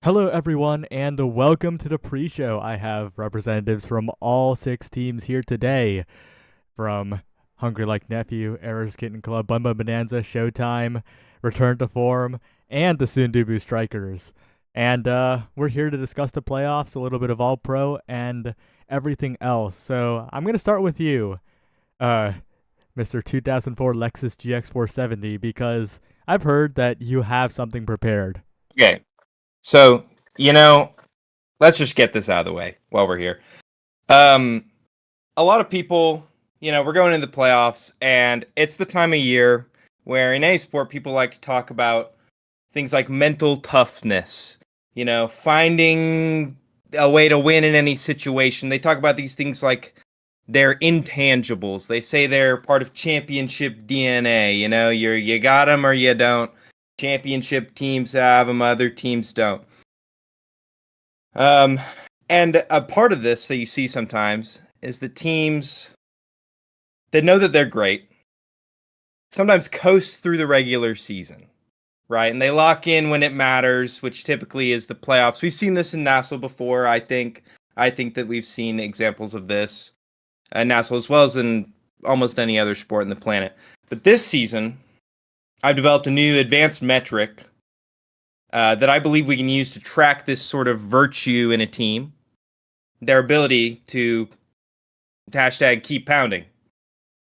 Hello, everyone, and welcome to the pre-show. I have representatives from all 6 teams here today, from Hungry Like Nephew, Errors Kitten Club, Bun Bun Bonanza, Showtime, Return to Form, and the Sundubu Strikers. And we're here to discuss the playoffs, a little bit of All-Pro, and everything else. So I'm going to start with you, Mr. 2004 Lexus GX470, because I've heard that you have something prepared. Okay. So, let's just get this out of the way while we're here. A lot of people, we're going into the playoffs, and it's the time of year where in any sport, people like to talk about things like mental toughness, finding a way to win in any situation. They talk about these things like they're intangibles. They say they're part of championship DNA, you got them or you don't. Championship teams have them, other teams don't. And a part of this that you see sometimes is the teams that know that they're great sometimes coast through the regular season, right? And they lock in when it matters, which typically is the playoffs. We've seen this in NASL before. I think that we've seen examples of this in NASL as well as in almost any other sport on the planet. But this season, I've developed a new advanced metric that I believe we can use to track this sort of virtue in a team, their ability to hashtag keep pounding.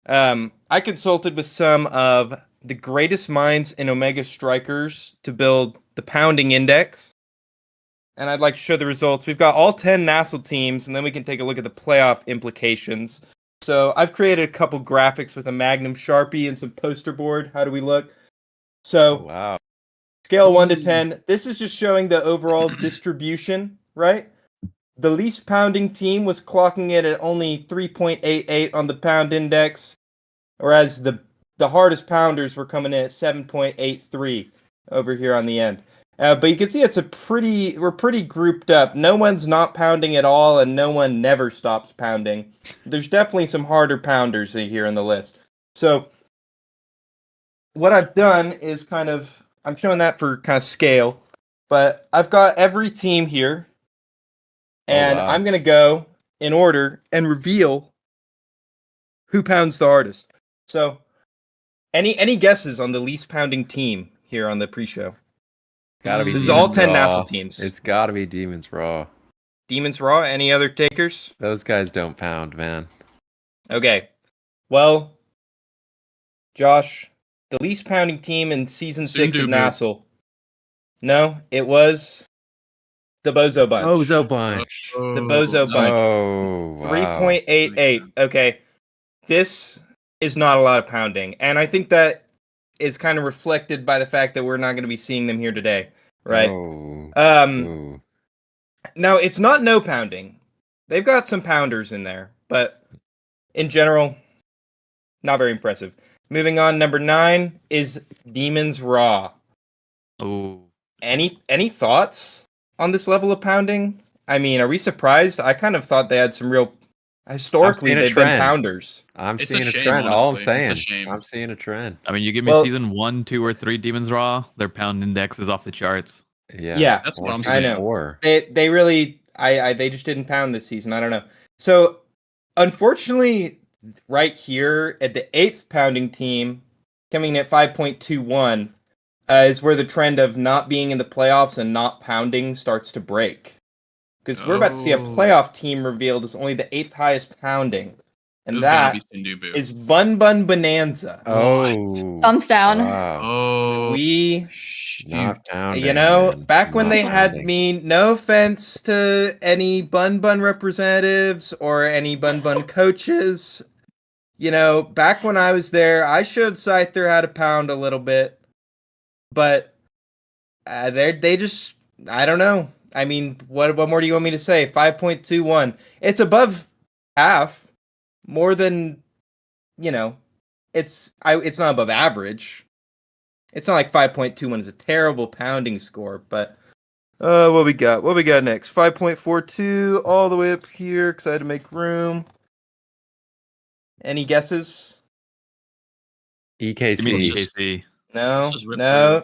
I consulted with some of the greatest minds in Omega Strikers to build the pounding index, and I'd like to show the results. We've got all 10 NASL teams, and then we can take a look at the playoff implications. So I've created a couple graphics with a Magnum Sharpie and some poster board. How do we look? So, wow. Scale 1 to 10. This is just showing the overall distribution, right? The least pounding team was clocking it at only 3.88 on the pound index, whereas the hardest pounders were coming in at 7.83 over here on the end. But you can see we're pretty grouped up. No one's not pounding at all, and no one never stops pounding. There's definitely some harder pounders here in the list. So what I've done is I'm showing that for kind of scale, but I've got every team here, and I'm going to go in order and reveal who pounds the hardest. So any guesses on the least pounding team here on the pre-show? Gotta be. This is all 10 NASL teams. It's gotta be Demons Raw. Demons Raw. Any other takers? Those guys don't pound, man. Okay. Well, Josh, the least pounding team in season 6 of NASL. No, it was the Bozo Bunch. Bozo Bunch. The Bozo Bunch. Oh, wow. 3.88. Okay. This is not a lot of pounding. And I think that it's kind of reflected by the fact that we're not going to be seeing them here today. Right? Oh. Now, it's not no pounding. They've got some pounders in there. But in general, not very impressive. Moving on, number 9 is Demons Raw. Oh. Any thoughts on this level of pounding? I mean, are we surprised? I kind of thought they had some real... Historically, they've been pounders. I'm It's seeing a a shame, trend. honestly. All I'm saying. It's a shame. I'm seeing a trend. I mean, you give me season 1, 2, or 3 Demons Raw, their pound index is off the charts. Yeah, that's what I'm saying. saying. I know. They really, they just didn't pound this season. I don't know. So, unfortunately, right here at the 8th pounding team, coming in at 5.21, is where the trend of not being in the playoffs and not pounding starts to break. Because we're about to see a playoff team revealed as only the 8th highest pounding. And This is gonna that be Sindubu. is Bun Bun Bonanza. Oh. Thumbs down. Wow. Oh, We, Not pounding. you know, man. back when Not they had pounding. me, no offense to any Bun Bun representatives or any Bun Bun coaches, you know, back when I was there, I showed Scyther how to pound a little bit, but they just, I don't know. I mean, what more do you want me to say? 5.21. It's above half, more than, you know, it's not above average. It's not like 5.21 is a terrible pounding score, but what we got? What we got next? 5.42 all the way up here because I had to make room. Any guesses? EKC. Give me EKC. No, just rip no.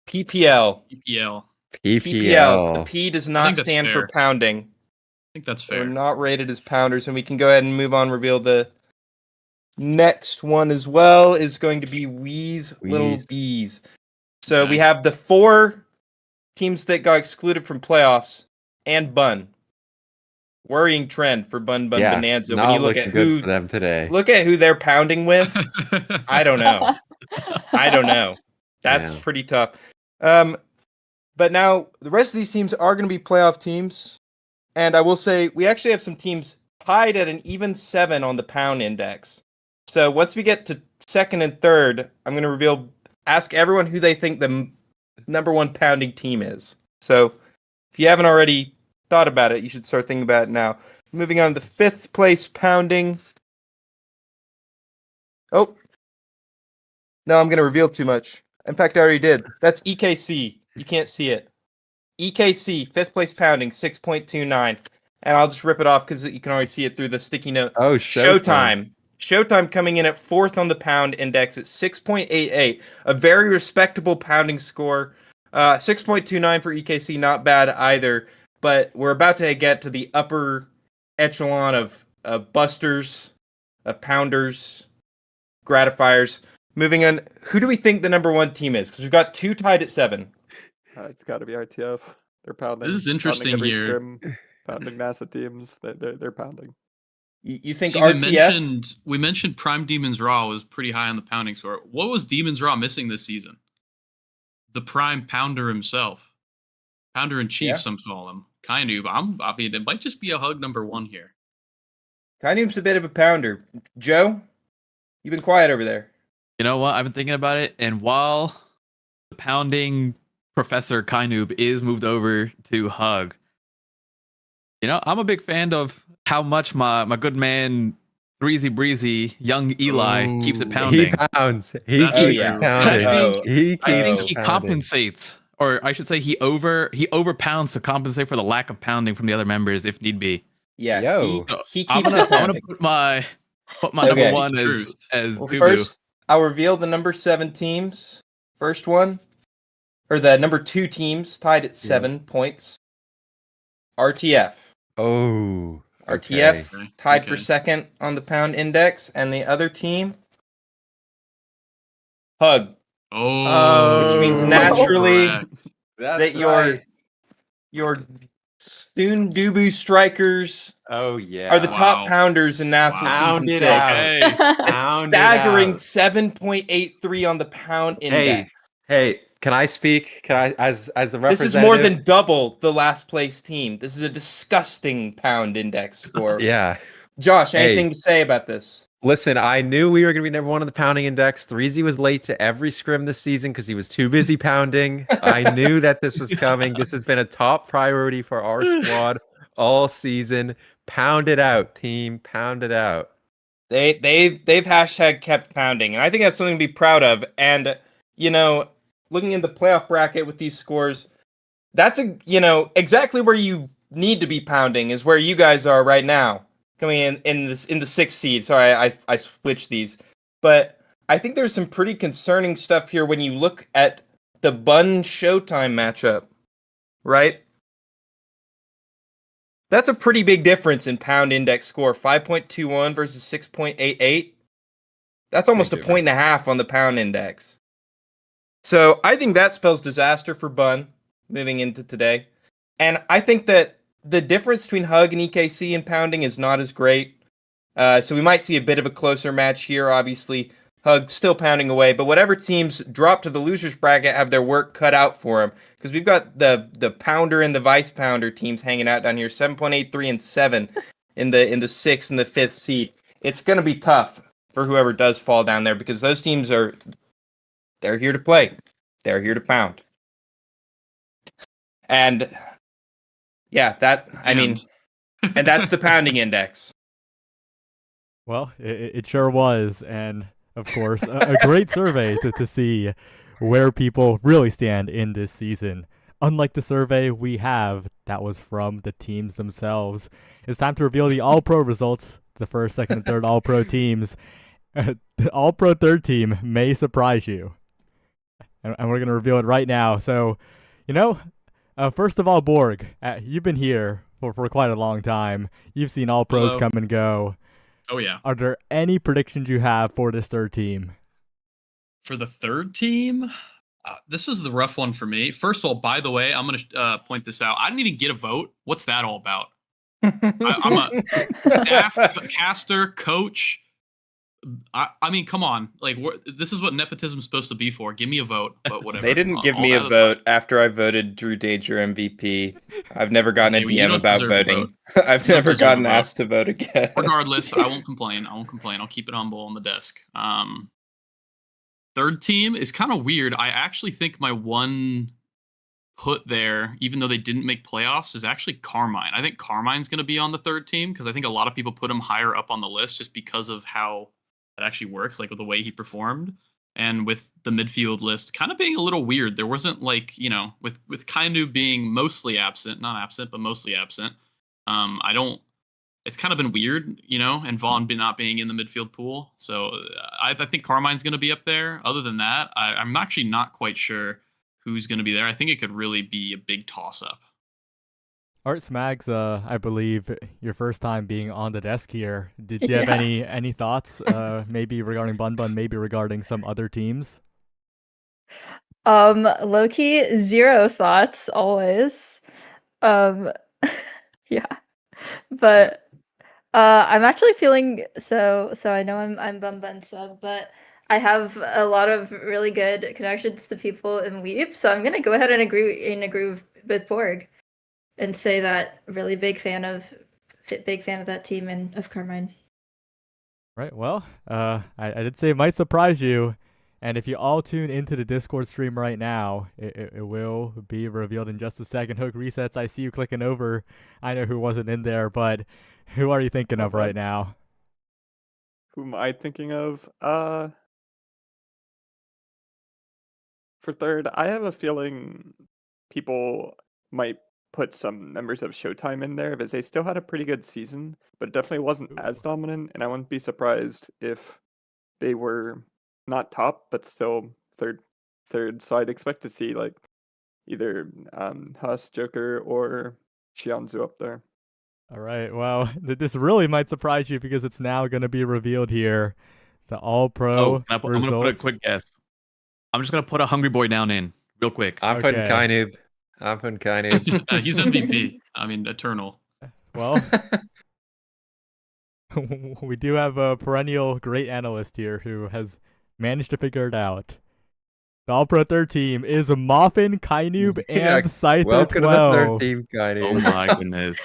PPL. EPL. PPL. The P does I not think that's stand for fair. pounding. I think that's They're fair. not rated as pounders, and we can go ahead and move on. Reveal the next one as well is going to be Wee's Little Bees. So we Okay. have the 4 teams that got excluded from playoffs and Bun. Worrying trend for Bun Bun Bonanza. Not When you look looking at good for them today. look at who they're pounding with. I don't know. I don't know. That's Yeah. pretty tough. But now the rest of these teams are going to be playoff teams, and I will say we actually have some teams tied at an even 7 on the pound index. So once we get to second and third, I'm going to ask everyone who they think the number 1 pounding team is. So if you haven't already thought about it, you should start thinking about it now. Moving on to the 5th place pounding. Oh. No, I'm going to reveal too much. In fact, I already did. That's EKC. You can't see it. EKC, 5th place pounding, 6.29. And I'll just rip it off because you can already see it through the sticky note. Oh, Showtime. Showtime coming in at 4th on the pound index at 6.88. A very respectable pounding score. 6.29 for EKC, not bad either. But we're about to get to the upper echelon of busters, of pounders, gratifiers. Moving on, who do we think the number 1 team is? Because we've got 2 tied at 7. It's got to be RTF. They're pounding. This is interesting pounding every here. Scrim, pounding NASA teams. They're pounding. You think See, RTF? we mentioned Prime Demons Raw was pretty high on the pounding score. What was Demons Raw missing this season? The Prime Pounder himself, Pounder in Chief. Yeah. Some call him. Kind of. I mean, it might just be a hug number 1 here. Kainu's a bit of a pounder. Joe, you've been quiet over there. You know what? I've been thinking about it, and while the pounding Professor Kainoob is moved over to Hug, you know, I'm a big fan of how much my good man Breezy Breezy, young Eli, keeps it pounding. He pounds. He That's keeps true. it pounding. Oh, I think he pounding. compensates, or I should say, he over pounds to compensate for the lack of pounding from the other members if need be. Yeah, Yo. he I'm keeps gonna, it pounding. put my Okay. number 1 Truth. as Well, Boo Boo. first, I'll reveal the number 7 teams. First one, or the number 2 teams tied at 7 points. RTF. Oh. RTF Okay. tied Okay. for second on the pound index, and the other team, Hug. Oh, Which means Oh. naturally correct. that your Dubu strikers Oh yeah. are the top Wow. pounders in NASA Pound season it 6. out. Hey, Pound it Staggering out. 7.83 on the pound index. Hey, can I speak? Can I, as the representative? This is more than double the last place team. This is a disgusting pound index score. Yeah. Josh, Hey. anything to say about this? Listen, I knew we were going to be number 1 on the pounding index. Threezy was late to every scrim this season because he was too busy pounding. I knew that this was coming. This has been a top priority for our squad all season. Pound it out, team. Pound it out. They've hashtag kept pounding, and I think that's something to be proud of. And you know, looking in the playoff bracket with these scores, that's exactly where you need to be pounding is where you guys are right now. Coming in the 6th seed. Sorry, I switched these. But I think there's some pretty concerning stuff here when you look at the Bun Showtime matchup, right? That's a pretty big difference in pound index score. 5.21 versus 6.88. That's almost a Big point and a half on the pound index. So I think that spells disaster for Bun moving into today. And I think that the difference between Hug and EKC and pounding is not as great. So we might see a bit of a closer match here. Obviously, Hug still pounding away, but whatever teams drop to the losers bracket have their work cut out for them, because we've got the pounder and the vice pounder teams hanging out down here, 7.8, 3, and 7 in the 6th and the 5th seed. It's going to be tough for whoever does fall down there, because those teams they're here to play. They're here to pound. And yeah, and that's the pounding index. Well, it sure was, and of course, a great survey to see where people really stand in this season. Unlike the survey we have, that was from the teams themselves. It's time to reveal the All-Pro results, the first, second, and third All-Pro teams. The All-Pro third team may surprise you, and we're going to reveal it right now. So, first of all, Borg, you've been here for quite a long time. You've seen All-Pros Hello. come and go. Oh, yeah. Are there any predictions you have for this third team? For the third team, this was the rough one for me. First of all, by the way, I'm going to point this out. I didn't even get a vote. What's that all about? I'm a staff, caster, coach. I mean, come on. Like, this is what nepotism's supposed to be for. Give me a vote, but whatever. They didn't give All me a that vote after I voted Drew Danger MVP. I've never gotten Okay, a well, you DM don't about deserve a voting. vote. I've You don't never deserve a gotten vote. asked to vote again. Regardless, I won't complain. I'll keep it humble on the desk. Third team is kind of weird. I actually think my one put there, even though they didn't make playoffs, is actually Carmine. I think Carmine's going to be on the third team because I think a lot of people put him higher up on the list just because of how it actually works, like with the way he performed. And with the midfield list kind of being a little weird. There wasn't with Kainu being mostly absent, not absent, but mostly absent. It's kind of been weird, and Vaughn not being in the midfield pool. So I think Carmine's going to be up there. Other than that, I'm actually not quite sure who's going to be there. I think it could really be a big toss-up. Art Smags, I believe your first time being on the desk here. Did you have any thoughts, maybe regarding Bun Bun, maybe regarding some other teams? Low-key, zero thoughts always. Yeah. But I'm actually feeling so I know I'm Bun Bun sub, but I have a lot of really good connections to people in Weep, so I'm gonna go ahead and agree with Borg and say that really big fan of that team and of Carmine. Right, well, I did say it might surprise you, and if you all tune into the Discord stream right now, it will be revealed in just a second. Hook resets, I see you clicking over. I know who wasn't in there, but who are you thinking of right now? Who am I thinking of? For third, I have a feeling people might put some members of Showtime in there because they still had a pretty good season, but it definitely wasn't as dominant, and I wouldn't be surprised if they were not top, but still third. So I'd expect to see like either Huss, Joker, or Shianzu up there. All right, well, this really might surprise you because it's now going to be revealed here. The All-Pro I'm going to put a quick guess. I'm just going to put a Hungry Boy down in real quick. I'm putting Kainoob. He's MVP. I mean, eternal. Well, we do have a perennial great analyst here who has managed to figure it out. The All-Pro third team is Moffin, Kainoob, and Scyther Welcome 12. to the third team, Kainoob. Oh my goodness.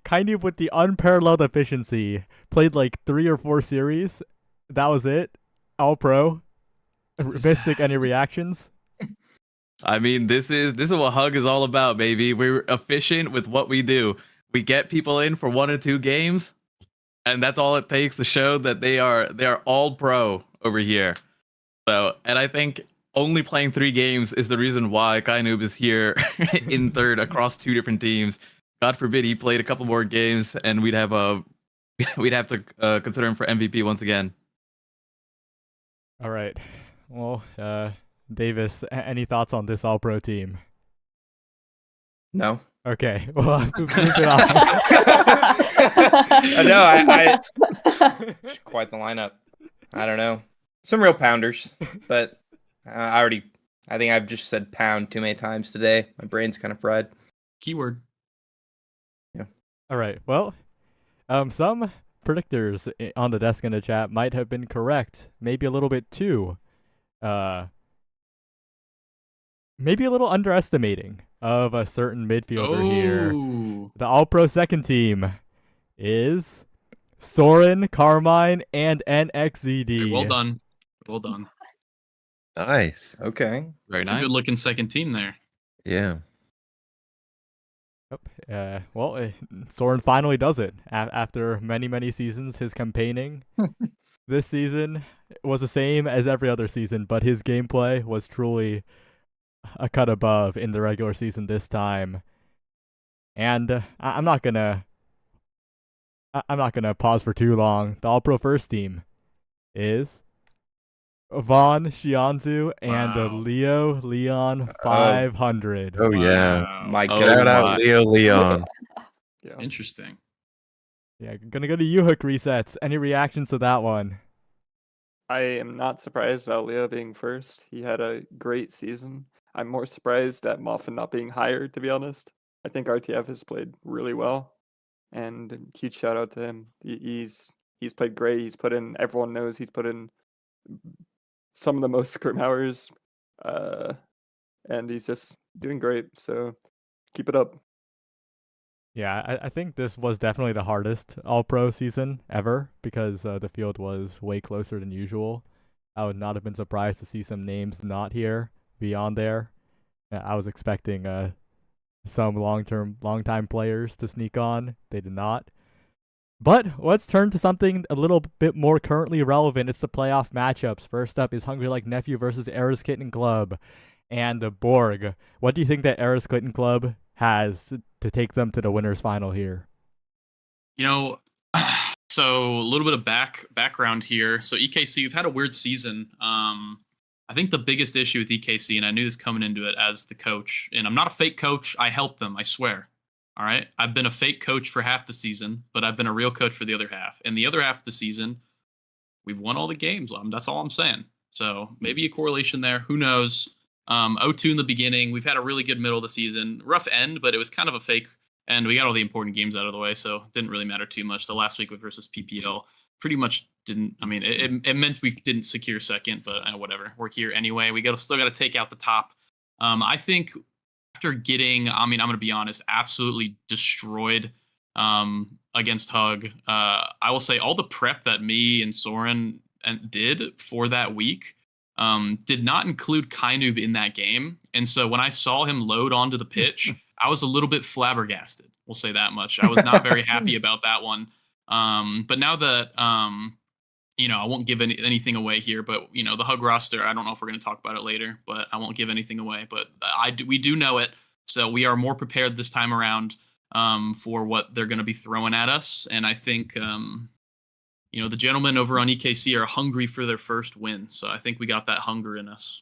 Kainoob with the unparalleled efficiency. Played like 3 or 4 series. That was it. All-Pro. Mystic, any reactions? I mean, this is what Hug is all about, baby. We're efficient with what we do. We get people in for 1 or 2 games, and that's all it takes to show that they are all pro over here. So, and I think only playing 3 games is the reason why Kainoob is here in third across 2 different teams. God forbid he played a couple more games, and we'd have to consider him for MVP once again. All right. Well, Davis, any thoughts on this All-Pro team? No. Okay. Well, move it on. I quite the lineup. I don't know. Some real pounders, but I think I've just said pound too many times today. My brain's kind of fried. Keyword. All right. Well, some predictors on the desk in the chat might have been correct. Maybe a little bit too. Maybe a little underestimating of a certain midfielder here. Oh, The All-Pro second team is Soren, Carmine, and NXZD. okay, well done. Well done. Nice. Okay. Very It's nice. a good looking second team there. Yeah. Yep. Soren finally does it after many, many seasons. His campaigning this season was the same as every other season, but his gameplay was truly a cut above in the regular season this time. And I'm not gonna pause for too long. The All-Pro first team is Vaughn, Shianzu, and Wow. Leo Leon 500. Oh yeah. Wow. My Oh, Shout goodness. out my. Leo Leon. Yeah. Interesting. Yeah, gonna go to you, Hook Resets. Any reactions to that one? I am not surprised about Leo being first. He had a great season. I'm more surprised at Moffin not being higher, to be honest. I think RTF has played really well, and huge shout out to him. He's played great. He's put in. Everyone knows he's put in some of the most scrim hours, and he's just doing great. So keep it up. Yeah, I think this was definitely the hardest All-Pro season ever because the field was way closer than usual. I would not have been surprised to see some names not here beyond there. I was expecting some long-time players to sneak on. They did not. But let's turn to something a little bit more currently relevant. It's the playoff matchups. First up is Hungry Like Nephew versus Eris Kitten Club and the Borg. What do you think that Eris Kitten Club has to take them to the winners final here? You know, so a little bit of background here. So EKC, we've had a weird season. I think the biggest issue with EKC, and I knew this coming into it as the coach, and I'm not a fake coach. I help them, I swear. All right. I've been a fake coach for half the season, but I've been a real coach for the other half. And the other half of the season, we've won all the games. That's all I'm saying. So maybe a correlation there. Who knows? 0-2 in the beginning. We've had a really good middle of the season. Rough end, but it was kind of a fake end. We got all the important games out of the way, so it didn't really matter too much. The last week versus PPL pretty much didn't. I mean, it meant we didn't secure second, but whatever. We're here anyway. We still got to take out the top. I think after getting, I'm going to be honest, absolutely destroyed against Hug. I will say all the prep that me and Soren did for that week did not include Kainub in that game. And so when I saw him load onto the pitch, I was a little bit flabbergasted. We'll say that much. I was not very happy about that one. But now that, I won't give anything away here, but, the Hug roster, I don't know if we're going to talk about it later, but I won't give anything away. But we do know it. So we are more prepared this time around for what they're going to be throwing at us. And I think, the gentlemen over on EKC are hungry for their first win. So I think we got that hunger in us.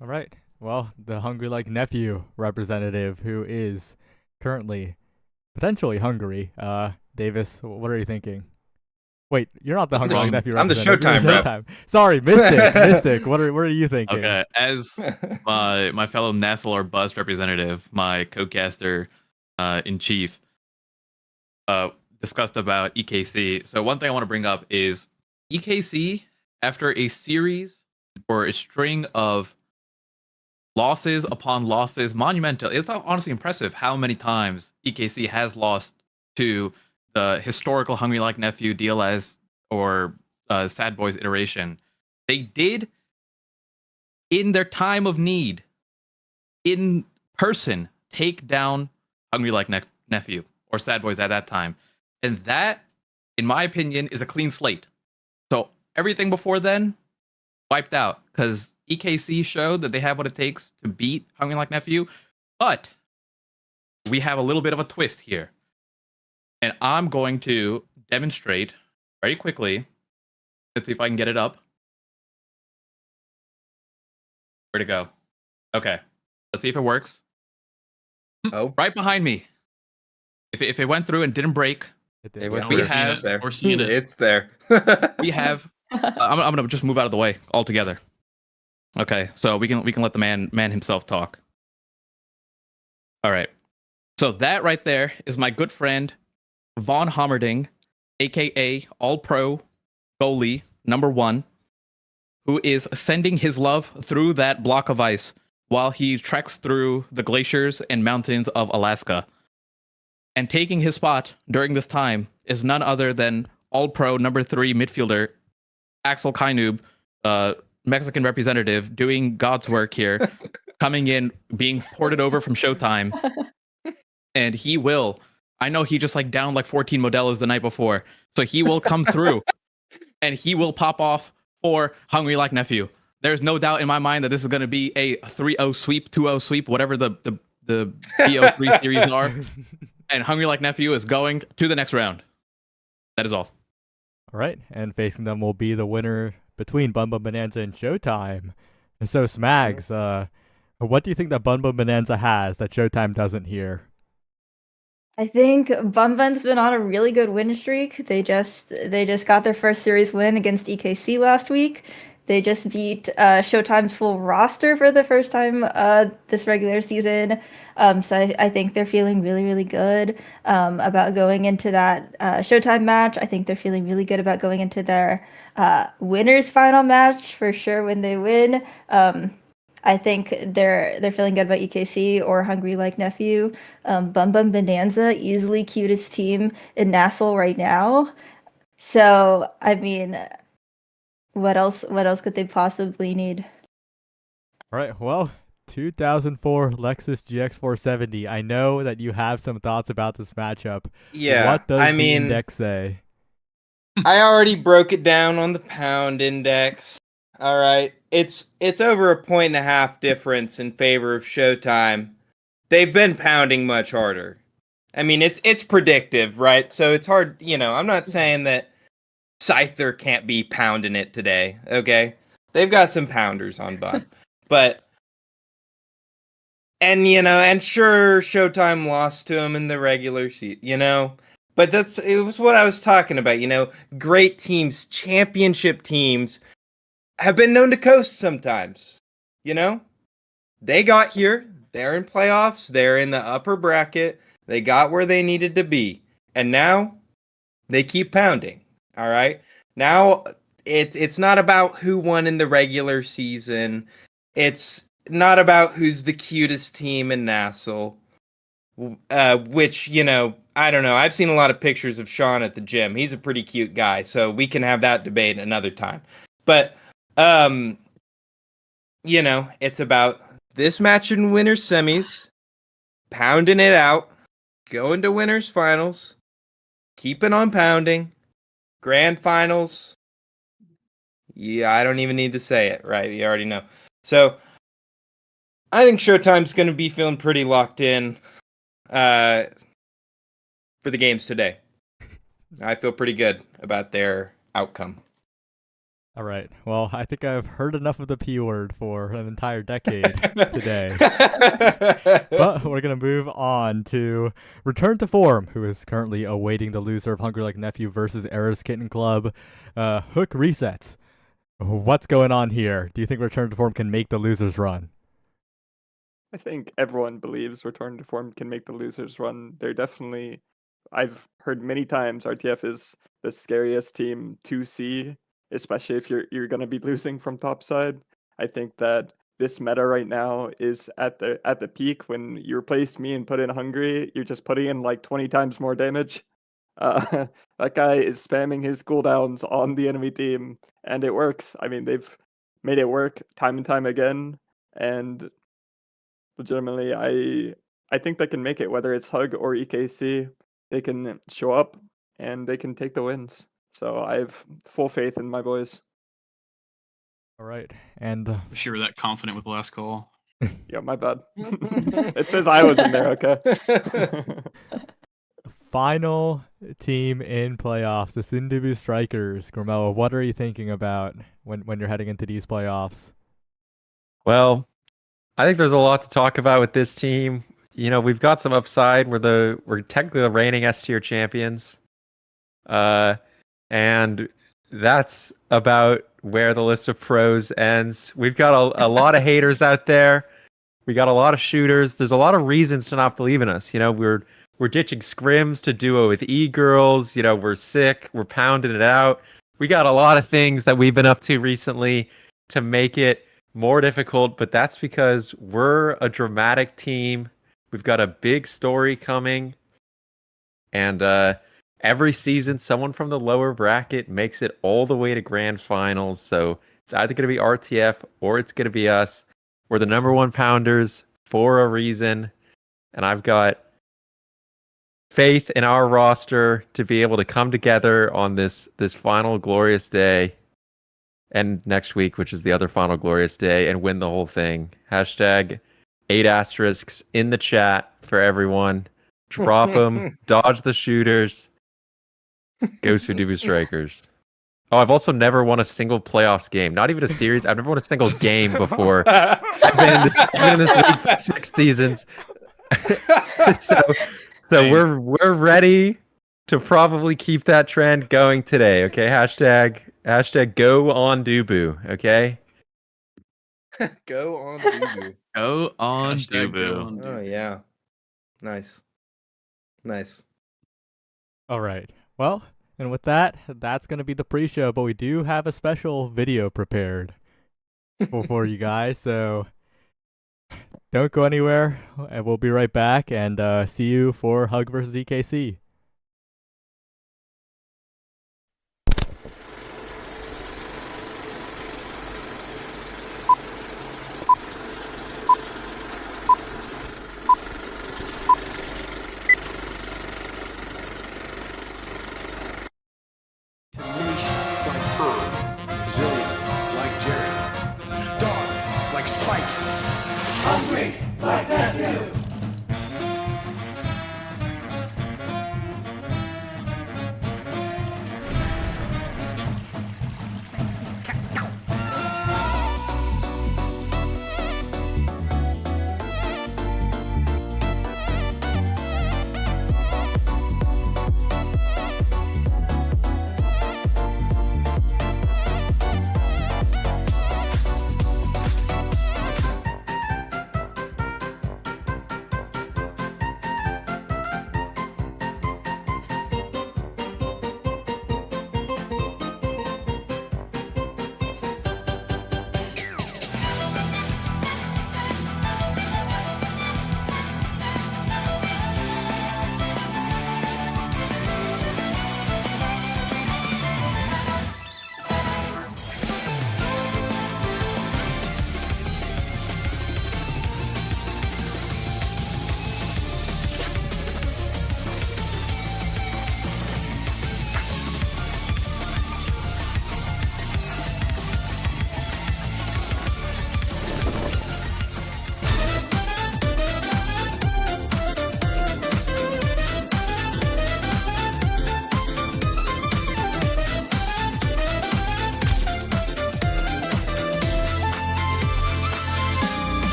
All right. Well, the Hungry Like Nephew representative who is currently potentially hungry. Davis, what are you thinking? Wait, you're not the Hungry Like Nephew I'm the representative. Showtime You're Showtime. Sorry, Mystic. What are you thinking? Okay, as my fellow NASL or Buzz representative, my co-caster in chief, discussed about EKC. So one thing I want to bring up is EKC, after a series or a string of losses upon losses, monumental. It's honestly impressive how many times EKC has lost to the historical Hungry Like Nephew, DLS, or Sad Boys iteration. They did, in their time of need, in person, take down Hungry Like Nephew or Sad Boys at that time. And that, in my opinion, is a clean slate. So everything before then, wiped out, because EKC showed that they have what it takes to beat Hungry Like Nephew. But we have a little bit of a twist here. And I'm going to demonstrate very quickly. Let's see if I can get it up. Where'd it go? Okay. Let's see if it works. Oh, Right behind me. If it went through and didn't break, It did. it went we through. have- It's there. We're seeing it. It's there. we have I'm gonna just move out of the way altogether. Okay, so we can let the man himself talk. All right. So that right there is my good friend Von Hammerding, aka All Pro goalie number 1, who is sending his love through that block of ice while he treks through the glaciers and mountains of Alaska. And taking his spot during this time is none other than All-Pro number 3 midfielder Axel Kainub, Mexican representative, doing God's work here, coming in, being ported over from Showtime, and he will. I know he just downed 14 Modelos the night before, so he will come through, and he will pop off for Hungry Like Nephew. There's no doubt in my mind that this is going to be a 3-0 sweep, 2-0 sweep, whatever the BO3 series are. And Hungry Like Nephew is going to the next round. That is all. All right, and facing them will be the winner between Bun Bun Bonanza and Showtime. And so, Smags, what do you think that Bun Bun Bonanza has that Showtime doesn't here? I think Bun Bun's been on a really good win streak. They just got their first series win against EKC last week. They just beat Showtime's full roster for the first time this regular season. So I think they're feeling really, really good about going into that Showtime match. I think they're feeling really good about going into their winners final match for sure when they win. I think they're feeling good about EKC or Hungry Like Nephew. Bun Bun Bonanza, easily cutest team in NASL right now. So I mean, what else could they possibly need? All right, well, 2004 Lexus GX470. I know that you have some thoughts about this matchup. Yeah, What does the index say? I already broke it down on the pound index. All right, it's over 1.5 difference in favor of Showtime. They've been pounding much harder. I mean, it's predictive, right? So it's hard, I'm not saying that Scyther can't be pounding it today, okay? They've got some pounders on Bun. And sure, Showtime lost to him in the regular season, but it was what I was talking about, great teams, championship teams have been known to coast sometimes, They got here, they're in playoffs, they're in the upper bracket, they got where they needed to be, and now they keep pounding. All right. Now it's not about who won in the regular season. It's not about who's the cutest team in NASL. Which, I don't know. I've seen a lot of pictures of Sean at the gym. He's a pretty cute guy, so we can have that debate another time. But it's about this match in winners semis, pounding it out, going to winners finals, keeping on pounding. Grand finals. Yeah, I don't even need to say it, right? You already know. So, I think Showtime's going to be feeling pretty locked in for the games today. I feel pretty good about their outcome. All right. Well, I think I've heard enough of the P word for an entire decade today. But we're going to move on to Return to Form, who is currently awaiting the loser of Hungry Like Nephew versus Errors Kitten Club. Hook resets. What's going on here? Do you think Return to Form can make the losers run? I think everyone believes Return to Form can make the losers run. They're definitely, I've heard many times, RTF is the scariest team to see, especially if you're going to be losing from topside. I think that this meta right now is at the peak. When you replace me and put in Hungry, you're just putting in 20 times more damage. That guy is spamming his cooldowns on the enemy team, and it works. I mean, they've made it work time and time again, and legitimately, I think they can make it, whether it's Hug or EKC. They can show up, and they can take the wins. So I have full faith in my boys. All right. And I'm sure we're that confident with the last call. Yeah, my bad. It says I was in there, okay? Final team in playoffs, the Sindubu Strikers. Gormella, what are you thinking about when you're heading into these playoffs? Well, I think there's a lot to talk about with this team. We've got some upside. We're technically the reigning S tier champions. And that's about where the list of pros ends. We've got a lot of haters out there. We got a lot of shooters. There's a lot of reasons to not believe in us. We're We're ditching scrims to duo with e-girls. You know, we're sick. We're pounding it out. We got a lot of things that we've been up to recently to make it more difficult, but that's because we're a dramatic team. We've got a big story coming. And every season, someone from the lower bracket makes it all the way to grand finals. So it's either going to be RTF or it's going to be us. We're the number one pounders for a reason. And I've got faith in our roster to be able to come together on this final glorious day and next week, which is the other final glorious day, and win the whole thing. Hashtag 8 asterisks in the chat for everyone. Drop them, dodge the shooters, go Sudoku Strikers. Oh, I've also never won a single playoffs game. Not even a series. I've never won a single game before. I've been in this league for 6 seasons. So we're ready to probably keep that trend going today. Okay, hashtag go on Dubu. Okay. Go on, Dubu. Go on, Hashtag go Dubu. on, Oh Dubu. yeah, nice. All right. Well, and with that, that's going to be the pre-show, but we do have a special video prepared for you guys, so don't go anywhere, and we'll be right back, and see you for Hug versus EKC. Tenacious like Tom, resilient like Jerry, dark like Spike, hungry like Matthew.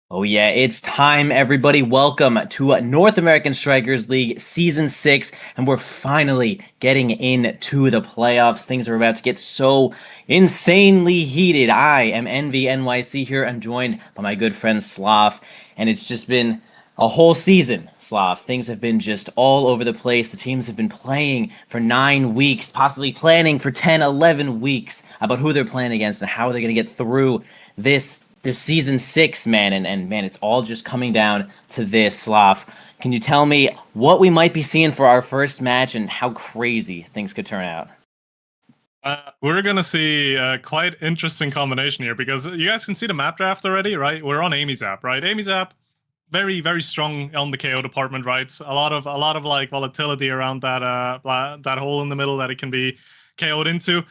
Oh yeah, it's time, everybody. Welcome to North American Strikers League Season 6, and we're finally getting into the playoffs. Things are about to get so insanely heated. I am Envy NYC here. I'm joined by my good friend Slav, and it's just been a whole season, Slav. Things have been just all over the place. The teams have been playing for 9 weeks, possibly planning for 10, 11 weeks about who they're playing against and how they're going to get through this season 6, man, and man, it's all just coming down to this, Slav. Can you tell me what we might be seeing for our first match and how crazy things could turn out? We're going to see a quite interesting combination here because you guys can see the map draft already, right? We're on Amy's app, right? Amy's app, very, very strong on the KO department, right? A lot of like volatility around that hole in the middle that it can be KO'd into.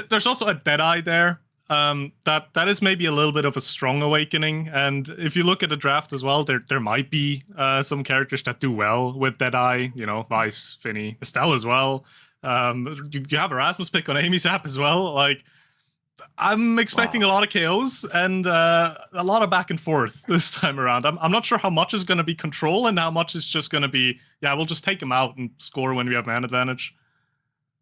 There's also a Deadeye there. That is maybe a little bit of a strong awakening, and if you look at the draft as well, there might be some characters that do well with Deadeye, you know, Vice, Finny, Estelle as well. You have Erasmus pick on Amy's app as well. Like, I'm expecting a lot of KOs and a lot of back and forth this time around. I'm not sure how much is going to be control and how much is just going to be, yeah, we'll just take them out and score when we have man advantage.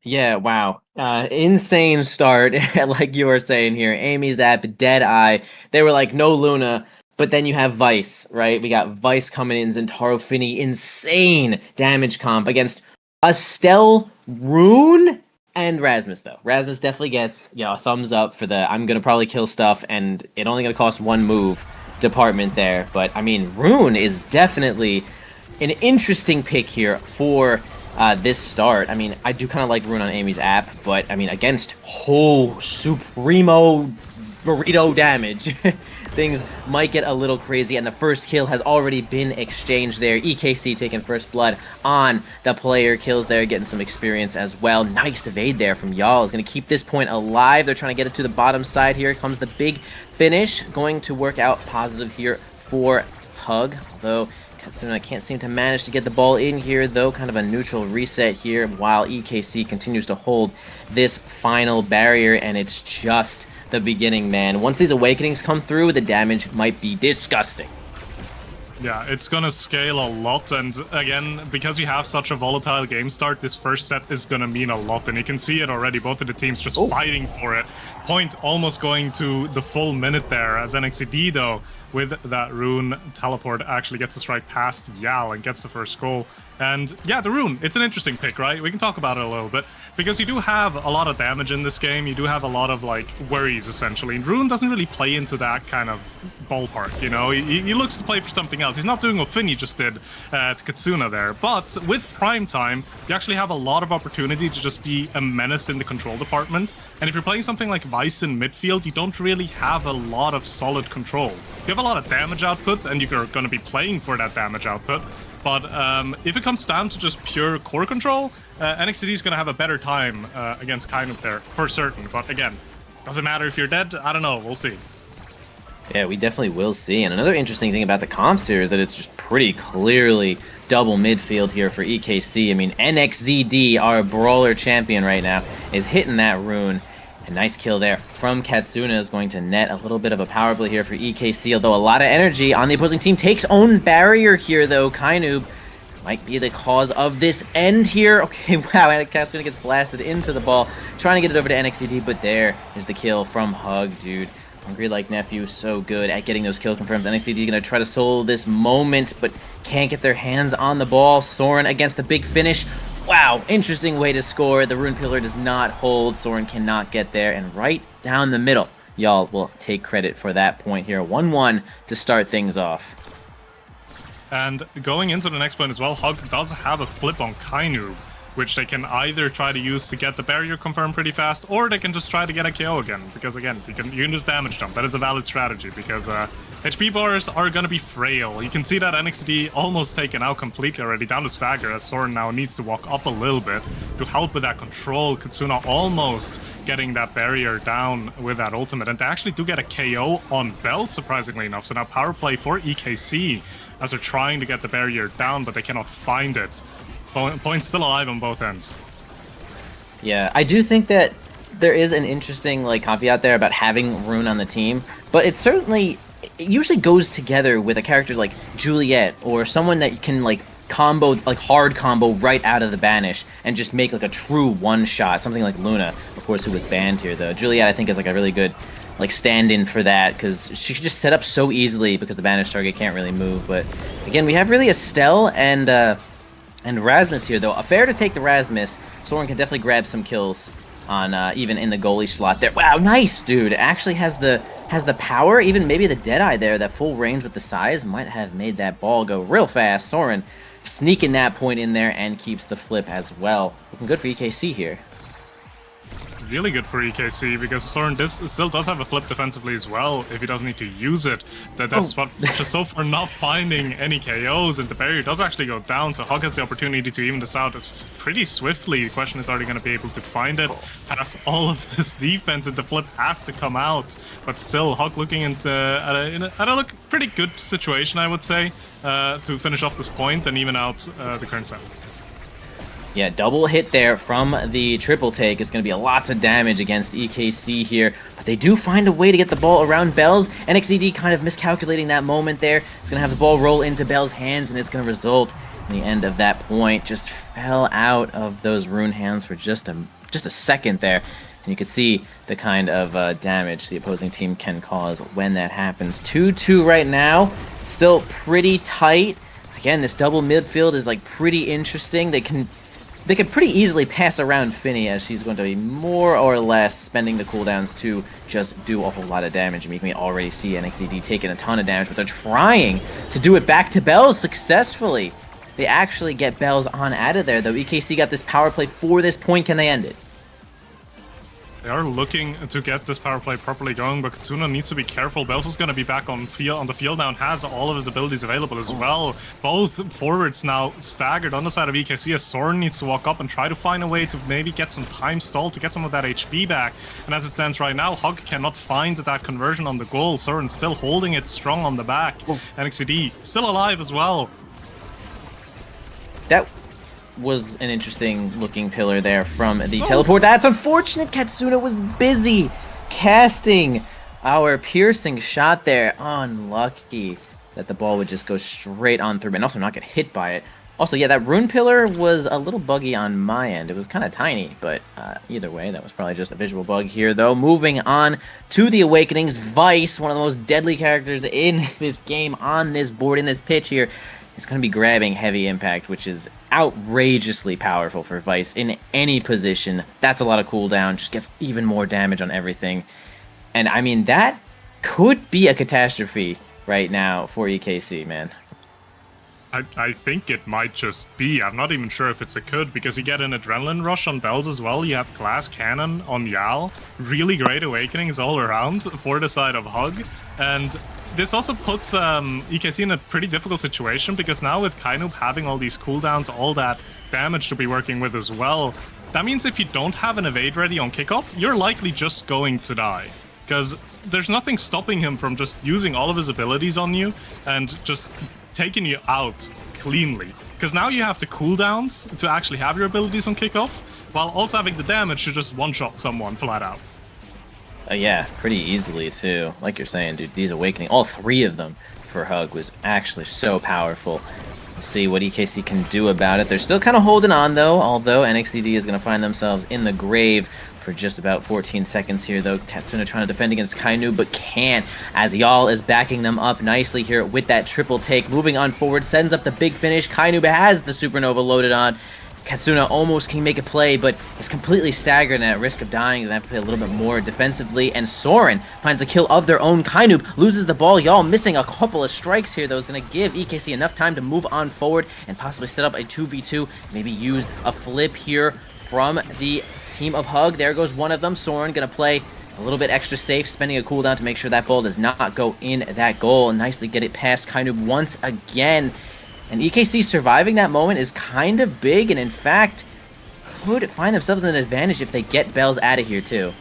Yeah, wow. Insane start, like you were saying here. Amy's app, Deadeye. They were like, no Luna, but then you have Vice, right? We got Vice coming in, Zentaro Finny, insane damage comp against Estelle, Rune, and Rasmus, though. Rasmus definitely gets, a thumbs up for the I'm going to probably kill stuff, and it only going to cost one move department there. But, I mean, Rune is definitely an interesting pick here for this start. I mean, I do kind of like Rune on Amy's app, but I mean, against Supremo burrito damage, things might get a little crazy, and the first kill has already been exchanged there. EKC taking first blood on the player kills there, getting some experience as well. Nice evade there from Y'all. Is going to keep this point alive. They're trying to get it to the bottom side. Here comes the big finish. Going to work out positive here for Hug, although Katsuna can't seem to manage to get the ball in here, though. Kind of a neutral reset here while EKC continues to hold this final barrier, and it's just the beginning, man. Once these awakenings come through, the damage might be disgusting. Yeah, it's gonna scale a lot, and again, because you have such a volatile game start, this first set is gonna mean a lot, and you can see it already, both of the teams just fighting for it. Point almost going to the full minute there, as NXCD, though, with that Rune teleport, actually gets to strike past Yal and gets the first goal. And yeah, the Rune, it's an interesting pick, right? We can talk about it a little bit, because you do have a lot of damage in this game, you do have a lot of, like, worries, essentially. And Rune doesn't really play into that kind of ballpark, you know? He looks to play for something else. He's not doing what Finny just did to Katsuna there. But with Prime Time, you actually have a lot of opportunity to just be a menace in the control department. And if you're playing something like Vice in midfield, you don't really have a lot of solid control. You have a lot of damage output, and you're going to be playing for that damage output. But if it comes down to just pure core control, NXT is going to have a better time against Kainuk there, for certain. But again, doesn't matter if you're dead. I don't know. We'll see. Yeah, we definitely will see. And another interesting thing about the comps here is that it's just pretty clearly double midfield here for EKC. I mean, NXZD, our brawler champion right now, is hitting that Rune. A nice kill there from Katsuna is going to net a little bit of a power play here for EKC, although a lot of energy on the opposing team. Takes own barrier here, though. Kainub might be the cause of this end here. Okay, wow, and Katsuna gets blasted into the ball, trying to get it over to NXCD, but there is the kill from Hug, dude. Hungry Like Nephew, so good at getting those kill confirms. NXCD gonna try to solo this moment, but can't get their hands on the ball. Soren against the big finish. Wow, interesting way to score. The Rune Pillar does not hold. Soren cannot get there, and right down the middle, y'all will take credit for that point here. 1-1 to start things off. And going into the next point as well, Hug does have a flip on Kainub, which they can either try to use to get the barrier confirmed pretty fast, or they can just try to get a KO again, because again, you can just damage them. That is a valid strategy, because HP bars are going to be frail. You can see that NXT almost taken out completely already, down to stagger, as Soren now needs to walk up a little bit to help with that control. Katsuna almost getting that barrier down with that ultimate, and they actually do get a KO on Bell, surprisingly enough. So now power play for EKC, as they're trying to get the barrier down, but they cannot find it. Point's still alive on both ends. Yeah, I do think that there is an interesting caveat there about having Rune on the team, but it certainly it usually goes together with a character like Juliet or someone that can like combo, like hard combo right out of the banish and just make like a true one shot. Something like Luna, of course, who was banned here though. Juliet, I think, is like a really good like stand-in for that because she can just set up so easily because the banish target can't really move. But again, we have really Estelle and Rasmus here though. Fair to take the Rasmus. Soren can definitely grab some kills on even in the goalie slot there. Wow, nice, dude. Actually has the power. Even maybe the Deadeye there, that full range with the size might have made that ball go real fast. Soren sneaking that point in there and keeps the flip as well. Looking good for EKC here. Really good for EKC because Soren still does have a flip defensively as well if he doesn't need to use it. That's what just so far not finding any KOs, and the barrier does actually go down, so Hug has the opportunity to even this out pretty swiftly. The question is, are they going to be able to find it past all of this defense, and the flip has to come out. But still, Hug looking into at a pretty good situation, I would say, to finish off this point and even out the current set. Yeah, double hit there from the triple take is going to be lots of damage against EKC here. But they do find a way to get the ball around Bells. NXED kind of miscalculating that moment there. It's going to have the ball roll into Bell's hands, and it's going to result in the end of that point. Just fell out of those rune hands for just a second there. And you can see the kind of damage the opposing team can cause when that happens. 2-2 right now. It's still pretty tight. Again, this double midfield is like pretty interesting. They can pretty easily pass around Finny, as she's going to be more or less spending the cooldowns to just do a whole lot of damage. And you can already see NXED taking a ton of damage, but they're trying to do it back to Bells successfully. They actually get Bells on out of there, though. EKC got this power play for this point. Can they end it? They are looking to get this power play properly going, but Katsuna needs to be careful. Bells is going to be back on the field now and has all of his abilities available as well. Both forwards now staggered on the side of EKC as Soren needs to walk up and try to find a way to maybe get some time stalled to get some of that HP back. And as it stands right now, Hug cannot find that conversion on the goal. Soren still holding it strong on the back. NXED still alive as well. That was an interesting looking pillar there from the teleport. That's unfortunate. Katsuna was busy casting our piercing shot there. Unlucky that the ball would just go straight on through and also not get hit by it. Also, yeah, that rune pillar was a little buggy on my end. It was kind of tiny, but either way, that was probably just a visual bug here, though. Moving on to the Awakenings. Vice, one of the most deadly characters in this game, on this board, in this pitch here. It's going to be grabbing heavy impact, which is outrageously powerful for Vice in any position. That's a lot of cooldown, just gets even more damage on everything. And I mean, that could be a catastrophe right now for EKC, man. I think it might just be. I'm not even sure if it's a could, because you get an adrenaline rush on Bells as well. You have glass cannon on Yal. Really great awakenings all around for the side of Hug. And this also puts EKC in a pretty difficult situation, because now with Kainoob having all these cooldowns, all that damage to be working with as well, that means if you don't have an evade ready on kickoff, you're likely just going to die. Because there's nothing stopping him from just using all of his abilities on you and just taking you out cleanly. Because now you have the cooldowns to actually have your abilities on kickoff, while also having the damage to just one-shot someone flat out. Yeah, pretty easily too. Like you're saying, dude, these Awakening, all three of them for Hug was actually so powerful. We'll see what EKC can do about it. They're still kind of holding on though, although NXED is going to find themselves in the grave for just about 14 seconds here, though. Katsuna trying to defend against Kainoob, but can't, as Yal is backing them up nicely here with that triple take. Moving on forward, sends up the big finish. Kainoob has the Supernova loaded on. Katsuna almost can make a play, but is completely staggered and at risk of dying. They have to play a little bit more defensively, and Soren finds a kill of their own. Kainoob loses the ball. Yal missing a couple of strikes here, though, is going to give EKC enough time to move on forward and possibly set up a 2v2, maybe use a flip here from the team of Hug. There goes one of them. Soren going to play a little bit extra safe, spending a cooldown to make sure that ball does not go in that goal, and nicely get it past Kainoob once again. And EKC surviving that moment is kind of big, and in fact, could find themselves in an advantage if they get Bells out of here too.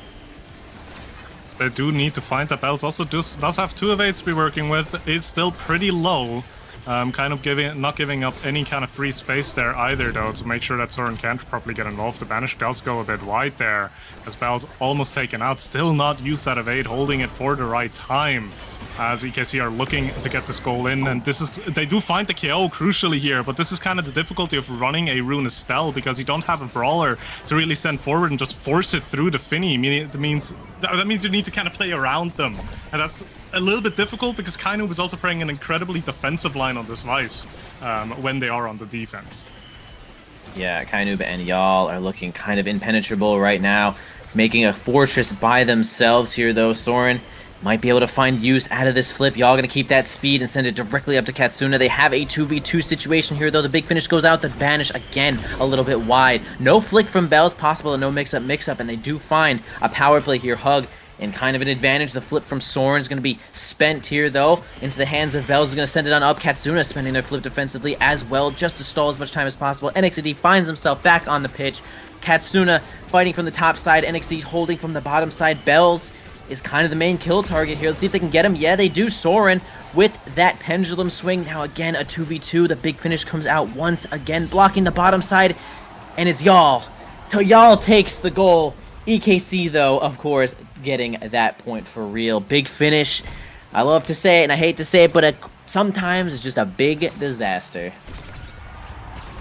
They do need to find that. Bells also does have two evades to be working with. It's still pretty low. Kind of not giving up any kind of free space there either, though, to make sure that Soren can't properly get involved. The banish does go a bit wide there, as Bells almost taken out. Still not used that evade, holding it for the right time. as EKC are looking to get this goal in, and they do find the KO crucially here, but this is kind of the difficulty of running a Rune Estelle, because you don't have a brawler to really send forward and just force it through the Finny. That means you need to kind of play around them, and that's a little bit difficult because Kainu is also playing an incredibly defensive line on this Vice when they are on the defense. Yeah, Kainub and Y'all are looking kind of impenetrable right now, making a fortress by themselves here, though. Soren might be able to find use out of this flip. Y'all gonna keep that speed and send it directly up to Katsuna. They have a 2v2 situation here, though. The big finish goes out. The banish, again, a little bit wide. No flick from Bells possible, and no mix-up, and they do find a power play here. Hug in kind of an advantage. The flip from Soren is going to be spent here, though, into the hands of Bells. Is going to send it on up. Katsuna spending their flip defensively as well, just to stall as much time as possible. NXD finds himself back on the pitch. Katsuna fighting from the top side. NXD holding from the bottom side. Bells is kind of the main kill target here. Let's see if they can get him. Yeah, they do. Soren with that pendulum swing. Now again, a 2v2. The big finish comes out once again, blocking the bottom side. And it's Y'all. Y'all takes the goal. EKC, though, of course, getting that point for real. Big finish. I love to say it, and I hate to say it, but sometimes it's just a big disaster.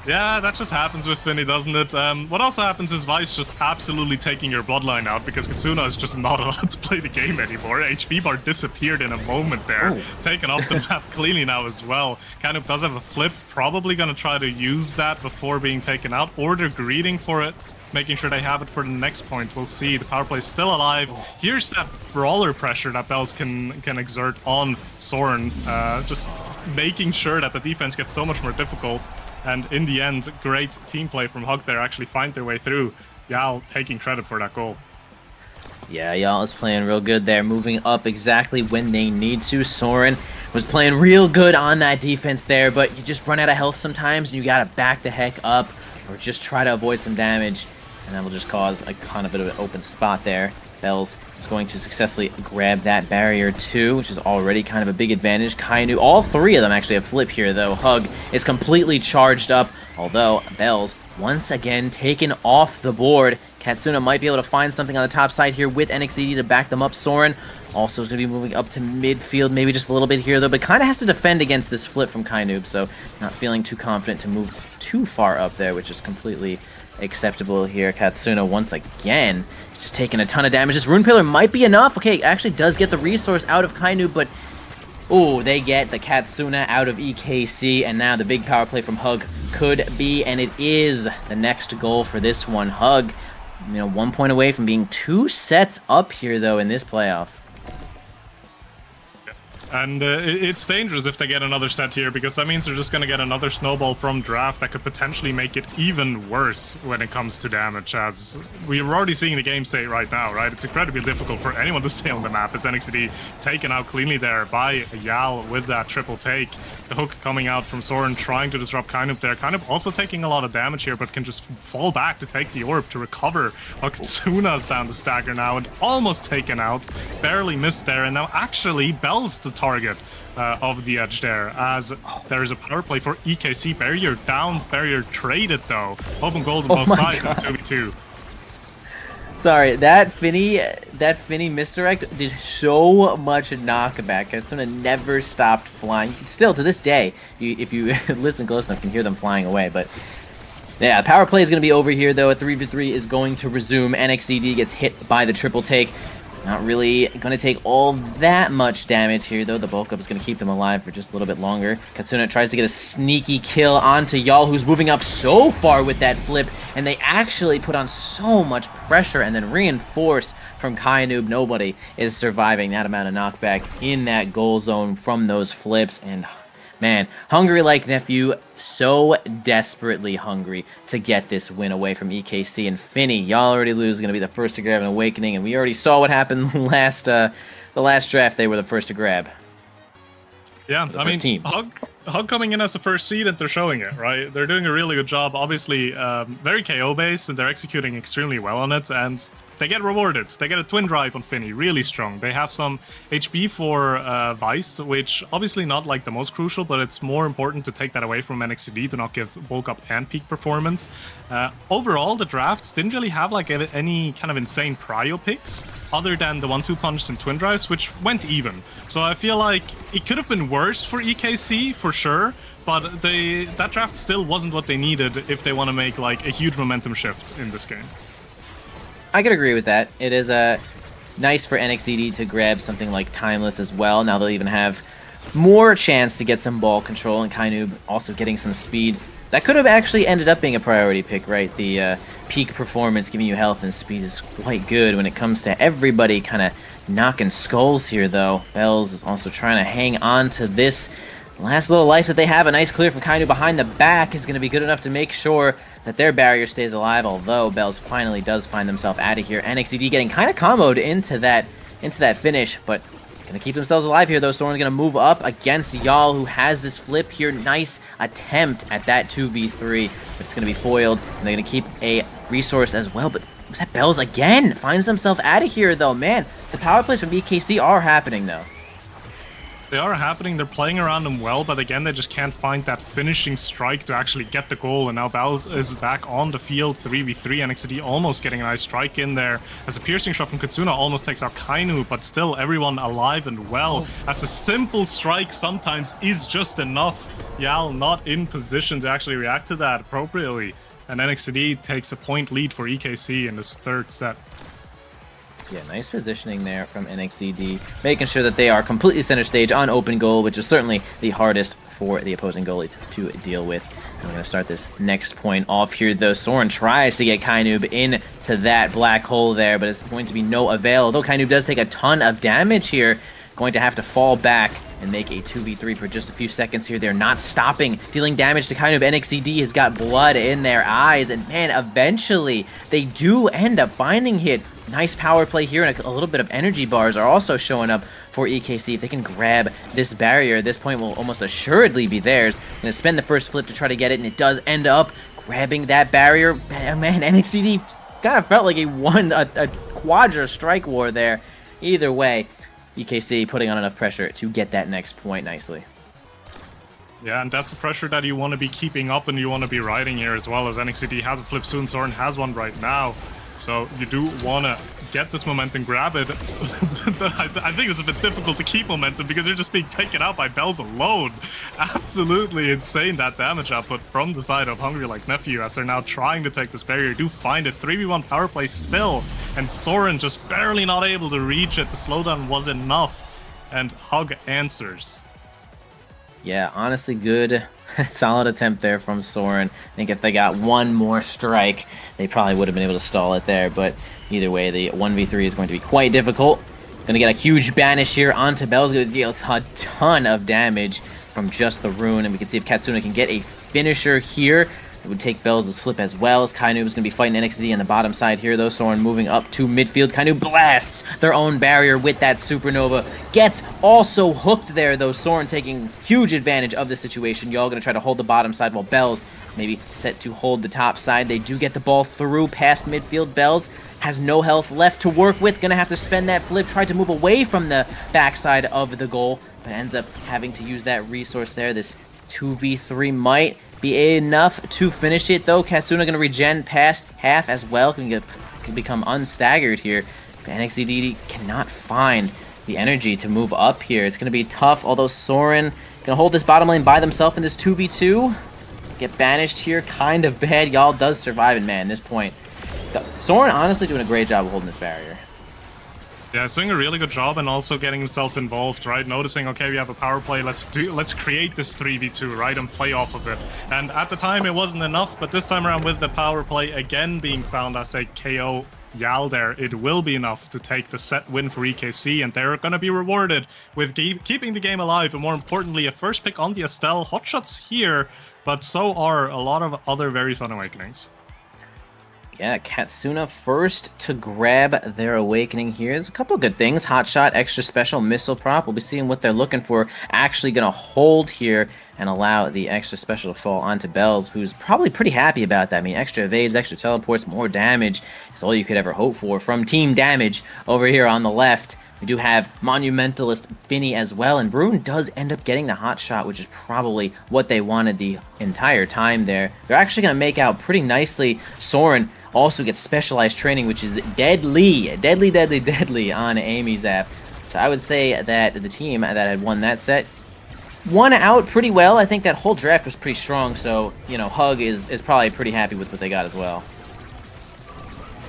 Yeah, that just happens with Finny, doesn't it? What also happens is Vice just absolutely taking your bloodline out, because Katsuna is just not allowed to play the game anymore. HP bar disappeared in a moment there. Ooh. Taken off the map cleanly now as well. Kind of does have a flip. Probably going to try to use that before being taken out, or they're greeting for it, making sure they have it for the next point. We'll see. The power play is still alive. Here's that brawler pressure that Bells can exert on Soren, just making sure that the defense gets so much more difficult. And in the end, great team play from Hug there, actually find their way through. Yal taking credit for that goal. Yeah, Y'all is playing real good there, moving up exactly when they need to. Soren was playing real good on that defense there, but you just run out of health sometimes, and you gotta back the heck up, or just try to avoid some damage, and that'll just cause a kind of bit of an open spot there. Bells is going to successfully grab that barrier too, which is already kind of a big advantage. Kainu, all three of them actually have flip here, though. Hug is completely charged up, although Bells once again taken off the board. Katsuna might be able to find something on the top side here with NXD to back them up. Soren also is going to be moving up to midfield, maybe just a little bit here, though, but kind of has to defend against this flip from Kainub, so not feeling too confident to move too far up there, which is completely acceptable here. Katsuna once again just taking a ton of damage. This Rune Pillar might be enough. Okay, actually does get the resource out of Kainub, but oh, they get the Katsuna out of EKC, and now the big power play from Hug could be, and it is the next goal for this one. Hug, 1 point away from being 2 sets up here, though, in this playoff. And it's dangerous if they get another set here, because that means they're just going to get another snowball from draft that could potentially make it even worse when it comes to damage, as we're already seeing the game state right now, right? It's incredibly difficult for anyone to stay on the map, as NXT taken out cleanly there by Yal with that triple take. The hook coming out from Soren, trying to disrupt Kainub there. Kainub also taking a lot of damage here, but can just fall back to take the orb to recover. Katsuna's down to stagger now and almost taken out. Barely missed there, and now actually Bells the target of the edge there, as there is a power play for EKC. Barrier down, barrier traded though. Open goals on both sides in 2v2. Sorry, that Finny misdirect did so much knockback. Katsuna never stopped flying. Still, to this day, if you listen close enough, you can hear them flying away. But yeah, power play is going to be over here, though. A 3v3 is going to resume. NXCD gets hit by the triple take. Not really going to take all that much damage here, though. The bulk up is going to keep them alive for just a little bit longer. Katsuna tries to get a sneaky kill onto Y'all, who's moving up so far with that flip, and they actually put on so much pressure and then reinforced from Kainub. Nobody is surviving that amount of knockback in that goal zone from those flips, and man, hungry like Nephew, so desperately hungry to get this win away from EKC. And Finny, Y'all already lose, going to be the first to grab an Awakening, and we already saw what happened the last draft. They were the first to grab. Yeah, I mean, team. Hug coming in as the first seed, and they're showing it, right? They're doing a really good job. Obviously, very KO-based, and they're executing extremely well on it, and they get rewarded. They get a twin drive on Finny, really strong. They have some HB for Vice, which obviously not like the most crucial, but it's more important to take that away from NXCD to not give bulk up and peak performance. Overall, the drafts didn't really have like any kind of insane prio picks, other than the 1-2 punch and twin drives, which went even. So I feel like it could have been worse for EKC for sure, but that draft still wasn't what they needed if they want to make like a huge momentum shift in this game. I could agree with that. It is nice for NXCD to grab something like Timeless as well. Now they'll even have more chance to get some ball control, and Kainoob also getting some speed. That could have actually ended up being a priority pick, right? The peak performance giving you health and speed is quite good when it comes to everybody kind of knocking skulls here, though. Bells is also trying to hang on to this last little life that they have. A nice clear from Kainoob behind the back is going to be good enough to make sure that their barrier stays alive, although Bells finally does find themselves out of here. NXCD getting kind of comboed into that finish, but gonna keep themselves alive here, though. Soren's gonna move up against Y'all, who has this flip here. Nice attempt at that 2v3, but it's gonna be foiled, and they're gonna keep a resource as well. But was that Bells again? Finds themselves out of here, though. Man, the power plays from EKC are happening, though. They are happening, they're playing around them well, but again, they just can't find that finishing strike to actually get the goal, and now Bells is back on the field, 3v3, NXCD almost getting a nice strike in there, as a piercing shot from Katsuna almost takes out Kainoob, but still everyone alive and well, as a simple strike sometimes is just enough. Yal not in position to actually react to that appropriately, and NXCD takes a point lead for EKC in this third set. Yeah, nice positioning there from NXCD, making sure that they are completely center stage on open goal, which is certainly the hardest for the opposing goalie to deal with. And we're going to start this next point off here, though. Soren tries to get Kainoob into that black hole there, but it's going to be no avail. Although Kainoob does take a ton of damage here, going to have to fall back and make a 2v3 for just a few seconds here. They're not stopping dealing damage to Kainoob. NXCD has got blood in their eyes, and man, eventually they do end up finding hit. Nice power play here, and a little bit of energy bars are also showing up for EKC. If they can grab this barrier, this point will almost assuredly be theirs. Going to spend the first flip to try to get it, and it does end up grabbing that barrier. Man, NXCD kind of felt like he won a quadra strike war there. Either way, EKC putting on enough pressure to get that next point nicely. Yeah, and that's the pressure that you want to be keeping up and you want to be riding here as well, as NXCD has a flip soon, Soren has one right now. So you do want to get this momentum, grab it. I think it's a bit difficult to keep momentum because you're just being taken out by Bells alone. Absolutely insane, that damage output from the side of Hungry Like Nephew, as they're now trying to take this barrier. Do find a 3v1 power play still, and Soren just barely not able to reach it. The slowdown was enough, and Hug answers. Yeah, honestly good. Solid attempt there from Soren. I think if they got one more strike, they probably would have been able to stall it there. But either way, the 1v3 is going to be quite difficult. Going to get a huge banish here onto Bells. Going to deal a ton of damage from just the rune. And we can see if Katsuna can get a finisher here. It would take Bells' flip as well, as Kainoob is going to be fighting NXD on the bottom side here, though. Soren moving up to midfield. Kainoob blasts their own barrier with that supernova. Gets also hooked there, though. Soren taking huge advantage of the situation. Y'all going to try to hold the bottom side while Bells maybe set to hold the top side. They do get the ball through past midfield. Bells has no health left to work with. Going to have to spend that flip, try to move away from the backside of the goal, but ends up having to use that resource there. This 2v3 might be enough to finish it, though. Katsuna going to regen past half as well. Can become unstaggered here. NXCD cannot find the energy to move up here. It's going to be tough, although Soren going to hold this bottom lane by themselves in this 2v2. Get banished here. Kind of bad. Y'all does survive, and man, this point. Soren honestly doing a great job of holding this barrier. Yeah, it's doing a really good job, and also getting himself involved, right? Noticing, okay, we have a power play, let's create this 3v2, right, and play off of it. And at the time, it wasn't enough, but this time around with the power play again being found as they KO Yal there, it will be enough to take the set win for EKC, and they're going to be rewarded with keeping the game alive, and more importantly, a first pick on the Estelle. Hotshots here, but so are a lot of other very fun awakenings. Yeah, Katsuna first to grab their awakening here. There's a couple of good things. Hot shot, extra special, missile prop. We'll be seeing what they're looking for. Actually going to hold here and allow the extra special to fall onto Bells, who's probably pretty happy about that. I mean, extra evades, extra teleports, more damage is all you could ever hope for from Team Damage over here on the left. We do have Monumentalist Finny as well, and Bruin does end up getting the hot shot, which is probably what they wanted the entire time there. They're actually going to make out pretty nicely. Soren also gets specialized training, which is deadly on Amy's app. So I would say that the team that had won that set won out pretty well. I think that whole draft was pretty strong, so, you know, Hug is probably pretty happy with what they got as well.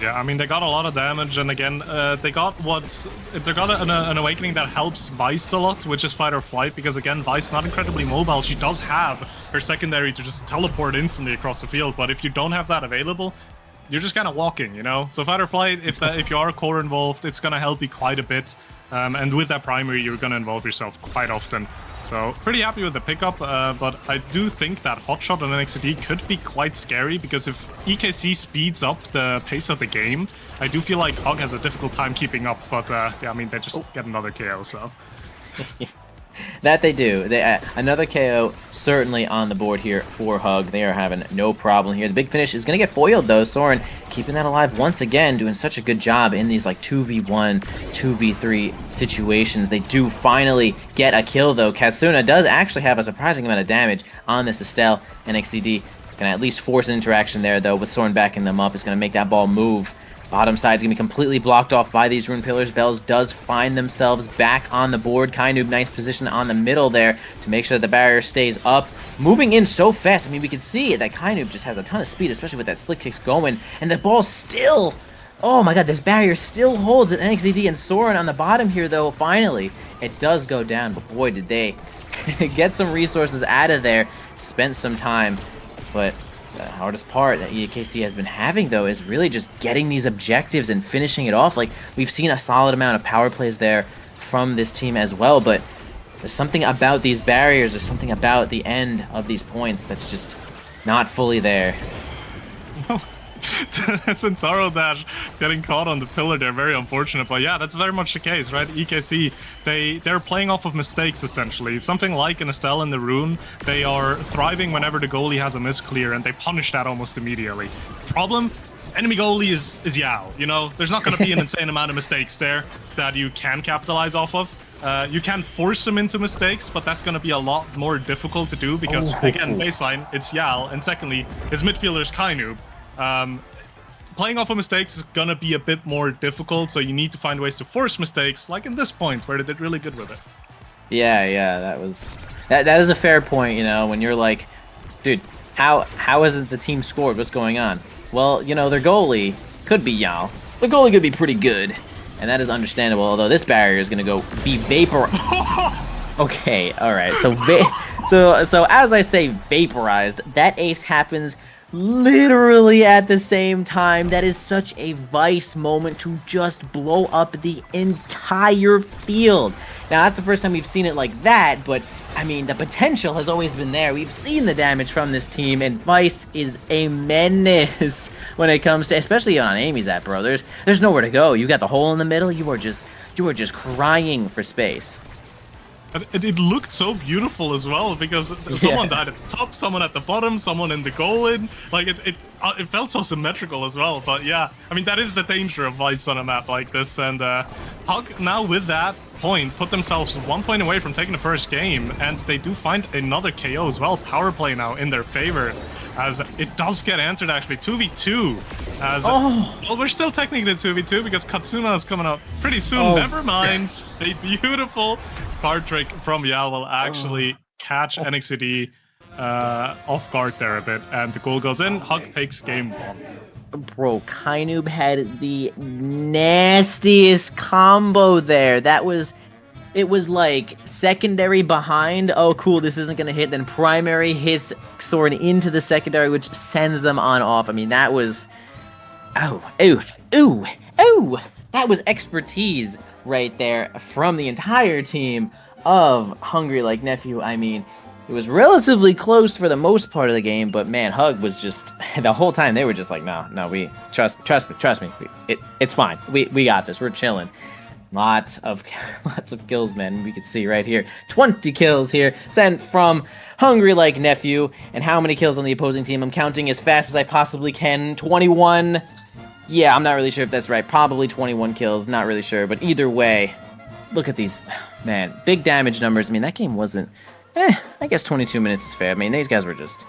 Yeah, I mean, they got a lot of damage, and again, they got an awakening that helps Vice a lot, which is fight or flight, because again, Vice not incredibly mobile. She does have her secondary to just teleport instantly across the field, but if you don't have that available, you're just kind of walking, you know? So fight or flight, if you are core involved, it's gonna help you quite a bit, and with that primary, you're gonna involve yourself quite often. So pretty happy with the pickup, but I do think that Hotshot on NXD could be quite scary, because if EKC speeds up the pace of the game, I do feel like Hog has a difficult time keeping up, but yeah, I mean, they just get another KO, so... That they do. Another KO certainly on the board here for Hug. They are having no problem here. The big finish is going to get foiled, though. Soren keeping that alive once again, doing such a good job in these like 2v1, 2v3 situations. They do finally get a kill, though. Katsuna does actually have a surprising amount of damage on this Estelle, and XCD can at least force an interaction there, though, with Soren backing them up. Is going to make that ball move. Bottom side is going to be completely blocked off by these rune pillars. Bells does find themselves back on the board. Kainoob, nice position on the middle there to make sure the barrier stays up. Moving in so fast. I mean, we can see that Kainoob just has a ton of speed, especially with that slick kicks going. And the ball still... Oh my god, this barrier still holds at NXZD and Soren on the bottom here, though. Finally, it does go down. But boy, did they get some resources out of there. Spent some time. But... the hardest part that EKC has been having, though, is really just getting these objectives and finishing it off. Like, we've seen a solid amount of power plays there from this team as well, but there's something about these barriers, there's something about the end of these points that's just not fully there. Centauro Dash getting caught on the pillar there, very unfortunate, but yeah, that's very much the case, right? EKC, they're playing off of mistakes, essentially. Something like an Estelle in the rune, they are thriving whenever the goalie has a misclear, and they punish that almost immediately. Problem? Enemy goalie is Yao, you know? There's not going to be an insane amount of mistakes there that you can capitalize off of. You can force him into mistakes, but that's going to be a lot more difficult to do because, again, baseline, it's Yao, and secondly, his midfielder is Kainoob. Playing off of mistakes is gonna be a bit more difficult, so you need to find ways to force mistakes, like in this point, where they did really good with it. Yeah, that is a fair point, you know, when you're like, dude, how hasn't the team scored? What's going on? Well, you know, their goalie could be Yao. The goalie could be pretty good, and that is understandable, although this barrier is gonna go be vapor... Okay, alright, so so as I say vaporized, that ace happens literally at the same time. That is such a Vice moment to just blow up the entire field. Now, that's the first time we've seen it like that, but, I mean, the potential has always been there. We've seen the damage from this team, and Vice is a menace when it comes to, especially on Amy's app, bro. There's nowhere to go. You got the hole in the middle. You are just crying for space. It looked so beautiful as well, because someone died at the top, someone at the bottom, someone in the goal in. Like, it felt so symmetrical as well. But yeah, I mean, that is the danger of Vice on a map like this. And Hug, now with that point, put themselves 1 point away from taking the first game. And they do find another KO as well. Power play now in their favor, as it does get answered, actually. 2v2. As well, we're still technically 2v2 because Katsuna is coming up pretty soon. Never mind. A beautiful card trick from Yao will actually catch NXD off guard there a bit, and the goal goes in. Hug takes game 1. Bro, Kainoob had the nastiest combo there. It was like secondary behind. Oh, cool, this isn't going to hit. Then primary hits Soren into the secondary, which sends them on off. I mean, that was... Oh! That was expertise right there from the entire team of Hungry Like Nephew. I mean, It was relatively close for the most part of the game, but man, Hug was just the whole time they were just like, no, we trust me, it's fine. We got this. We're chilling. Lots of kills, man. We could see right here. 20 kills here sent from Hungry Like Nephew. And how many kills on the opposing team? I'm counting as fast as I possibly can. 21. Yeah, I'm not really sure if that's right. Probably 21 kills. Not really sure. But either way, look at these. Man, big damage numbers. I mean, that game wasn't... I guess 22 minutes is fair. I mean, these guys were just...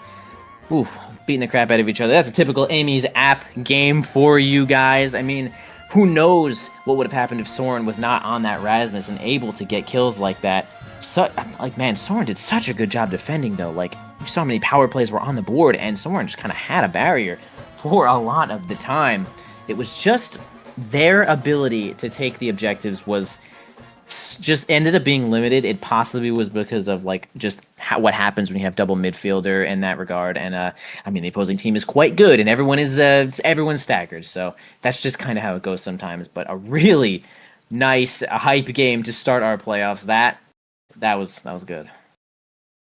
beating the crap out of each other. That's a typical Amy's app game for you guys. I mean... Who knows what would have happened if Soren was not on that Rasmus and able to get kills like that. Man, Soren did such a good job defending, though. Like, you saw how many power plays were on the board, and Soren just kind of had a barrier for a lot of the time. It was just their ability to take the objectives was just ended up being limited. It possibly was because of like just what happens when you have double midfielder in that regard. And I mean, the opposing team is quite good, and everyone's staggered. So that's just kind of how it goes sometimes. But a really nice hype game to start our playoffs. That was good.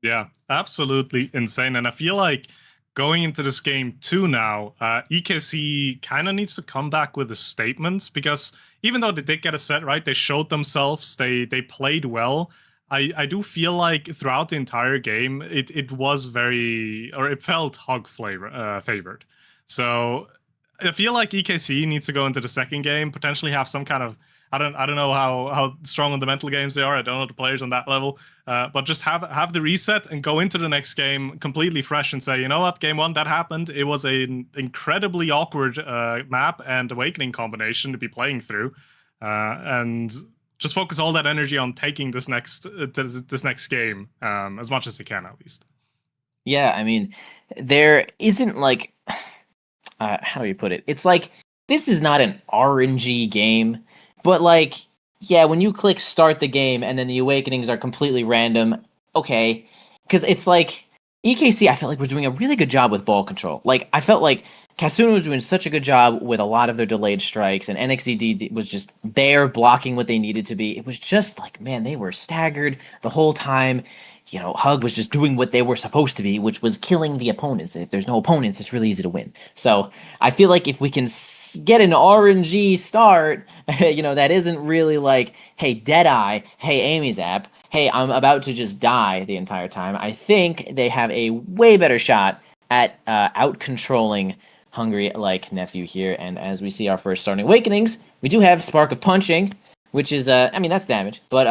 Yeah, absolutely insane. And I feel like going into this game too now, EKC kind of needs to come back with a statement, because even though they did get a set right, they showed themselves, they played well. I do feel like throughout the entire game, it was it felt Hog favored. So I feel like EKC needs to go into the second game, potentially have some kind of, I don't know how strong on the mental games they are. I don't know the players on that level, but just have the reset and go into the next game completely fresh and say, you know what, game one, that happened. It was an incredibly awkward map and awakening combination to be playing through, and just focus all that energy on taking this next game as much as they can, at least. Yeah, I mean, there isn't like, how do you put it? It's like, this is not an RNG game. But, like, yeah, when you click start the game and then the awakenings are completely random, okay. Because it's like, EKC, I felt like was doing a really good job with ball control. Like, I felt like Katsuna was doing such a good job with a lot of their delayed strikes, and NXZD was just there blocking what they needed to be. It was just like, man, they were staggered the whole time. You know, Hug was just doing what they were supposed to be, which was killing the opponents. And if there's no opponents, it's really easy to win. So I feel like if we can get an RNG start, you know, that isn't really like, hey, Deadeye, hey, Amy's app, hey, I'm about to just die the entire time. I think they have a way better shot at out-controlling Hungry Like Nephew here. And as we see our first starting awakenings, we do have Spark of Punching, which is, I mean, that's damage, but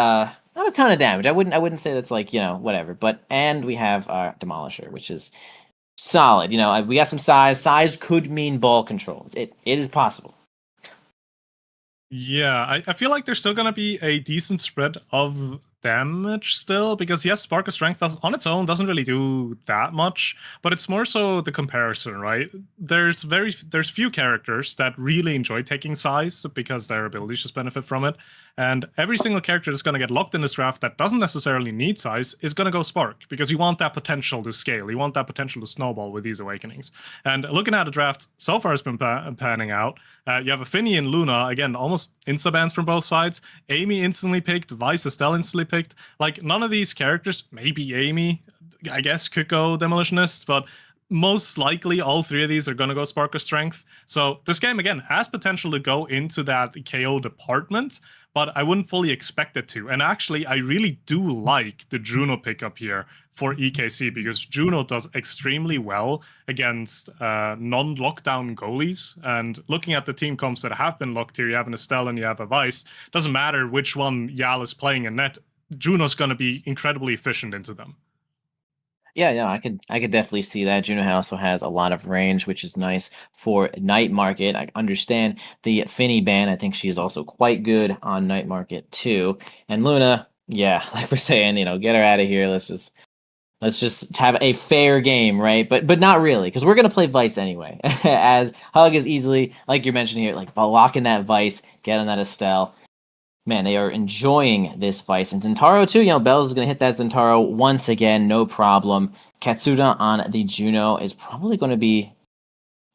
not a ton of damage. I wouldn't say that's like, you know, whatever. But, and we have our Demolisher, which is solid. You know, we got some size. Size could mean ball control. It is possible. Yeah, I feel like there's still going to be a decent spread of damage still, because yes, Spark of Strength on its own doesn't really do that much, but it's more so the comparison, right? There's few characters that really enjoy taking size because their abilities just benefit from it, and every single character that's going to get locked in this draft that doesn't necessarily need size is going to go Spark, because you want that potential to scale, you want that potential to snowball with these awakenings. And looking at the draft so far has been panning out. You have a Finny and Luna, again, almost insta-bans from both sides. Amy instantly picked, Vice Estelle instantly picked. Like, none of these characters, maybe Amy, I guess, could go Demolitionist, but most likely all three of these are going to go Spark of Strength. So this game, again, has potential to go into that KO department, but I wouldn't fully expect it to. And actually, I really do like the Juno pickup here for EKC, because Juno does extremely well against non-lockdown goalies. And looking at the team comps that have been locked here, you have an Estelle and you have a Vice. Doesn't matter which one Yal is playing in net, Juno's going to be incredibly efficient into them. Yeah, I could definitely see that. Juno also has a lot of range, which is nice for Night Market. I understand the Finny ban. I think she is also quite good on Night Market too. And Luna, yeah, like we're saying, you know, get her out of here. Let's just have a fair game, right? But not really, because we're gonna play Vice anyway. As Hug is easily, like you're mentioning here, like locking that Vice, getting that Estelle. Man, they are enjoying this Vice. And Zentaro, too. You know, Bells is going to hit that Zentaro once again, no problem. Katsuna on the Juno is probably going to be...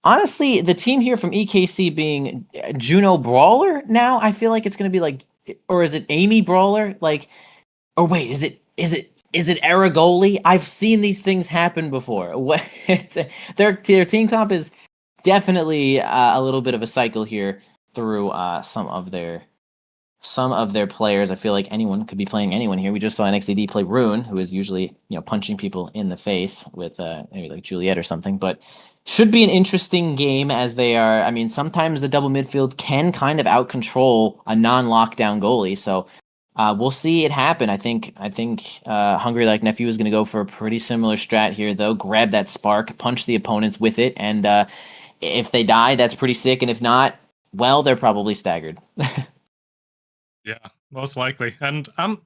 Honestly, the team here from EKC being Juno Brawler now, I feel like it's going to be like... Or is it Amy Brawler? Like... Or wait, is it Is it Era goalie? I've seen these things happen before. Their team comp is definitely a little bit of a cycle here through some of their players. I feel like anyone could be playing anyone here. We just saw NXDD play Rune, who is usually punching people in the face with maybe like Juliet or something. But should be an interesting game as they are. I mean, sometimes the double midfield can kind of out control a non-lockdown goalie. So. We'll see it happen. I think Hungry Like Nephew is going to go for a pretty similar strat here, though. Grab that spark, punch the opponents with it, and if they die, that's pretty sick. And if not, well, they're probably staggered. Yeah, most likely. And I'm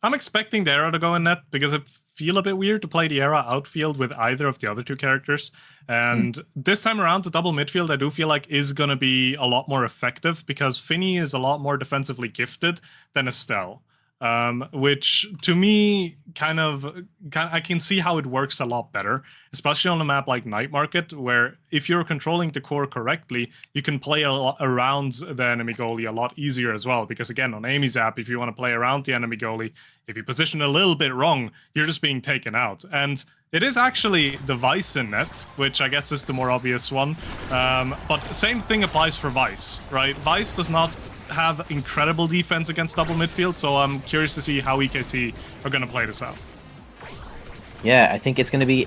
expecting the Era to go in net because it feel a bit weird to play the Era outfield with either of the other two characters. And this time around, the double midfield I do feel like is going to be a lot more effective because Finny is a lot more defensively gifted than Estelle. Which to me I can see how it works a lot better, especially on a map like Night Market, where if you're controlling the core correctly, you can play around the enemy goalie a lot easier as well. Because again, on Amy's app, if you want to play around the enemy goalie, if you position a little bit wrong, you're just being taken out. And it is actually the Vice in net, which I guess is the more obvious one. But the same thing applies for Vice, right? Vice does not have incredible defense against double midfield, so I'm curious to see how EKC are going to play this out. Yeah, I think it's going to be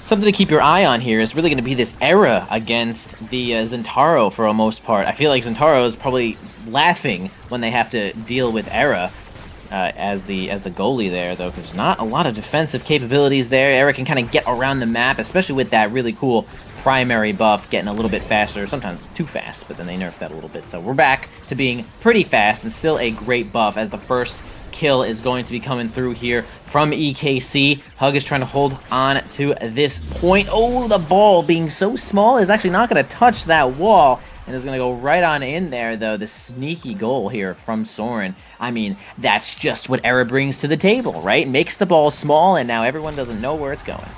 something to keep your eye on here. Is really going to be this Era against the Zentaro for the most part. I feel like Zentaro is probably laughing when they have to deal with Era as the goalie there, though, because there's not a lot of defensive capabilities there. Era can kind of get around the map, especially with that really cool primary buff, getting a little bit faster, sometimes too fast, but then they nerfed that a little bit. So we're back to being pretty fast and still a great buff as the first kill is going to be coming through here from EKC. Hug is trying to hold on to this point. Oh, the ball being so small is actually not going to touch that wall and is going to go right on in there, though. The sneaky goal here from Soren. I mean, that's just what Era brings to the table, right? Makes the ball small, and now everyone doesn't know where it's going.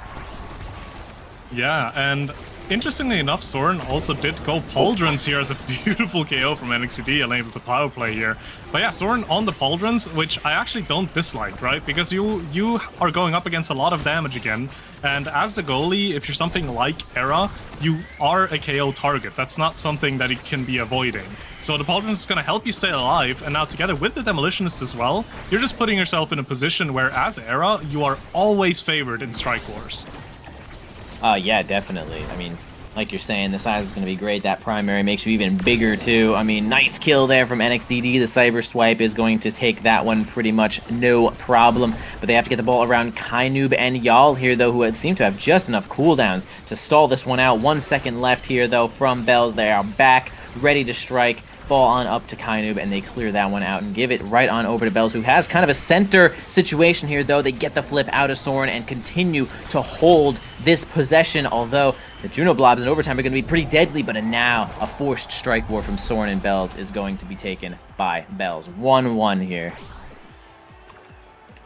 Yeah, and interestingly enough, Soren also did go Pauldrons here as a beautiful KO from NXCD, unable to power play here. But yeah, Soren on the Pauldrons, which I actually don't dislike, right? Because you are going up against a lot of damage again, and as the goalie, if you're something like Era, you are a KO target. That's not something that it can be avoiding. So the Pauldrons is going to help you stay alive, and now together with the Demolitionists as well, you're just putting yourself in a position where, as Era, you are always favored in Strike Wars. Yeah, definitely. I mean, like you're saying, the size is going to be great. That primary makes you even bigger, too. I mean, nice kill there from NXDD. The Cyber Swipe is going to take that one pretty much no problem. But they have to get the ball around Kainoob and Yal here, though, who seem to have just enough cooldowns to stall this one out. 1 second left here, though, from Bells. They are back, ready to strike. Ball on up to Kainoob, and they clear that one out and give it right on over to Bells, who has kind of a center situation here, though. They get the flip out of Soren and continue to hold this possession, although the Juno Blobs in overtime are going to be pretty deadly, but now a forced strike war from Soren and Bells is going to be taken by Bells. 1-1 here.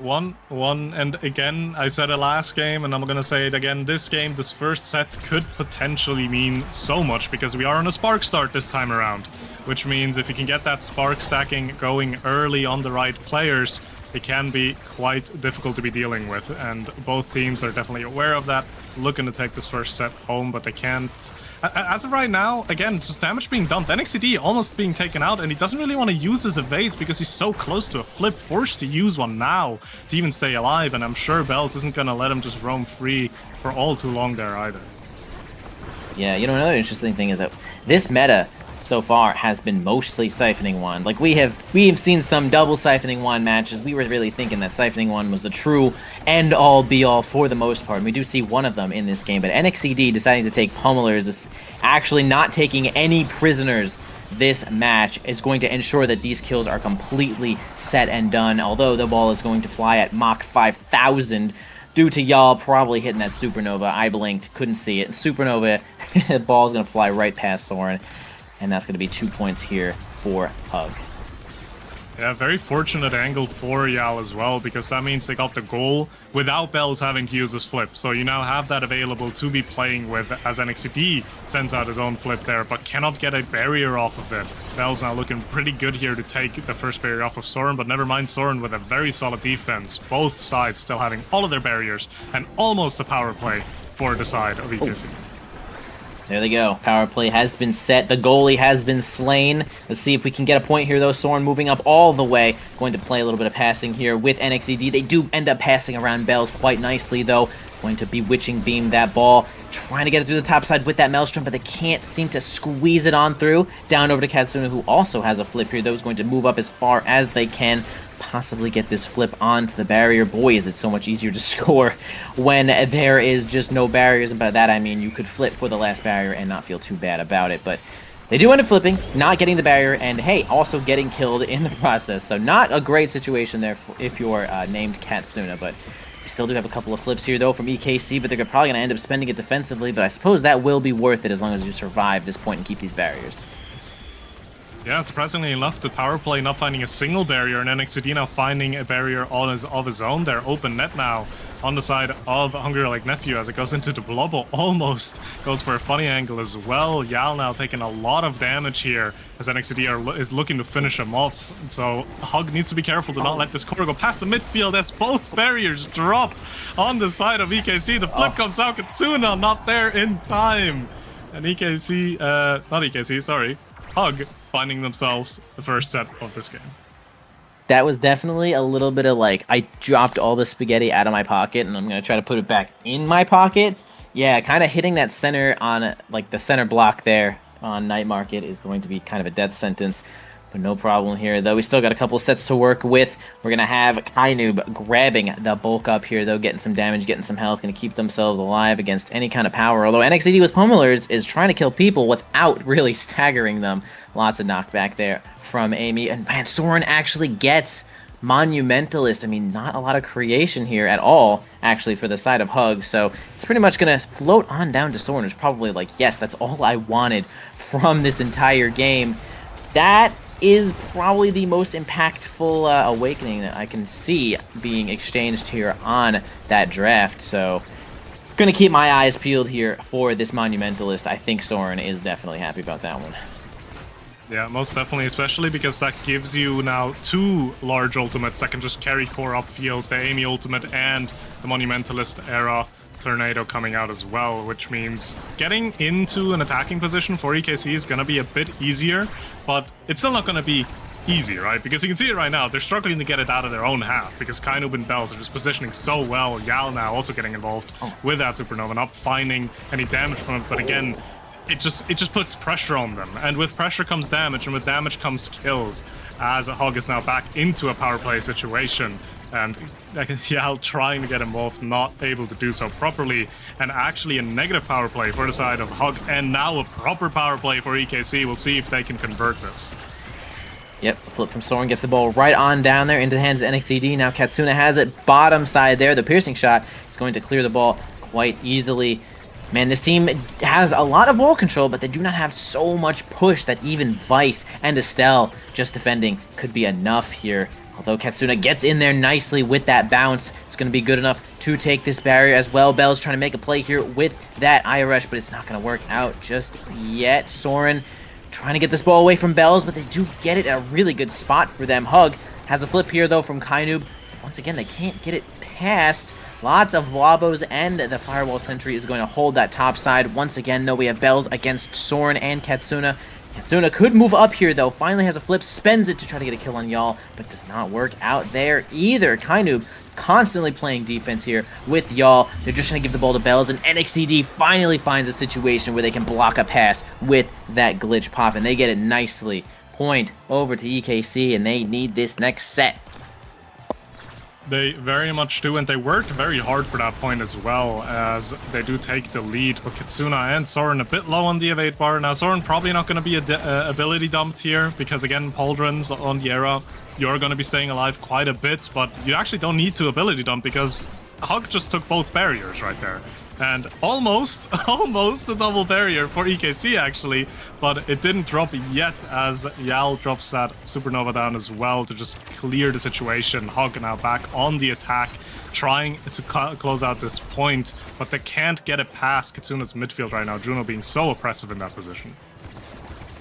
1-1, and again, I said it last game, and I'm gonna say it again this game. This first set could potentially mean so much, because we are on a spark start this time around, which means if you can get that spark stacking going early on the right players, it can be quite difficult to be dealing with, and both teams are definitely aware of that, looking to take this first set home, but they can't. As of right now, again, just damage being dumped. NXCD almost being taken out, and he doesn't really want to use his evades because he's so close to a flip, forced to use one now to even stay alive, and I'm sure Bells isn't going to let him just roam free for all too long there either. Yeah, you know, another interesting thing is that this meta so far has been mostly Siphoning Wand. Like, we have seen some double Siphoning Wand matches. We were really thinking that Siphoning Wand was the true end-all be-all for the most part, and we do see one of them in this game, but NXCD deciding to take pummelers is actually not taking any prisoners. This match is going to ensure that these kills are completely set and done, although the ball is going to fly at Mach 5000 due to y'all probably hitting that Supernova. I blinked, couldn't see it. Supernova, the ball's going to fly right past Soren. And that's going to be 2 points here for Hug. Yeah, very fortunate angle for Yal as well, because that means they got the goal without Bells having to use his flip. So you now have that available to be playing with as NXCD sends out his own flip there, but cannot get a barrier off of it. Bells now looking pretty good here to take the first barrier off of Soren, but never mind Soren with a very solid defense. Both sides still having all of their barriers and almost a power play for the side of EKC. There they go. Power play has been set. The goalie has been slain. Let's see if we can get a point here, though. Soren moving up all the way. Going to play a little bit of passing here with NXCD. They do end up passing around Bells quite nicely, though. Going to bewitching beam that ball. Trying to get it through the top side with that Maelstrom, but they can't seem to squeeze it on through. Down over to Katsuna, who also has a flip here, though. Is going to move up as far as they can. Possibly get this flip onto the barrier. Boy, is it so much easier to score when there is just no barriers. And by that I mean you could flip for the last barrier and not feel too bad about it. But they do end up flipping, not getting the barrier, and hey, also getting killed in the process. So not a great situation there if you're named Katsuna. But we still do have a couple of flips here, though, from EKC, but they're probably going to end up spending it defensively. But I suppose that will be worth it as long as you survive this point and keep these barriers. Yeah, surprisingly enough, the power play not finding a single barrier, and NXCD now finding a barrier of his own. They're open net now on the side of Hungry Like Nephew as it goes into the Blobo. Almost goes for a funny angle as well. Yal now taking a lot of damage here as NXCD is looking to finish him off. So Hug needs to be careful to not let this corner go past the midfield as both barriers drop on the side of EKC. The flip comes out, Katsuna not there in time. And EKC, not EKC, sorry, Hug finding themselves the first set of this game. That was definitely a little bit of like, I dropped all the spaghetti out of my pocket and I'm going to try to put it back in my pocket. Yeah, kind of hitting that center on, like, the center block there on Night Market is going to be kind of a death sentence. But no problem here, though. We still got a couple sets to work with. We're going to have Kainoob grabbing the bulk up here, though, getting some damage, getting some health, going to keep themselves alive against any kind of power. Although NXCD with Pummelers is trying to kill people without really staggering them. Lots of knockback there from Amy. And man, Soren actually gets Monumentalist. I mean, not a lot of creation here at all, actually, for the side of Hug. So it's pretty much going to float on down to Soren, who's probably like, yes, that's all I wanted from this entire game. That is probably the most impactful awakening that I can see being exchanged here on that draft. So going to keep my eyes peeled here for this Monumentalist. I think Soren is definitely happy about that one. Yeah, most definitely, especially because that gives you now two large ultimates that can just carry core upfield, the Amy ultimate and the Monumentalist era Tornado coming out as well, which means getting into an attacking position for EKC is going to be a bit easier, but it's still not going to be easy, right? Because you can see it right now, they're struggling to get it out of their own half because Kainoob and Bells are just positioning so well. Yal now also getting involved with that Supernova, not finding any damage from it, but again, it just puts pressure on them, and with pressure comes damage, and with damage comes kills, as Hog is now back into a power play situation. And I can see Yal trying to get involved, not able to do so properly, and actually a negative power play for the side of Hug, and now a proper power play for EKC. We'll see if they can convert this. Yep, a flip from Soren gets the ball right on down there into the hands of NXCD. Now Katsuna has it bottom side there. The piercing shot is going to clear the ball quite easily. Man, this team has a lot of ball control, but they do not have so much push that even Vice and Estelle just defending could be enough here. Although Katsuna gets in there nicely with that bounce, it's going to be good enough to take this barrier as well. Bell's trying to make a play here with that IRS, but it's not going to work out just yet. Soren trying to get this ball away from Bells, but they do get it at a really good spot for them. Hug has a flip here, though, from Kainoob. Once again, they can't get it past. Lots of wobos, and the Firewall Sentry is going to hold that top side. Once again, though, we have Bells against Soren and Katsuna. Katsuna could move up here, though. Finally has a flip, spends it to try to get a kill on Y'all, but does not work out there either. Kainoob constantly playing defense here with Y'all. They're just trying to give the ball to Bells, and NXCD finally finds a situation where they can block a pass with that glitch pop, and they get it nicely. Point over to EKC, and they need this next set. They very much do, and they worked very hard for that point as well, as they do take the lead. But Katsuna and Soren a bit low on the evade bar. Now, Soren probably not going to be ability dumped here, because again, Pauldron's on the era. You're going to be staying alive quite a bit, but you actually don't need to ability dump, because Hug just took both barriers right there. And almost a double barrier for EKC actually, but it didn't drop yet as Yal drops that supernova down as well to just clear the situation. Hog now back on the attack, trying to close out this point, but they can't get it past Kitsuna's midfield right now. Juno being so oppressive in that position.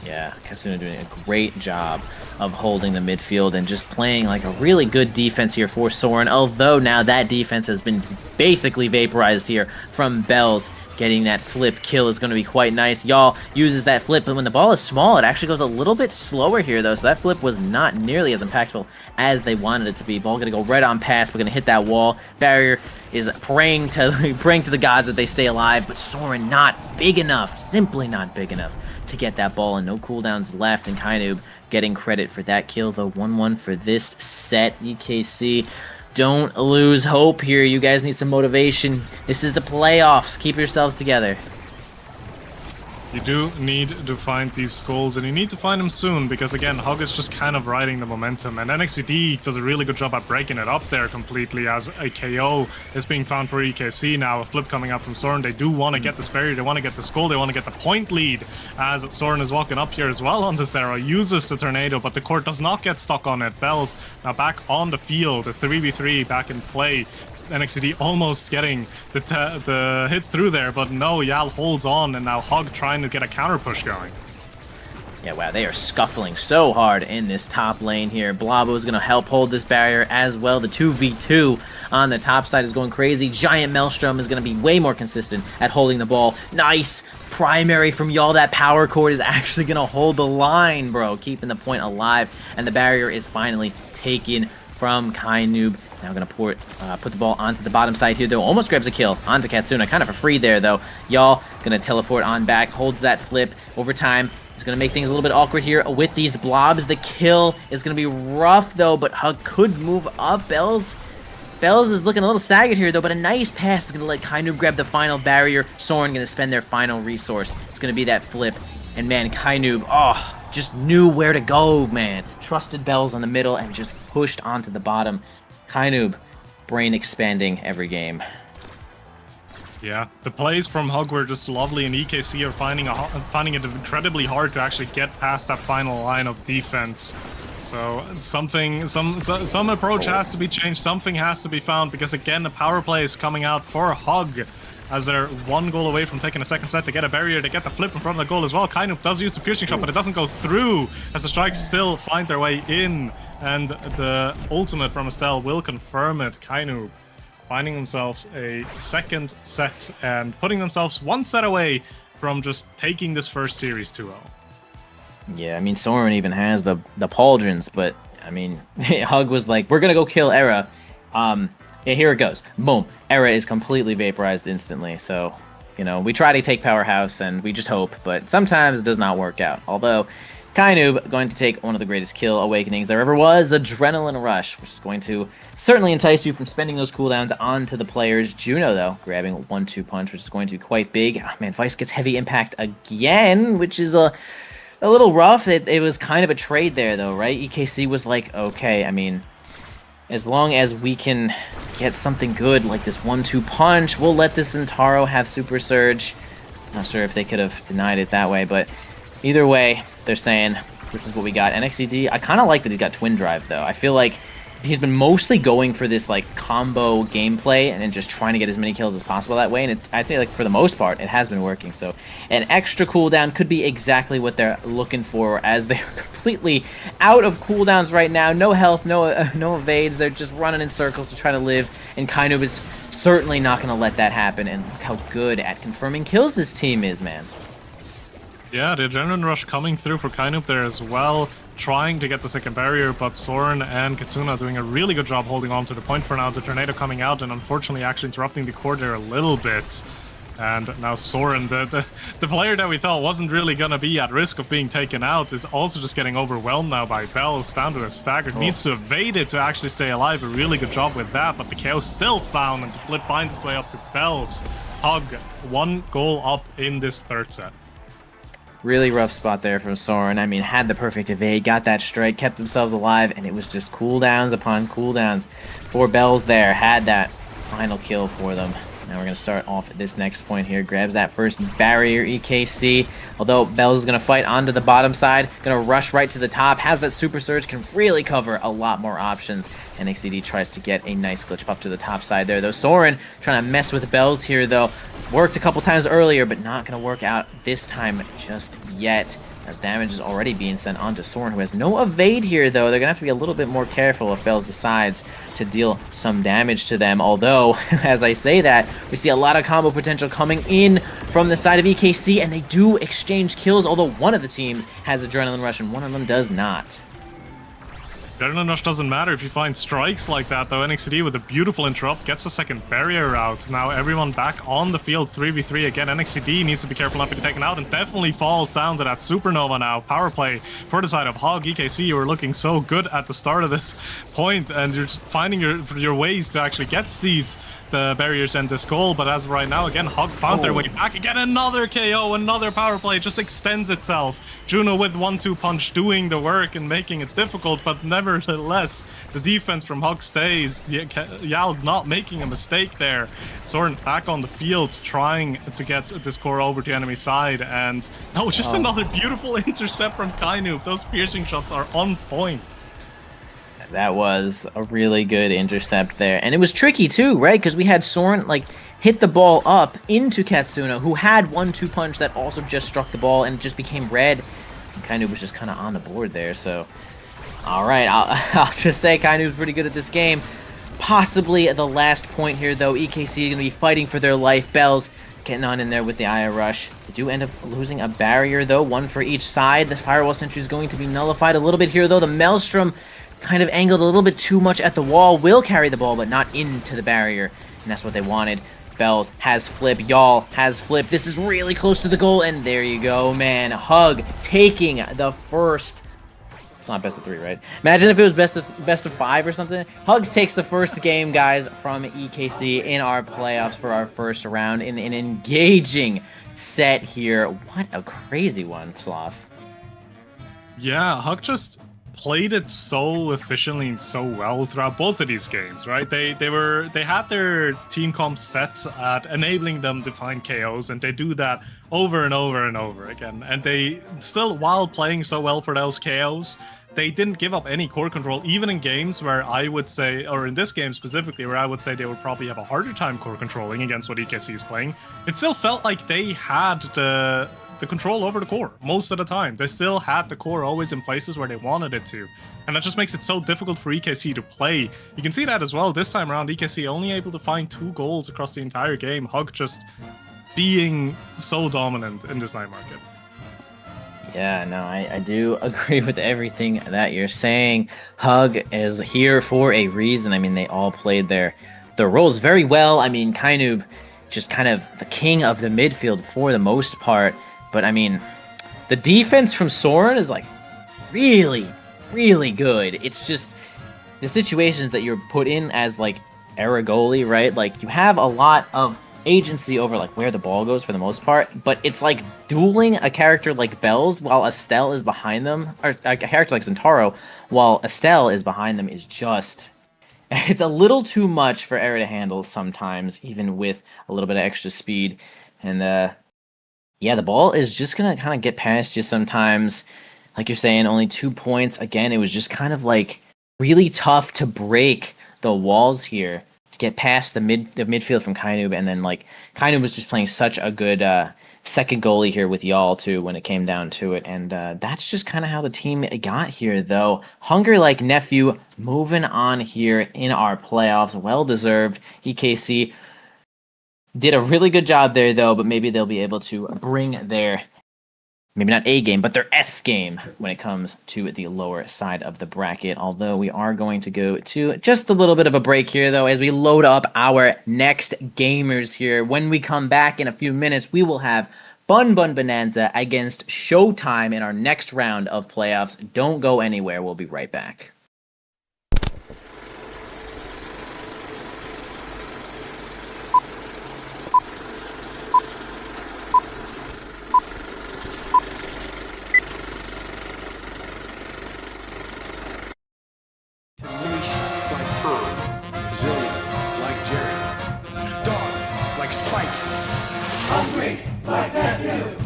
Yeah, Katsuna doing a great job of holding the midfield and just playing like a really good defense here for Soren, although now that defense has been basically vaporized here from Bells. Getting that flip kill is going to be quite nice. Y'all uses that flip, but when the ball is small, it actually goes a little bit slower here, though, so that flip was not nearly as impactful as they wanted it to be. Ball going to go right on past. We're going to hit that wall. Barrier is praying to the gods that they stay alive, but Soren not big enough, simply not big enough to get that ball, and no cooldowns left, and Kainoob getting credit for that kill, though. 1-1 for this set. EKC, don't lose hope here. You guys need some motivation. This is the playoffs. Keep yourselves together. You do need to find these goals, and you need to find them soon, because again, Hog is just kind of riding the momentum, and NXCD does a really good job at breaking it up there completely, as a KO is being found for EKC now. A flip coming out from Soren. They do want to get this barrier, they want to get this goal, they want to get the point lead, as Soren is walking up here as well on this arrow, uses the tornado, but the court does not get stuck on it. Bells now back on the field, it's 3v3 back in play. NXCD almost getting the hit through there, but no, Yal holds on, and now Hog trying to get a counter push going. Yeah, wow, they are scuffling so hard in this top lane here. Blabo is going to help hold this barrier as well. The 2v2 on the top side is going crazy. Giant Maelstrom is going to be way more consistent at holding the ball. Nice primary from y'all. That power cord is actually going to hold the line, bro, keeping the point alive, and the barrier is finally taken from Kainoob. Now going to put the ball onto the bottom side here, though. Almost grabs a kill onto Katsuna. Kind of a free there, though. Y'all going to teleport on back. Holds that flip over time. It's going to make things a little bit awkward here with these blobs. The kill is going to be rough, though, but Hug could move up. Bells is looking a little staggered here, though, but a nice pass is going to let Kainoob grab the final barrier. Soren going to spend their final resource. It's going to be that flip. And, man, Kainoob, just knew where to go, man. Trusted Bells on the middle and just pushed onto the bottom. Kainoob, brain expanding every game. Yeah, the plays from Hug were just lovely, and EKC are finding it incredibly hard to actually get past that final line of defense. So some approach has to be changed, something has to be found, because again, the power play is coming out for Hug, as they're one goal away from taking a second set to get a barrier, to get the flip in front of the goal as well. Kainoob does use the piercing shot, but it doesn't go through, as the strikes still find their way in, and the ultimate from Estelle will confirm it. Kainoob finding themselves a second set and putting themselves one set away from just taking this first series 2-0. Yeah, I mean, Soren even has the pauldrons, but, I mean, Hug was like, we're going to go kill Era. Yeah, here it goes. Boom. Era is completely vaporized instantly, so, you know, we try to take Powerhouse, and we just hope, but sometimes it does not work out. Although, Kainoob going to take one of the greatest kill awakenings there ever was, Adrenaline Rush, which is going to certainly entice you from spending those cooldowns onto the players. Juno, though, grabbing a 1-2 punch, which is going to be quite big. Oh, man, Vice gets heavy impact again, which is a little rough. It was kind of a trade there, though, right? EKC was like, okay, I mean, as long as we can get something good like this 1-2 punch, we'll let this Zentaro have Super Surge. Not sure if they could have denied it that way, but either way, they're saying this is what we got. NXCD, I kind of like that he's got Twin Drive, though. I feel like he's been mostly going for this like combo gameplay and then just trying to get as many kills as possible that way, and I think like for the most part it has been working. So an extra cooldown could be exactly what they're looking for, as they're completely out of cooldowns right now. No health, no evades. They're just running in circles to try to live, and Kainoob is certainly not going to let that happen. And look how good at confirming kills this team is, man. Yeah, the Adrenaline Rush coming through for Kainoob there as well, trying to get the second barrier, but Soren and Katsuna doing a really good job holding on to the point for now. The tornado coming out and unfortunately actually interrupting the core there a little bit. And now Soren, the player that we thought wasn't really going to be at risk of being taken out, is also just getting overwhelmed now by Bells, down to a stagger. Needs to evade it to actually stay alive. A really good job with that, but the KO still found, and the flip finds its way up to Bells. Hug, 1 goal up in this third set. Really rough spot there from Soren. I mean, had the perfect evade, got that strike, kept themselves alive, and it was just cooldowns upon cooldowns for Bells there. Had that final kill for them. Now we're going to start off at this next point here. Grabs that first barrier, EKC. Although Bells is going to fight onto the bottom side. Going to rush right to the top. Has that Super Surge. Can really cover a lot more options. NXCD tries to get a nice glitch up to the top side there, though. Soren trying to mess with Bells here, though. Worked a couple times earlier, but not going to work out this time just yet. As damage is already being sent onto Soren, who has no evade here, though. They're going to have to be a little bit more careful if Bells decides to deal some damage to them. Although, as I say that, we see a lot of combo potential coming in from the side of EKC, and they do exchange kills, although one of the teams has Adrenaline Rush and one of them does not. Adrenaline Rush doesn't matter if you find strikes like that, though. NXCD with a beautiful interrupt gets a second barrier out. Now everyone back on the field, 3v3 again. NXCD needs to be careful not to be taken out and definitely falls down to that supernova now. Power play for the side of Hog. EKC, you were looking so good at the start of this point, and you're just finding your ways to actually get the barriers and this goal, but as of right now, again, Hog found their way back. Again, another KO, another power play, just extends itself. Juno with 1-2 punch doing the work and making it difficult, but nevertheless, the defense from Hog stays. Yal not making a mistake there. Soren back on the field, trying to get this core over to enemy side, and no, just another beautiful intercept from Kainoob. Those piercing shots are on point. That was a really good intercept there. And it was tricky too, right? Because we had Soren like hit the ball up into Katsuna, who had 1-2 punch that also just struck the ball and just became red. And Kainoob was just kind of on the board there. So, all right, I'll just say Kainoob's pretty good at this game. Possibly the last point here, though. EKC is going to be fighting for their life. Bells getting on in there with the Aya Rush. They do end up losing a barrier, though, one for each side. This Firewall Sentry is going to be nullified a little bit here, though. The Maelstrom kind of angled a little bit too much at the wall. Will carry the ball, but not into the barrier. And that's what they wanted. Bells has flip. Y'all has flip. This is really close to the goal. And there you go, man. Hug taking the first. It's not best of 3, right? Imagine if it was best of 5 or something. Hugs takes the first game, guys, from EKC in our playoffs for our first round in an engaging set here. What a crazy one, Slav. Yeah, Hug just played it so efficiently and so well throughout both of these games, right? They had their team comp sets at enabling them to find KOs, and they do that over and over and over again. And they still, while playing so well for those KOs, they didn't give up any core control, even in games where I would say, or in this game specifically, where I would say they would probably have a harder time core controlling against what EKC is playing. It still felt like they had the control over the core most of the time. They still had the core always in places where they wanted it to. And that just makes it so difficult for EKC to play. You can see that as well this time around. EKC only able to find 2 goals across the entire game. Hug just being so dominant in this night market. Yeah, no, I do agree with everything that you're saying. Hug is here for a reason. I mean, they all played their roles very well. I mean, Kainoob just kind of the king of the midfield for the most part. But, I mean, the defense from Soren is, like, really, really good. It's just the situations that you're put in as, like, era goalie, right? Like, you have a lot of agency over, like, where the ball goes for the most part. But it's, like, dueling a character like Bells while Estelle is behind them. Or a character like Zentaro while Estelle is behind them is just... It's a little too much for Era to handle sometimes, even with a little bit of extra speed. And, yeah, the ball is just going to kind of get past you sometimes. Like you're saying, only 2 points. Again, it was just kind of like really tough to break the walls here to get past the midfield from Kainoob. And then like Kainoob was just playing such a good second goalie here with y'all too when it came down to it. And that's just kind of how the team got here, though. Hungry Like Nephew moving on here in our playoffs. Well-deserved. EKC did a really good job there, though, but maybe they'll be able to bring their, maybe not A game, but their S game when it comes to the lower side of the bracket. Although we are going to go to just a little bit of a break here, though, as we load up our next gamers here. When we come back in a few minutes, we will have Bun Bun Bonanza against Showtime in our next round of playoffs. Don't go anywhere. We'll be right back. Hungry like Matthew.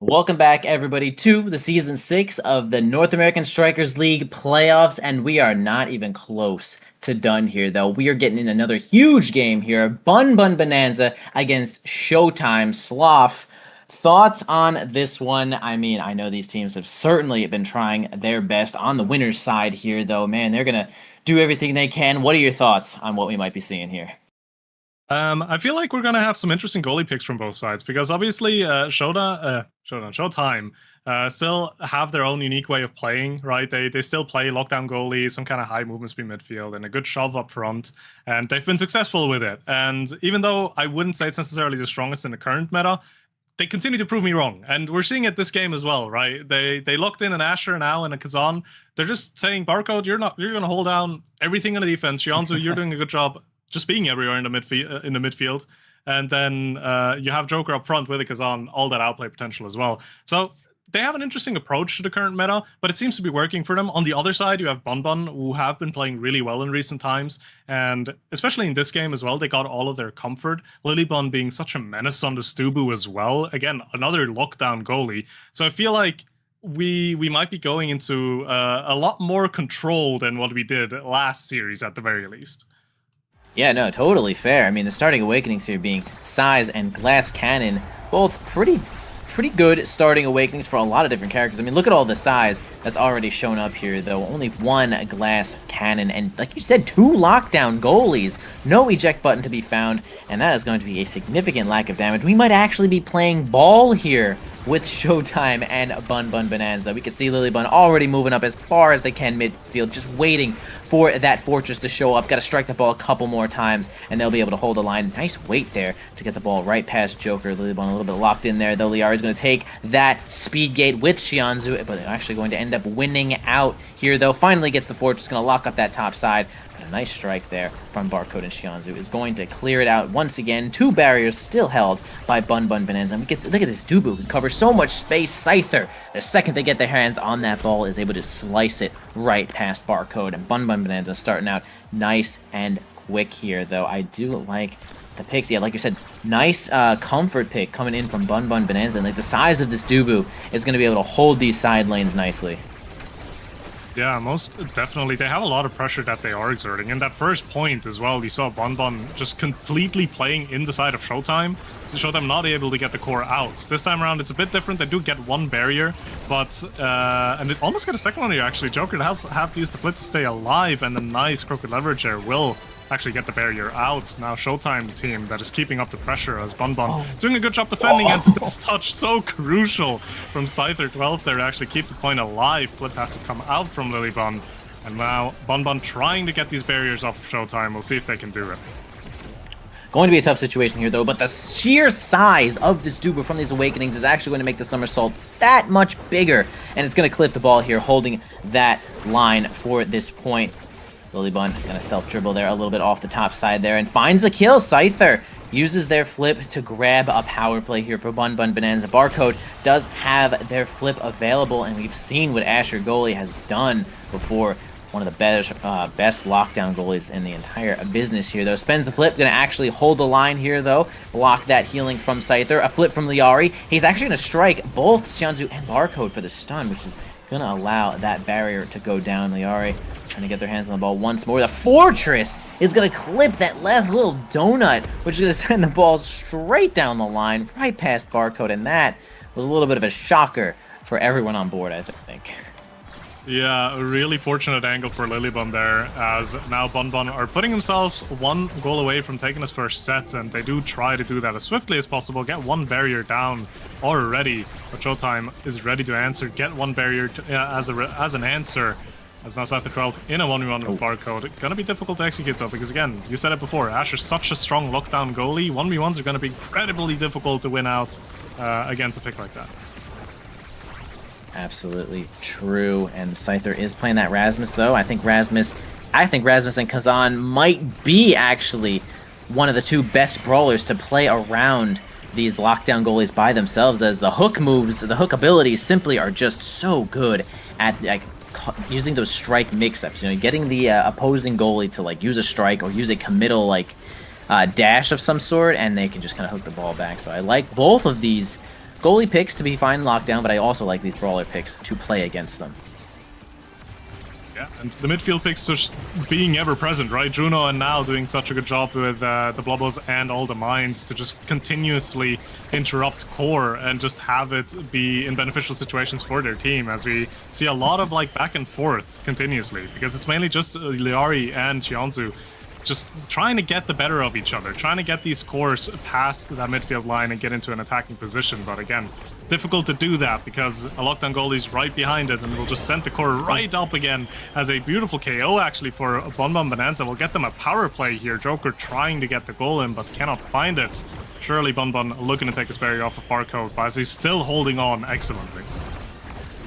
Welcome back, everybody, to the Season 6 of the North American Strikers League playoffs, and we are not even close to done here, though. We are getting in another huge game here. Bun Bun Bonanza against Showtime Sloth. Thoughts on this one? I mean, I know these teams have certainly been trying their best on the winner's side here, though. Man, they're going to do everything they can. What are your thoughts on what we might be seeing here? I feel like we're gonna have some interesting goalie picks from both sides because obviously Showtime still have their own unique way of playing, right? They still play lockdown goalie, some kind of high movement speed midfield, and a good shove up front, and they've been successful with it. And even though I wouldn't say it's necessarily the strongest in the current meta, they continue to prove me wrong, and we're seeing it this game as well, right? They locked in an Asher now and a Kazan. They're just saying, Barcode, you're gonna hold down everything on the defense. Shianzu, you're doing a good job just being everywhere in the midfield, and then you have Joker up front with a Kazan, all that outplay potential as well. So they have an interesting approach to the current meta, but it seems to be working for them. On the other side, you have Bun Bun, who have been playing really well in recent times, and especially in this game as well, they got all of their comfort. Lilybun being such a menace on the Stubu as well. Again, another lockdown goalie. So I feel like we might be going into a lot more control than what we did last series at the very least. Yeah, no, totally fair. I mean, the starting awakenings here being Size and Glass Cannon, both pretty good starting awakenings for a lot of different characters. I mean, look at all the Size that's already shown up here, though. Only one Glass Cannon, and like you said, 2 lockdown goalies. No eject button to be found, and that is going to be a significant lack of damage. We might actually be playing ball here with Showtime and Bun Bun Bonanza. We can see Lilybun already moving up as far as they can midfield, just waiting for that Fortress to show up. Got to strike the ball a couple more times, and they'll be able to hold the line. Nice weight there to get the ball right past Joker. Lilybun a little bit locked in there, though. Liari's going to take that speed gate with Shianzu, but they're actually going to end up winning out here, though. Finally gets the Fortress, going to lock up that top side. A nice strike there from Barcode and Shianzu is going to clear it out once again. 2 barriers still held by Bun Bun Bonanza. And we get look at this Dubu who covers so much space. Scyther, the second they get their hands on that ball, is able to slice it right past Barcode. And Bun Bun Bonanza starting out nice and quick here, though. I do like the picks. Yeah, like you said, nice comfort pick coming in from Bun Bun Bonanza. And like the size of this Dubu is going to be able to hold these side lanes nicely. Yeah, most definitely. They have a lot of pressure that they are exerting. And that first point as well, you saw Bun Bun just completely playing in the side of Showtime to show them not able to get the core out. This time around, it's a bit different. They do get 1 barrier, but and it almost got a second one here, actually. Joker has have to use the flip to stay alive, and the nice crooked leverage there will actually get the barrier out. Now Showtime, the team that is keeping up the pressure as Bun Bun doing a good job defending, and this touch so crucial from Scyther 12 there to actually keep the point alive. Flip has to come out from Lilybun, and now Bun Bun trying to get these barriers off of Showtime. We'll see if they can do it. Going to be a tough situation here, though, but the sheer size of this Duber from these Awakenings is actually going to make the Somersault that much bigger, and it's going to clip the ball here, holding that line for this point. Lilybun gonna self-dribble there a little bit off the top side there and finds a kill. Scyther uses their flip to grab a power play here for Bun Bun Bonanza. Barcode does have their flip available, and we've seen what Asher Goalie has done before. One of the best lockdown goalies in the entire business here, though. Spends the flip, gonna actually hold the line here, though. Block that healing from Scyther. A flip from Liari. He's actually gonna strike both Shianzu and Barcode for the stun, which is gonna allow that barrier to go down. Liari trying to get their hands on the ball once more. The Fortress is gonna clip that last little donut, which is gonna send the ball straight down the line, right past Barcode, and that was a little bit of a shocker for everyone on board, I think. Yeah, a really fortunate angle for Lilybun there, as now Bun Bun are putting themselves 1 goal away from taking this first set, and they do try to do that as swiftly as possible, get 1 barrier down already, but Showtime is ready to answer, get 1 barrier to, as an answer, as now Scyther 12 in a 1v1 with Barcode. Gonna be difficult to execute though, because again, you said it before, Asher's such a strong lockdown goalie, 1v1s are gonna be incredibly difficult to win out against a pick like that. Absolutely true, and Scyther is playing that Rasmus though. I think Rasmus and Kazan might be actually one of the 2 best brawlers to play around these lockdown goalies by themselves, as the hook moves, the hook abilities simply are just so good at like using those strike mix-ups, you know, getting the opposing goalie to like use a strike or use a committal like dash of some sort, and they can just kind of hook the ball back. So I like both of these goalie picks to be fine lockdown, but I also like these brawler picks to play against them. Yeah, and the midfield picks just being ever present, right? Juno and Now doing such a good job with the Blobos and all the mines to just continuously interrupt core and just have it be in beneficial situations for their team, as we see a lot of like back and forth continuously, because it's mainly just Liari and Chianzu just trying to get the better of each other, trying to get these cores past that midfield line and get into an attacking position. But again, difficult to do that because a lockdown goalie is right behind it and will just send the core right up again as a beautiful KO actually for Bonbon Bonanza. Will get them a power play here. Joker trying to get the goal in but cannot find it. Surely Bonbon looking to take his barrier off of Barcode, but as he's still holding on excellently.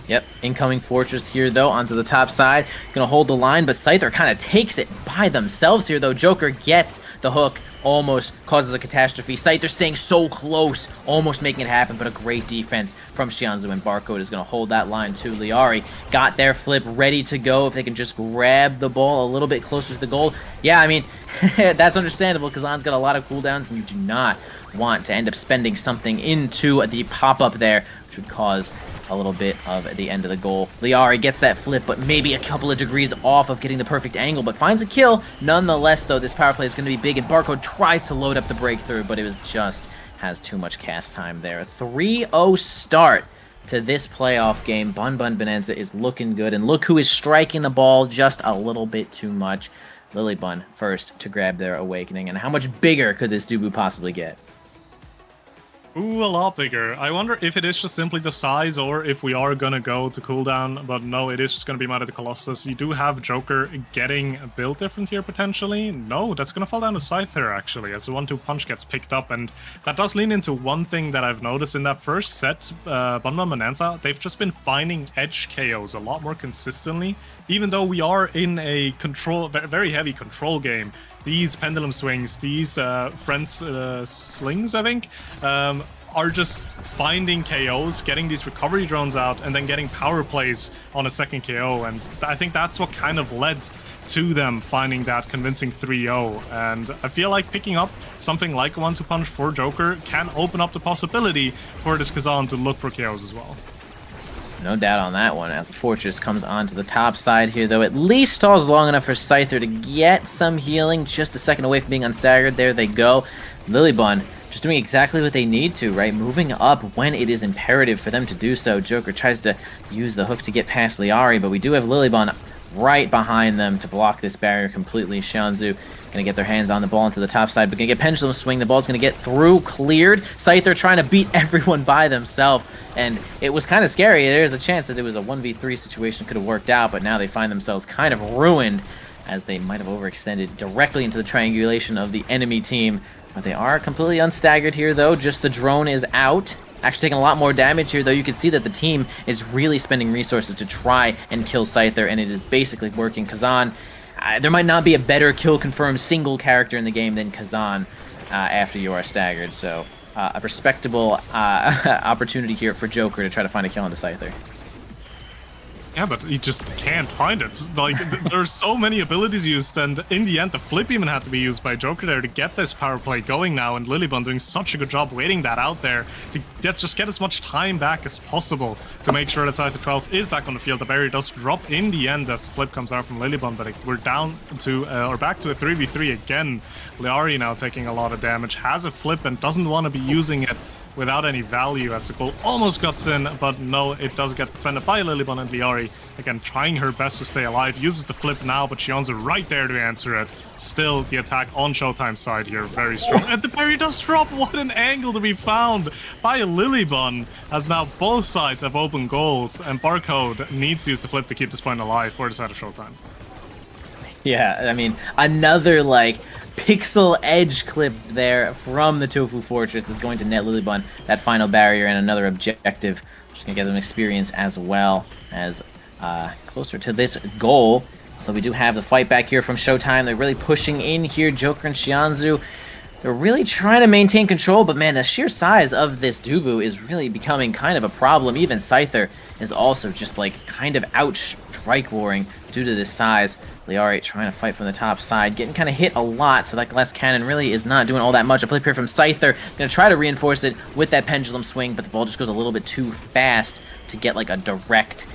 Yep, incoming Fortress here, though, onto the top side. Gonna hold the line, but Scyther kind of takes it by themselves here, though. Joker gets the hook, almost causes a catastrophe. Scyther staying so close, almost making it happen, but a great defense from Shianzu, and Barcode is gonna hold that line too. Liari got their flip ready to go if they can just grab the ball a little bit closer to the goal. Yeah, I mean, that's understandable. Kazan's got a lot of cooldowns, and you do not want to end up spending something into the pop-up there, which would cause a little bit of the end of the goal. Liari gets that flip, but maybe a couple of degrees off of getting the perfect angle, but finds a kill. Nonetheless, though, this power play is going to be big, and Barcode tries to load up the breakthrough, but it was just has too much cast time there. A 3-0 start to this playoff game. Bun Bonanza is looking good, and look who is striking the ball just a little bit too much. Lilybun first to grab their awakening, and how much bigger could this Dubu possibly get? Ooh, a lot bigger. I wonder if it is just simply the size or if we are gonna go to cooldown, but no, it is just gonna be Might of the Colossus. You do have Joker getting a build different here potentially. No, that's gonna fall down to Scyther actually, as the 1-2 punch gets picked up, and that does lean into one thing that I've noticed in that first set, Bunban Bonanza, they've just been finding edge KOs a lot more consistently, even though we are in a very heavy control game. These pendulum swings, these Friends slings, I think, are just finding KOs, getting these recovery drones out, and then getting power plays on a second KO. And I think that's what kind of led to them finding that convincing 3-0. And I feel like picking up something like a 1-2 punch for Joker can open up the possibility for this Kazan to look for KOs as well. No doubt on that one, as the Fortress comes onto the top side here, though. At least stalls long enough for Scyther to get some healing, just a second away from being unstaggered. There they go. Lilybun just doing exactly what they need to, right? Moving up when it is imperative for them to do so. Joker tries to use the hook to get past Liari, but we do have Lilybun right behind them to block this barrier completely. Shianzu gonna get their hands on the ball into the top side, but gonna get pendulum swing. The ball's gonna get through, cleared. Scyther trying to beat everyone by themselves, and it was kind of scary. There's a chance that it was a 1v3 situation, could have worked out, but now they find themselves kind of ruined, as they might have overextended directly into the triangulation of the enemy team. But they are completely unstaggered here, though. Just the drone is out. Actually taking a lot more damage here, though. You can see that the team is really spending resources to try and kill Scyther, and it is basically working. Kazan, there might not be a better kill-confirmed single character in the game than Kazan after you are staggered. So a respectable opportunity here for Joker to try to find a kill into Scyther. Yeah, but he just can't find it. Like, there's so many abilities used, and in the end, the flip even had to be used by Joker there to get this power play going now, and Lilybun doing such a good job waiting that out there to just get as much time back as possible to make sure that Scyther 12 is back on the field. The barrier does drop in the end as the flip comes out from Lilybun, but we're down to, or back to a 3v3 again. Liari now taking a lot of damage, has a flip and doesn't want to be using it without any value, as the goal almost got in, but no, it does get defended by Lilybun, and Liari, again, trying her best to stay alive, uses the flip now, but Shionzu right there to answer it. Still, the attack on Showtime side here, very strong, and the parry does drop. What an angle to be found by Lilybun, as now both sides have open goals, and Barcode needs to use the flip to keep this point alive for the side of Showtime. Yeah, I mean, another, like, pixel edge clip there from the Tofu Fortress is going to net Lilybun that final barrier and another objective. Just gonna get them experience as well as closer to this goal. But we do have the fight back here from Showtime. They're really pushing in here. Joker and Shianzu they're really trying to maintain control, but man, the sheer size of this Dubu is really becoming kind of a problem. Even Scyther is also just like kind of out strike warring due to this size. Liari trying to fight from the top side, getting kind of hit a lot, so that glass cannon really is not doing all that much. A flip here from Scyther, gonna try to reinforce it with that pendulum swing, but the ball just goes a little bit too fast to get like a direct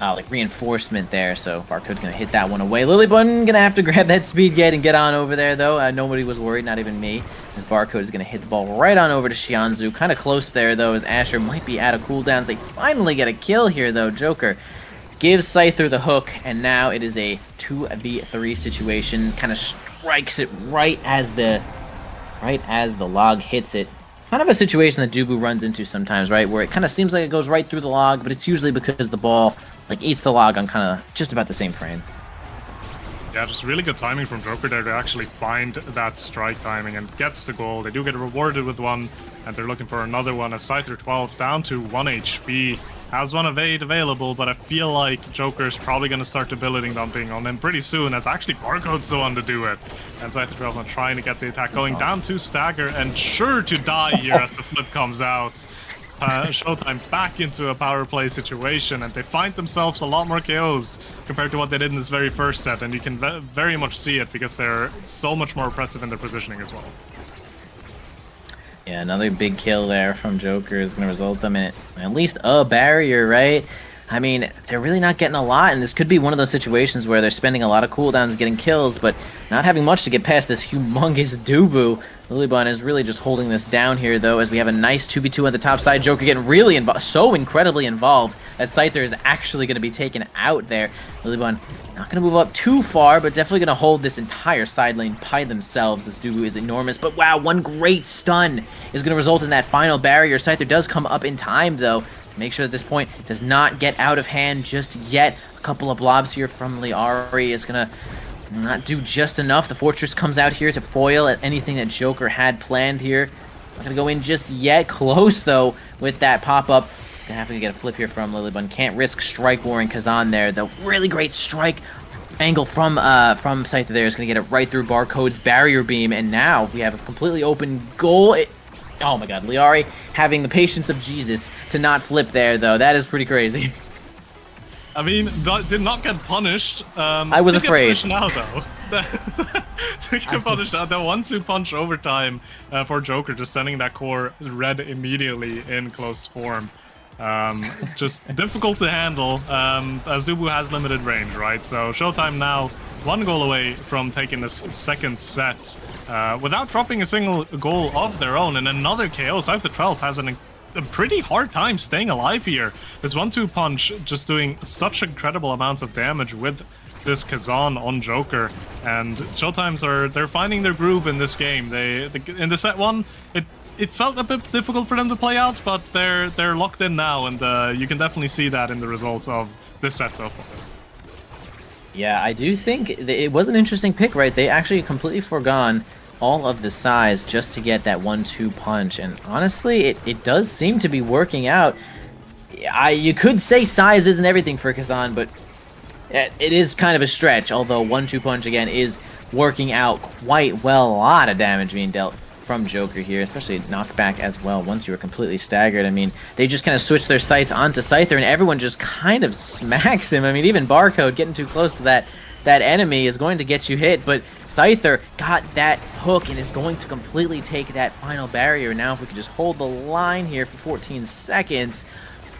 like reinforcement there, so Barcode's gonna hit that one away. Lilybun gonna have to grab that speed gate and get on over there though. Nobody was worried, not even me, as Barcode is gonna hit the ball right on over to Xianzhu. Kind of close there though, as Asher might be out of cooldowns. They finally get a kill here though. Joker gives Scyther the hook, and now it is a 2v3 situation. Kind of strikes it right as the log hits it. Kind of a situation that Dubu runs into sometimes, right? Where it kind of seems like it goes right through the log, but it's usually because the ball like eats the log on kind of just about the same frame. Yeah, just really good timing from Joker there to actually find that strike timing and gets the goal. They do get rewarded with one, and they're looking for another one as Scyther 12 down to 1 HP. Has one evade available, but I feel like Joker's probably going to start debilitating dumping on him pretty soon, as actually Barcode's the one to do it. And Scyther 12 are trying to get the attack going, down to Stagger, and sure to die here as the flip comes out. Showtime back into a power play situation, and they find themselves a lot more KOs compared to what they did in this very first set, and you can very much see it because they're so much more impressive in their positioning as well. Yeah, another big kill there from Joker is going to result them in at least a barrier, right? I mean, they're really not getting a lot, and this could be one of those situations where they're spending a lot of cooldowns getting kills, but not having much to get past this humongous Dubu. Lilybun is really just holding this down here, though, as we have a nice 2v2 on the top side. Joker getting really involved, so incredibly involved, that Scyther is actually going to be taken out there. Lilybun not going to move up too far, but definitely going to hold this entire side lane by themselves. This Dubu is enormous, but wow, one great stun is going to result in that final barrier. Scyther does come up in time, though. Make sure at this point does not get out of hand just yet. A couple of blobs here from Liari is going to not do just enough. The Fortress comes out here to foil at anything that Joker had planned here. Not going to go in just yet. Close, though, with that pop-up. Gonna have to get a flip here from Lilybun. Can't risk strike warring Kazan there. The really great strike angle from Scyther there is going to get it right through Barcode's barrier beam. And now we have a completely open goal. Oh my god, Liari having the patience of Jesus to not flip there, though. That is pretty crazy. I mean, did not get punished. I was afraid. Get punished now, though. To get punished now. The 1-2 punch overtime for Joker, just sending that core red immediately in closed form. Just difficult to handle, as Dubu has limited range, right? So Showtime now one goal away from taking this second set without dropping a single goal of their own, and another KO. Scyther 12 has a pretty hard time staying alive here. This 1-2 punch just doing such incredible amounts of damage with this Kazan on Joker, and Showtimes they're finding their groove in this game. They in the set one, it felt a bit difficult for them to play out, but they're locked in now, and you can definitely see that in the results of this set so far. Yeah, I do think it was an interesting pick, right? They actually completely forgone all of the size just to get that 1-2 punch, and honestly, it does seem to be working out. You could say size isn't everything for Kazan, but it is kind of a stretch, although 1-2 punch, again, is working out quite well. A lot of damage being dealt from Joker here, especially knockback as well once you were completely staggered. I mean, they just kind of switch their sights onto Scyther, and everyone just kind of smacks him. I mean, even Barcode getting too close to that enemy is going to get you hit, but Scyther got that hook and is going to completely take that final barrier. Now, if we could just hold the line here for 14 seconds,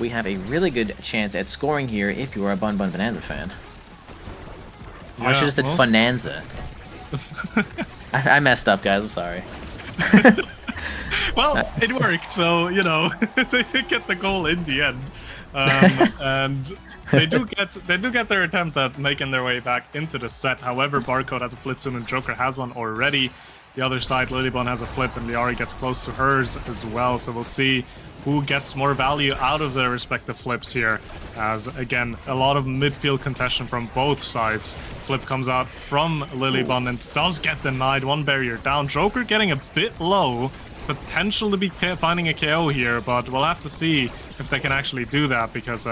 we have a really good chance at scoring here if you are a Bun Bun Bonanza fan. Yeah, I should have said Funanza. I messed up, guys. I'm sorry. Well, it worked, so, you know, they did get the goal in the end. And they do get their attempt at making their way back into the set. However, Barcode has a flip soon and Joker has one already. The other side, Lilybun has a flip and Liari gets close to hers as well. So we'll see who gets more value out of their respective flips here. As, again, a lot of midfield contention from both sides. Flip comes out from Lilybun and does get denied. One barrier down. Joker getting a bit low. Potential to be finding a KO here, but we'll have to see if they can actually do that, because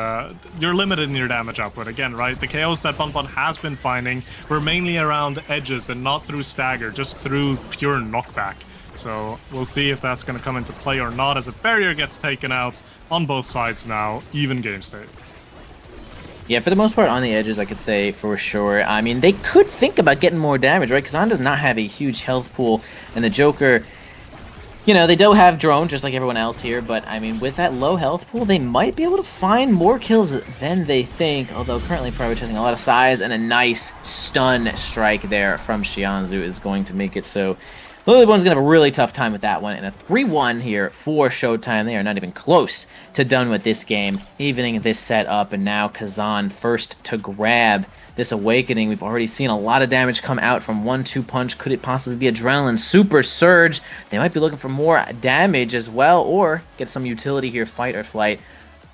you're limited in your damage output. Again, right? The KOs that Bun Bun has been finding were mainly around edges and not through stagger, just through pure knockback. So we'll see if that's going to come into play or not, as a barrier gets taken out on both sides now, even game state. Yeah, for the most part, on the edges, I could say for sure. I mean, they could think about getting more damage, right? Kazan does not have a huge health pool, and the Joker, you know, they do have drone, just like everyone else here, but, I mean, with that low health pool, they might be able to find more kills than they think, although currently prioritizing a lot of size, and a nice stun strike there from Xianzhu is going to make it so Lilybun's going to have a really tough time with that one, and a 3-1 here for Showtime. They are not even close to done with this game, evening this set up, and now Kazan first to grab this Awakening. We've already seen a lot of damage come out from 1-2 punch. Could it possibly be Adrenaline? Super Surge. They might be looking for more damage as well, or get some utility here, Fight or Flight,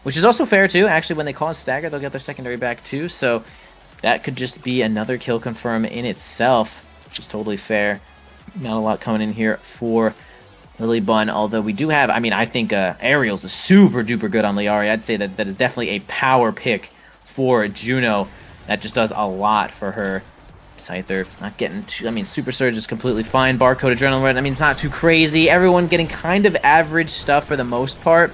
which is also fair too. Actually, when they cause Stagger, they'll get their secondary back too, so that could just be another kill confirm in itself, which is totally fair. Not a lot coming in here for Lilybun, although we do have, I mean, I think Aerials is super duper good on Liari. I'd say that is definitely a power pick for Juno. That just does a lot for her. Scyther not getting too, I mean, Super Surge is completely fine. Barcode Adrenaline, I mean, it's not too crazy. Everyone getting kind of average stuff for the most part.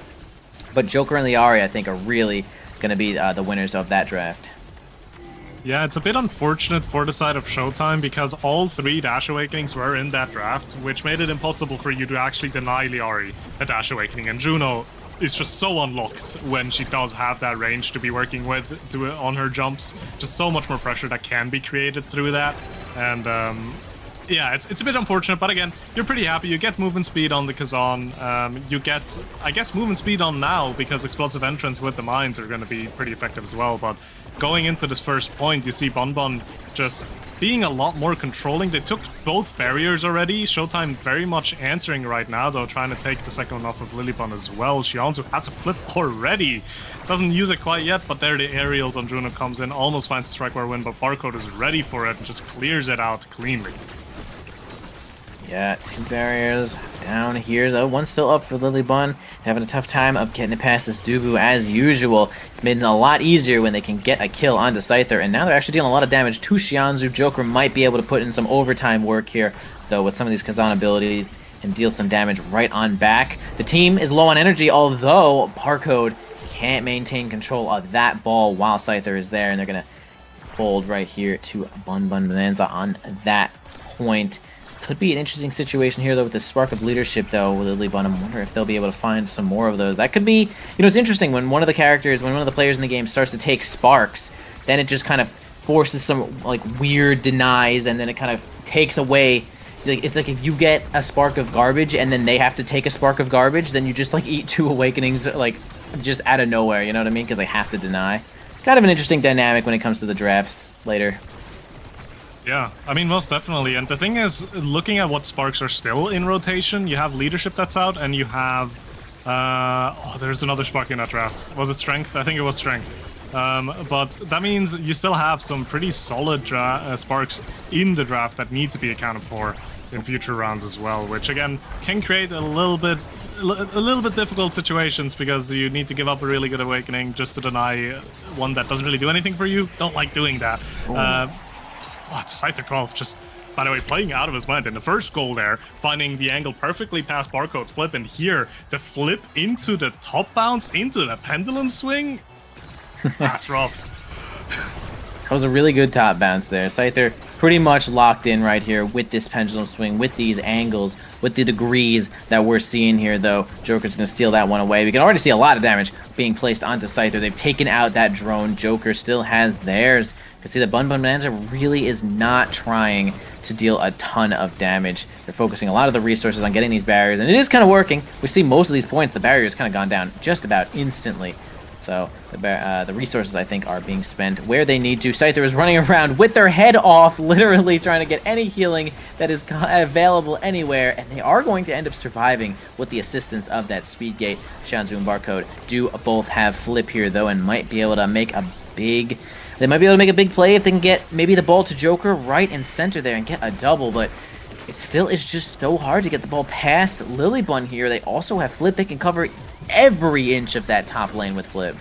But Joker and Liari, I think, are really going to be the winners of that draft. Yeah, it's a bit unfortunate for the side of Showtime because all 3 Dash Awakenings were in that draft, which made it impossible for you to actually deny Liari a Dash Awakening. And Juno is just so unlocked when she does have that range to be working with on her jumps. Just so much more pressure that can be created through that. And yeah, it's a bit unfortunate, but again, you're pretty happy. You get movement speed on the Kazan. You get, I guess, movement speed on now because Explosive Entrance with the mines are going to be pretty effective as well. But going into this first point, you see Bonbon just being a lot more controlling. They took both barriers already. Showtime very much answering right now, though, trying to take the second one off of Lilybun as well. Xianzhu has a flip already. Doesn't use it quite yet, but there the aerials on Juno comes in, almost finds the strike where win, but Barcode is ready for it and just clears it out cleanly. Yeah, 2 barriers down here, though. One's still up for Lilybun. Having a tough time of getting it past this Dubu as usual. It's made it a lot easier when they can get a kill onto Scyther, and now they're actually dealing a lot of damage to Xianzhu. Joker might be able to put in some overtime work here, though, with some of these Kazan abilities, and deal some damage right on back. The team is low on energy, although Barcode can't maintain control of that ball while Scyther is there, and they're going to fold right here to Bun Bonanza on that point. Could be an interesting situation here, though, with the spark of leadership, though, with Lilybun. I wonder if they'll be able to find some more of those. That could be, you know, it's interesting when one of the characters, when one of the players in the game starts to take sparks, then it just kind of forces some, like, weird denies, and then it kind of takes away, like, it's like if you get a spark of garbage, and then they have to take a spark of garbage, then you just, like, eat 2 awakenings, like, just out of nowhere, you know what I mean? Because they have to deny. Kind of an interesting dynamic when it comes to the drafts later. Yeah, I mean, most definitely. And the thing is, looking at what sparks are still in rotation, you have leadership that's out, and you have... oh, there's another spark in that draft. Was it strength? I think it was strength. But that means you still have some pretty solid sparks in the draft that need to be accounted for in future rounds as well, which, again, can create a little bit difficult situations because you need to give up a really good awakening just to deny one that doesn't really do anything for you. Don't like doing that. Scyther 12 just, by the way, playing out of his mind in the first goal there, finding the angle perfectly past Barcode's flip, and here, the flip into the top bounce, into the pendulum swing, that's rough. That was a really good top bounce there. Scyther pretty much locked in right here with this pendulum swing, with these angles, with the degrees that we're seeing here, though. Joker's going to steal that one away. We can already see a lot of damage being placed onto Scyther. They've taken out that drone. Joker still has theirs. You can see that Bun Bonanza really is not trying to deal a ton of damage. They're focusing a lot of the resources on getting these barriers, and it is kind of working. We see most of these points, the barrier's kind of gone down just about instantly. So the resources, I think, are being spent where they need to. Scyther is running around with their head off, literally trying to get any healing that is available anywhere, and they are going to end up surviving with the assistance of that speed gate. Xianzhu and Barcode do both have flip here, though, and might be able to make a big... They might be able to make a big play if they can get maybe the ball to Joker right in center there and get a double, but it still is just so hard to get the ball past Lilybun here. They also have flip. They can cover every inch of that top lane with flip.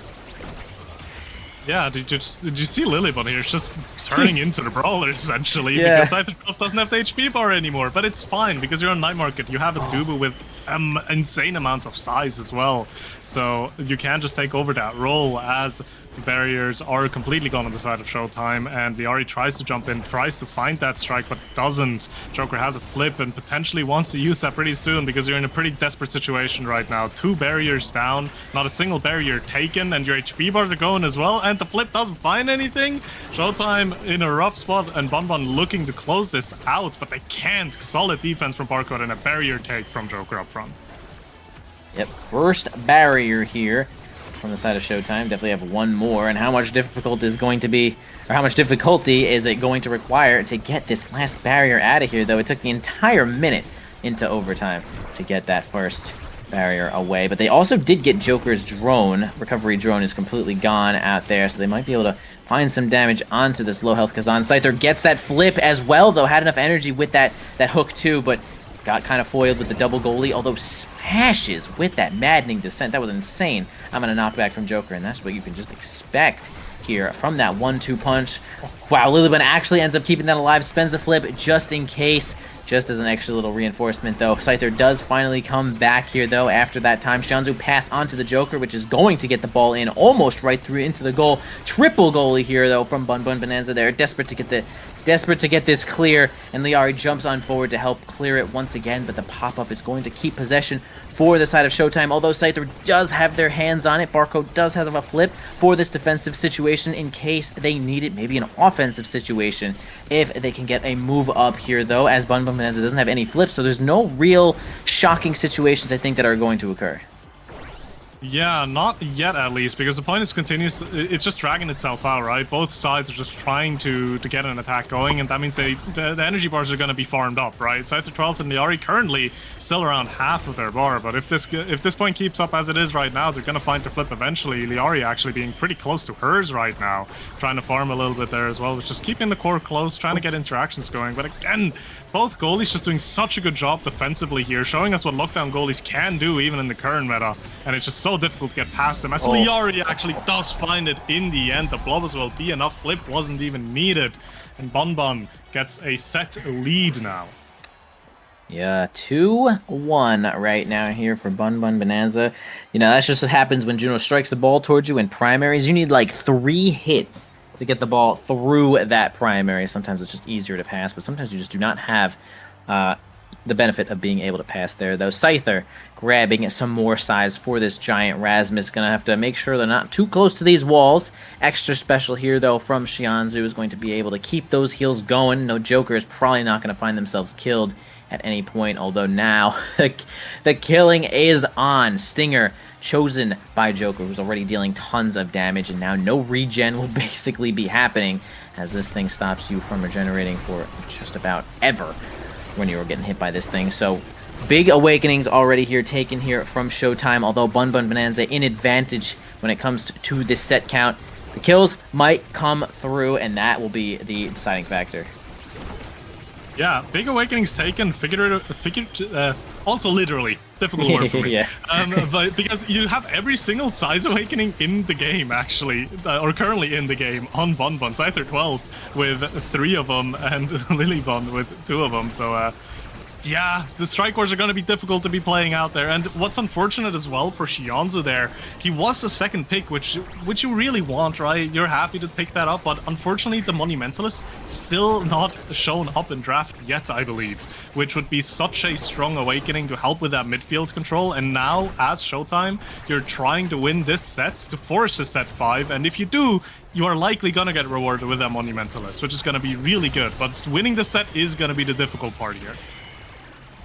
Yeah, did you see Lilybun here? It's just turning into the brawlers, essentially, Yeah. because Scyther doesn't have the HP bar anymore. But it's fine, because you're on Night Market. You have a Dubu with insane amounts of size as well. So you can just take over that role as the barriers are completely gone on the side of Showtime, and Liari tries to jump in, tries to find that strike, but doesn't. Joker has a flip and potentially wants to use that pretty soon, because you're in a pretty desperate situation right now. 2 barriers down, not a single barrier taken, and your HP bars are going as well, and the flip doesn't find anything. Showtime in a rough spot, and Bonbon looking to close this out, but they can't. Solid defense from Barcode and a barrier take from Joker up front. Yep, first barrier here from the side of Showtime. Definitely have one more. And how much difficult is going to be, or how much difficulty is it going to require to get this last barrier out of here, though? It took the entire minute into overtime to get that first barrier away. But they also did get Joker's drone. Recovery drone is completely gone out there, so they might be able to find some damage onto this low health Kazan. Scyther gets that flip as well, though. Had enough energy with that hook too, but got kind of foiled with the double goalie, although smashes with that maddening descent. That was insane. I'm going to knock back from Joker, and that's what you can just expect here from that 1-2 punch. Wow, Lilybun actually ends up keeping that alive, spends the flip just in case, just as an extra little reinforcement, though. Scyther does finally come back here, though, after that time. Shanzu pass onto the Joker, which is going to get the ball in almost right through into the goal. Triple goalie here, though, from Bun Bun Bonanza there. Desperate to get this clear, and Liari jumps on forward to help clear it once again, but the pop-up is going to keep possession for the side of Showtime, although Scyther does have their hands on it. Barcode does have a flip for this defensive situation in case they need it, maybe an offensive situation if they can get a move up here, though, as Bun Bun Bonanza doesn't have any flips, so there's no real shocking situations, I think, that are going to occur. Yeah, not yet at least, because the point is continues. It's just dragging itself out, right? Both sides are just trying to get an attack going, and that means the energy bars are going to be farmed up, right? Scyther 12 and Liari currently still around half of their bar, but if this point keeps up as it is right now, they're going to find their flip eventually. Liari actually being pretty close to hers right now, trying to farm a little bit there as well, just keeping the core close, trying to get interactions going. But again, both goalies just doing such a good job defensively here, showing us what lockdown goalies can do even in the current meta, and it's just so difficult to get past them, as Liari actually does find it in the end. The blob as well be enough, flip wasn't even needed, and Bonbon gets a set lead now. Yeah, 2-1 right now here for Bun Bun Bonanza. You know, that's just what happens when Juno strikes the ball towards you in primaries. You need like 3 hits to get the ball through that primary. Sometimes it's just easier to pass, but sometimes you just do not have the benefit of being able to pass there, though. Scyther grabbing some more size for this giant Rasmus. Gonna have to make sure they're not too close to these walls. Extra special here, though, from Xianzu is going to be able to keep those heals going. No Joker is probably not going to find themselves killed at any point, although now the killing is on. Stinger chosen by Joker, who's already dealing tons of damage, and now no regen will basically be happening as this thing stops you from regenerating for just about ever when you were getting hit by this thing. So big awakenings already here taken here from Showtime, although Bun Bun Bonanza in advantage when it comes to this set count. The kills might come through, and that will be the deciding factor. Yeah, big awakenings taken, also literally, difficult word for me. Yeah. But because you have every single size awakening in the game, actually, or currently in the game, on Bun Bun. Scyther 12 with 3 of them, and Lilybun with 2 of them, so yeah, the strike wars are going to be difficult to be playing out there. And what's unfortunate as well for Xianzu there, he was the second pick, which you really want, right? You're happy to pick that up, but unfortunately the Monumentalist still not shown up in draft yet, I believe, which would be such a strong awakening to help with that midfield control. And now, as Showtime, you're trying to win this set to force a set 5, and if you do, you are likely going to get rewarded with that Monumentalist, which is going to be really good, but winning the set is going to be the difficult part here.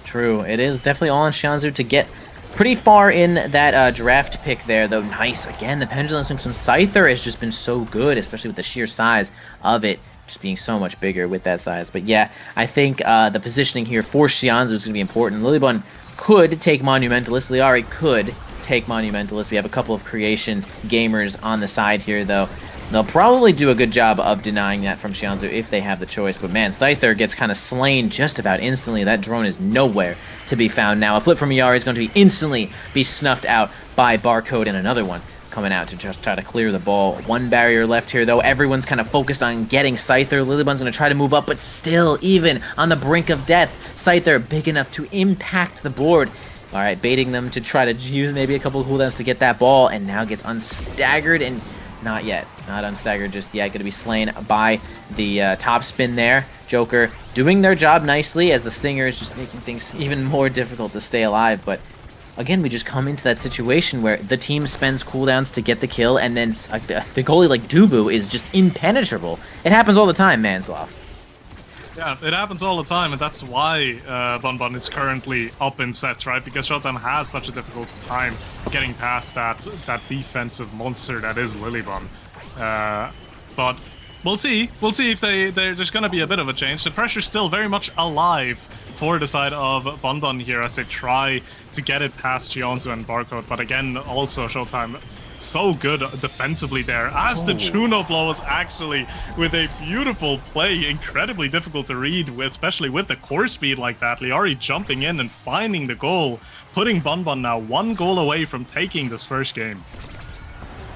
True. It is definitely all on Xianzu to get pretty far in that draft pick there, though. Nice. Again, the pendulum swing from Scyther has just been so good, especially with the sheer size of it, just being so much bigger with that size. But yeah, I think the positioning here for Xianzu is going to be important. Lilybun could take Monumentalist. Liari could take Monumentalist. We have a couple of creation gamers on the side here, though. They'll probably do a good job of denying that from Xianzu if they have the choice. But man, Scyther gets kind of slain just about instantly. That drone is nowhere to be found now. A flip from Liari is going to be instantly snuffed out by Barcode, and another one coming out to just try to clear the ball. One barrier left here, though. Everyone's kind of focused on getting Scyther. Lilybun's going to try to move up, but still, even on the brink of death, Scyther big enough to impact the board. All right, baiting them to try to use maybe a couple of cooldowns to get that ball, and now gets unstaggered, and not yet. Not unstaggered just yet. Going to be slain by the top spin there. Joker doing their job nicely, as the Stinger is just making things even more difficult to stay alive, but again, we just come into that situation where the team spends cooldowns to get the kill, and then the goalie like Dubu is just impenetrable. It happens all the time, Manslav. Yeah, it happens all the time, and that's why Bonbon is currently up in sets, right? Because Showtime has such a difficult time getting past that defensive monster that is Lilybun. But we'll see. We'll see if there's going to be a bit of a change. The pressure's still very much alive for the side of Bonbon here as they try to get it past Gionzu and Barcode. But again, also Showtime so good defensively there, as the Juno blow was actually with a beautiful play, incredibly difficult to read, especially with the core speed like that. Liari jumping in and finding the goal, putting Bonbon now 1 goal away from taking this first game.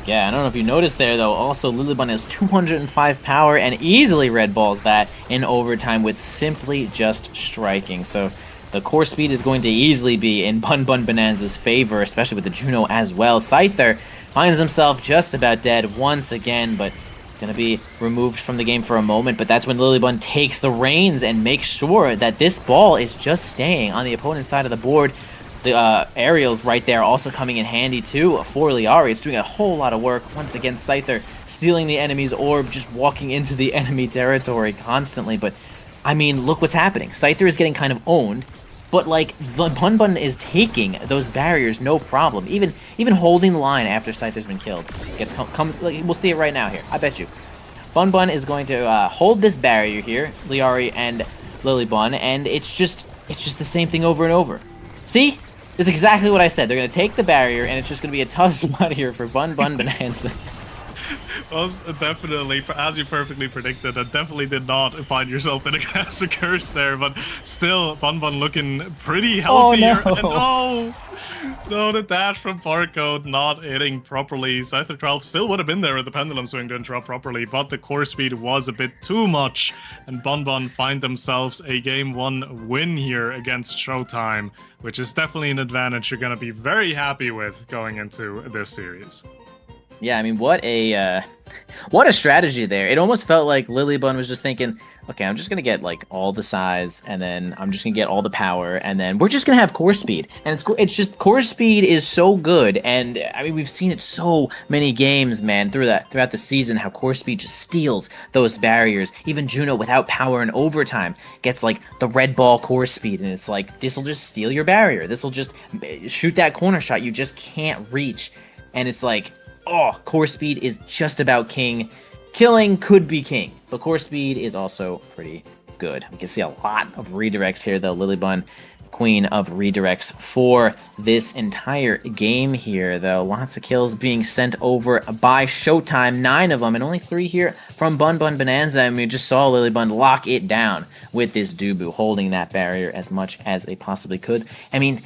Yeah, I don't know if you noticed there, though, also Lilybun has 205 power and easily red balls that in overtime with simply just striking. So the core speed is going to easily be in Bun Bun Bonanza's favor, especially with the Juno as well. Scyther finds himself just about dead once again, but going to be removed from the game for a moment. But that's when Lilybun takes the reins and makes sure that this ball is just staying on the opponent's side of the board. The aerials right there also coming in handy too for Liari. It's doing a whole lot of work. Once again, Scyther stealing the enemy's orb, just walking into the enemy territory constantly. But, I mean, look what's happening. Scyther is getting kind of owned, but, like, the Bun Bun is taking those barriers no problem. Even holding the line after Scyther's been killed. Gets we'll see it right now here. I bet you. Bun Bun is going to hold this barrier here, Liari and Lilybun, and it's just the same thing over and over. See? That's exactly what I said. They're going to take the barrier, and it's just going to be a tough spot here for Bun Bun Bonanza. Was definitely, as you perfectly predicted, and definitely did not find yourself in a cast of curse there, but still, Bun Bun looking pretty healthy here. And no, the dash from Barcode not hitting properly. Scyther 12 still would have been there with the pendulum swing to interrupt properly, but the core speed was a bit too much, and Bun Bun find themselves a Game 1 win here against Showtime, which is definitely an advantage you're going to be very happy with going into this series. Yeah, I mean, what a strategy there. It almost felt like Lilybun was just thinking, okay, I'm just going to get, like, all the size, and then I'm just going to get all the power, and then we're just going to have core speed. And it's just, core speed is so good, and, I mean, we've seen it so many games, man, throughout the season, how core speed just steals those barriers. Even Juno, without power in overtime, gets, like, the red ball core speed, and it's like, this will just steal your barrier. This will just shoot that corner shot you just can't reach. And it's like, oh, core speed is just about king. Killing could be king, but core speed is also pretty good. We can see a lot of redirects here, though. Lilybun, queen of redirects for this entire game here, though. Lots of kills being sent over by Showtime, 9 of them, and only 3 here from Bun Bun Bonanza. And we just saw Lilybun lock it down with this Dubu, holding that barrier as much as they possibly could. I mean,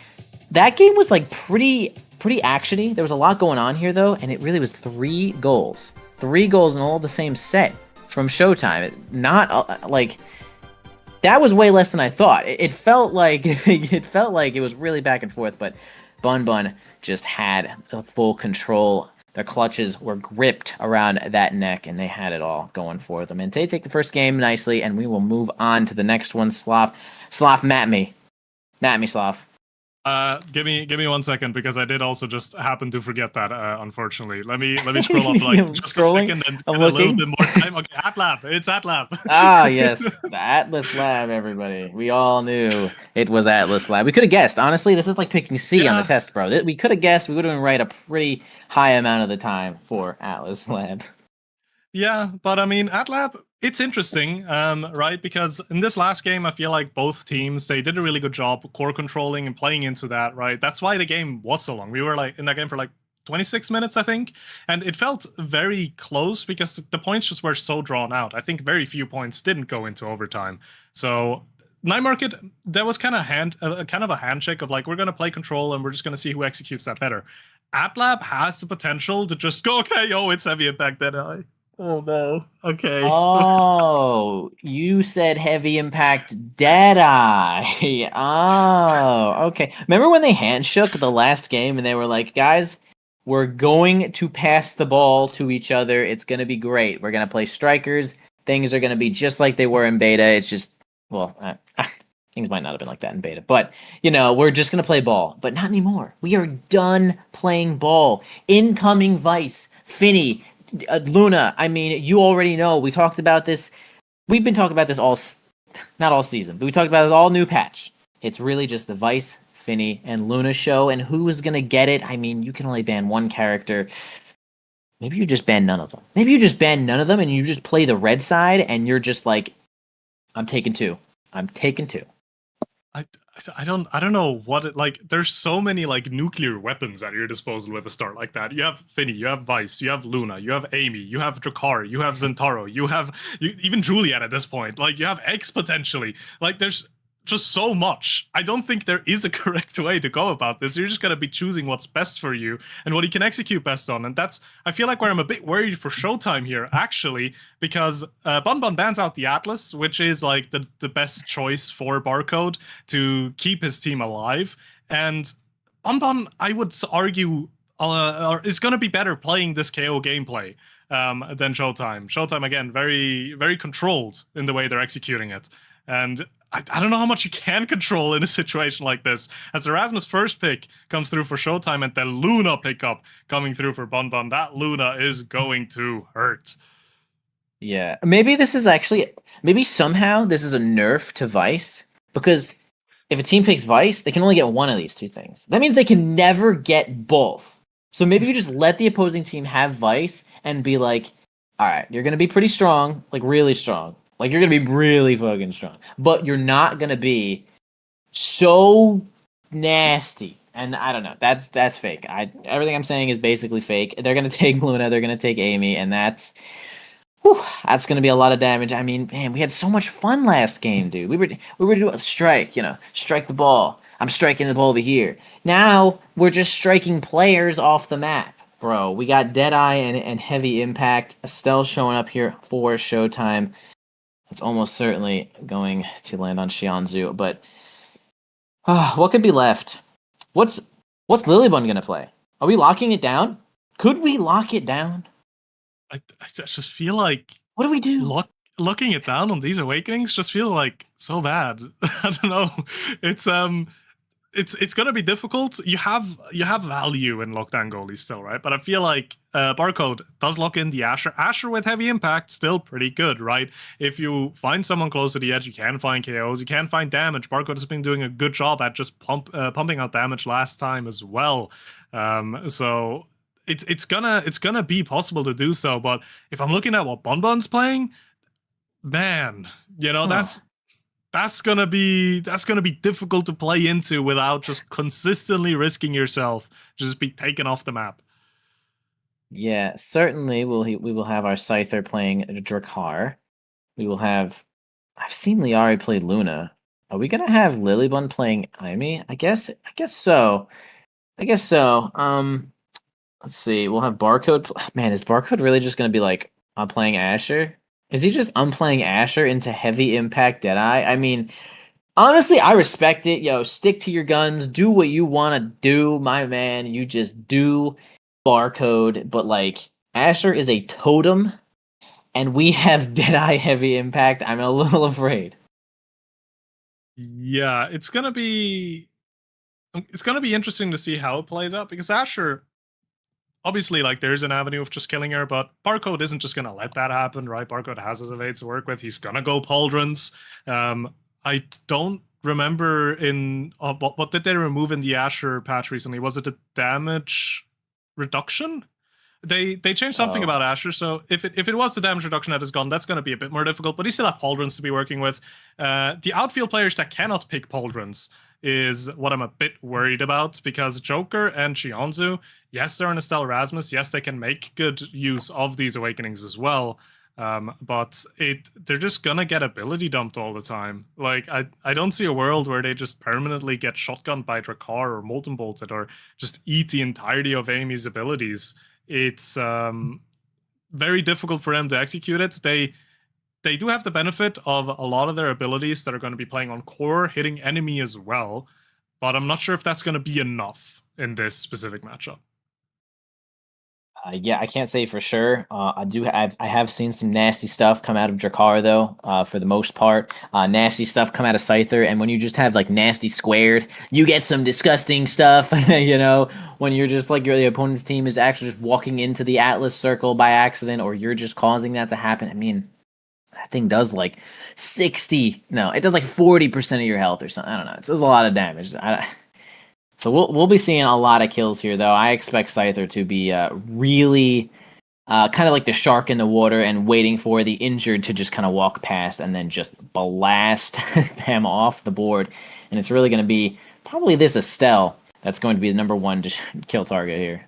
that game was like pretty actiony. There was a lot going on here, though, and it really was 3 goals. 3 goals in all the same set from Showtime. That was way less than I thought. It felt like it was really back and forth, but Bun Bun just had the full control. Their clutches were gripped around that neck, and they had it all going for them. And they take the first game nicely, and we will move on to the next one. Sloth, mat me, Sloth. Give me 1 second, because I did also just happen to forget that, unfortunately. Let me scroll up like just a second and get a little bit more time. Okay, AtLab. It's AtLab. Ah, yes. The Atlas Lab, everybody. We all knew it was Atlas Lab. We could have guessed. Honestly, this is like picking C on the test, bro. We could have guessed. We would have been right a pretty high amount of the time for Atlas Lab. Yeah, but I mean, AtLab, it's interesting, right? Because in this last game, I feel like both teams, they did a really good job core controlling and playing into that, right? That's why the game was so long. We were like in that game for like 26 minutes, I think. And it felt very close because the points just were so drawn out. I think very few points didn't go into overtime. So Night Market, that was kind of a handshake of like, we're going to play control and we're just going to see who executes that better. Atlab has the potential to just go, okay, oh, it's heavy impact Deadeye. Oh no. Okay. Oh, you said heavy impact Deadeye. Oh, okay. Remember when they handshook the last game and they were like, guys, we're going to pass the ball to each other. It's going to be great. We're going to play strikers. Things are going to be just like they were in beta. It's just, well, things might not have been like that in beta, but we're just going to play ball, but not anymore. We are done playing ball. Incoming Vice, Finny, Luna. I mean, you already know. We talked about this. We've been talking about this not all season, but we talked about this all new patch. It's really just the Vice, Finny, and Luna show, and who's going to get it? I mean, you can only ban one character. Maybe you just ban none of them. Maybe you just ban none of them and you just play the red side and you're just like, I'm taking two. I'm taking two. I don't know what it like. There's so many like nuclear weapons at your disposal with a start like that. You have Finny, you have Vice, you have Luna, you have Amy, you have Drakar, you have Zentaro, you have even Juliet at this point. Like you have X potentially. Like there's just so much. I don't think there is a correct way to go about this. You're just gonna be choosing what's best for you and what you can execute best on. And that's, I feel like, where I'm a bit worried for Showtime here, actually, because Bun bans out the Atlas, which is like the best choice for Barcode to keep his team alive. And Bun, I would argue, is gonna be better playing this KO gameplay than Showtime. Showtime, again, very, very controlled in the way they're executing it. And I don't know how much you can control in a situation like this. As Erasmus' first pick comes through for Showtime and then Luna pickup coming through for Bun, that Luna is going to hurt. Yeah. Maybe somehow this is a nerf to Vice, because if a team picks Vice, they can only get one of these two things. That means they can never get both. So maybe you just let the opposing team have Vice and be like, all right, you're going to be pretty strong, like really strong. Like, you're going to be really fucking strong. But you're not going to be so nasty. And I don't know. That's fake. Everything I'm saying is basically fake. They're going to take Luna. They're going to take Amy. And that's going to be a lot of damage. I mean, man, we had so much fun last game, dude. We were doing a strike, strike the ball. I'm striking the ball over here. Now, we're just striking players off the map. Bro, we got Deadeye and Heavy Impact. Estelle showing up here for Showtime. It's almost certainly going to land on Xianzhu, but what could be left? What's Lilybun going to play? Are we locking it down? Could we lock it down? I just feel like... What do we do? Locking it down on these Awakenings just feels like so bad. I don't know. It's gonna be difficult. You have value in lockdown goalies still, right? But I feel like Barcode does lock in the Asher. Asher with heavy impact, still pretty good, right? If you find someone close to the edge, you can find KOs, you can find damage. Barcode has been doing a good job at just pumping out damage last time as well. So it's gonna be possible to do so. But if I'm looking at what Bun's playing, man, that's gonna be difficult to play into without just consistently risking yourself just be taken off the map. Yeah, certainly we will have our Scyther playing Drakar. We will have... I've seen Liari play Luna. Are we gonna have Lilybun playing Amy? I guess so. Let's see. We'll have Barcode. Man, is Barcode really just gonna be like, I'm playing Asher? Is he just unplaying Asher into heavy impact Deadeye? I mean, honestly, I respect it. Yo, stick to your guns. Do what you want to do, my man. You just do Barcode. But, like, Asher is a totem, and we have Deadeye heavy impact. I'm a little afraid. Yeah, it's gonna be interesting to see how it plays out, because Asher... Obviously, like, there's an avenue of just killing her, but Barcode isn't just going to let that happen, right? Barcode has his evades to work with. He's going to go pauldrons. I don't remember what did they remove in the Asher patch recently? Was it the damage reduction? They changed something about Asher, so if it was the damage reduction that is gone, that's going to be a bit more difficult, but he still have pauldrons to be working with. The outfield players that cannot pick pauldrons is what I'm a bit worried about, because Joker and Xianzhu, yes, they're in Estelle Erasmus, yes, they can make good use of these Awakenings as well, But they're just gonna get ability dumped all the time. Like I don't see a world where they just permanently get shotgunned by Drakkar or Molten Bolted or just eat the entirety of Amy's abilities. It's very difficult for them to execute it. They do have the benefit of a lot of their abilities that are going to be playing on core, hitting enemy as well, but I'm not sure if that's going to be enough in this specific matchup. Yeah, I can't say for sure. I have seen some nasty stuff come out of Drakkar though. For the most part, nasty stuff come out of Scyther, and when you just have like nasty squared, you get some disgusting stuff. You know, when you're just like the opponent's team is actually just walking into the Atlas circle by accident, or you're just causing that to happen. I mean, that thing does like 60. No, it does like 40% of your health or something. I don't know. It does a lot of damage. So we'll be seeing a lot of kills here, though. I expect Scyther to be really kind of like the shark in the water and waiting for the injured to just kind of walk past and then just blast them off the board. And it's really going to be probably this Estelle that's going to be the number one kill target here.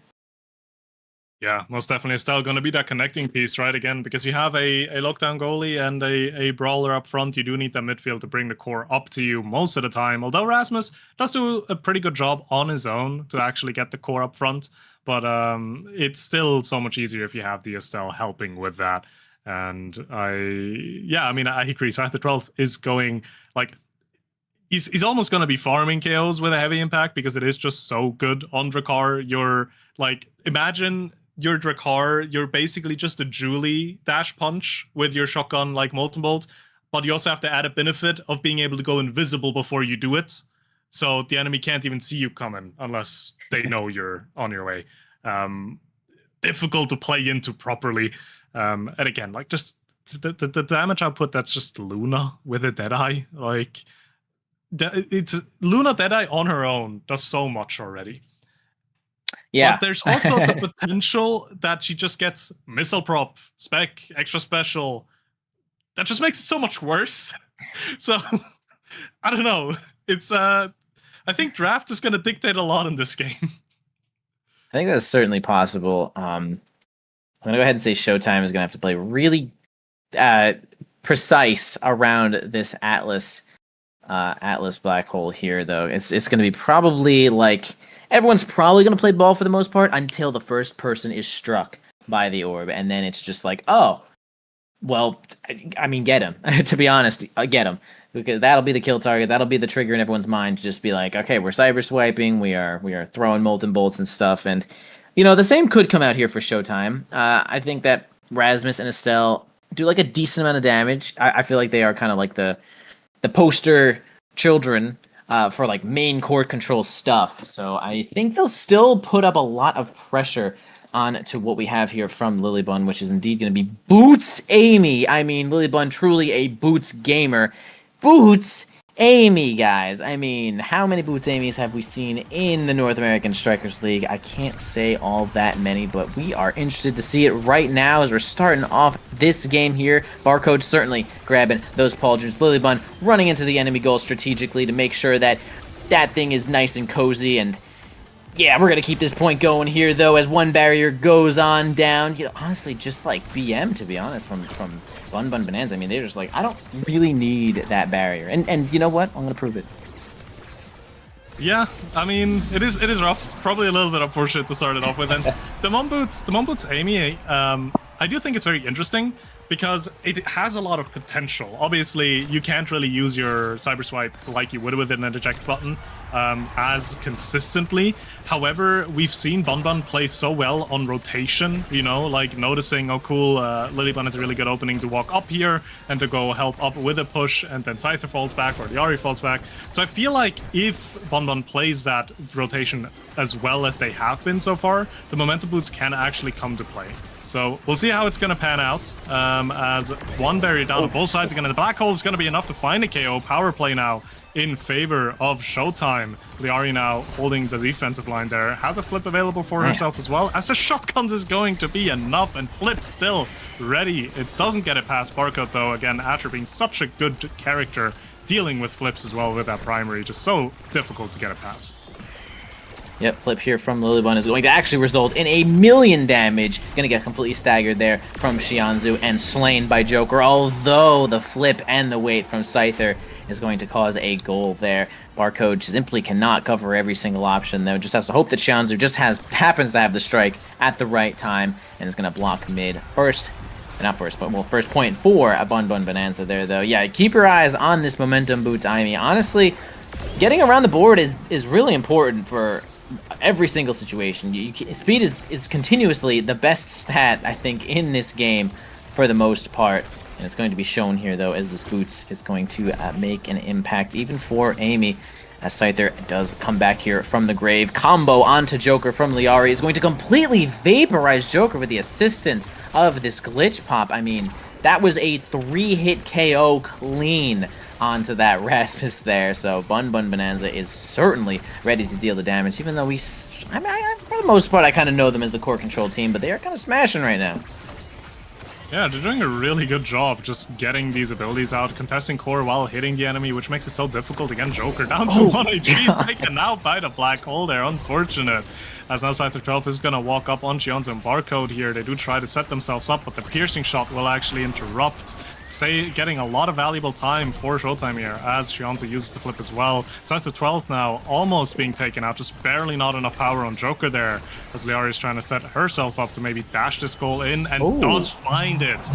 Yeah, most definitely Estelle going to be that connecting piece, right? Again, because you have a lockdown goalie and a brawler up front, you do need that midfield to bring the core up to you most of the time. Although Rasmus does do a pretty good job on his own to actually get the core up front, but it's still so much easier if you have the Estelle helping with that. And I agree. Scyther 12 is going like he's almost going to be farming KOs with a heavy impact because it is just so good on Drakkar. You're like, imagine your Drakkar, you're basically just a Julie dash punch with your shotgun like Molten Bolt, but you also have to add a benefit of being able to go invisible before you do it. So the enemy can't even see you coming unless they know you're on your way. Difficult to play into properly. And again, like just the damage output, that's just Luna with a Deadeye. Like, it's Luna Deadeye on her own does so much already. Yeah. But there's also the potential that she just gets missile prop, spec, extra special. That just makes it so much worse. So I don't know. It's I think draft is gonna dictate a lot in this game. I think that's certainly possible. I'm gonna go ahead and say Showtime is gonna have to play really precise around this Atlas black hole here, though. It's going to be probably like everyone's probably going to play ball for the most part until the first person is struck by the orb, and then it's just like, oh, well, I mean, get him. To be honest, get him, because that'll be the kill target. That'll be the trigger in everyone's mind to just be like, okay, we're cyber swiping, we are throwing molten bolts and stuff, and the same could come out here for Showtime. I think that Rasmus and Estelle do like a decent amount of damage. I feel like they are kind of like the poster children for like main core control stuff. So I think they'll still put up a lot of pressure on to what we have here from Lilybun, which is indeed going to be Boots Amy. I mean, Lilybun truly a Boots gamer. Boots Amy, guys. I mean, how many Boots Amy's have we seen in the North American Strikers League? I can't say all that many, but we are interested to see it right now as we're starting off this game here. Barcode certainly grabbing those pauldrons. Lilybun running into the enemy goal strategically to make sure that that thing is nice and cozy. And yeah, we're going to keep this point going here, though, as one barrier goes on down. Honestly, just like BM, to be honest, from Bun Bonanza. I mean, they're just like, I don't really need that barrier. And you know what? I'm going to prove it. Yeah, I mean, it is rough. Probably a little bit unfortunate to start it off with. And the Mon Boots Amy, I do think it's very interesting because it has a lot of potential. Obviously, you can't really use your cyber swipe like you would with an eject button as consistently. However, we've seen Bun play so well on rotation, like noticing, oh cool, Lilybun has a really good opening to walk up here and to go help up with a push, and then Scyther falls back or the Ahri falls back. So I feel like if Bun plays that rotation as well as they have been so far, the momentum boots can actually come to play. So we'll see how it's going to pan out as one barrier down on both sides again. And the black hole is going to be enough to find a KO. Power play now in favor of Showtime. The Ahri now holding the defensive line there. Has a flip available for herself as well. As the shotguns is going to be enough, and Flip still ready. It doesn't get it past Barcode though. Again, Asher being such a good character, dealing with flips as well with that primary. Just so difficult to get it past. Yep, flip here from Lilybun is going to actually result in 1,000,000 damage. Gonna get completely staggered there from Xianzhu and slain by Joker, although the flip and the wait from Scyther is going to cause a goal there. Barcode simply cannot cover every single option, though. Just has to hope that Xianzhu just happens to have the strike at the right time and is going to block mid first. Not first, but well, first point for a Bun Bun Bonanza there, though. Yeah, keep your eyes on this momentum boots, Aimi. Honestly, getting around the board is really important for every single situation. Speed is continuously the best stat, I think, in this game for the most part. And it's going to be shown here, though, as this boots is going to make an impact, even for Amy. As Scyther does come back here from the grave. Combo onto Joker from Liari is going to completely vaporize Joker with the assistance of this glitch pop. I mean, that was a 3-hit KO clean onto that Rasmus there. So Bun Bun Bonanza is certainly ready to deal the damage, even though for the most part, I kind of know them as the core control team, but they are kind of smashing right now. Yeah, they're doing a really good job just getting these abilities out, contesting core while hitting the enemy, which makes it so difficult. Again, Joker down to 1 HP, taken out by the black hole there. Unfortunate. As now Scyther 12 is going to walk up on Xianzhu and Barcode here. They do try to set themselves up, but the piercing shot will actually interrupt. Getting a lot of valuable time for Showtime here, as Xianzhu uses the flip as well. Scyther 12 now almost being taken out, just barely not enough power on Joker there, as Liari is trying to set herself up to maybe dash this goal in, and does find it.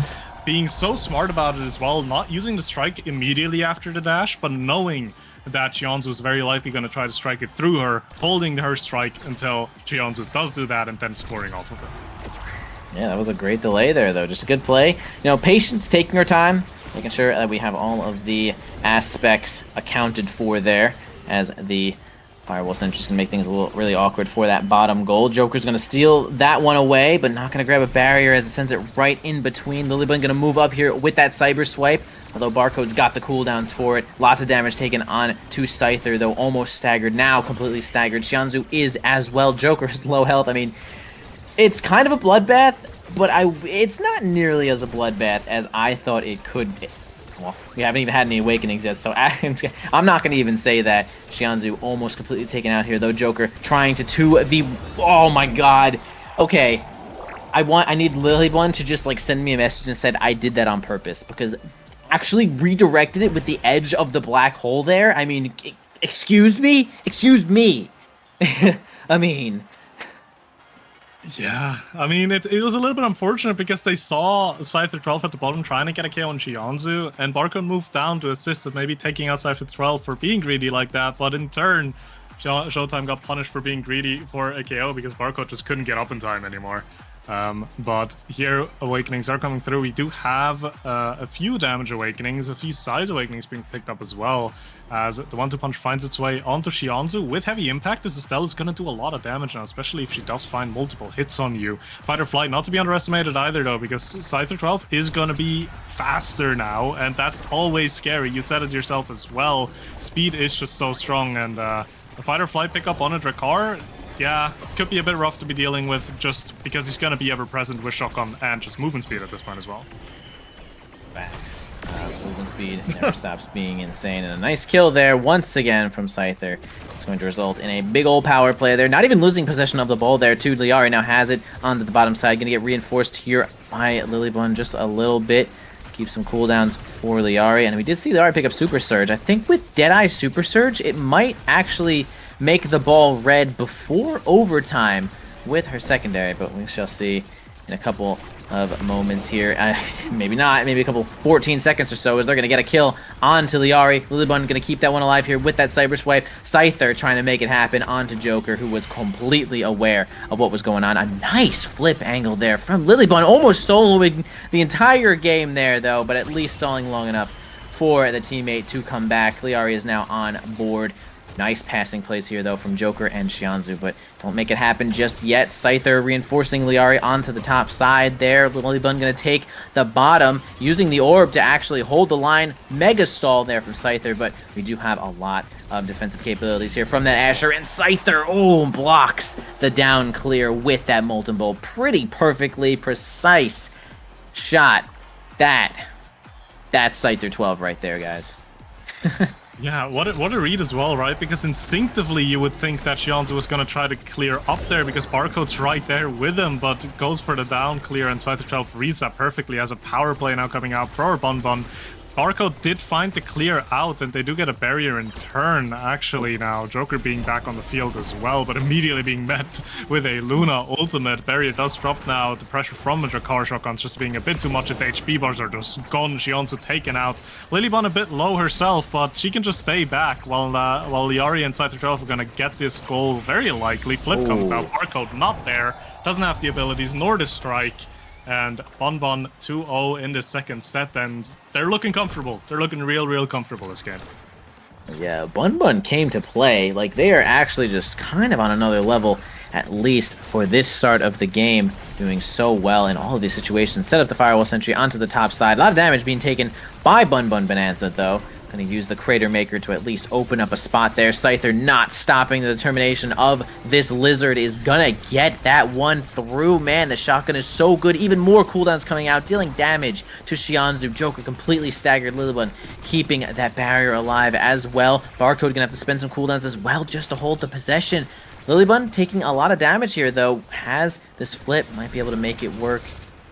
Being so smart about it as well, not using the strike immediately after the dash, but knowing that Xianzhu is very likely going to try to strike it through her, holding her strike until Xianzhu does do that, and then scoring off of it. Yeah, that was a great delay there, though. Just a good play. You know, patience, taking our time, making sure that we have all of the aspects accounted for there, as the Firewall Sentry is going to make things really awkward for that bottom goal. Joker's going to steal that one away, but not going to grab a barrier as it sends it right in between. Lilybun going to move up here with that Cyber Swipe, although Barcode's got the cooldowns for it. Lots of damage taken on to Scyther, though almost staggered. Now completely staggered. Xianzhu is as well. Joker is low health. I mean, it's kind of a bloodbath, but it's not nearly as a bloodbath as I thought it could be. Well, we haven't even had any awakenings yet, so I'm not going to even say that. Xianzhu almost completely taken out here, though. Joker trying to 2v... Oh my god. Okay. I need Lilybun to just, like, send me a message and said I did that on purpose, because actually redirected it with the edge of the black hole there. I mean, excuse me? Excuse me. I mean... Yeah, I mean, it was a little bit unfortunate because they saw Scyther 12 at the bottom trying to get a KO on Xianzhu, and Barcode moved down to assist it, maybe taking out Scyther 12 for being greedy like that, but in turn, Showtime got punished for being greedy for a KO because Barcode just couldn't get up in time anymore. But here, awakenings are coming through. We do have a few damage awakenings, a few size awakenings being picked up as well, as the 1-2 punch finds its way onto Xianzhu with heavy impact, as Estelle is going to do a lot of damage now, especially if she does find multiple hits on you. Fight or flight, not to be underestimated either, though, because Scyther 12 is going to be faster now, and that's always scary. You said it yourself as well. Speed is just so strong, and a fight or flight pickup on a Drakkar, yeah, could be a bit rough to be dealing with, just because he's going to be ever present with shotgun and just movement speed at this point as well. Facts. Movement speed never stops being insane. And a nice kill there once again from Scyther. It's going to result in a big old power play there. Not even losing possession of the ball there too. Liari now has it onto the bottom side. Going to get reinforced here by Lilybun just a little bit. Keep some cooldowns for Liari. And we did see Liari pick up Super Surge. I think with Deadeye Super Surge, it might actually make the ball red before overtime with her secondary, but we shall see in a couple of moments here. Maybe not, maybe a couple 14 seconds or so, as they're going to get a kill onto Liari. Lilybun going to keep that one alive here with that Cyber Swipe. Scyther trying to make it happen onto Joker, who was completely aware of what was going on. A nice flip angle there from Lilybun, almost soloing the entire game there, though, but at least stalling long enough for the teammate to come back. Liari is now on board. Nice passing plays here, though, from Joker and Xianzhu, but don't make it happen just yet. Scyther reinforcing Liari onto the top side there. Lilybun going to take the bottom, using the orb to actually hold the line. Mega stall there from Scyther, but we do have a lot of defensive capabilities here from that Asher, and Scyther, blocks the down clear with that Molten Bolt. Pretty perfectly precise shot. That's Scyther 12 right there, guys. Yeah, what a read as well, right? Because instinctively you would think that Xianzu was going to try to clear up there because Barcode's right there with him, but goes for the down clear and Scyther12 reads that perfectly as a power play now coming out for Bonbon. Barcode did find the clear out, and they do get a barrier in turn, actually, now. Joker being back on the field as well, but immediately being met with a Luna ultimate. Barrier does drop now. The pressure from the Drakar shotguns just being a bit too much, and the HP bars are just gone. Xianzu taken out. Lilybon a bit low herself, but she can just stay back while Liari and Scyther12 are going to get this goal very likely. Flip comes out. Barcode not there. Doesn't have the abilities nor the strike. And Bonbon 2-0 in the second set, and they're looking comfortable. They're looking real comfortable this game. Yeah, Bonbon came to play. Like, they are actually just kind of on another level, at least for this start of the game, doing so well in all of these situations. Set up the Firewall Sentry onto the top side. A lot of damage being taken by Bonbon Bonanza, though. Going to use the Crater Maker to at least open up a spot there. Scyther not stopping the determination of this Lizard is going to get that one through. Man, the shotgun is so good. Even more cooldowns coming out, dealing damage to Xianzu. Joker completely staggered Lilybun, keeping that barrier alive as well. Barcode going to have to spend some cooldowns as well just to hold the possession. Lilybun taking a lot of damage here, though. Has this flip, might be able to make it work.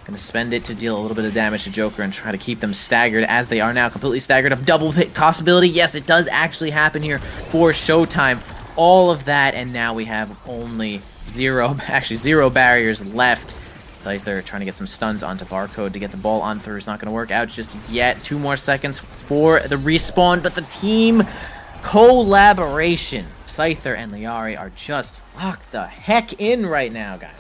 Going to spend it to deal a little bit of damage to Joker and try to keep them staggered as they are now completely staggered. A double hit possibility. Yes, it does actually happen here for Showtime. All of that, and now we have only zero barriers left. Scyther trying to get some stuns onto Barcode to get the ball on through. It's not going to work out just yet. 2 more seconds for the respawn, but the team collaboration. Scyther and Liari are just locked the heck in right now, guys.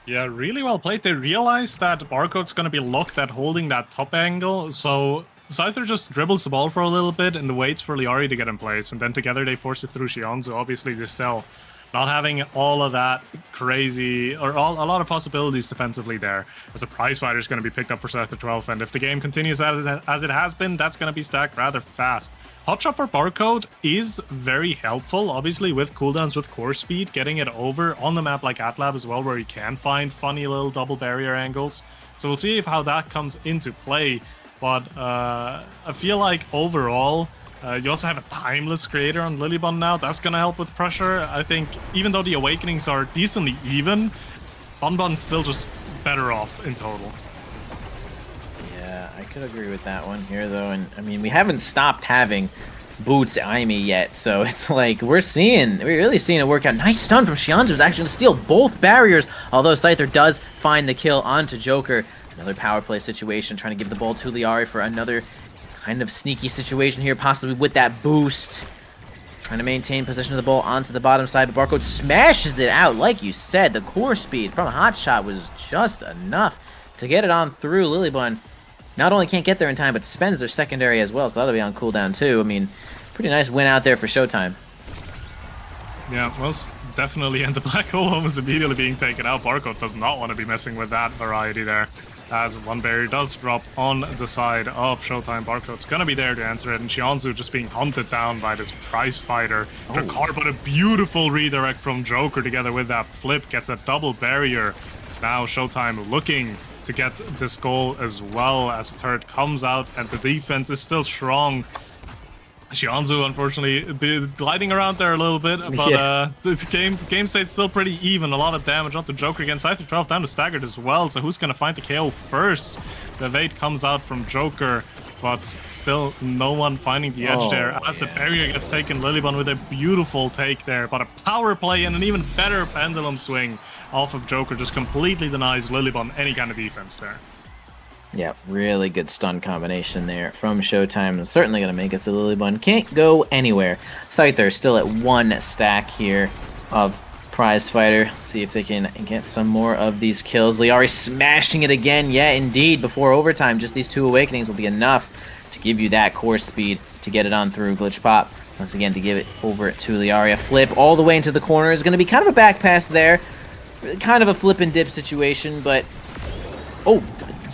Yeah, really well played. They realized that Barcode's going to be locked at holding that top angle, so Scyther just dribbles the ball for a little bit and waits for Liari to get in place, and then together they force it through Xianzu. Obviously, this cell not having all of that crazy, or a lot of possibilities defensively there, as a prize fighter is going to be picked up for Scyther12, and if the game continues as it has been, that's going to be stacked rather fast. Hotshot for Barcode is very helpful, obviously, with cooldowns, with core speed, getting it over on the map like Atlab as well, where you can find funny little double barrier angles. So we'll see how that comes into play, but I feel like overall, you also have a timeless creator on Lilybun now. That's going to help with pressure. I think even though the awakenings are decently even, Bonbon's still just better off in total. Yeah, I could agree with that one here, though. And I mean, we haven't stopped having Boots Aimi yet, so it's like we're really seeing it work out. Nice stun from Xianzu, is actually going to steal both barriers, although Scyther does find the kill onto Joker. Another power play situation, trying to give the ball to Liari for another kind of sneaky situation here, possibly with that boost. Trying to maintain possession of the ball onto the bottom side, but Barcode smashes it out. Like you said, the core speed from Hotshot was just enough to get it on through. Lilybun not only can't get there in time, but spends their secondary as well, so that'll be on cooldown too. I mean, pretty nice win out there for Showtime. Yeah, most definitely, and the Black Hole almost immediately being taken out. Barcode does not want to be messing with that variety there, as one barrier does drop on the side of Showtime. Barcode's gonna be there to answer it, and Xianzu just being hunted down by this prize fighter. Drakar, but a beautiful redirect from Joker together with that flip, gets a double barrier. Now Showtime looking to get this goal as well, as turret comes out, and the defense is still strong. Xianzu, unfortunately, gliding around there a little bit, but yeah. The game state's still pretty even. A lot of damage onto Joker again. Scyther12 down to staggered as well, so who's going to find the KO first? The evade comes out from Joker, but still no one finding the edge there. As the barrier gets taken, Lilybun with a beautiful take there, but a power play and an even better pendulum swing off of Joker just completely denies Lilybun any kind of defense there. Yeah, really good stun combination there from Showtime. Certainly going to make it so Lilybun can't go anywhere. Scyther still at 1 stack here of prize fighter. See if they can get some more of these kills. Liari smashing it again. Yeah, indeed. Before overtime, just these 2 awakenings will be enough to give you that core speed to get it on through. Glitch Pop, once again, to give it over to Liari. A flip all the way into the corner is going to be kind of a back pass there. Kind of a flip and dip situation, but... Oh,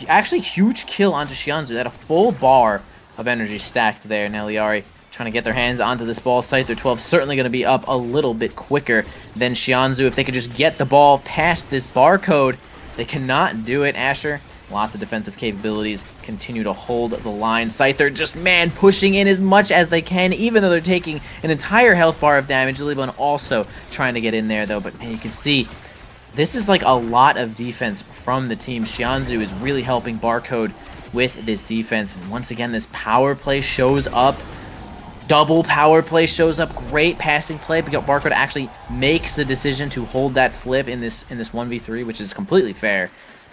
actually huge kill onto Xianzu. That a full bar of energy stacked there. Now Liari trying to get their hands onto this ball. Scyther12 certainly going to be up a little bit quicker than Xianzu. If they could just get the ball past this Barcode, they cannot do it. Asher, lots of defensive capabilities continue to hold the line. Scyther just, man, pushing in as much as they can, even though they're taking an entire health bar of damage. Lilybun also trying to get in there, though, but man, you can see this is like a lot of defense from the team. Xianzhu is really helping Barcode with this defense, and once again, this power play shows up. Double power play shows up. Great passing play, but Barcode actually makes the decision to hold that flip in this 1v3, which is completely fair.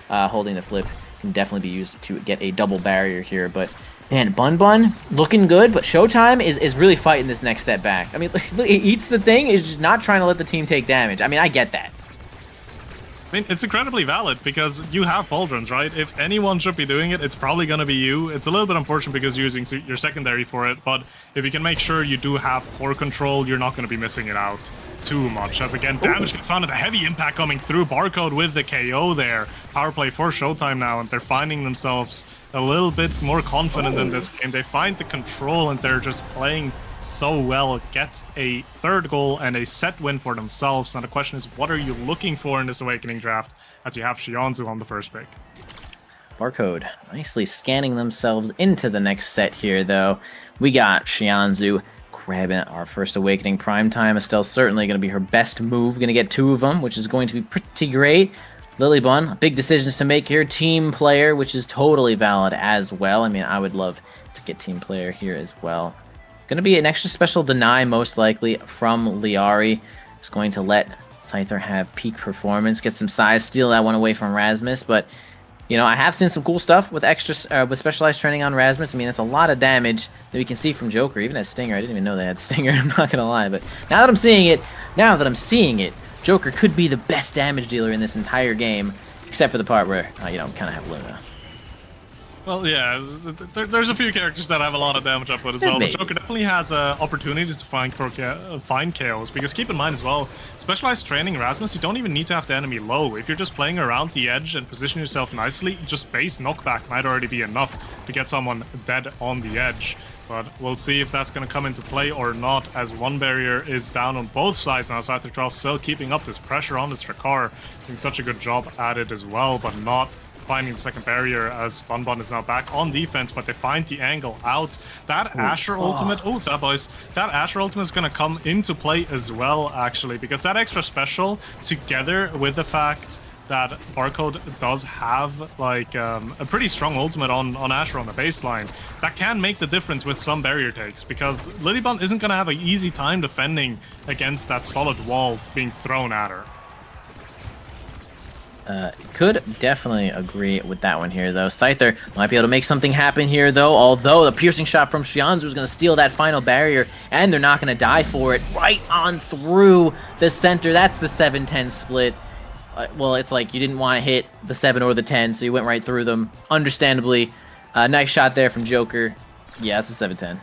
Holding the flip can definitely be used to get a double barrier here, but man, Bun looking good, but Showtime is really fighting this next set back. I mean, he eats the thing, is just not trying to let the team take damage. I mean, I get that. I mean, it's incredibly valid because you have pauldrons, right? If anyone should be doing it, it's probably going to be you. It's a little bit unfortunate because you're using your secondary for it, but if you can make sure you do have core control, you're not going to be missing it out too much. As again, damage gets found, and the heavy impact coming through. Barcode with the KO there. Power play for Showtime now, and they're finding themselves a little bit more confident in this game. They find the control, and they're just playing so well, get a third goal and a set win for themselves. Now the question is, what are you looking for in this Awakening draft as you have Xianzhu on the first pick? Barcode nicely scanning themselves into the next set here, though. We got Xianzhu grabbing our first Awakening primetime. Estelle's certainly going to be her best move. Going to get 2 of them, which is going to be pretty great. Lilybun, big decisions to make here. Team player, which is totally valid as well. I mean, I would love to get team player here as well. Going to be an extra special deny, most likely, from Liari. It's going to let Scyther have peak performance, get some size, steal that one away from Rasmus. But, you know, I have seen some cool stuff with with specialized training on Rasmus. I mean, that's a lot of damage that we can see from Joker, even as Stinger. I didn't even know they had Stinger, I'm not going to lie. But now that I'm seeing it, Joker could be the best damage dealer in this entire game, except for the part where, you know, kind of have Luna. Well, yeah, there's a few characters that have a lot of damage output as well, but Joker definitely has opportunities to find KOs, because keep in mind as well, specialized training Rasmus, you don't even need to have the enemy low. If you're just playing around the edge and position yourself nicely, just base knockback might already be enough to get someone dead on the edge. But we'll see if that's going to come into play or not, as one barrier is down on both sides now. Scyther 12 still keeping up this pressure on this Drakkar, doing such a good job at it as well, but not finding the second barrier, as Bun is now back on defense, but they find the angle out. That Asher ultimate, sad boys, that Asher ultimate is going to come into play as well, actually, because that extra special, together with the fact that Barcode does have like a pretty strong ultimate on Asher on the baseline, that can make the difference with some barrier takes, because Lilybun isn't going to have an easy time defending against that solid wall being thrown at her. Could definitely agree with that one here, though. Scyther might be able to make something happen here, though, although the piercing shot from Xianzhu is going to steal that final barrier, and they're not going to die for it. Right on through the center. That's the 7-10 split. Well, it's like you didn't want to hit the 7 or the 10, so you went right through them. Understandably. Nice shot there from Joker. Yeah, it's a 7-10.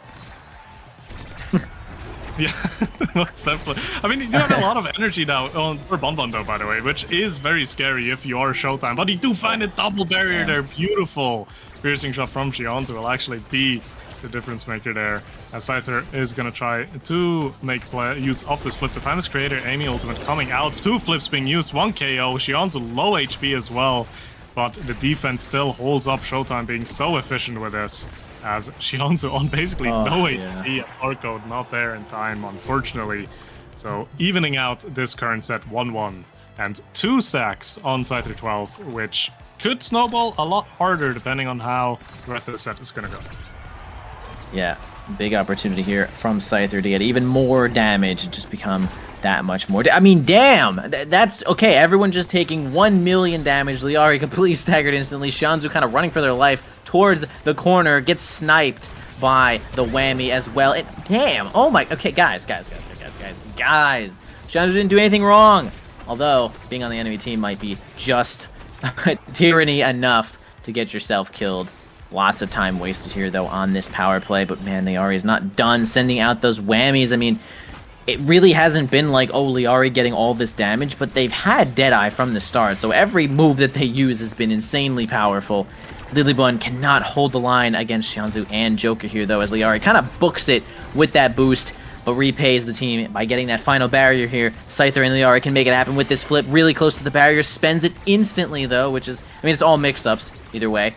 Yeah, that's definitely. I mean, you do have a lot of energy now for Bun though, by the way, which is very scary if you are Showtime. But you do find a double barrier there. Beautiful piercing shot from Xianzhu will actually be the difference maker there. As Scyther is going to try to make use of this flip. The Timeless Creator Amy ultimate coming out. 2 flips being used, 1 KO. Xianzhu low HP as well. But the defense still holds up. Showtime being so efficient with this, as Xianzhu on basically no HP and Barcode not there in time, unfortunately. So evening out this current set 1-1 and 2 stacks on Scyther 12, which could snowball a lot harder depending on how the rest of the set is going to go. Yeah, big opportunity here from Scyther to get even more damage and just become that much more. I mean, damn! That's okay. Everyone just taking 1 million damage. Liari completely staggered instantly. Xianzhu kind of running for their life towards the corner, gets sniped by the whammy as well. And damn! Oh my. Okay, guys. Xianzhu didn't do anything wrong. Although being on the enemy team might be just tyranny enough to get yourself killed. Lots of time wasted here, though, on this power play. But man, Liari is not done sending out those whammies. I mean, it really hasn't been like, oh, Liari getting all this damage, but they've had Deadeye from the start, so every move that they use has been insanely powerful. Lilybun cannot hold the line against Xianzhu and Joker here, though, as Liari kind of books it with that boost, but repays the team by getting that final barrier here. Scyther and Liari can make it happen with this flip, really close to the barrier, spends it instantly, though, which is, I mean, it's all mix-ups, either way.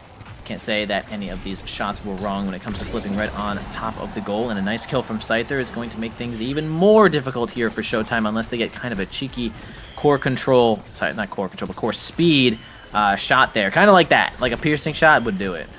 Can't say that any of these shots were wrong when it comes to flipping right on top of the goal. And a nice kill from Scyther is going to make things even more difficult here for Showtime unless they get kind of a cheeky core control, sorry, not core control, but core speed shot there. Kind of like that, like a piercing shot would do it.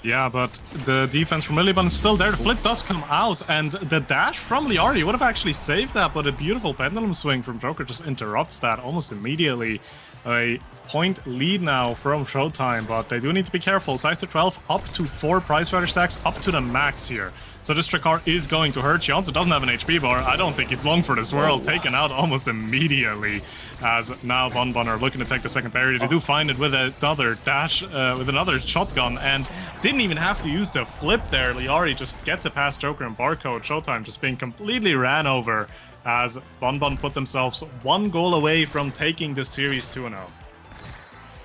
Yeah, but the defense from Lilliban is still there. The flip does come out, and the dash from Liari would have actually saved that, but a beautiful pendulum swing from Joker just interrupts that almost immediately. A point lead now from Showtime, but they do need to be careful. Scyther 12 up to 4 prize fighter stacks, up to the max here. So this Drakkar is going to hurt. She also doesn't have an HP bar. I don't think it's long for this world. Taken out almost immediately, as now Bonbon are looking to take the second barrier. They do find it with another dash, with another shotgun, and didn't even have to use the flip there. Liari just gets it past Joker and Barcode. Showtime just being completely ran over, as Bonbon put themselves 1 goal away from taking the series 2-0.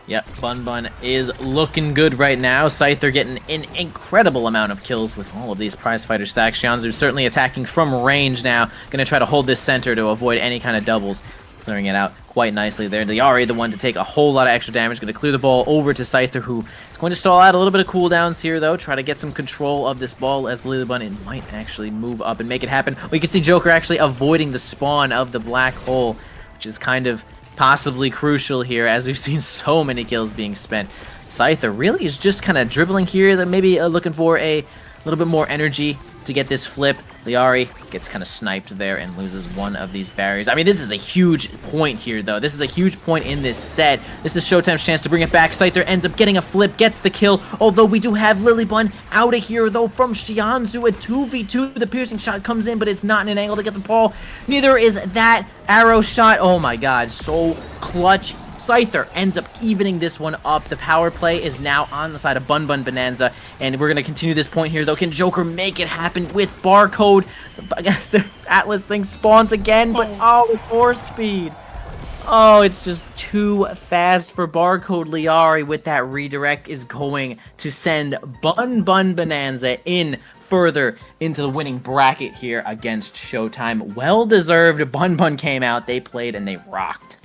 Yep, Bun is looking good right now. Scyther getting an incredible amount of kills with all of these prize fighter stacks. Xianzu certainly attacking from range now. Going to try to hold this center to avoid any kind of doubles. Clearing it out quite nicely there. Liari, the one to take a whole lot of extra damage. Going to clear the ball over to Scyther, who is going to stall out a little bit of cooldowns here, though. Try to get some control of this ball as Lilibun, it might actually move up and make it happen. We can see Joker actually avoiding the spawn of the black hole, which is kind of possibly crucial here, as we've seen so many kills being spent. Scyther really is just kind of dribbling here, that maybe looking for a little bit more energy to get this flip. Liari gets kind of sniped there and loses one of these barriers. I mean, this is a huge point here, though. This is a huge point in this set. This is Showtime's chance to bring it back. Scyther ends up getting a flip, gets the kill, although we do have Lilibun out of here, though, from Xianzu. A 2v2. The piercing shot comes in, but it's not in an angle to get the ball. Neither is that arrow shot. Oh my god, so clutch. Scyther ends up evening this one up. The power play is now on the side of Bun Bonanza, and we're going to continue this point here, though. Can Joker make it happen with Barcode? The Atlas thing spawns again, but oh, with force speed. Oh, it's just too fast for Barcode. Liari with that redirect is going to send Bun Bonanza in further into the winning bracket here against Showtime. Well-deserved. Bun came out, they played, and they rocked.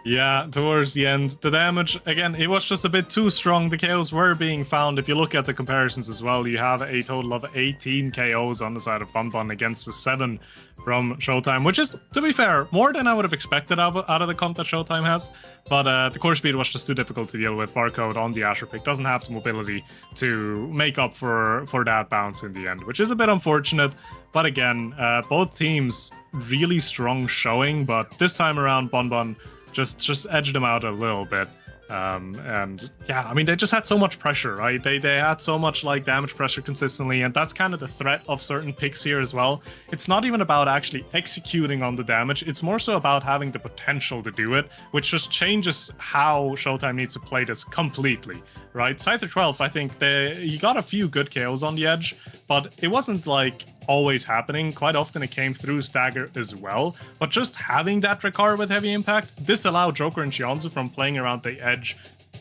Yeah, towards the end, the damage, again, it was just a bit too strong. The KOs were being found. If you look at the comparisons as well, you have a total of 18 KOs on the side of Bonbon against the 7 from Showtime, which is, to be fair, more than I would have expected out of the comp that Showtime has. But the core speed was just too difficult to deal with. Barcode on the Asher pick doesn't have the mobility to make up for that bounce in the end, which is a bit unfortunate. But again, both teams really strong showing, but this time around, Bonbon just edged them out a little bit. And yeah, I mean, they just had so much pressure, right? They had so much like damage pressure consistently, and that's kind of the threat of certain picks here as well. It's not even about actually executing on the damage, it's more so about having the potential to do it, which just changes how Showtime needs to play this completely, right? Scyther 12, I think he got a few good KOs on the edge, but it wasn't like always happening. Quite often it came through stagger as well, but just having that Drakkar with heavy impact disallowed Joker and Xianzu from playing around the edge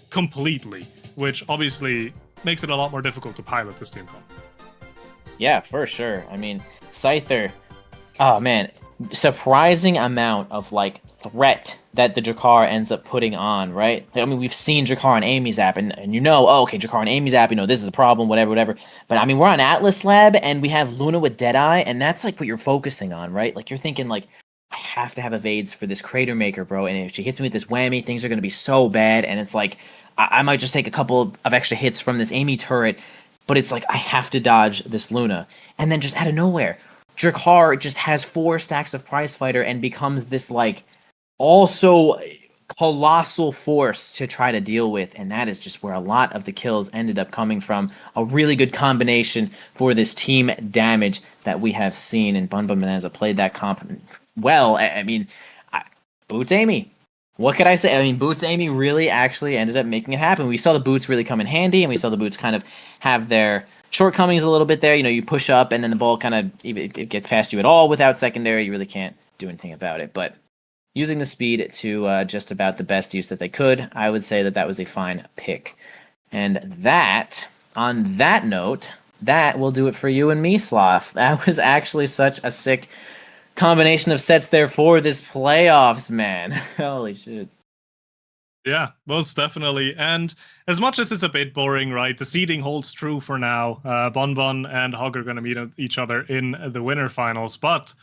completely, which obviously makes it a lot more difficult to pilot this team comp. Yeah, for sure. I mean, Scyther, oh man, surprising amount of like threat that the Drakkar ends up putting on, right? I mean, we've seen Drakkar on Amy's app, and you know, oh, okay, Drakkar on Amy's app, you know, this is a problem, whatever. But I mean, we're on Atlas Lab, and we have Luna with Deadeye, and that's like what you're focusing on, right? Like, you're thinking, like, I have to have evades for this Crater Maker, bro, and if she hits me with this whammy, things are going to be so bad, and it's like, I might just take a couple of extra hits from this Amy turret, but it's like, I have to dodge this Luna. And then just out of nowhere, Drakkar just has 4 stacks of Prize Fighter and becomes this, like, also colossal force to try to deal with, and that is just where a lot of the kills ended up coming from. A really good combination for this team damage that we have seen, and Bun Bonanza played that comp well. I mean, Boots Amy. What could I say? I mean, Boots Amy really actually ended up making it happen. We saw the Boots really come in handy, and we saw the Boots kind of have their shortcomings a little bit there. You know, you push up, and then the ball kind of, if it gets past you at all without secondary, you really can't do anything about it. But using the speed to just about the best use that they could, I would say that that was a fine pick. And that, on that note, that will do it for you and me, Sloth. That was actually such a sick combination of sets there for this playoffs, man. Holy shit. Yeah, most definitely. And as much as it's a bit boring, right, the seeding holds true for now. Bonbon and Hog are going to meet each other in the winner finals, but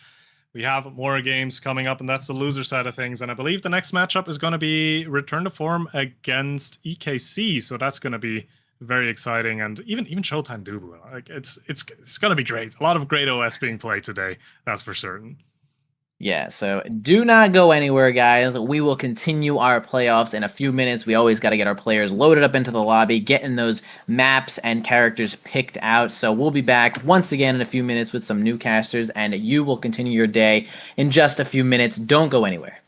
we have more games coming up, and that's the loser side of things. And I believe the next matchup is going to be Return to Form against EKC, so that's going to be very exciting. And even Showtime Dubu, like it's going to be great. A lot of great OS being played today, that's for certain. Yeah, so do not go anywhere, guys. We will continue our playoffs in a few minutes. We always got to get our players loaded up into the lobby, getting those maps and characters picked out. So we'll be back once again in a few minutes with some new casters, and you will continue your day in just a few minutes. Don't go anywhere.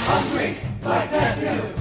Hungry like Matthew.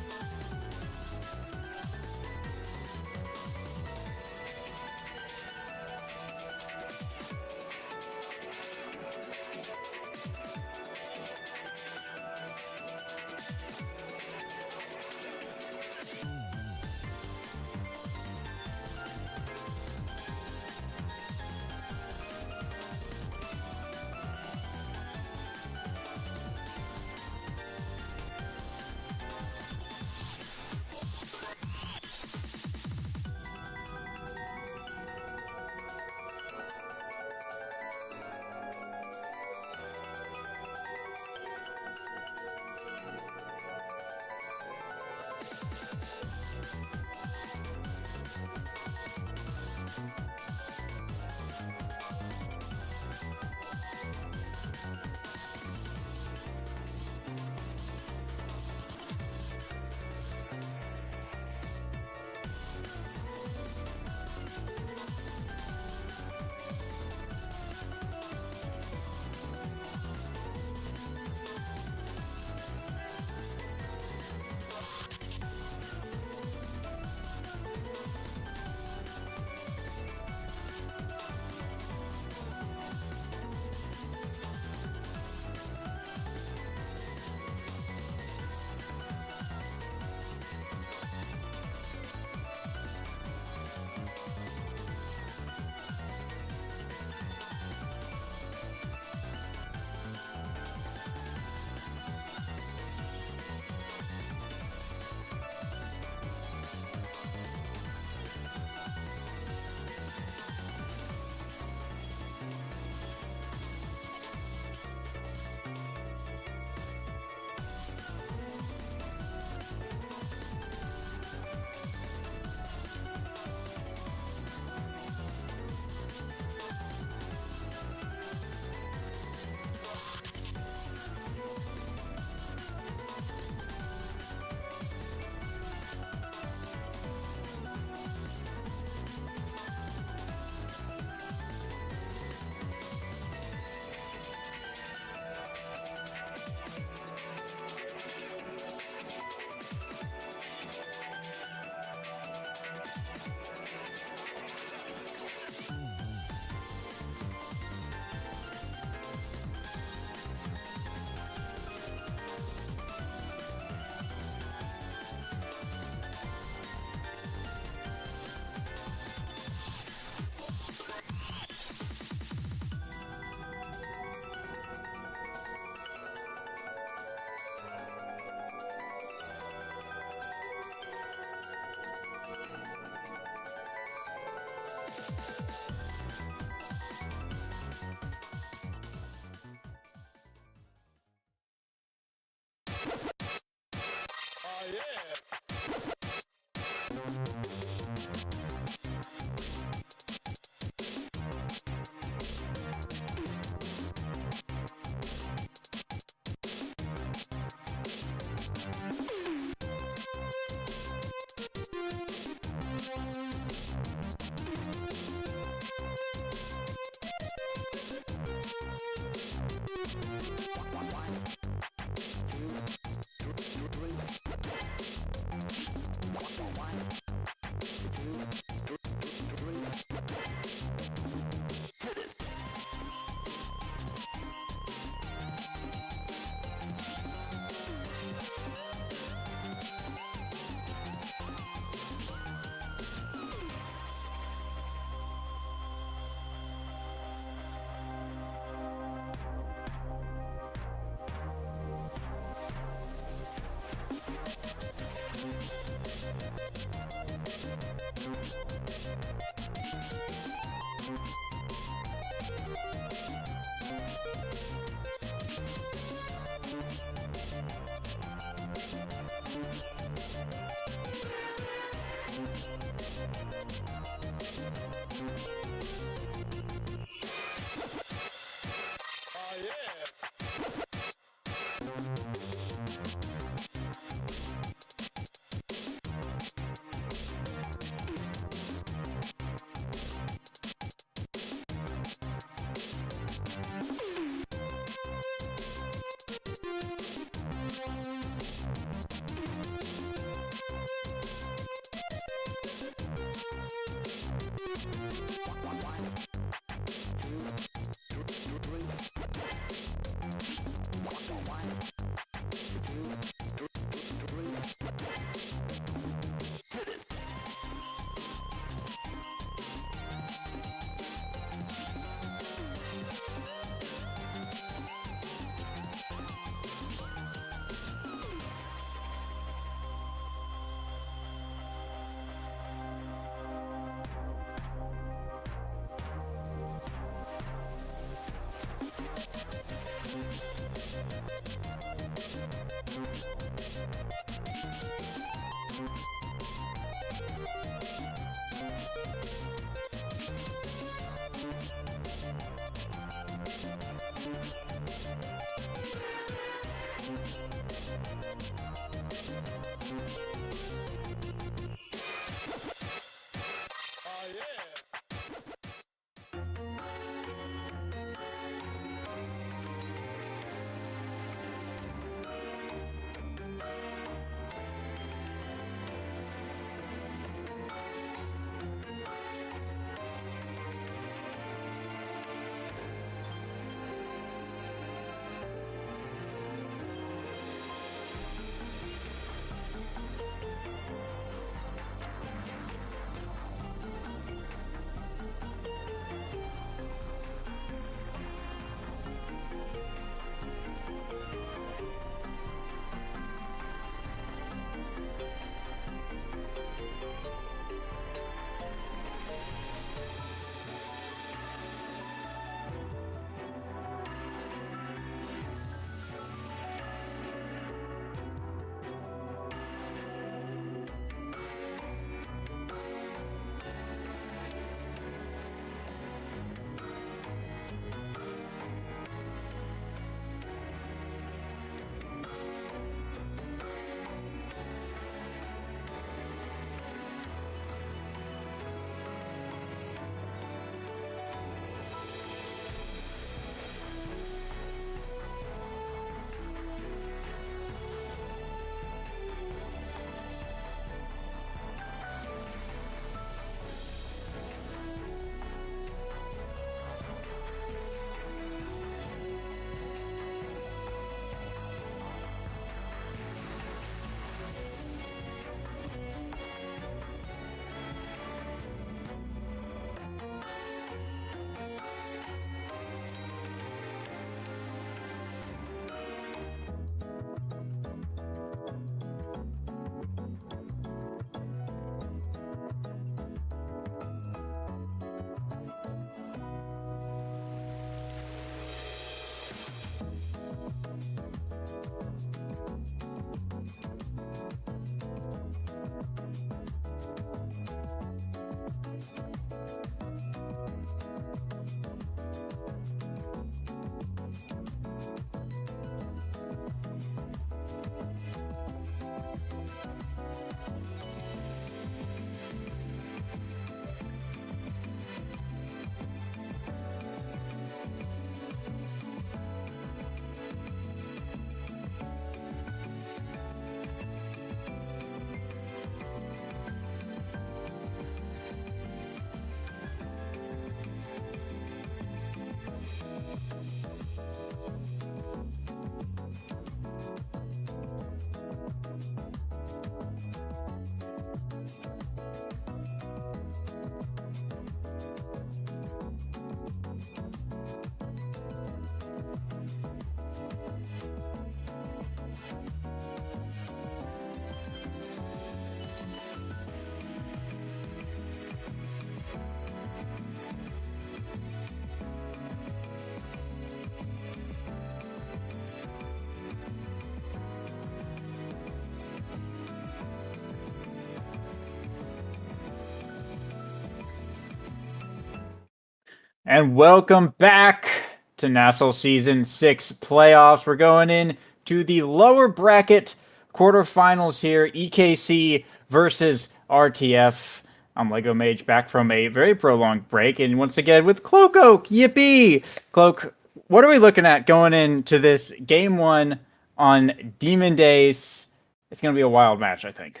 And welcome back to NASL Season 6 playoffs. We're going in to the lower bracket quarterfinals here. EKC versus RTF. I'm Lego Mage, back from a very prolonged break. And once again with Cloak Oak. Yippee! Cloak, what are we looking at going into this Game 1 on Demon Days? It's going to be a wild match, I think.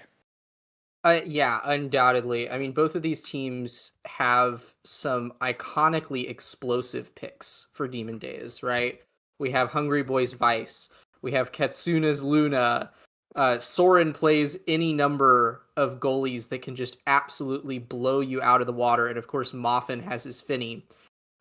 Yeah, undoubtedly. I mean, both of these teams have some iconically explosive picks for Demon Days, right? We have Hungry Boy's Vice. We have Katsuna's Luna. Soren plays any number of goalies that can just absolutely blow you out of the water. And of course, Moffin has his Finny.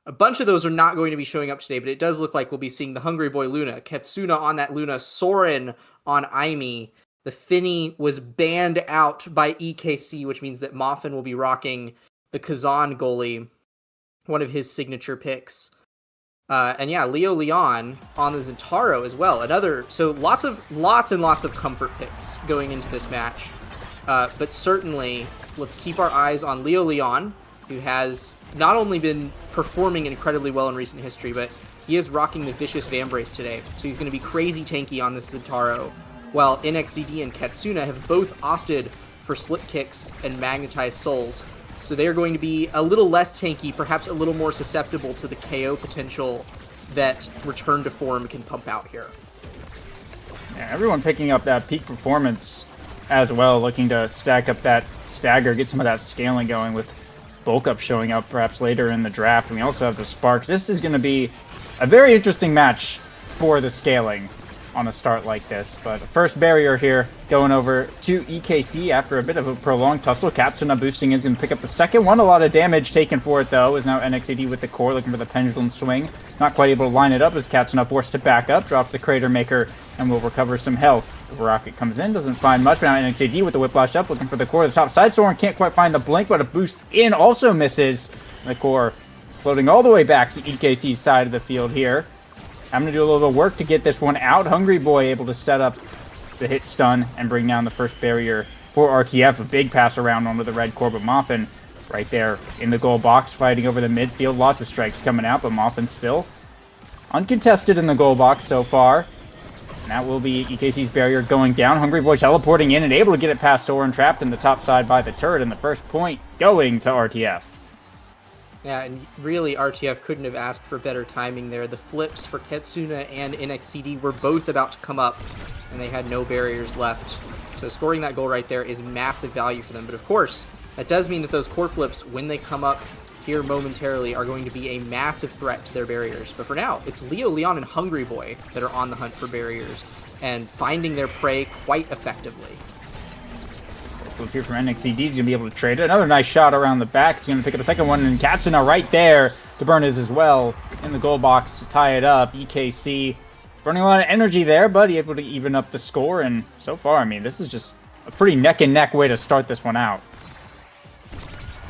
A bunch of those are not going to be showing up today, but it does look like we'll be seeing the Hungry Boy Luna, Katsuna on that Luna, Soren on Aimi. The Finny was banned out by EKC, which means that Moffin will be rocking the Kazan goalie, one of his signature picks. And yeah, Leo Leon on the Zentaro as well. So lots and lots of comfort picks going into this match. But certainly, let's keep our eyes on Leo Leon, who has not only been performing incredibly well in recent history, but he is rocking the Vicious Vambrace today. So he's going to be crazy tanky on this Zentaro, while NXCD and Katsuna have both opted for slip kicks and magnetized souls. So they are going to be a little less tanky, perhaps a little more susceptible to the KO potential that Return to Form can pump out here. Yeah, everyone picking up that peak performance as well, looking to stack up that stagger, get some of that scaling going with bulk up showing up perhaps later in the draft. And we also have the Sparks. This is going to be a very interesting match for the scaling on a start like this. But the first barrier here going over to EKC after a bit of a prolonged tussle. Katsuna boosting is going to pick up the second one. A lot of damage taken for it though, is now NXCD with the core looking for the pendulum swing. Not quite able to line it up as Katsuna forced to back up, drops the Crater Maker and will recover some health. The Rocket comes in, doesn't find much, but now NXCD with the Whiplash up, looking for the core. The top side, Soren can't quite find the blink, but a boost in also misses. The core floating all the way back to EKC's side of the field here. I'm going to do a little bit of work to get this one out. Hungry Boy able to set up the hit stun and bring down the first barrier for RTF. A big pass around onto the red core, but Moffin right there in the goal box fighting over the midfield. Lots of strikes coming out, but Moffin still uncontested in the goal box so far. And that will be EKC's barrier going down. Hungry Boy teleporting in and able to get it past Soren, trapped in the top side by the turret, and the first point going to RTF. Yeah, and really RTF couldn't have asked for better timing there. The flips for Katsuna and NXCD were both about to come up, and they had no barriers left. So scoring that goal right there is massive value for them. But of course, that does mean that those core flips, when they come up here momentarily, are going to be a massive threat to their barriers. But for now, it's Leo Leon and Hungry Boy that are on the hunt for barriers and finding their prey quite effectively. Look here from NXCD, he's going to be able to trade it. Another nice shot around the back. He's going to pick up a second one, and Katsuna right there to burn his as well in the goal box to tie it up. EKC burning a lot of energy there, but able to even up the score. And so far, I mean, this is just a pretty neck and neck way to start this one out.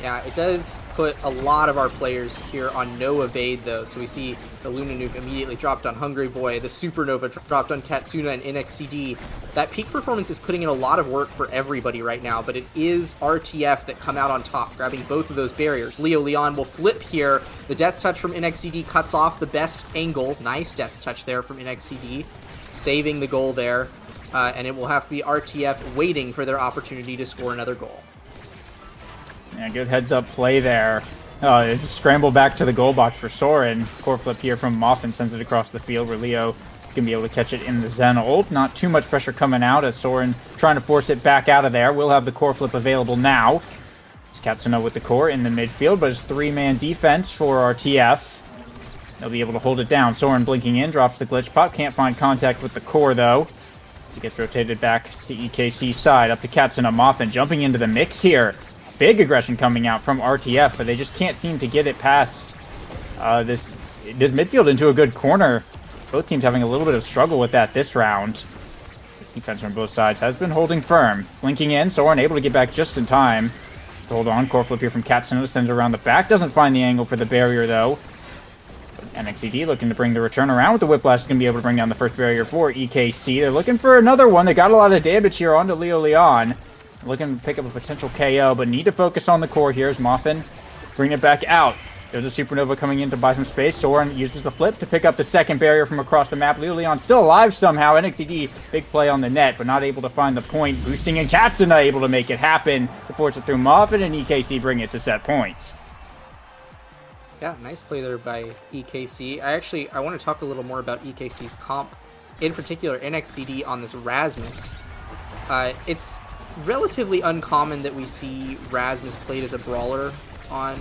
Yeah, it does put a lot of our players here on no evade, though. So we see the Luna Nuke immediately dropped on Hungry Boy, the Supernova dropped on Katsuna and NXCD. That peak performance is putting in a lot of work for everybody right now, but it is RTF that come out on top, grabbing both of those barriers. Leo Leon will flip here. The Death Touch from NXCD cuts off the best angle. Nice Death Touch there from NXCD, saving the goal there. And it will have to be RTF waiting for their opportunity to score another goal. Yeah, good heads-up play there. Just scramble back to the goal box for Soren. Core flip here from Moffin sends it across the field where Leo can be able to catch it in the Zen ult. Not too much pressure coming out as Soren trying to force it back out of there. We'll have the core flip available now. It's Katsuna with the core in the midfield, but it's three-man defense for RTF. They'll be able to hold it down. Soren blinking in, drops the glitch pop. Can't find contact with the core, though. He gets rotated back to EKC's side. Up to Katsuna. Moffin jumping into the mix here. Big aggression coming out from RTF, but they just can't seem to get it past this midfield into a good corner. Both teams having a little bit of struggle with that this round. Defense from both sides has been holding firm. Blinking in, Soren able to get back just in time. Hold on, core flip here from Katsuna, sends it around the back. Doesn't find the angle for the barrier, though. NXCD looking to bring the return around with the Whiplash. Is going to be able to bring down the first barrier for EKC. They're looking for another one. They got a lot of damage here onto Leo Leon. Looking to pick up a potential KO, but need to focus on the core here as Moffin bring it back out. There's a Supernova coming in to buy some space. Soren uses the flip to pick up the second barrier from across the map. Leon still alive somehow. NXCD, big play on the net, but not able to find the point. Boosting and Katsuna able to make it happen to force it through Moffin, and EKC bring it to set points. Yeah, nice play there by EKC. I want to talk a little more about EKC's comp, in particular NXCD on this Rasmus. It's relatively uncommon that we see Rasmus played as a brawler on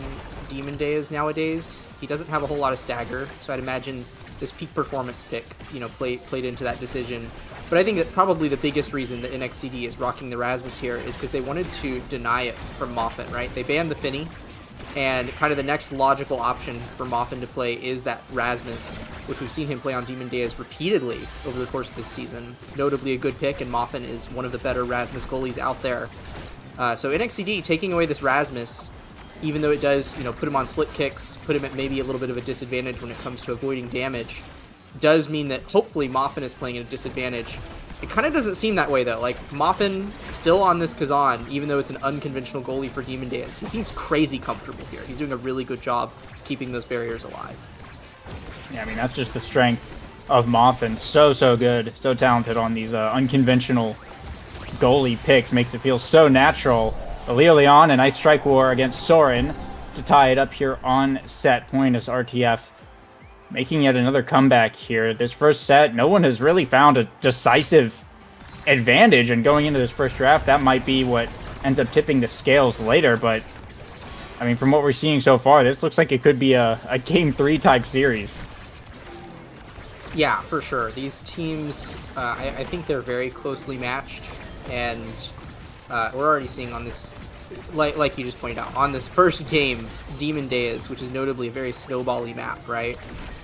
Demon Days nowadays. He doesn't have a whole lot of stagger, so I'd imagine this peak performance pick, played into that decision. But I think that probably the biggest reason that NXCD is rocking the Rasmus here is because they wanted to deny it from Moffin, right? They banned the Finny, and kind of the next logical option for Moffin to play is that Rasmus, which we've seen him play on Demon Days repeatedly over the course of this season. It's notably a good pick, and Moffin is one of the better Rasmus goalies out there. So NXCD taking away this Rasmus, even though it does, put him on slip kicks, put him at maybe a little bit of a disadvantage when it comes to avoiding damage, does mean that hopefully Moffin is playing at a disadvantage. It kind of doesn't seem that way, though. Like, Moffin, still on this Kazan, even though it's an unconventional goalie for Demon Days, he seems crazy comfortable here. He's doing a really good job keeping those barriers alive. Yeah, I mean, that's just the strength of Moffin. So good. So talented on these unconventional goalie picks. Makes it feel so natural. Leon, a nice strike war against Soren to tie it up here on set point as RTF making yet another comeback here. This first set, no one has really found a decisive advantage, and going into this first draft, that might be what ends up tipping the scales later, but I mean, from what we're seeing so far, this looks like it could be a Game 3 type series. Yeah, for sure. These teams, I think they're very closely matched, and we're already seeing on this, like you just pointed out, on this first game, Demon Days, which is notably a very snowbally map, right?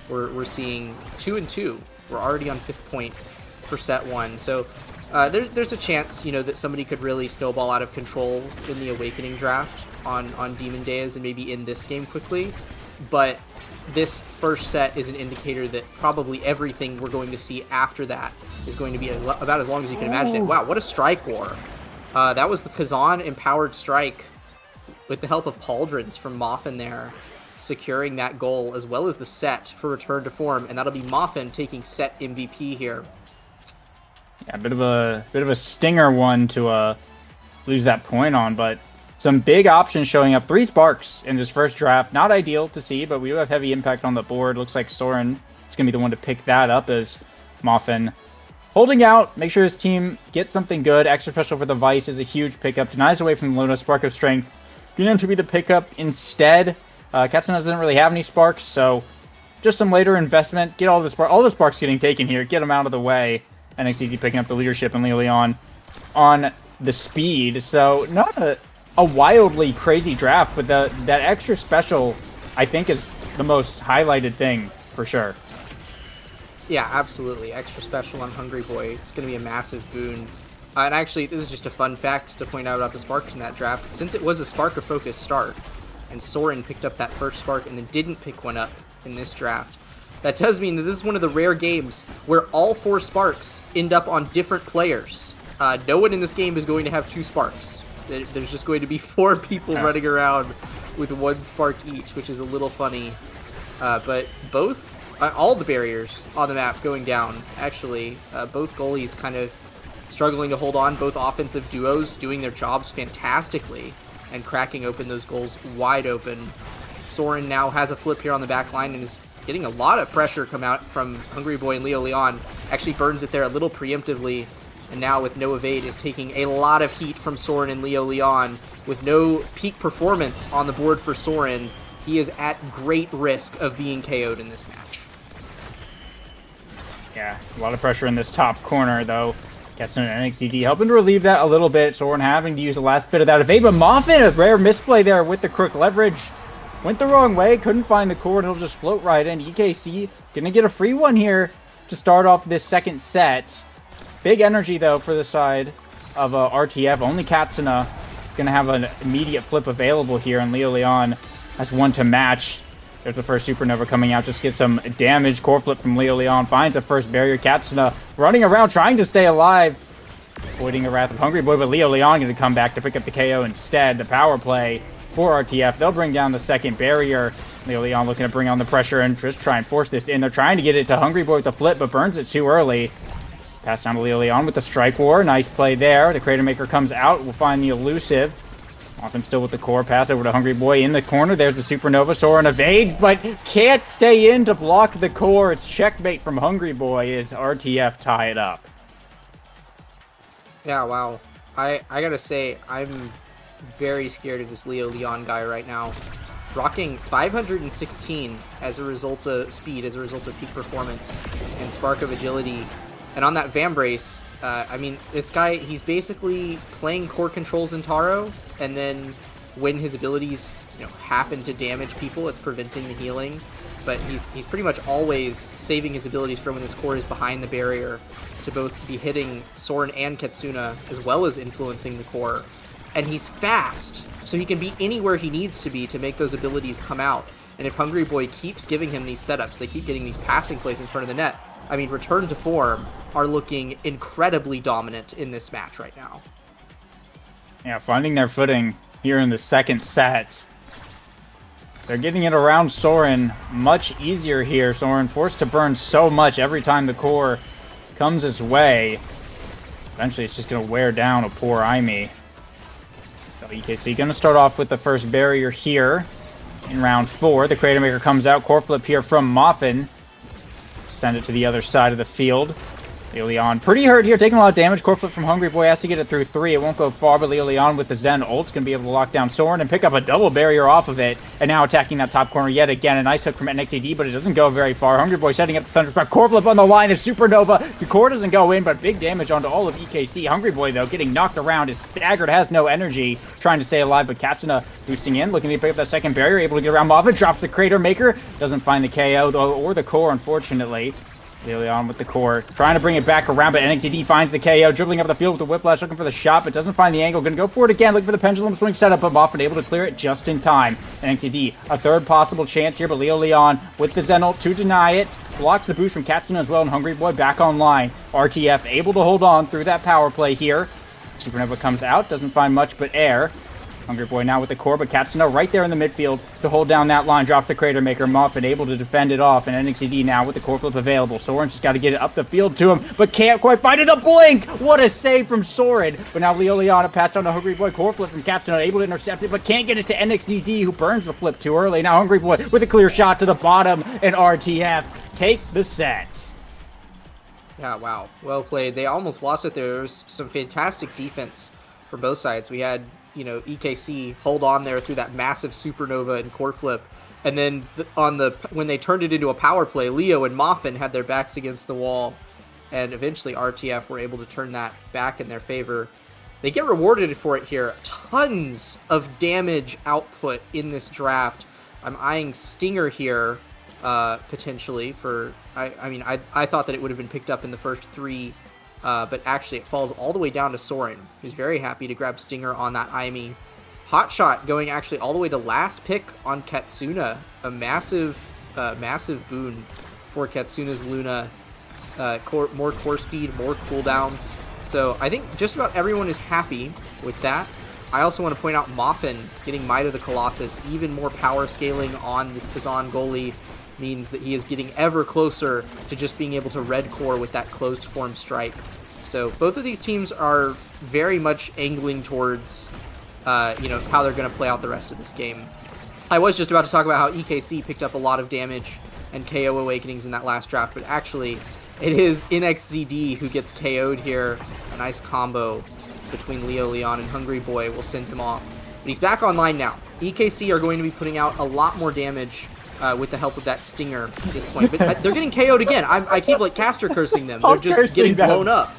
We're seeing 2-2. We're already on 5th point for set 1. So there's a chance, that somebody could really snowball out of control in the Awakening draft on Demon Days and maybe in this game quickly. But this first set is an indicator that probably everything we're going to see after that is going to be about as long as you can imagine it. Wow, what a strike war. That was the Kazan empowered strike with the help of Pauldrons from Moffin there, securing that goal as well as the set for return to form, and that'll be Moffin taking set MVP here. Yeah, a bit of a stinger one to lose that point on, but some big options showing up. 3 sparks in this first draft. Not ideal to see, but we do have heavy impact on the board. Looks like Soren is going to be the one to pick that up as Moffin holding out, make sure his team gets something good. Extra special for the Vice is a huge pickup. Denies away from Luna. Spark of Strength going to be the pickup instead. Katsuna doesn't really have any sparks, so just some later investment. Get all the sparks getting taken here. Get them out of the way. NXCD picking up the leadership and Leon on the speed. So not a wildly crazy draft, but that extra special, I think, is the most highlighted thing for sure. Yeah, absolutely. Extra special on Hungry Boy. It's going to be a massive boon. And actually, this is just a fun fact to point out about the Sparks in that draft. Since it was a Sparker-focused start, and Soren picked up that first Spark and then didn't pick one up in this draft, that does mean that this is one of the rare games where all 4 Sparks end up on different players. No one in this game is going to have 2 Sparks. There's just going to be 4 people running around with 1 Spark each, which is a little funny. But all the barriers on the map going down, actually. Both goalies kind of struggling to hold on. Both offensive duos doing their jobs fantastically and cracking open those goals wide open. Soren now has a flip here on the back line and is getting a lot of pressure come out from Hungry Boy and Leo Leon. Actually burns it there a little preemptively, and now with no evade is taking a lot of heat from Soren and Leo Leon. With no peak performance on the board for Soren, he is at great risk of being KO'd in this match. Yeah, a lot of pressure in this top corner, though. Katsuna and NXCD helping to relieve that a little bit. Soren having to use the last bit of that evade, but Moffin, a rare misplay there with the crook leverage. Went the wrong way, couldn't find the core, and it'll just float right in. EKC gonna get a free one here to start off this second set. Big energy, though, for the side of RTF. Only Katsuna gonna have an immediate flip available here, and Leo Leon has one to match. There's the first Supernova coming out, just get some damage. Core flip from Leo Leon, finds the first barrier. Katsuna running around, trying to stay alive. Avoiding a Wrath of Hungry Boy, but Leo Leon going to come back to pick up the KO instead. The power play for RTF. They'll bring down the second barrier. Leon looking to bring on the pressure and just try and force this in. They're trying to get it to Hungry Boy with the flip, but burns it too early. Pass down to Leon with the strike war. Nice play there. The Crater Maker comes out. We'll find the elusive. Often still with the core. Pass over to Hungry Boy in the corner. There's the Supernova. Soren evades, but can't stay in to block the core. It's checkmate from Hungry Boy as RTF tie it up. Yeah, wow. I gotta say, I'm very scared of this Leon guy right now. Rocking 516 as a result of speed, as a result of peak performance, and spark of agility. And on that Vambrace, I mean, this guy, he's basically playing core controls in Taro, and then when his abilities, happen to damage people, it's preventing the healing. But he's pretty much always saving his abilities for when his core is behind the barrier to both be hitting Soren and Katsuna, as well as influencing the core. And he's fast, so he can be anywhere he needs to be to make those abilities come out. And if Hungry Boy keeps giving him these setups, they keep getting these passing plays in front of the net, I mean, Return to Form are looking incredibly dominant in this match right now. Yeah, finding their footing here in the second set. They're getting it around Soren much easier here. Soren forced to burn so much every time the core comes his way. Eventually, it's just going to wear down a poor Aimee. So EKC going to start off with the first barrier here in round 4. The Crater Maker comes out. Core flip here from Moffin. Send it to the other side of the field. Leon pretty hurt here, taking a lot of damage. Core flip from Hungry Boy, has to get it through 3. It won't go far, but Leon with the Zen ult's going to be able to lock down Soren and pick up a double barrier off of it. And now attacking that top corner yet again. A nice hook from NXAD, but it doesn't go very far. Hungry Boy setting up the Thunderstruck. Core flip on the line. The Supernova. The core doesn't go in, but big damage onto all of EKC. Hungry Boy, though, getting knocked around, is staggered, has no energy, trying to stay alive, but Katsuna boosting in, looking to pick up that second barrier, able to get around Moffin, drops the Crater Maker, doesn't find the KO, though, or the core, unfortunately. Leon with the core, trying to bring it back around, but NXT finds the KO, dribbling up the field with the Whiplash, looking for the shot, but doesn't find the angle. Going to go for it again, looking for the pendulum swing setup, but Moffin able to clear it just in time. NXT, a third possible chance here, but Leon with the Zen ult to deny it, blocks the boost from Katsuna as well, and Hungry Boy back online. RTF able to hold on through that power play here. Supernova comes out, doesn't find much but air. Hungry Boy now with the core, but Katsuna right there in the midfield to hold down that line. Drops the Crater Maker. Moffin able to defend it off, and NXT now with the core flip available. Soren just got to get it up the field to him, but can't quite find it. The blink! What a save from Soren! But now Leon passed on to Hungry Boy. Core flip from Katsuna, able to intercept it, but can't get it to NXT, who burns the flip too early. Now Hungry Boy with a clear shot to the bottom, and RTF take the set. Yeah, wow. Well played. They almost lost it there. There was some fantastic defense for both sides. We had EKC hold on there through that massive Supernova and core flip. And then when they turned it into a power play, Leo and Moffin had their backs against the wall. And eventually RTF were able to turn that back in their favor. They get rewarded for it here. Tons of damage output in this draft. I'm eyeing Stinger here, potentially for... I thought that it would have been picked up in the first 3. But actually, it falls all the way down to Soren, who's very happy to grab Stinger on that Aimee. Hotshot going actually all the way to last pick on Katsuna. A massive boon for Katsuna's Luna. More core speed, more cooldowns. So I think just about everyone is happy with that. I also want to point out Moffin getting Might of the Colossus. Even more power scaling on this Kazan goalie means that he is getting ever closer to just being able to red core with that closed form strike. So both of these teams are very much angling towards, how they're going to play out the rest of this game. I was just about to talk about how EKC picked up a lot of damage and KO awakenings in that last draft, but actually it is NXZD who gets KO'd here. A nice combo between Leon and Hungry Boy will send him off. But he's back online now. EKC are going to be putting out a lot more damage with the help of that Stinger at this point. But they're getting KO'd again. I keep caster cursing them. They're just getting blown up.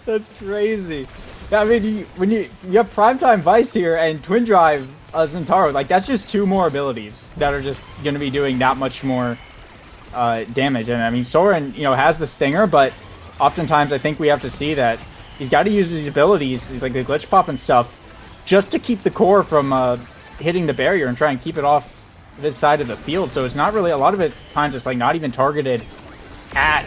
That's crazy. Yeah, I mean, when you have Primetime Vice here and Twin Drive Zentaro, that's just 2 more abilities that are just going to be doing that much more damage. And I mean, Soren, has the Stinger, but oftentimes I think we have to see that he's got to use his abilities, like the glitch pop and stuff, just to keep the core from hitting the barrier and try and keep it off this side of the field. So it's not really, a lot of it times it's not even targeted at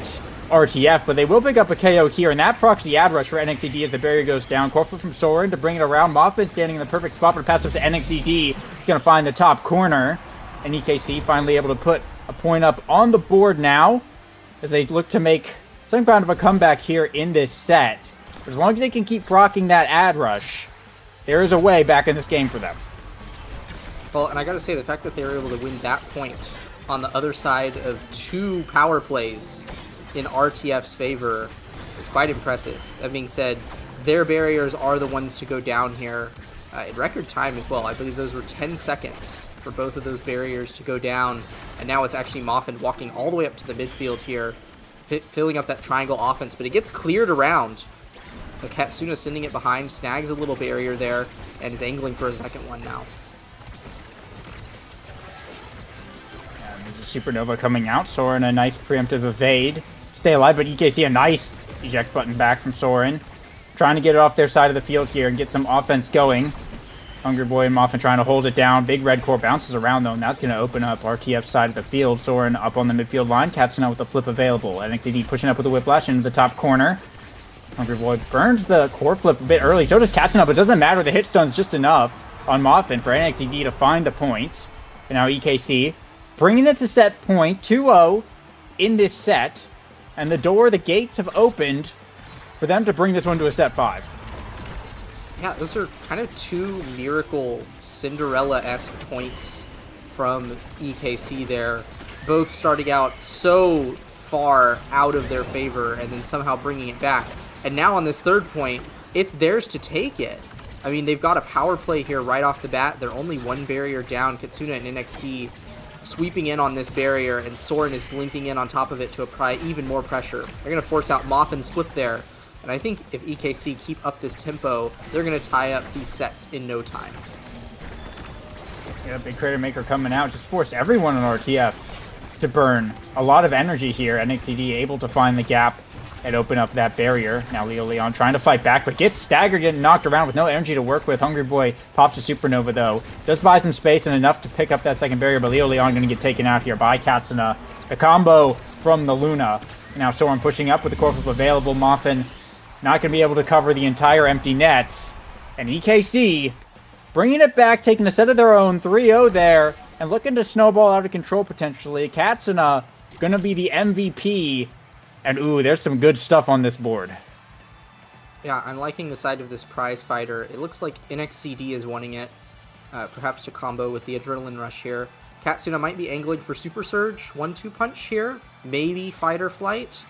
RTF, but they will pick up a KO here, and that procs the ad rush for NXCD as the barrier goes down. Core flip from Soren to bring it around. Moffin standing in the perfect spot, but pass up to NXCD. He's going to find the top corner. and EKC finally able to put a point up on the board now as they look to make some kind of a comeback here in this set. But as long as they can keep proccing that ad rush, there is a way back in this game for them. Well, and I gotta say, the fact that they were able to win that point on the other side of 2 power plays in RTF's favor is quite impressive. That being said, their barriers are the ones to go down here in record time as well. I believe those were 10 seconds for both of those barriers to go down, and now it's actually Moffin walking all the way up to the midfield here, filling up that triangle offense, but it gets cleared around. So Katsuna sending it behind, snags a little barrier there, and is angling for a second one now. There's a Supernova coming out. Soren a nice preemptive evade. Stay alive, but EKC a nice eject button back from Soren. Trying to get it off their side of the field here and get some offense going. Hungry Boy and Moffin trying to hold it down. Big red core bounces around though, and that's going to open up RTF's side of the field. Soren up on the midfield line. Katsuna with the flip available. NXCD pushing up with the whiplash into the top corner. Hungry Boy burns the core flip a bit early. So does Katsuna, but it doesn't matter. The hit stun's just enough on Moffin for NXCD to find the points. And now EKC bringing it to set point 2-0 in this set. And the gates have opened for them to bring this one to a set 5. Yeah, those are kind of 2 miracle Cinderella-esque points from EKC there. Both starting out so far out of their favor and then somehow bringing it back. And now on this third point, it's theirs to take it. I mean, they've got a power play here right off the bat. They're only 1 barrier down. Katsuna and NXT sweeping in on this barrier, and Soren is blinking in on top of it to apply even more pressure. They're going to force out Moffin's flip there. And I think if EKC keep up this tempo, they're going to tie up these sets in no time. Yeah, Big Crater Maker coming out just forced everyone on RTF to burn a lot of energy here. NXCD able to find the gap and open up that barrier. Now Leo Leon trying to fight back, but gets staggered, getting knocked around with no energy to work with. Hungry Boy pops a Supernova though. Does buy some space and enough to pick up that second barrier, but Leo Leon going to get taken out here by Katsuna. The combo from the Luna. Now Soren pushing up with the core flip available. Moffin not going to be able to cover the entire empty net. And EKC bringing it back, taking a set of their own, 3-0 there, and looking to snowball out of control potentially. Katsuna going to be the MVP. And ooh, there's some good stuff on this board. Yeah, I'm liking the side of this prize fighter. It looks like NXCD is wanting it, perhaps to combo with the Adrenaline Rush here. Katsuna might be angling for Super Surge, 1-2 punch here, maybe Fight or Flight.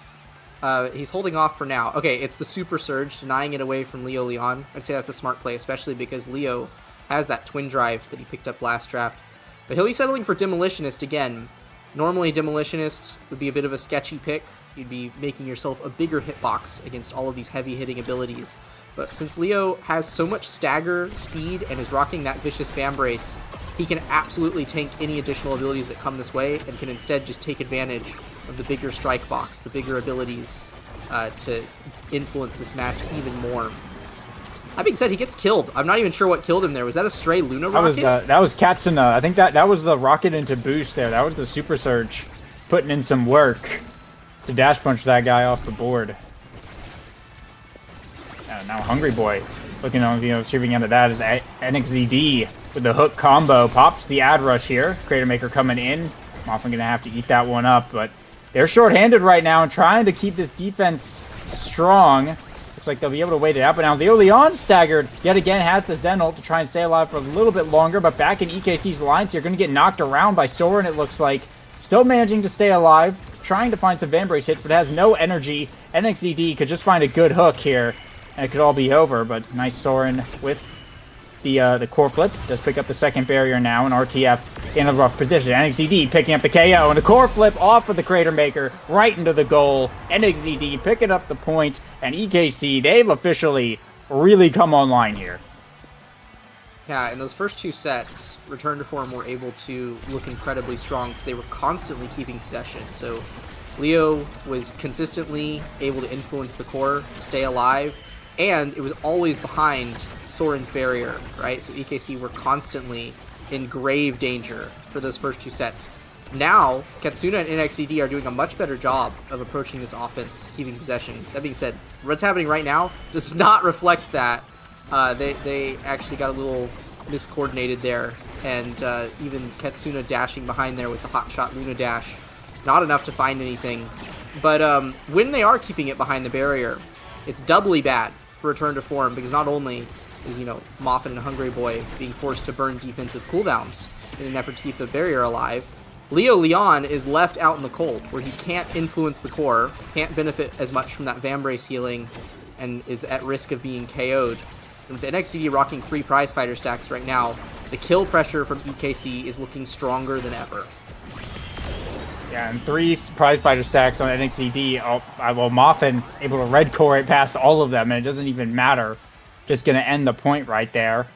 He's holding off for now. Okay, it's the Super Surge, denying it away from Leo Leon. I'd say that's a smart play, especially because Leo has that twin drive that he picked up last draft. But he'll be settling for Demolitionist again. Normally, Demolitionist would be a bit of a sketchy pick. You'd be making yourself a bigger hitbox against all of these heavy-hitting abilities. But since Leo has so much stagger speed and is rocking that Vicious Fan Brace, he can absolutely tank any additional abilities that come this way and can instead just take advantage of the bigger strike box, the bigger abilities to influence this match even more. That being said, he gets killed. I'm not even sure what killed him there. Was that a stray Luna rocket? That was Katsuna. I think that was the rocket into boost there. That was the Super Surge putting in some work to dash punch that guy off the board. Now Hungry Boy looking on, streaming into that is NXZD with the hook combo. Pops the ad rush here. Crater Maker coming in. Moffin going to have to eat that one up, but they're short-handed right now and trying to keep this defense strong. Looks like they'll be able to wait it out, but now Leo Leon staggered yet again, has the Zen ult to try and stay alive for a little bit longer, but back in EKC's lines here, going to get knocked around by Soren, it looks like. Still managing to stay alive, trying to find some Van Brace hits, but has no energy. NXZD could just find a good hook here, and it could all be over, but nice Soren with the core flip. Does pick up the second barrier now, and RTF in a rough position. NXZD picking up the KO, and the core flip off of the Crater Maker, right into the goal. NXZD picking up the point, and EKC, they've officially really come online here. Yeah, in those first 2 sets, Return to Form were able to look incredibly strong because they were constantly keeping possession. So Leo was consistently able to influence the core, stay alive, and it was always behind Soren's barrier, right? So EKC were constantly in grave danger for those first 2 sets. Now, Katsuna and NXCD are doing a much better job of approaching this offense, keeping possession. That being said, what's happening right now does not reflect that. They actually got a little miscoordinated there and even Katsuna dashing behind there with the hot shot Luna dash. Not enough to find anything. But when they are keeping it behind the barrier, it's doubly bad for Return to Form, because not only is, Moffin and Hungry Boy being forced to burn defensive cooldowns in an effort to keep the barrier alive, Leo Leon is left out in the cold, where he can't influence the core, can't benefit as much from that Vambrace healing, and is at risk of being KO'd. And with the NXCD rocking 3 prize fighter stacks right now, the kill pressure from EKC is looking stronger than ever. Yeah, and 3 prize fighter stacks on NXCD. Well, Moffin able to red core it past all of them, and it doesn't even matter. Just going to end the point right there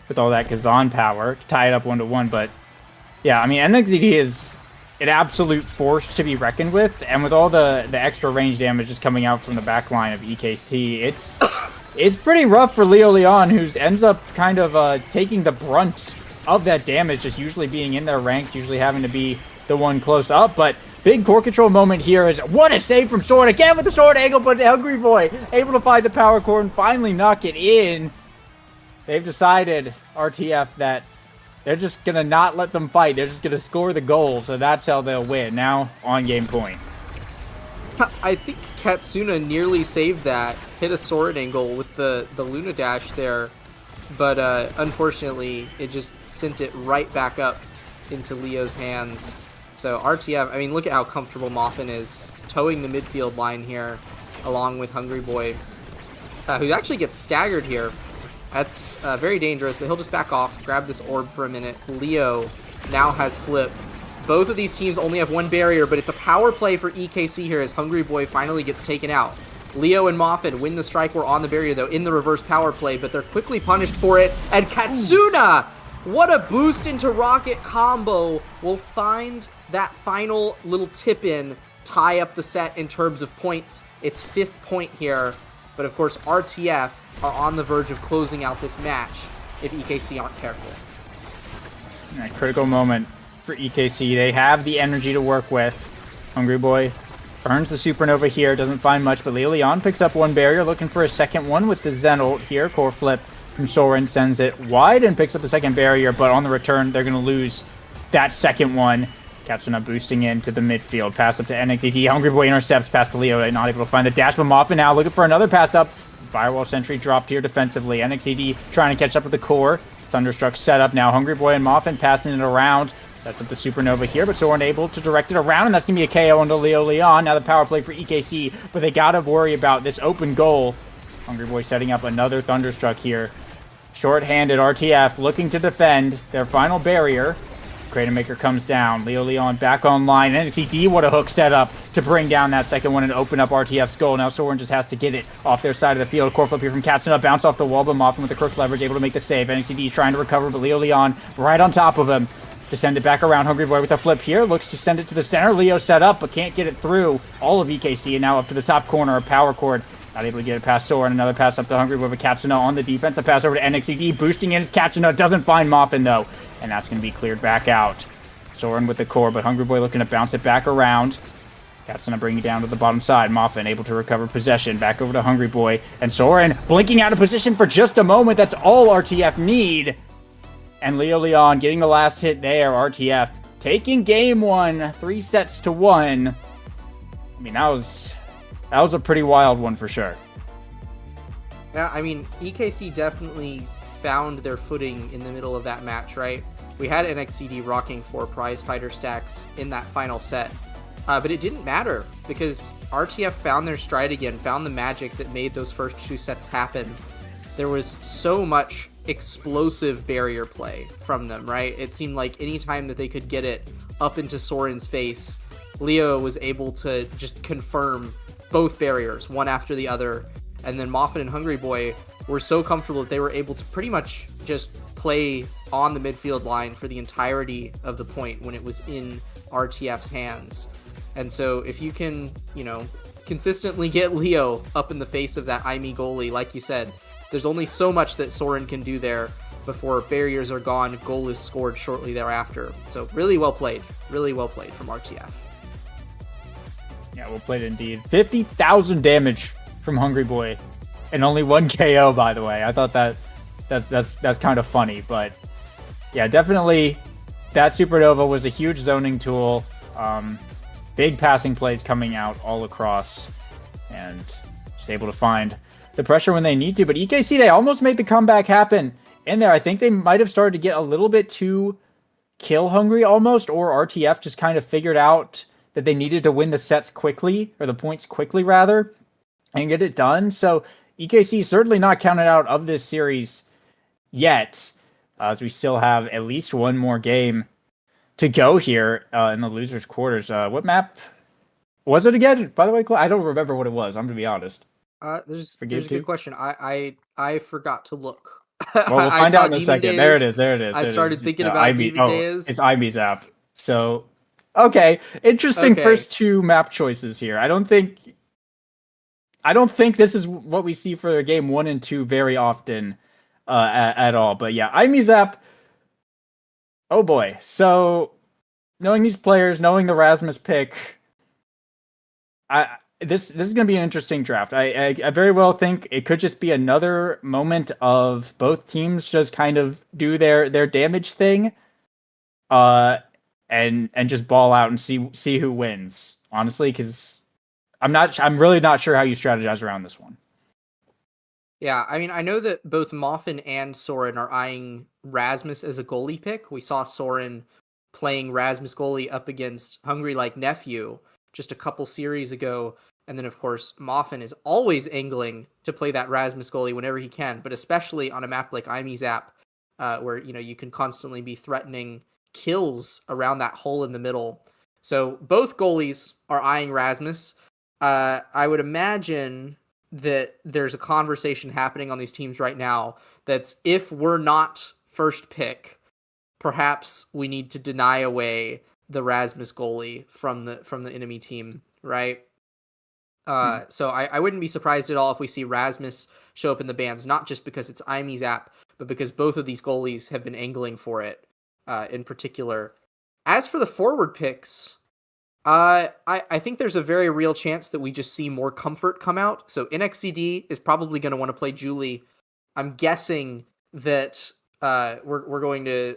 with all that Kazan power to tie it up 1-1. But yeah, I mean, NXCD is an absolute force to be reckoned with, and with all the extra range damage just coming out from the back line of EKC, it's pretty rough for Leo Leon, who ends up kind of taking the brunt of that damage, just usually being in their ranks, usually having to be the one close up. But big core control moment here is, what a save from Soren again with the sword angle, but Hungry Boy able to find the power core and finally knock it in. They've decided, RTF, that they're just going to not let them fight. They're just going to score the goal, so that's how they'll win. Now, on game point. I think Katsuna nearly saved that, hit a sword angle with the Luna dash there, but unfortunately, it just sent it right back up into Leo's hands. So RTF, I mean, look at how comfortable Moffin is towing the midfield line here, along with Hungry Boy, who actually gets staggered here. That's very dangerous, but he'll just back off, grab this orb for a minute. Leo now has flip. Both of these teams only have 1 barrier, but it's a power play for EKC here as Hungry Boy finally gets taken out. Leo and Moffin win the strike war on the barrier, though, in the reverse power play, but they're quickly punished for it. And Katsuna, what a boost into Rocket combo, will find that final little tip-in, tie up the set in terms of points. It's 5th point here, but of course RTF are on the verge of closing out this match if EKC aren't careful. A critical moment for EKC. They have the energy to work with. Hungry Boy earns the supernova here, doesn't find much, but Leo Leon picks up 1 barrier, looking for a second one with the Zen ult here. Core flip from Soren sends it wide and picks up the second barrier, but on the return, they're going to lose that second one. Katsuna boosting into the midfield. Pass up to NXCD. Hungry Boy intercepts past to Leo, not able to find the dash from Moffin now, looking for another pass up. Firewall Sentry dropped here defensively. NXCD trying to catch up with the core. Thunderstruck set up now. Hungry Boy and Moffin passing it around. Sets up the supernova here, but Soren able to direct it around, and that's going to be a KO onto Leo Leon. Now the power play for EKC, but they got to worry about this open goal. Hungry Boy setting up another Thunderstruck here. Short-handed RTF looking to defend their final barrier. Kratom Maker comes down. Leo Leon back online. NXCD, what a hook setup to bring down that second one and open up RTF's goal. Now Soren just has to get it off their side of the field. Core flip here from Katsuna. Bounce off the wall, but Moffin with the crook leverage able to make the save. NXCD trying to recover, but Leo Leon right on top of him to send it back around. Hungry Boy with a flip here. Looks to send it to the center. Leo set up, but can't get it through all of EKC. And now up to the top corner, a power cord. Not able to get it past Soren. Another pass up to Hungry Boy with Katsuna on the defense. A pass over to NXCD. Boosting in. It's Katsuna. Doesn't find Moffin, though. And that's going to be cleared back out. Soren with the core, but Hungry Boy looking to bounce it back around. Katsuna bringing it down to the bottom side. Moffin able to recover possession. Back over to Hungry Boy. And Soren blinking out of position for just a moment. That's all RTF need. And Leo Leon getting the last hit there. RTF taking game 1, 3-1. I mean, that was a pretty wild one for sure. Yeah, I mean, EKC definitely found their footing in the middle of that match, right? We had NXCD rocking 4 prize fighter stacks in that final set, but it didn't matter because RTF found their stride again, found the magic that made those first 2 sets happen. There was so much explosive barrier play from them, right? It seemed like any time that they could get it up into Soren's face, Leo was able to just confirm both barriers, one after the other. And then Moffin and Hungry Boy were so comfortable that they were able to pretty much just play on the midfield line for the entirety of the point when it was in RTF's hands. And so if you can, consistently get Leo up in the face of that IME goalie, like you said, there's only so much that Soren can do there before barriers are gone, goal is scored shortly thereafter. So really well played from RTF. Yeah, well played indeed. 50,000 damage from Hungry Boy and only 1 KO, by the way. I thought that's kind of funny, but yeah, definitely that Supernova was a huge zoning tool. Big passing plays coming out all across, and just able to find the pressure when they need to. But EKC, they almost made the comeback happen in there. I think they might have started to get a little bit too kill hungry almost, or RTF just kind of figured out that they needed to win the sets quickly, or the points quickly rather, and get it done. So EKC certainly not counted out of this series yet, as we still have at least one more game to go here in the losers' quarters. What map was it again? By the way, I don't remember what it was. I'm gonna be honest. There's a good question. I forgot to look. Well, we'll I find saw out in a Demon second. Days. There it is. There it is. I There it started is. thinking about Demon Days. It's IB's app. So, okay, interesting Okay. first two map choices here. I don't think this is what we see for game 1 and 2 very often at all. But yeah, IB's app. Oh boy. So, knowing these players, knowing the Rasmus pick, this is going to be an interesting draft. I very well think it could just be another moment of both teams just kind of do their damage thing, and just ball out and see who wins. Honestly, because I'm really not sure how you strategize around this one. Yeah, I mean, I know that both Moffin and Soren are eyeing Rasmus as a goalie pick. We saw Soren playing Rasmus goalie up against Hungry Like Nephew just a couple series ago. And then, of course, Moffin is always angling to play that Rasmus goalie whenever he can, but especially on a map like Imi's app, where, you can constantly be threatening kills around that hole in the middle. So both goalies are eyeing Rasmus. I would imagine that there's a conversation happening on these teams right now that's, if we're not first pick, perhaps we need to deny away the Rasmus goalie from the enemy team, right? So I wouldn't be surprised at all if we see Rasmus show up in the bans, not just because it's Imi's app, but because both of these goalies have been angling for it in particular. As for the forward picks, I think there's a very real chance that we just see more comfort come out. So NXCD is probably going to want to play Julie. I'm guessing that we're going to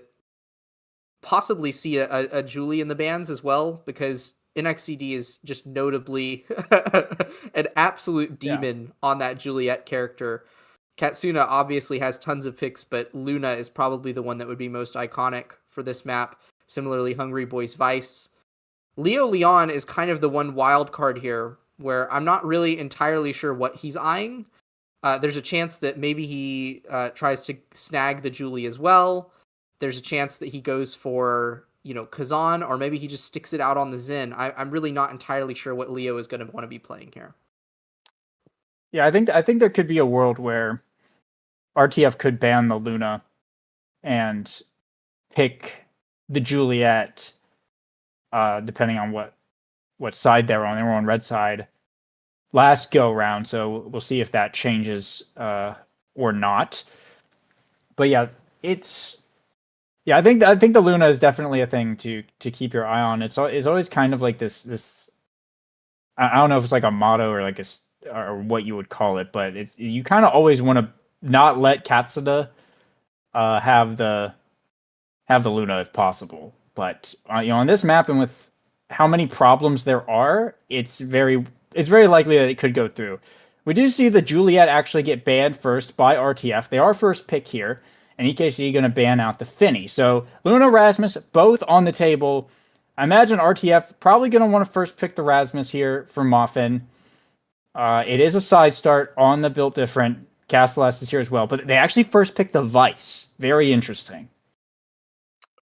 possibly see a Julie in the bans as well, because NXCD is just notably an absolute demon on that Juliet character. Katsuna obviously has tons of picks, but Luna is probably the one that would be most iconic for this map. Similarly, Hungry Boys Vice. Leo Leon is kind of the one wild card here, where I'm not really entirely sure what he's eyeing. There's a chance that maybe he tries to snag the Julie as well. There's a chance that he goes for, Kazan, or maybe he just sticks it out on the Zen. I'm really not entirely sure what Leo is going to want to be playing here. Yeah, I think there could be a world where RTF could ban the Luna and pick the Juliet, depending on what side they're on. They were on red side last go round, so we'll see if that changes or not. But yeah, I think the Luna is definitely a thing to keep your eye on. It's always kind of like this. I don't know if it's like a motto or like or what you would call it, but you kind of always want to not let Katsuna have the Luna if possible. But on this map, and with how many problems there are, it's very likely that it could go through. We do see the Juliet actually get banned first by RTF. They are first pick here, and EKC going to ban out the Finny. So Luna, Rasmus, both on the table. I imagine RTF probably going to want to first pick the Rasmus here for Moffin. It is a side start on the built different. Castellas is here as well, but they actually first picked the Vice. Very interesting.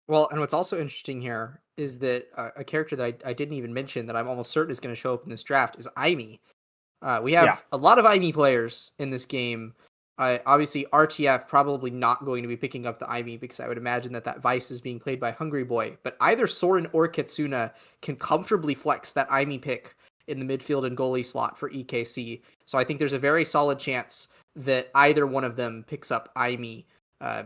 Well, and what's also interesting here is that a character that I didn't even mention that I'm almost certain is going to show up in this draft is Imi. We have a lot of Imi players in this game. Obviously, RTF probably not going to be picking up the Imi, because I would imagine that Vice is being played by Hungry Boy. But either Soren or Katsuna can comfortably flex that Imi pick in the midfield and goalie slot for EKC. So I think there's a very solid chance that either one of them picks up Imi.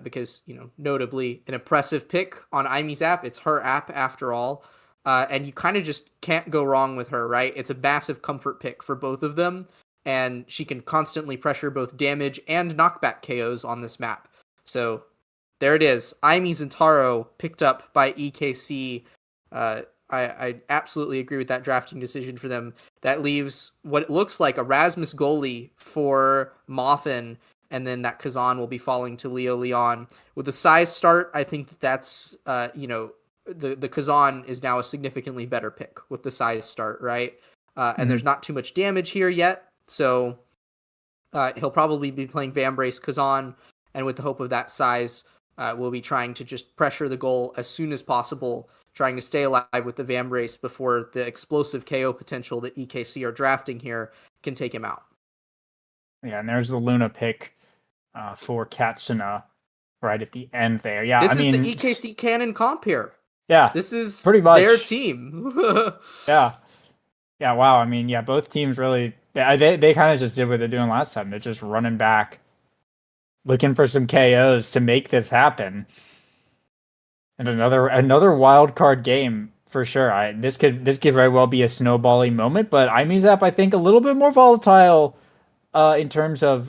Because, notably an impressive pick on Imi's app. It's her app after all. And you kind of just can't go wrong with her, right? It's a massive comfort pick for both of them. And she can constantly pressure both damage and knockback KOs on this map. So there it is. Aimi Zentaro picked up by EKC. I absolutely agree with that drafting decision for them. That leaves what it looks like a Rasmus goalie for Moffin, and then that Kazan will be falling to Leo Leon. With the size start, I think that's, the Kazan is now a significantly better pick with the size start, right? And there's not too much damage here yet, so he'll probably be playing Vambrace Kazan, and with the hope of that size, we'll be trying to just pressure the goal as soon as possible, trying to stay alive with the Vambrace before the explosive KO potential that EKC are drafting here can take him out. Yeah, and there's the Luna pick for Katsuna right at the end there. Yeah, this is the EKC canon comp here. Yeah, this is pretty much their team. Yeah, wow. I mean, yeah, both teams really, they kind of just did what they're doing last time. They're just running back, looking for some KOs to make this happen. And another wild card game for sure. This could very well be a snowballing moment, but IMEZAP, I think, a little bit more volatile in terms of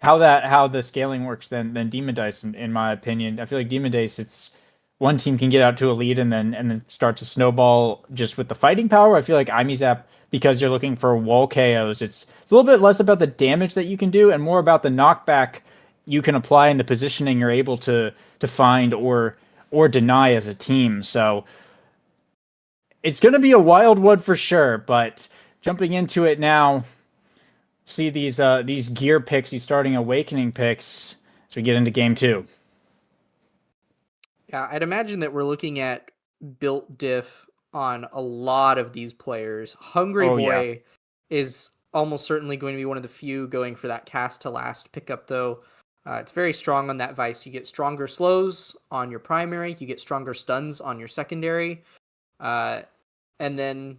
how the scaling works than Demon Dice, in my opinion. I feel like Demon Dice, it's one team can get out to a lead and then start to snowball just with the fighting power. I feel like IMEZAP, because you're looking for wall KOs, it's a little bit less about the damage that you can do and more about the knockback you can apply and the positioning you're able to find or deny as a team. So it's going to be a wild one for sure, but jumping into it now, see these gear picks, these starting awakening picks as we get into game 2. Yeah, I'd imagine that we're looking at built diff on a lot of these players. Hungry Boy is almost certainly going to be one of the few going for that cast to last pickup, though. It's very strong on that Vice. You get stronger slows on your primary, you get stronger stuns on your secondary, and then,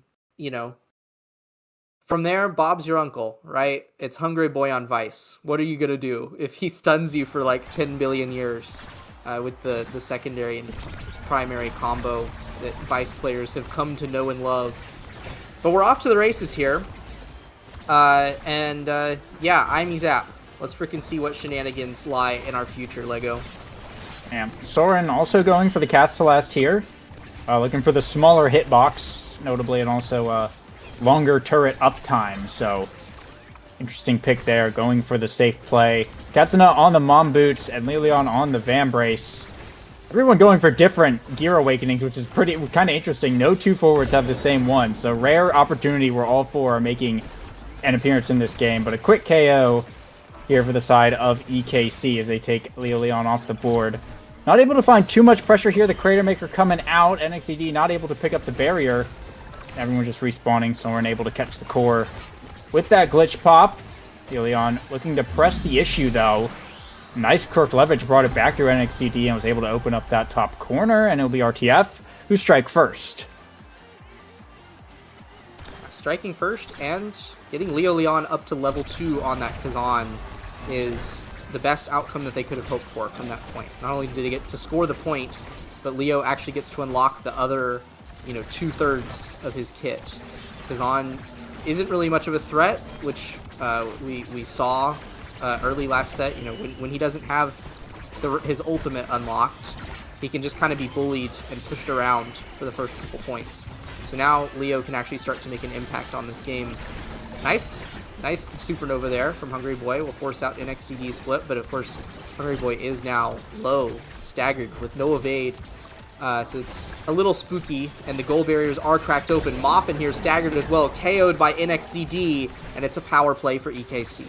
from there, Bob's your uncle, right? It's Hungry Boy on Vice. What are you going to do if he stuns you for like 10 billion years with the secondary and primary combo that Vice players have come to know and love? But we're off to the races here. IMEZAP. Let's freaking see what shenanigans lie in our future, Lego. And Soren also going for the cast to last here. Looking for the smaller hitbox, notably, and also longer turret uptime. So, interesting pick there, going for the safe play. Katsuna on the Mom Boots and Lilion on the Vambrace. Everyone going for different gear awakenings, which is kind of interesting. No two forwards have the same one. So, rare opportunity where all 4 are making an appearance in this game. But a quick KO here for the side of EKC as they take Leon off the board. Not able to find too much pressure here. The Crater Maker coming out. NXED not able to pick up the barrier. Everyone just respawning, so we're unable to catch the core. With that glitch pop, Leon looking to press the issue, though. Nice Kirk leverage, brought it back through NXCD and was able to open up that top corner, and it'll be RTF who strike first. Striking first and getting Leo Leon up to level 2 on that Kazan is the best outcome that they could have hoped for from that point. Not only did he get to score the point, but Leo actually gets to unlock the other, 2/3 of his kit. Kazan isn't really much of a threat, which we saw early last set. When he doesn't have his ultimate unlocked, he can just kind of be bullied and pushed around for the first couple points. So now Leo can actually start to make an impact on this game. Nice supernova there from Hungry Boy will force out NXCD's flip, but of course Hungry Boy is now low, staggered with no evade. So it's a little spooky, and the goal barriers are cracked open. Moffin here staggered as well, KO'd by NXCD, and it's a power play for EKC.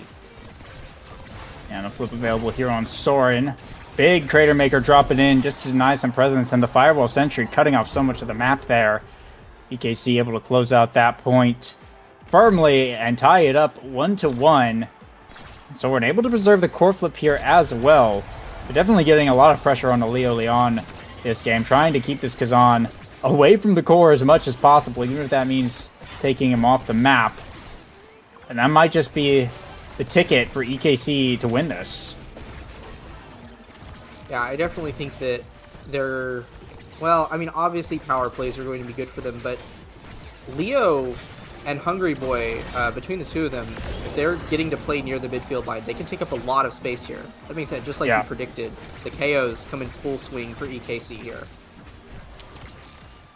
And a flip available here on Soren. Big Crater Maker dropping in just to deny some presence, and the Firewall Sentry cutting off so much of the map there. EKC able to close out that point firmly and tie it up 1-1. So we're able to preserve the core flip here as well. They're definitely getting a lot of pressure on the Leo Leon this game, trying to keep this Kazan away from the core as much as possible, even if that means taking him off the map. And that might just be the ticket for EKC to win this. Yeah, I definitely think that obviously power plays are going to be good for them, but Leo and Hungry Boy, between the two of them, if they're getting to play near the midfield line, they can take up a lot of space here. That being said, just like you predicted, the KOs come in full swing for EKC here.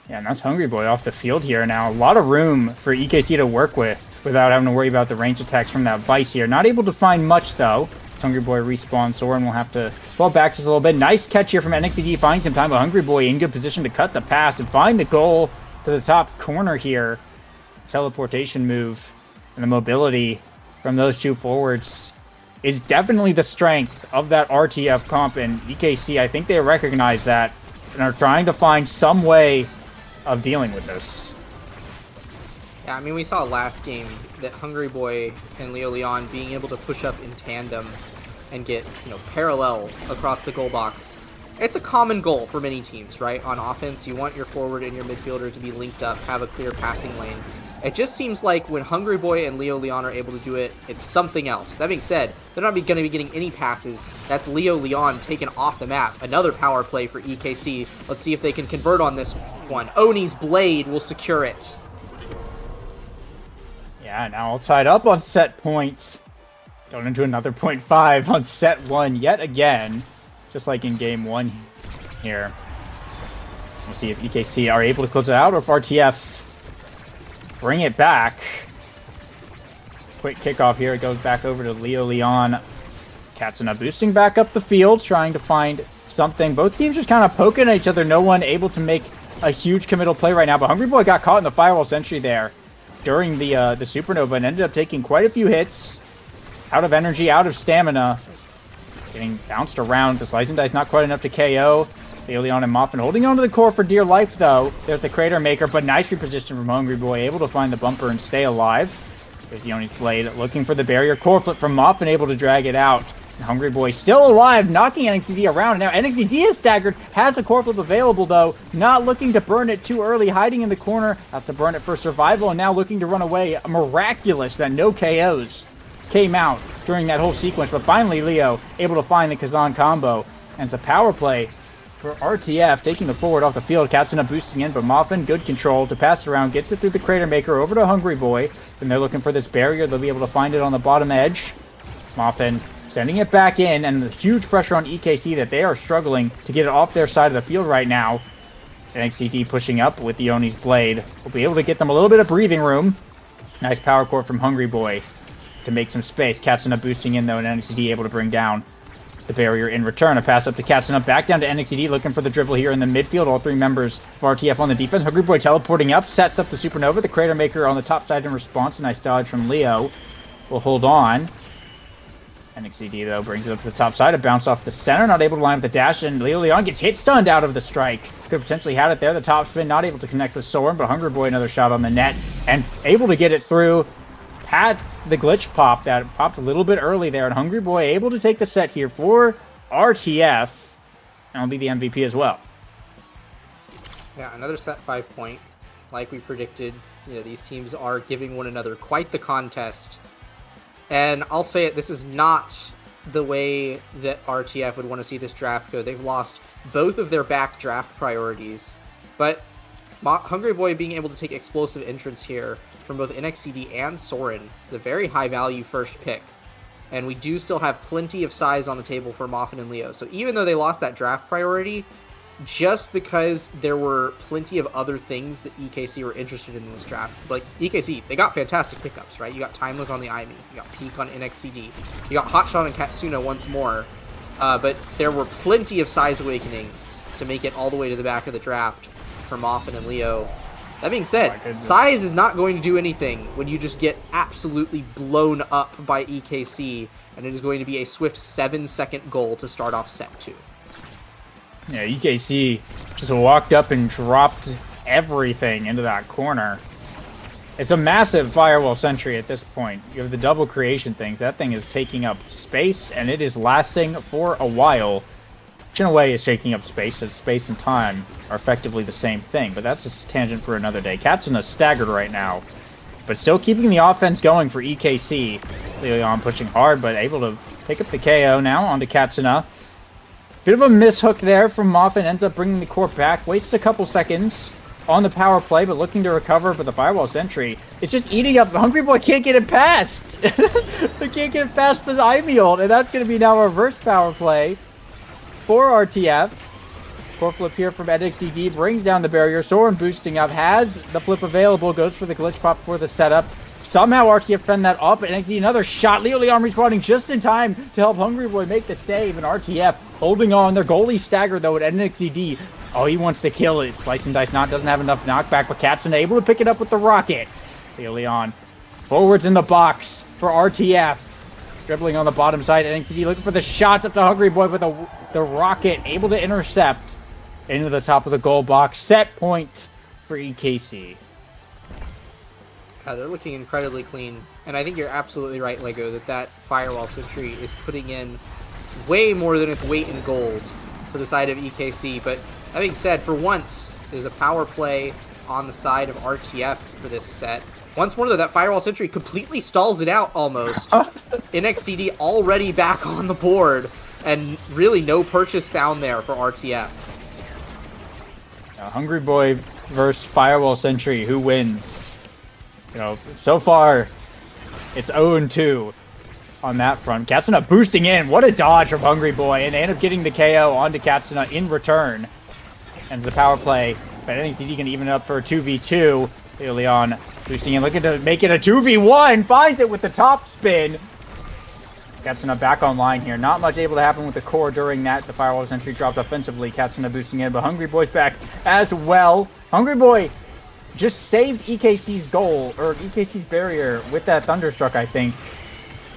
Yeah, and that's Hungry Boy off the field here now. A lot of room for EKC to work with without having to worry about the range attacks from that Vice here. Not able to find much, though. Hungry Boy respawns, Soren will have to fall back just a little bit. Nice catch here from NXCD, finding some time, but Hungry Boy in good position to cut the pass and find the goal to the top corner here. Teleportation move and the mobility from those two forwards is definitely the strength of that RTF comp, and EKC, I think they recognize that and are trying to find some way of dealing with this. Yeah, I mean, we saw last game that Hungry Boy and Leo Leon being able to push up in tandem and get, parallel across the goal box. It's a common goal for many teams, right? On offense, you want your forward and your midfielder to be linked up, have a clear passing lane. It just seems like when Hungry Boy and Leo Leon are able to do it, it's something else. That being said, they're not going to be getting any passes. That's Leo Leon taken off the map. Another power play for EKC. Let's see if they can convert on this one. Oni's Blade will secure it. Yeah, now all tied up on set points. Going into another 0.5 on set 1 yet again. Just like in game 1 here. We'll see if EKC are able to close it out or if RTF bring it back. Quick kickoff here. It goes back over to Leo Leon. Katsuna boosting back up the field, trying to find something. Both teams just kind of poking at each other. No one able to make a huge committal play right now. But Hungry Boy got caught in the firewall sentry there during the supernova and ended up taking quite a few hits. Out of energy, out of stamina. Getting bounced around. The Slice and Dice not quite enough to KO. Leon and Moffin holding onto the core for dear life, though. There's the Crater Maker, but nice reposition from Hungry Boy. Able to find the bumper and stay alive. There's Yoni's Blade looking for the barrier. Core flip from Moffin, able to drag it out. And Hungry Boy still alive, knocking NXCD around. Now NXCD is staggered, has a core flip available, though. Not looking to burn it too early, hiding in the corner. Has to burn it for survival, and now looking to run away. Miraculous that no KOs came out during that whole sequence, but finally Leo able to find the Kazan combo, and it's a power play for RTF, taking the forward off the field. Katsuna boosting in, but Moffin, good control to pass it around, gets it through the Crater Maker over to Hungry Boy. Then they're looking for this barrier. They'll be able to find it on the bottom edge. Moffin sending it back in, and the huge pressure on EKC that they are struggling to get it off their side of the field right now. NXCD pushing up with the Oni's Blade. Will be able to get them a little bit of breathing room. Nice power core from Hungry Boy to make some space. Katsuna boosting in, though, and NXCD able to bring down the barrier in return. A pass up to Katsuna, back down to NXCD, looking for the dribble here in the midfield. All three members of RTF on the defense. Hungry Boy teleporting up, sets up the Supernova. The Crater Maker on the top side in response. A nice dodge from Leo. Will hold on. NXCD, though, brings it up to the top side. A bounce off the center, not able to line up the dash, and Leo Leon gets hit stunned out of the strike. Could have potentially had it there. The top spin, not able to connect with Soren, but Hungry Boy another shot on the net, and able to get it through. Had the glitch pop that popped a little bit early there, and Hungry Boy able to take the set here for RTF, and will be the MVP as well. Yeah, another set 5 point. Like we predicted, these teams are giving one another quite the contest. And I'll say it, this is not the way that RTF would want to see this draft go. They've lost both of their back draft priorities, but Hungry Boy being able to take explosive entrance here from both NXCD and Soren, the very high value first pick. And we do still have plenty of size on the table for Moffin and Leo. So even though they lost that draft priority, just because there were plenty of other things that EKC were interested in this draft. It's like EKC, they got fantastic pickups, right? You got Timeless on the IME, you got Peak on NXCD, you got Hotshot and Katsuna once more. But there were plenty of size awakenings to make it all the way to the back of the draft for Moffin and Leo. That being said, size is not going to do anything when you just get absolutely blown up by EKC, and it is going to be a swift 7-second goal to start off set 2. Yeah, EKC just walked up and dropped everything into that corner. It's a massive firewall sentry at this point. You have the double creation things. That thing is taking up space, and it is lasting for a while. Which in a way is taking up space, as space and time are effectively the same thing, but that's just a tangent for another day. Katsuna's staggered right now, but still keeping the offense going for EKC. Leon pushing hard, but able to pick up the KO now onto Katsuna. Bit of a mishook there from Moffin, ends up bringing the core back, wastes a couple seconds on the power play, but looking to recover, but the Firewall Sentry is just eating up. Hungry Boy can't get it past. They can't get it past the Ivy-ult, and that's going to be now a reverse power play for RTF. Core flip here from NXCD brings down the barrier. Soren boosting up, has the flip available, goes for the glitch pop for the setup. Somehow RTF fend that up, and NXCD another shot. Leo Leon respawning just in time to help Hungry Boy make the save, and RTF holding on. Their goalie staggered though at NXCD. Oh, he wants to kill it. Slice and Dice doesn't have enough knockback, but Katsuna able to pick it up with the rocket. Leo Leon forwards in the box for RTF. Dribbling on the bottom side, NXCD looking for the shots up to Hungry Boy with the rocket, able to intercept into the top of the goal box. Set point for EKC. They're looking incredibly clean, and I think you're absolutely right, Lego, that Firewall Sentry is putting in way more than its weight in gold for the side of EKC. But that being said, for once, there's a power play on the side of RTF for this set. Once more, though, that Firewall Sentry completely stalls it out almost. NXCD already back on the board, and really no purchase found there for RTF. Hungry Boy versus Firewall Sentry, who wins? You know, so far, it's 0-2 on that front. Katsuna boosting in. What a dodge from Hungry Boy, and they end up getting the KO onto Katsuna in return. And the power play, but NXCD can even it up for a 2v2. Leon boosting in, looking to make it a 2v1, finds it with the top spin. Katsuna back online here. Not much able to happen with the core during that. The Firewall Sentry dropped offensively. Katsuna boosting in, but Hungry Boy's back as well. Hungry Boy just saved EKC's goal, or EKC's barrier with that Thunderstruck, I think.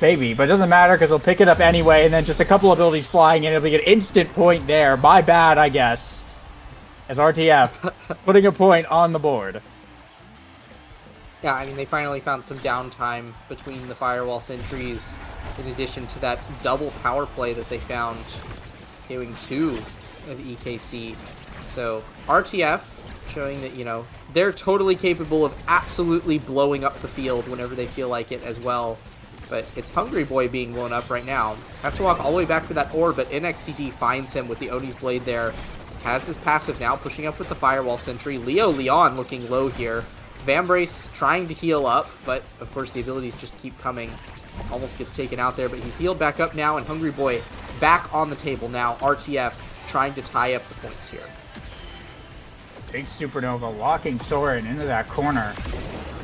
Maybe, but it doesn't matter because they'll pick it up anyway, and then just a couple abilities flying in. It'll be an instant point there. My bad, I guess. As RTF putting a point on the board. Yeah, I mean, they finally found some downtime between the Firewall Sentries, in addition to that double power play that they found, KOing 2 of EKC. So, RTF showing that, you know, they're totally capable of absolutely blowing up the field whenever they feel like it as well. But it's Hungry Boy being blown up right now. Has to walk all the way back for that orb, but NXCD finds him with the Oni's Blade there. Has this passive now, pushing up with the Firewall Sentry. Leo Leon looking low here. Vambrace trying to heal up, but of course the abilities just keep coming. Almost gets taken out there, but he's healed back up now, and Hungry Boy back on the table now. RTF trying to tie up the points here. Big Supernova locking Soren into that corner.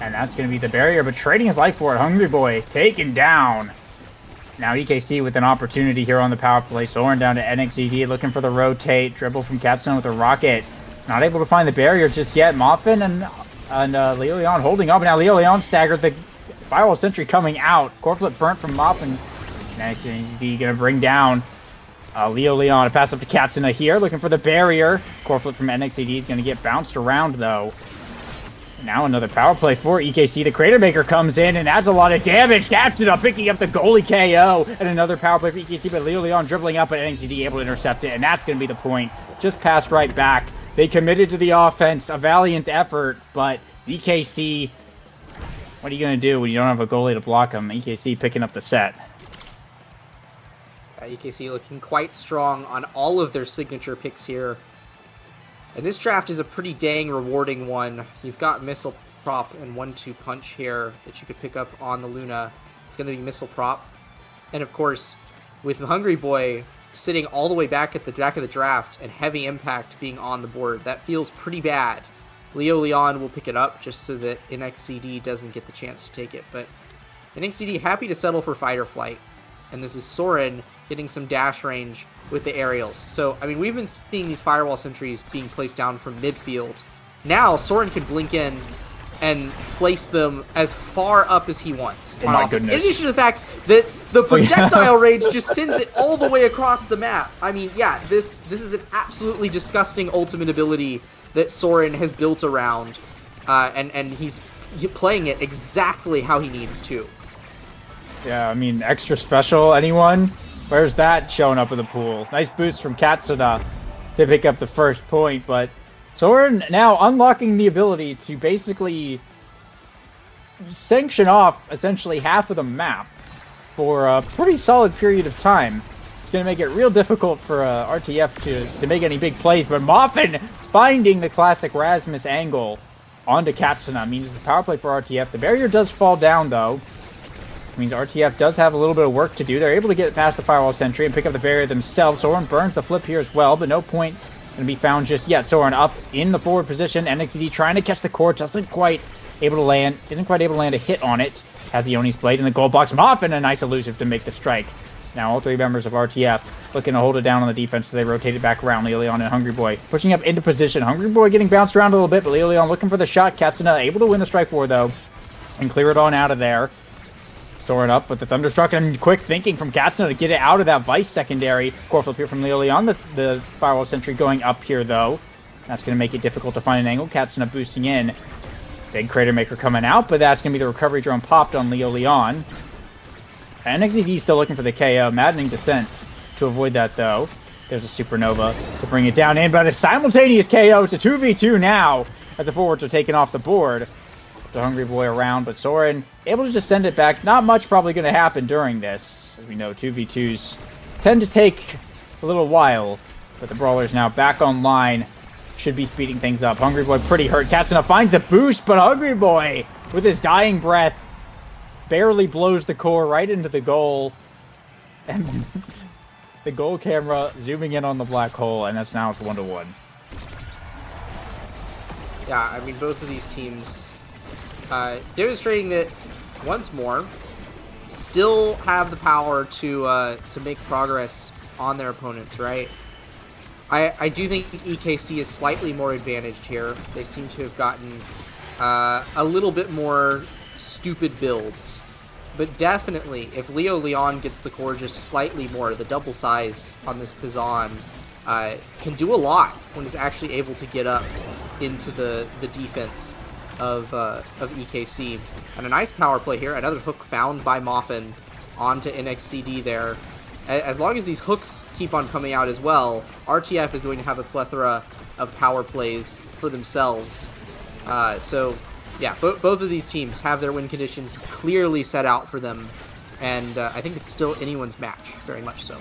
And that's going to be the barrier, but trading his life for it. Hungry Boy taken down. Now EKC with an opportunity here on the power play. Soren down to NXCD looking for the rotate. Dribble from Katsuna with a rocket. Not able to find the barrier just yet. Moffin and Leo Leon holding up. Now Leo Leon staggered. The Firewall Sentry coming out. Core flip burnt from Moffin. NXCD going to bring down Leo Leon. A pass up to Katsuna here. Looking for the barrier. Core flip from NXCD is going to get bounced around though. Now another power play for EKC. The Crater Maker comes in and adds a lot of damage. Katsuna picking up the goalie KO. And another power play for EKC, but Leo Leon dribbling up, but NXCD able to intercept it. And that's going to be the point. Just passed right back. They committed to the offense. A valiant effort, but EKC, what are you going to do when you don't have a goalie to block them? EKC picking up the set. EKC looking quite strong on all of their signature picks here. And this draft is a pretty dang rewarding one. You've got Missile Prop and 1-2 Punch here that you could pick up on the Luna. It's going to be Missile Prop. And of course, with Hungry Boy sitting all the way back at the back of the draft and Heavy Impact being on the board, that feels pretty bad. Leo Leon will pick it up just so that NXCD doesn't get the chance to take it. But NXCD happy to settle for Fight or Flight. And this is Soren getting some dash range with the aerials. So, I mean, we've been seeing these Firewall Sentries being placed down from midfield. Now, Soren can blink in and place them as far up as he wants on offense. In addition to the fact that the projectile range just sends it all the way across the map. I mean, yeah, this is an absolutely disgusting ultimate ability that Soren has built around, and he's playing it exactly how he needs to. Yeah, I mean, extra special, anyone? Where's that showing up in the pool? Nice boost from Katsuna to pick up the first point, but Soren now unlocking the ability to basically sanction off essentially half of the map for a pretty solid period of time. going to make it real difficult for RTF to make any big plays, but Moffin finding the classic Rasmus angle onto Katsuna means it's a power play for RTF. The barrier does fall down, though. It means RTF does have a little bit of work to do. They're able to get past the firewall sentry and pick up the barrier themselves. Soren burns the flip here as well, but no point going to be found just yet. Soren up in the forward position. NXD trying to catch the core, isn't quite able to land a hit on it. Has the Oni's blade in the goal box. Moffin a nice elusive to make the strike. Now all three members of RTF looking to hold it down on the defense, so they rotate it back around. Leon and Hungry Boy pushing up into position. Hungry Boy getting bounced around a little bit, but Leon looking for the shot. Katsuna able to win the strike war, though, and clear it on out of there. Soren up with the Thunderstruck and quick thinking from Katsuna to get it out of that Vice secondary. Core flip here from Leon. The Firewall Sentry going up here, though. That's going to make it difficult to find an angle. Katsuna boosting in. Big Crater Maker coming out, but that's going to be the recovery drone popped on Leon. NXD still looking for the KO. Maddening Descent to avoid that, though. There's a Supernova to bring it down in, but a simultaneous KO. It's a 2v2 now as the forwards are taken off the board. The Hungry Boy around, but Soren able to just send it back. Not much probably going to happen during this. As we know, 2v2s tend to take a little while, but the Brawler's now back online. Should be speeding things up. Hungry Boy pretty hurt. Katsuna finds the boost, but Hungry Boy, with his dying breath, barely blows the core right into the goal. And the goal camera zooming in on the black hole, and that's now it's 1-1. Yeah, I mean, both of these teams demonstrating that once more still have the power to make progress on their opponents, right? I do think EKC is slightly more advantaged here. They seem to have gotten a little bit more stupid builds. But definitely, if Leon gets the core just slightly more, the double size on this Kazan can do a lot when it's actually able to get up into the defense of EKC. And a nice power play here. Another hook found by Moffin onto NXCD there. As long as these hooks keep on coming out as well, RTF is going to have a plethora of power plays for themselves. So, yeah, both of these teams have their win conditions clearly set out for them. And I think it's still anyone's match, very much so.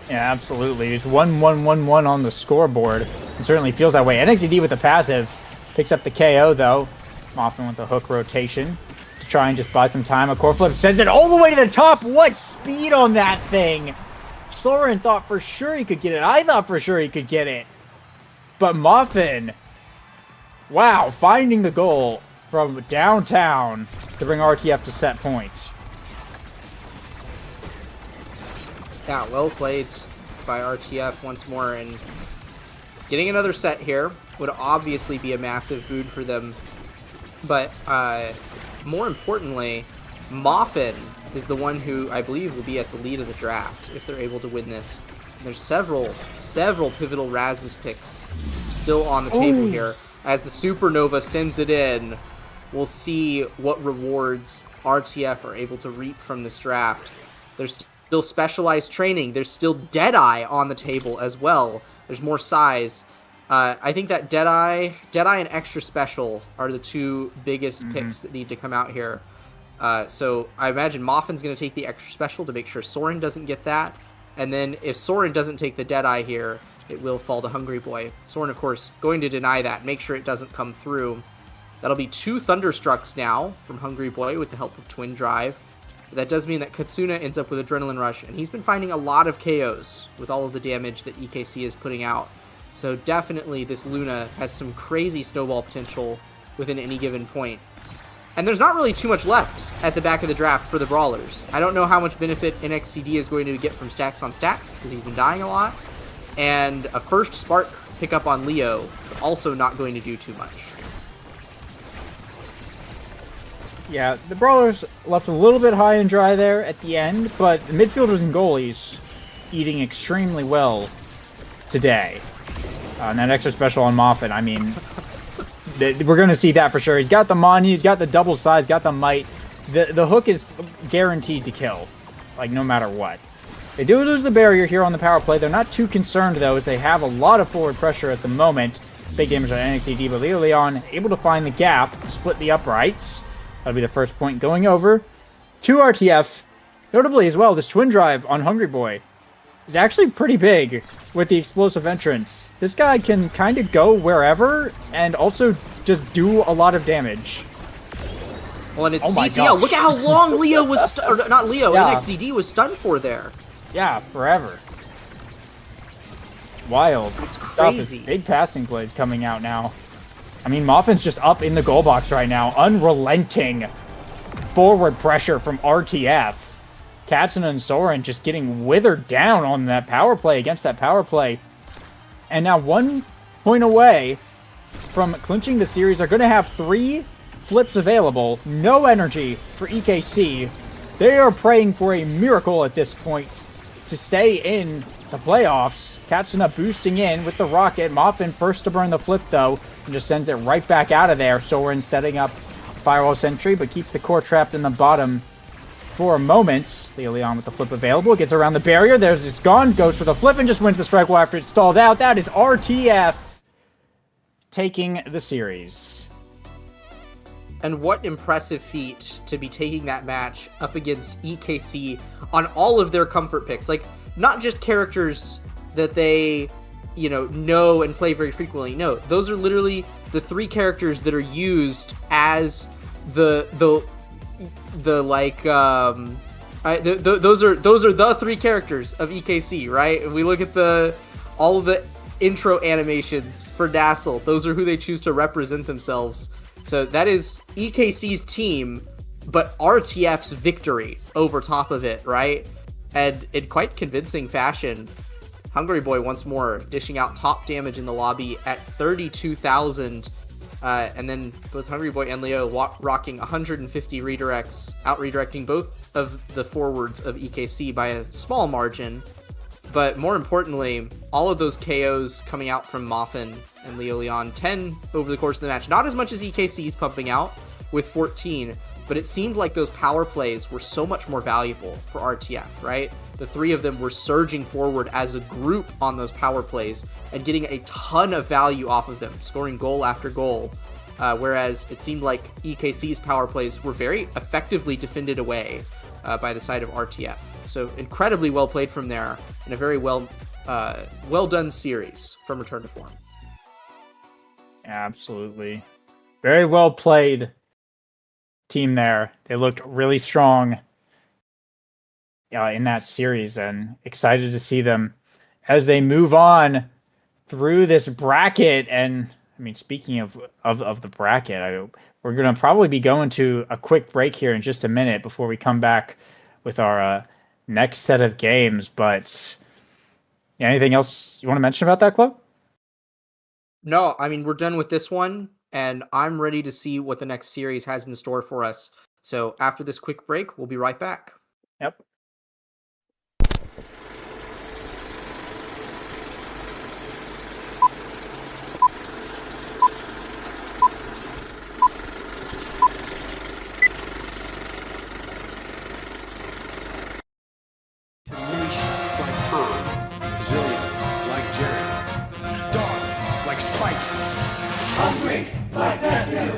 Yeah, absolutely. It's 1-1-1-1 on the scoreboard. It certainly feels that way. NXD with the passive picks up the KO, though. Moffin with the hook rotation to try and just buy some time. A core flip sends it all the way to the top. What speed on that thing! Soren thought for sure he could get it. I thought for sure he could get it. But Moffin, wow, finding the goal from downtown to bring RTF to set points. Yeah, well played by RTF once more, and getting another set here would obviously be a massive boon for them. But more importantly, Moffin is the one who I believe will be at the lead of the draft if they're able to win this. And there's several pivotal Rasmus picks still on the table here. As the Supernova sends it in, we'll see what rewards RTF are able to reap from this draft. There's still specialized training. There's still Deadeye on the table as well. There's more size. I think that Deadeye and Extra Special are the two biggest picks that need to come out here. So I imagine Moffin's going to take the Extra Special to make sure Soren doesn't get that. And then if Soren doesn't take the Deadeye here, it will fall to Hungry Boy. Soren, of course, going to deny that, make sure it doesn't come through. That'll be 2 Thunderstrucks now from Hungry Boy with the help of Twin Drive. That does mean that Katsuna ends up with Adrenaline Rush, and he's been finding a lot of KOs with all of the damage that EKC is putting out. So definitely this Luna has some crazy snowball potential within any given point. And there's not really too much left at the back of the draft for the Brawlers. I don't know how much benefit NXCD is going to get from stacks on stacks, because he's been dying a lot. And a first Spark pickup on Leo is also not going to do too much. Yeah, the Brawlers left a little bit high and dry there at the end, but the midfielders and goalies eating extremely well today. And that Extra Special on Moffin, I mean, we're going to see that for sure. He's got the money, he's got the double size, got the might. The hook is guaranteed to kill, like no matter what. They do lose the barrier here on the power play. They're not too concerned, though, as they have a lot of forward pressure at the moment. Big damage on NXTD, but Leon able to find the gap, split the uprights. That'll be the first point going over to RTF. Notably as well, this Twin Drive on Hungry Boy is actually pretty big with the explosive entrance. This guy can kind of go wherever and also just do a lot of damage. Well, and it's Oh my CTL. gosh. Look at how long Leo was, or not Leo, Yeah. NXZD was stunned for there. Yeah, forever. Wild. That's Stuff is crazy. big passing plays coming out now. I mean, Moffin's just up in the goal box right now. Unrelenting forward pressure from RTF. Katsuna and Soren just getting withered down on that power play, against that power play. And now 1 point away from clinching the series. They're going to have 3 flips available. No energy for EKC. They are praying for a miracle at this point to stay in the playoffs. Katsuna boosting in with the rocket. Moffin first to burn the flip, though, and just sends it right back out of there. Soren setting up Firewall Sentry, but keeps the core trapped in the bottom for a moment. Leon with the flip available. Gets around the barrier. There's his gun. Goes for the flip and just wins the strike while after it's stalled out. That is RTF taking the series. And what impressive feat to be taking that match up against EKC on all of their comfort picks. Like, not just characters that they, know and play very frequently. No, those are literally the 3 characters that are used as those are the 3 characters of EKC, right? And we look at all of the intro animations for NASL. Those are who they choose to represent themselves. So that is EKC's team, but RTF's victory over top of it, right? And in quite convincing fashion, Hungry Boy once more dishing out top damage in the lobby at 32,000. And then both Hungry Boy and Leo rocking 150 redirects, out-redirecting both of the forwards of EKC by a small margin. But more importantly, all of those KOs coming out from Moffin and Leo Leon, 10 over the course of the match. Not as much as EKC's pumping out with 14, but it seemed like those power plays were so much more valuable for RTF, right? The 3 of them were surging forward as a group on those power plays and getting a ton of value off of them, scoring goal after goal. Whereas it seemed like EKC's power plays were very effectively defended away by the side of RTF. So incredibly well played from there, and a very well done series from Return to Form. Absolutely. Very well played team there. They looked really strong in that series, and excited to see them as they move on through this bracket. And I mean, speaking of the bracket, we're going to probably be going to a quick break here in just a minute before we come back with our next set of games. But anything else you want to mention about that, Club? No, I mean, we're done with this one, and I'm ready to see what the next series has in store for us. So after this quick break, we'll be right back. Yep. Hungry like Matthew.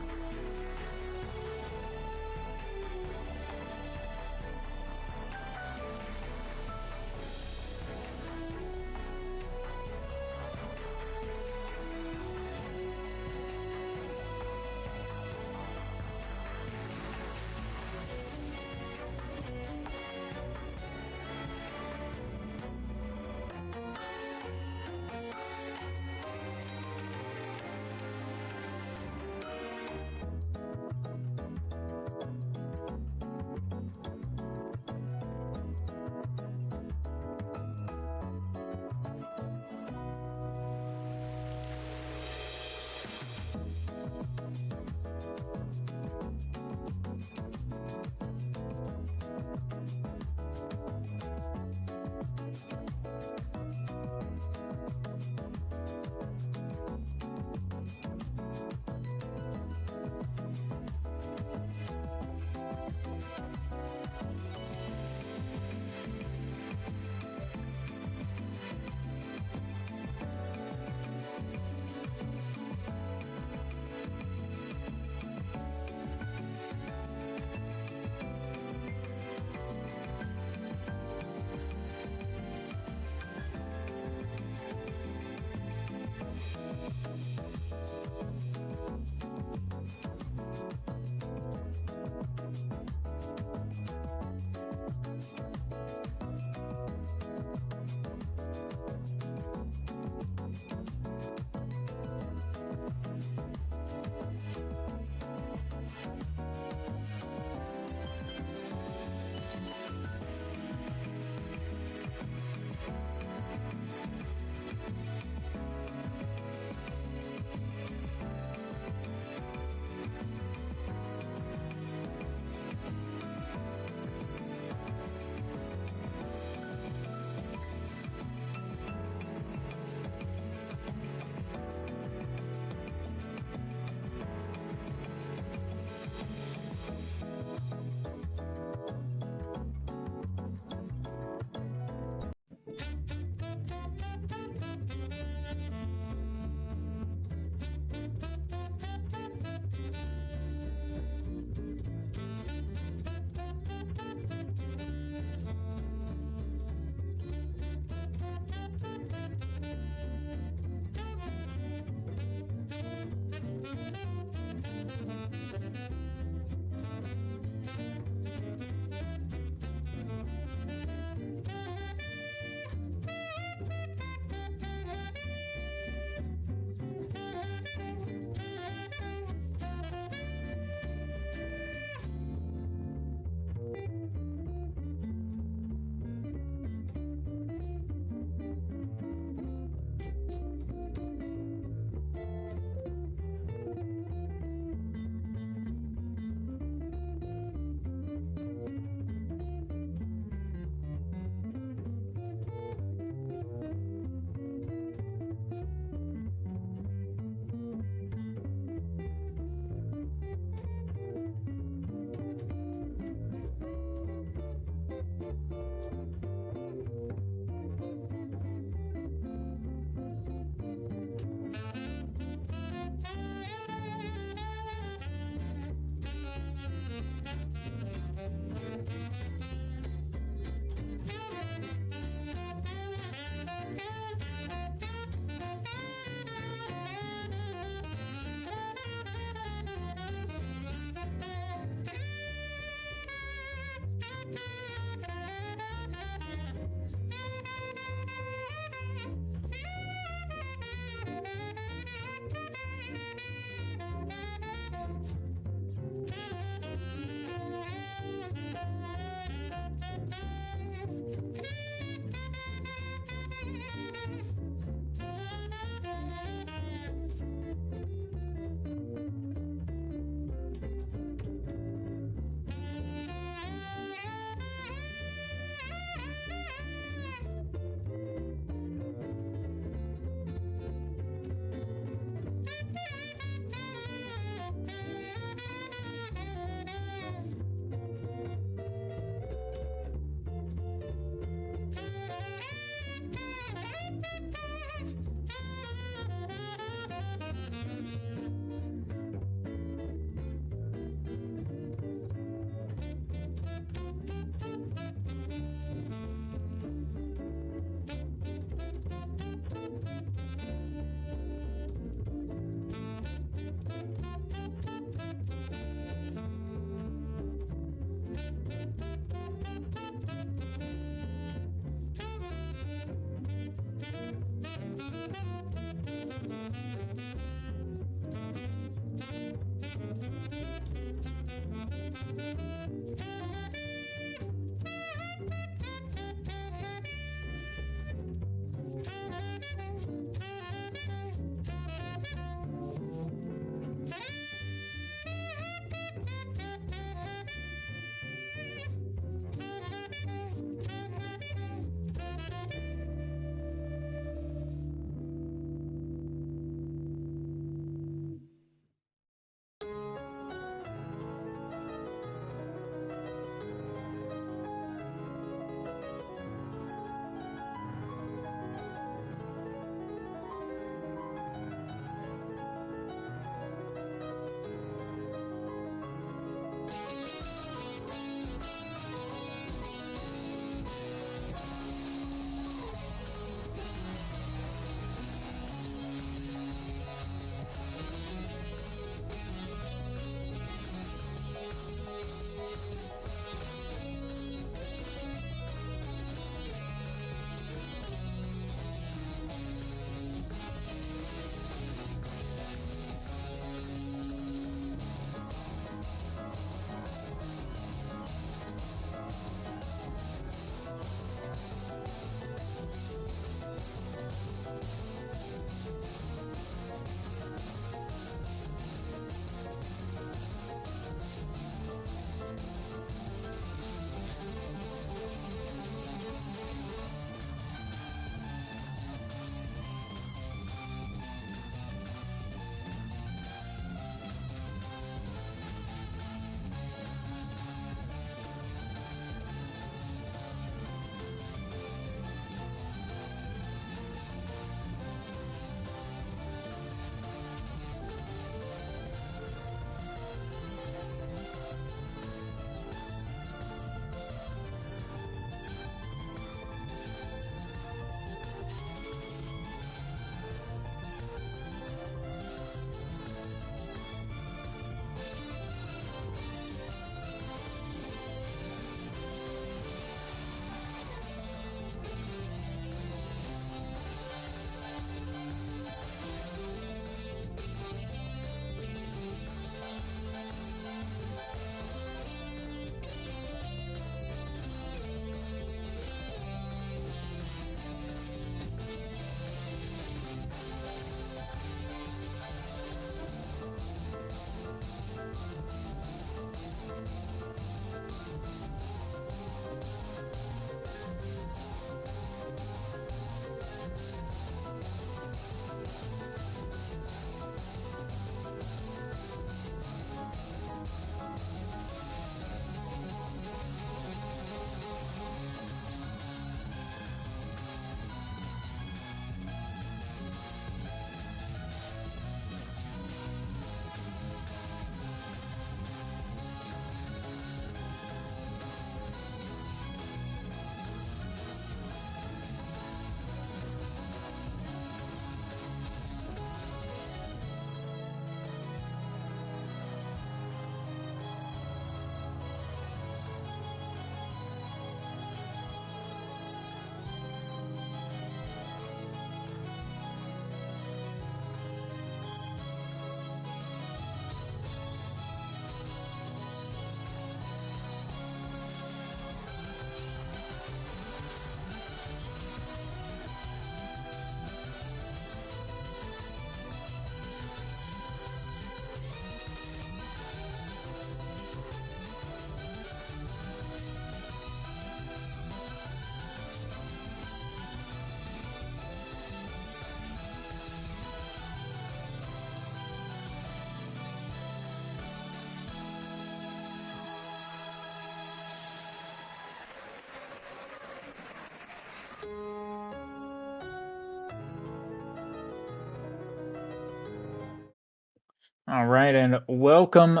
All right, and welcome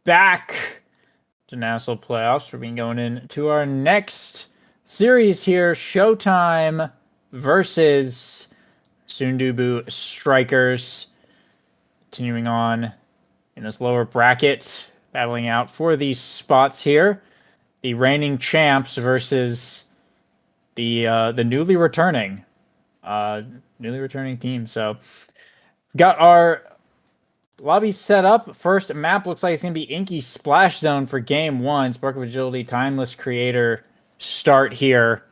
back to NASL Playoffs. We're going into our next series here, Showtime versus Sundubu Strikers. Continuing on in this lower bracket, battling out for these spots here. The reigning champs versus the newly returning team. So got our lobby set up. First map looks like it's going to be Inky Splash Zone for game 1. Spark of Agility, Timeless Creator start here.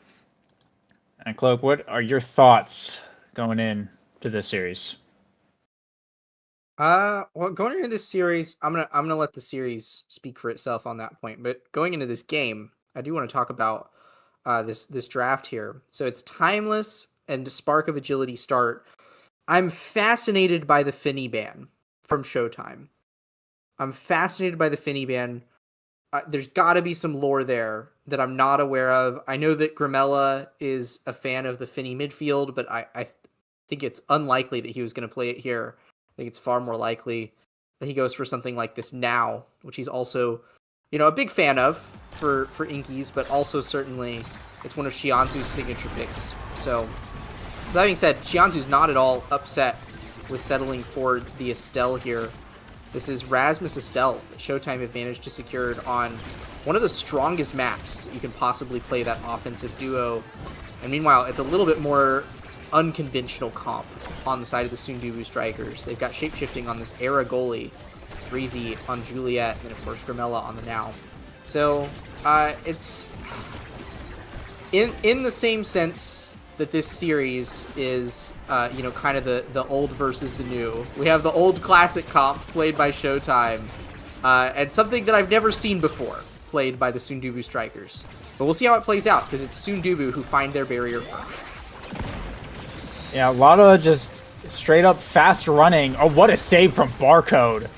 And Cloak, what are your thoughts going in to this series? Well, going into this series, I'm gonna let the series speak for itself on that point. But going into this game, I do want to talk about this draft here. So it's Timeless and Spark of Agility start. I'm fascinated by the Finny ban from Showtime. I'm fascinated by the Finny ban. There's got to be some lore there that I'm not aware of. I know that Grimella is a fan of the Finny midfield, but I think it's unlikely that he was going to play it here. I think it's far more likely that he goes for something like this now, which he's also, a big fan of for Inkies, but also certainly it's one of Shianzu's signature picks. So, that being said, Shianzu's not at all upset with settling for the Estelle here. This is Rasmus Estelle that Showtime have managed to secure on one of the strongest maps that you can possibly play that offensive duo. And meanwhile, it's a little bit more unconventional comp on the side of the Sundubu Strikers. They've got shapeshifting on this Era goalie, Freezy on Juliet, and of course Grimella on the Now. So it's in the same sense that this series is, kind of the old versus the new. We have the old classic comp played by Showtime, and something that I've never seen before played by the Sundubu Strikers. But we'll see how it plays out, because it's Sundubu who find their barrier first. Yeah, a lot of just straight up fast running. Oh, what a save from Barcode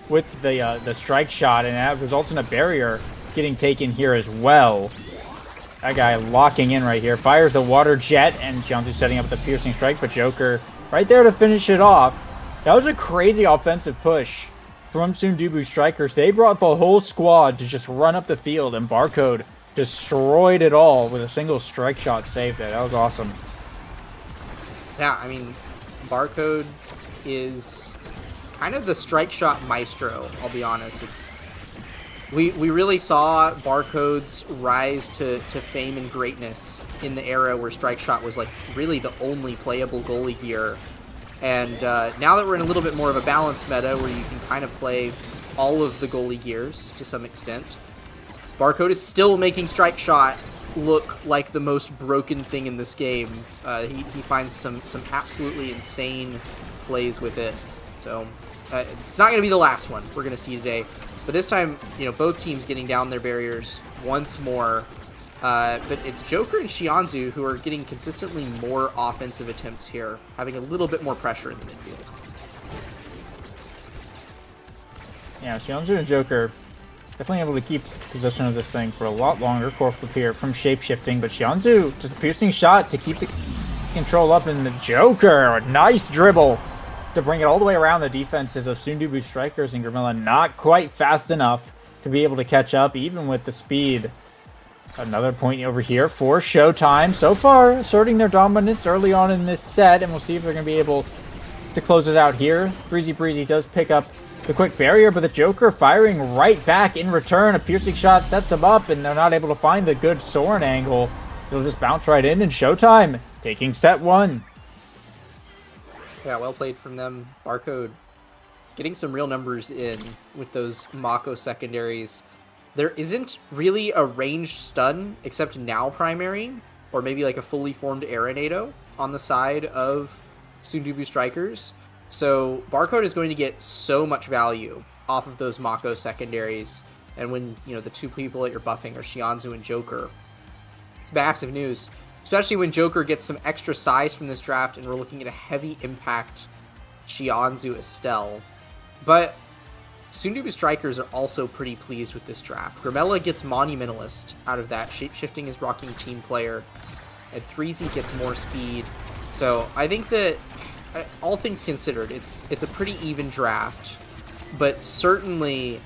with the strike shot, and that results in a barrier getting taken here as well. That guy locking in right here. Fires the water jet, and Jianzu setting up the piercing strike, but Joker right there to finish it off. That was a crazy offensive push from Sundubu Strikers. They brought the whole squad to just run up the field, and Barcode destroyed it all with a single strike shot save there. That was awesome. Yeah, I mean, Barcode is kind of the strike shot maestro, I'll be honest. We really saw Barcode's rise to fame and greatness in the era where strike shot was like really the only playable goalie gear. And now that we're in a little bit more of a balanced meta where you can kind of play all of the goalie gears to some extent, Barcode is still making strike shot look like the most broken thing in this game. He finds some absolutely insane plays with it. So it's not going to be the last one we're going to see today. But this time, both teams getting down their barriers once more. But it's Joker and Shianzu who are getting consistently more offensive attempts here, having a little bit more pressure in the midfield. Yeah, Shianzu and Joker definitely able to keep possession of this thing for a lot longer. Core flip here from shapeshifting, but Shianzu just a piercing shot to keep the control up, and the Joker, a nice dribble to bring it all the way around the defenses of Sundubu Strikers, and Grimella not quite fast enough to be able to catch up, even with the speed. Another point over here for Showtime. So far, asserting their dominance early on in this set, and we'll see if they're going to be able to close it out here. Breezy does pick up the quick barrier, but the Joker firing right back in return. A piercing shot sets them up, and they're not able to find the good Soren angle. It'll just bounce right in, and Showtime taking set 1. Yeah, well played from them. Barcode getting some real numbers in with those Mako secondaries. There isn't really a ranged stun except now primary, or maybe like a fully formed Arenado on the side of Sundubu Strikers. So Barcode is going to get so much value off of those Mako secondaries. And when, the two people that you're buffing are Shianzu and Joker, it's massive news. Especially when Joker gets some extra size from this draft and we're looking at a heavy impact Shianzu Estelle. But Sundubu Strikers are also pretty pleased with this draft. Grimella gets Monumentalist out of that. Shapeshifting is rocking Team Player. And 3Z gets more speed. So I think that, all things considered, it's a pretty even draft. but certainly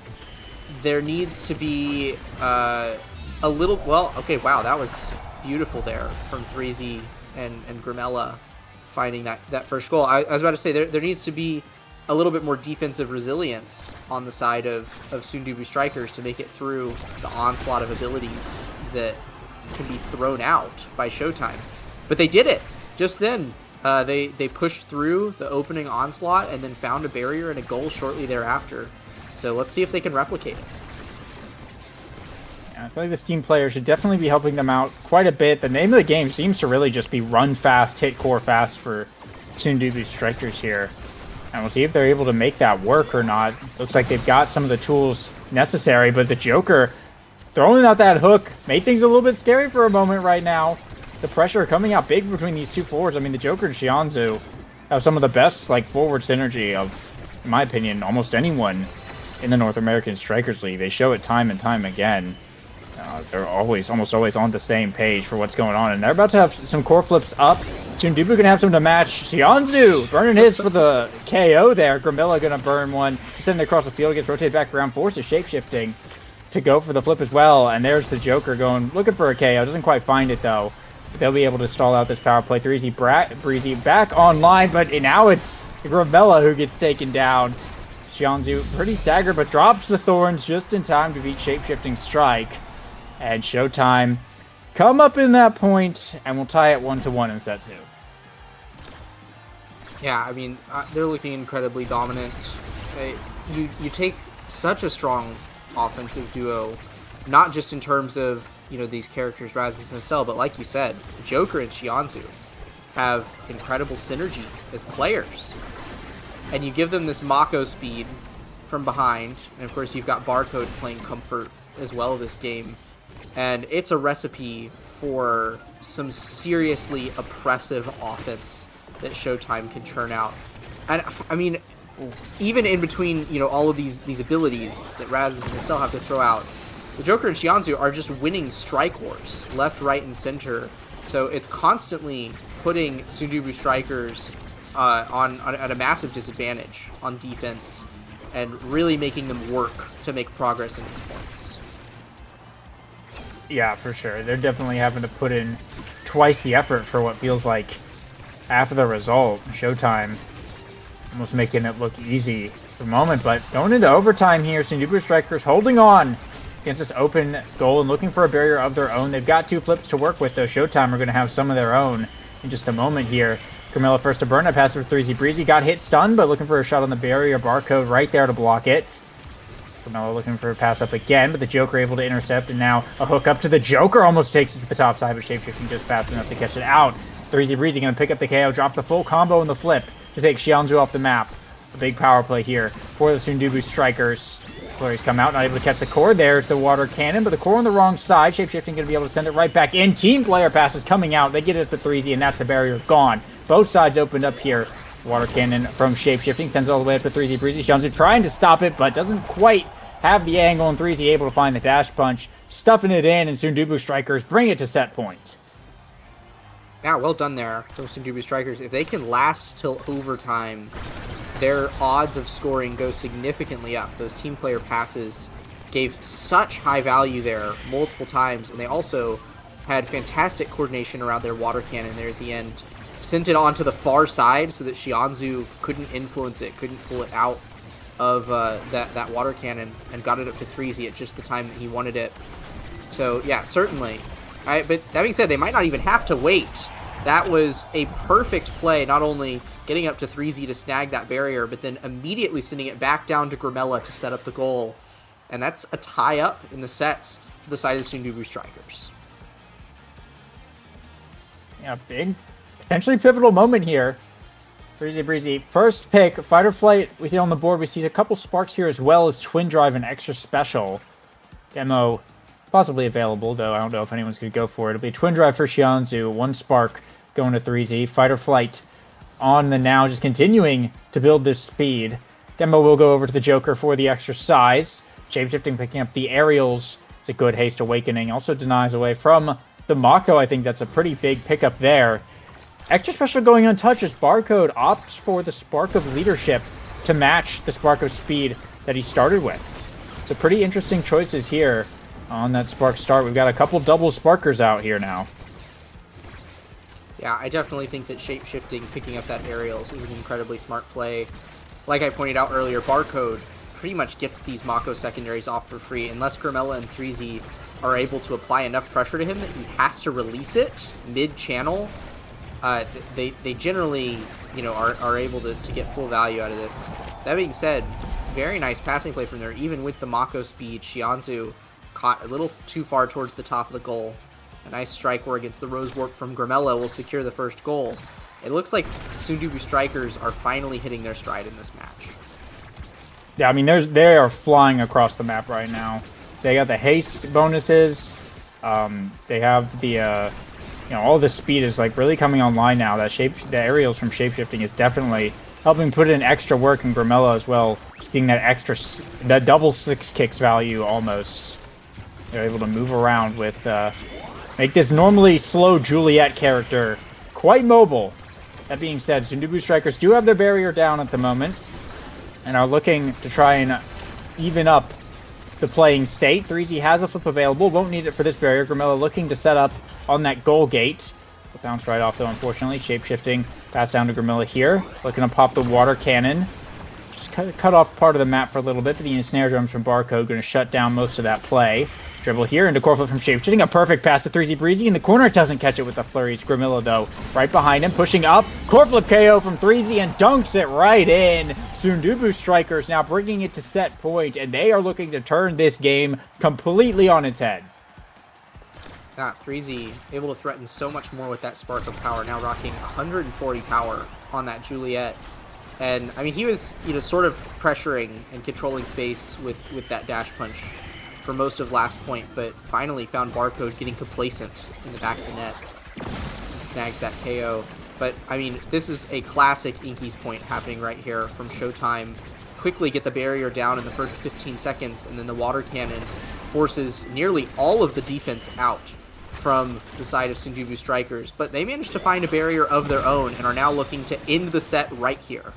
there needs to be a little. Well, okay, wow, that was beautiful there from 3Z and Grimella finding that first goal. I was about to say there needs to be a little bit more defensive resilience on the side of Sundubu Strikers to make it through the onslaught of abilities that can be thrown out by Showtime. But they did it just then. They pushed through the opening onslaught and then found a barrier and a goal shortly thereafter. So let's see if they can replicate it. I feel like this team player should definitely be helping them out quite a bit. The name of the game seems to really just be run fast, hit core fast for Sundubu Strikers here. And we'll see if they're able to make that work or not. Looks like they've got some of the tools necessary, but the Joker throwing out that hook made things a little bit scary for a moment right now. The pressure coming out big between these two forwards. I mean, the Joker and Xianzhu have some of the best forward synergy of, in my opinion, almost anyone in the North American Strikers League. They show it time and time again. They're almost always on the same page for what's going on, and they're about to have some core flips up. Sundubu can have some to match. Xianzhu burning his for the KO there. Grimilla gonna burn one, sending it across the field, gets rotated back around, forces shapeshifting to go for the flip as well. And there's the Joker going, looking for a KO, doesn't quite find it though. They'll be able to stall out this power play. Breezy back online, but now it's Grimilla who gets taken down. Xianzhu pretty staggered, but drops the Thorns just in time to beat shapeshifting strike. And Showtime come up in that point, and we'll tie it 1-1 in set 2. Yeah, I mean, they're looking incredibly dominant. You take such a strong offensive duo, not just in terms of, these characters, Rasmus and Estelle, but like you said, Joker and Xianzhu have incredible synergy as players. And you give them this Mako speed from behind, and of course you've got Barcode playing comfort as well this game. And it's a recipe for some seriously oppressive offense that Showtime can churn out. And I mean, even in between, all of these abilities that Rasmus and Estelle have to throw out, the Joker and Xianzhu are just winning strike wars left, right, and center. So it's constantly putting Sundubu Strikers at a massive disadvantage on defense and really making them work to make progress in these points. Yeah, for sure. They're definitely having to put in twice the effort for what feels like half of the result. Showtime almost making it look easy for the moment, but going into overtime here, Sundubu Strikers holding on against this open goal and looking for a barrier of their own. They've got 2 flips to work with, though. Showtime are going to have some of their own in just a moment here. Grimilla first to burn, a pass for 3Z Breezy. Got hit stunned, but looking for a shot on the barrier. Barcode right there to block it. Grimilla looking for a pass up again, but the Joker able to intercept, and now a hook up to the Joker. Almost takes it to the top side, but shapeshifting just fast enough to catch it out. 3Z Breezy going to pick up the KO, drop the full combo in the flip to take Xianzhu off the map. A big power play here for the Sundubu Strikers. Flurries come out, not able to catch the core. There's the water cannon, but the core on the wrong side. Shapeshifting going to be able to send it right back in. Team player passes coming out. They get it at the 3Z, and that's the barrier gone. Both sides opened up here. Water cannon from Shapeshifting sends it all the way up to 3Z Breezy. Xianzhu trying to stop it, but doesn't quite have the angle, and 3Z able to find the dash punch, stuffing it in, and Sundubu Strikers bring it to set point. Yeah, well done there, those Sundubu Strikers. If they can last till overtime, their odds of scoring go significantly up. Those team player passes gave such high value there multiple times, and they also had fantastic coordination around their water cannon there at the end. Sent it onto the far side so that Xianzhu couldn't influence it, couldn't pull it out of that water cannon, and got it up to 3Z at just the time that he wanted it. So yeah, certainly. But that being said, they might not even have to wait. That was a perfect play, not only getting up to 3Z to snag that barrier, but then immediately sending it back down to Grimella to set up the goal. And that's a tie-up in the sets for the side of Sundubu Strikers. Yeah, big, potentially pivotal moment here. Breezy. First pick, Fight or Flight. We see on the board, we see a couple sparks here as well as Twin Drive and Extra Special. Demo possibly available, though I don't know if anyone's going to go for it. It'll be Twin Drive for Xianzhu, 1 spark going to 3Z. Fight or Flight on the now, just continuing to build this speed. Demo will go over to the Joker for the extra size. Shapeshifting picking up the aerials. It's a good Haste Awakening. Also denies away from the Mako. I think that's a pretty big pickup there. Extra Special going untouched as Barcode opts for the Spark of Leadership to match the Spark of Speed that he started with. So pretty interesting choices here on that Spark start. We've got a couple double Sparkers out here now. Yeah, I definitely think that shape-shifting, picking up that aerials was an incredibly smart play. Like I pointed out earlier, Barcode pretty much gets these Mako secondaries off for free unless Grimella and 3Z are able to apply enough pressure to him that he has to release it mid-channel. They generally, are able to get full value out of this. That being said, very nice passing play from there. Even with the Mako speed, Shianzu caught a little too far towards the top of the goal. A nice strike where against the Rose Warp from Grimella will secure the first goal. It looks like Sundubu Strikers are finally hitting their stride in this match. Yeah, I mean, they are flying across the map right now. They got the haste bonuses. They have the, all the speed is like really coming online now. The aerials from shapeshifting is definitely helping put in extra work in Grimella as well. Seeing that double 6 kicks value almost. They're able to move around with, make this normally slow Juliet character quite mobile. That being said, Sundubu Strikers do have their barrier down at the moment and are looking to try and even up the playing state. 3Z has a flip available, won't need it for this barrier. Grimella looking to set up on that goal gate. Will bounce right off though, unfortunately. Shape-shifting, pass down to Grimella here. Looking to pop the water cannon. Just cut off part of the map for a little bit, but the snare drums from Barcode going to shut down most of that play. Dribble here into Coreflip from Shape-shifting. A perfect pass to 3Z Breezy. In the corner, it doesn't catch it with the flurries. Grimilla, though, right behind him, pushing up. Coreflip KO from 3Z and dunks it right in. Sundubu Strikers now bringing it to set point, and they are looking to turn this game completely on its head. Yeah, 3Z able to threaten so much more with that spark of power, now rocking 140 power on that Juliet. And, I mean, he was, sort of pressuring and controlling space with that dash punch for most of last point, but finally found Barcode getting complacent in the back of the net and snagged that KO. But, I mean, this is a classic Inky's point happening right here from Showtime. Quickly get the barrier down in the first 15 seconds, and then the water cannon forces nearly all of the defense out from the side of Sundubu Strikers. But they managed to find a barrier of their own and are now looking to end the set right here.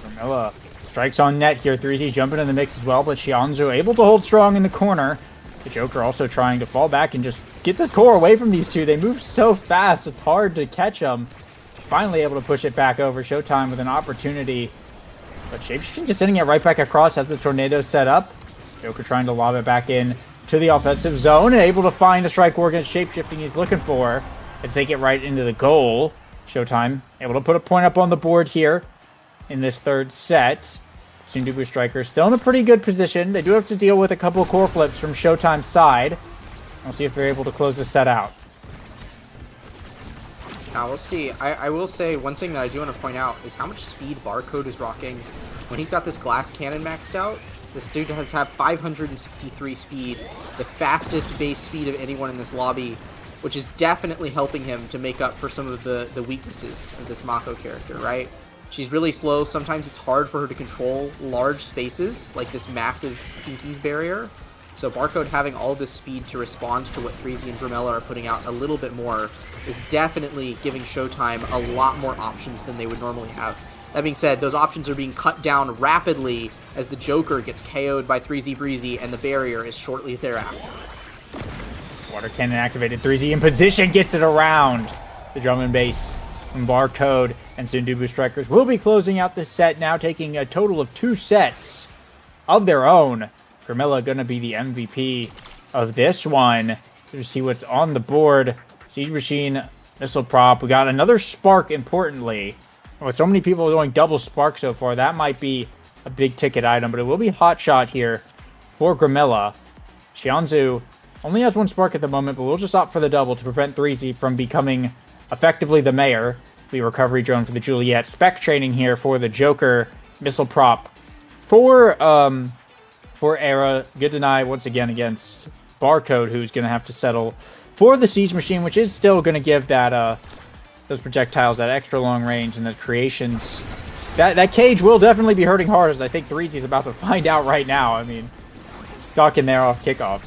Grimilla strikes on net here. 3Z jumping in the mix as well, but Shianzu able to hold strong in the corner. The Joker also trying to fall back and just get the core away from these two. They move so fast, it's hard to catch them. Finally able to push it back over. Showtime with an opportunity. But Shapeshifting just sending it right back across as the tornado set up. Joker trying to lob it back in to the offensive zone and able to find the strike war against Shapeshifting he's looking for and take it right into the goal. Showtime able to put a point up on the board here in this third set. Sundubu Strikers still in a pretty good position. They do have to deal with a couple of core flips from Showtime's side. We'll see if they're able to close this set out. Now we'll see. I will say one thing that I do want to point out is how much speed Barcode is rocking. When he's got this glass cannon maxed out, this dude has had 563 speed, the fastest base speed of anyone in this lobby, which is definitely helping him to make up for some of the weaknesses of this Mako character, right? She's really slow. Sometimes it's hard for her to control large spaces, like this massive Pinky's barrier. So Barcode having all this speed to respond to what 3Z and Grimella are putting out a little bit more is definitely giving Showtime a lot more options than they would normally have. That being said, those options are being cut down rapidly as the Joker gets KO'd by 3Z Breezy and the barrier is shortly thereafter. Water cannon activated. 3Z in position, gets it around the drum and bass from Barcode, and Sundubu Strikers will be closing out this set now, taking a total of 2 sets of their own. Grimilla going to be the MVP of this one. To see what's on the board. Siege Machine, Missile Prop. We got another Spark, importantly. With so many people going double Spark so far, that might be a big ticket item, but it will be Hot Shot here for Grimilla. Shianzu only has 1 Spark at the moment, but we'll just opt for the double to prevent 3Z from becoming effectively the mayor. The recovery drone for the Juliet. Spec training here for the Joker. Missile Prop for Era. Good deny once again against Barcode, who's going to have to settle for the Siege Machine, which is still going to give that those projectiles that extra long range and the creations. That cage will definitely be hurting hard, as I think 3Z is about to find out right now. I mean, stuck in there off kickoff.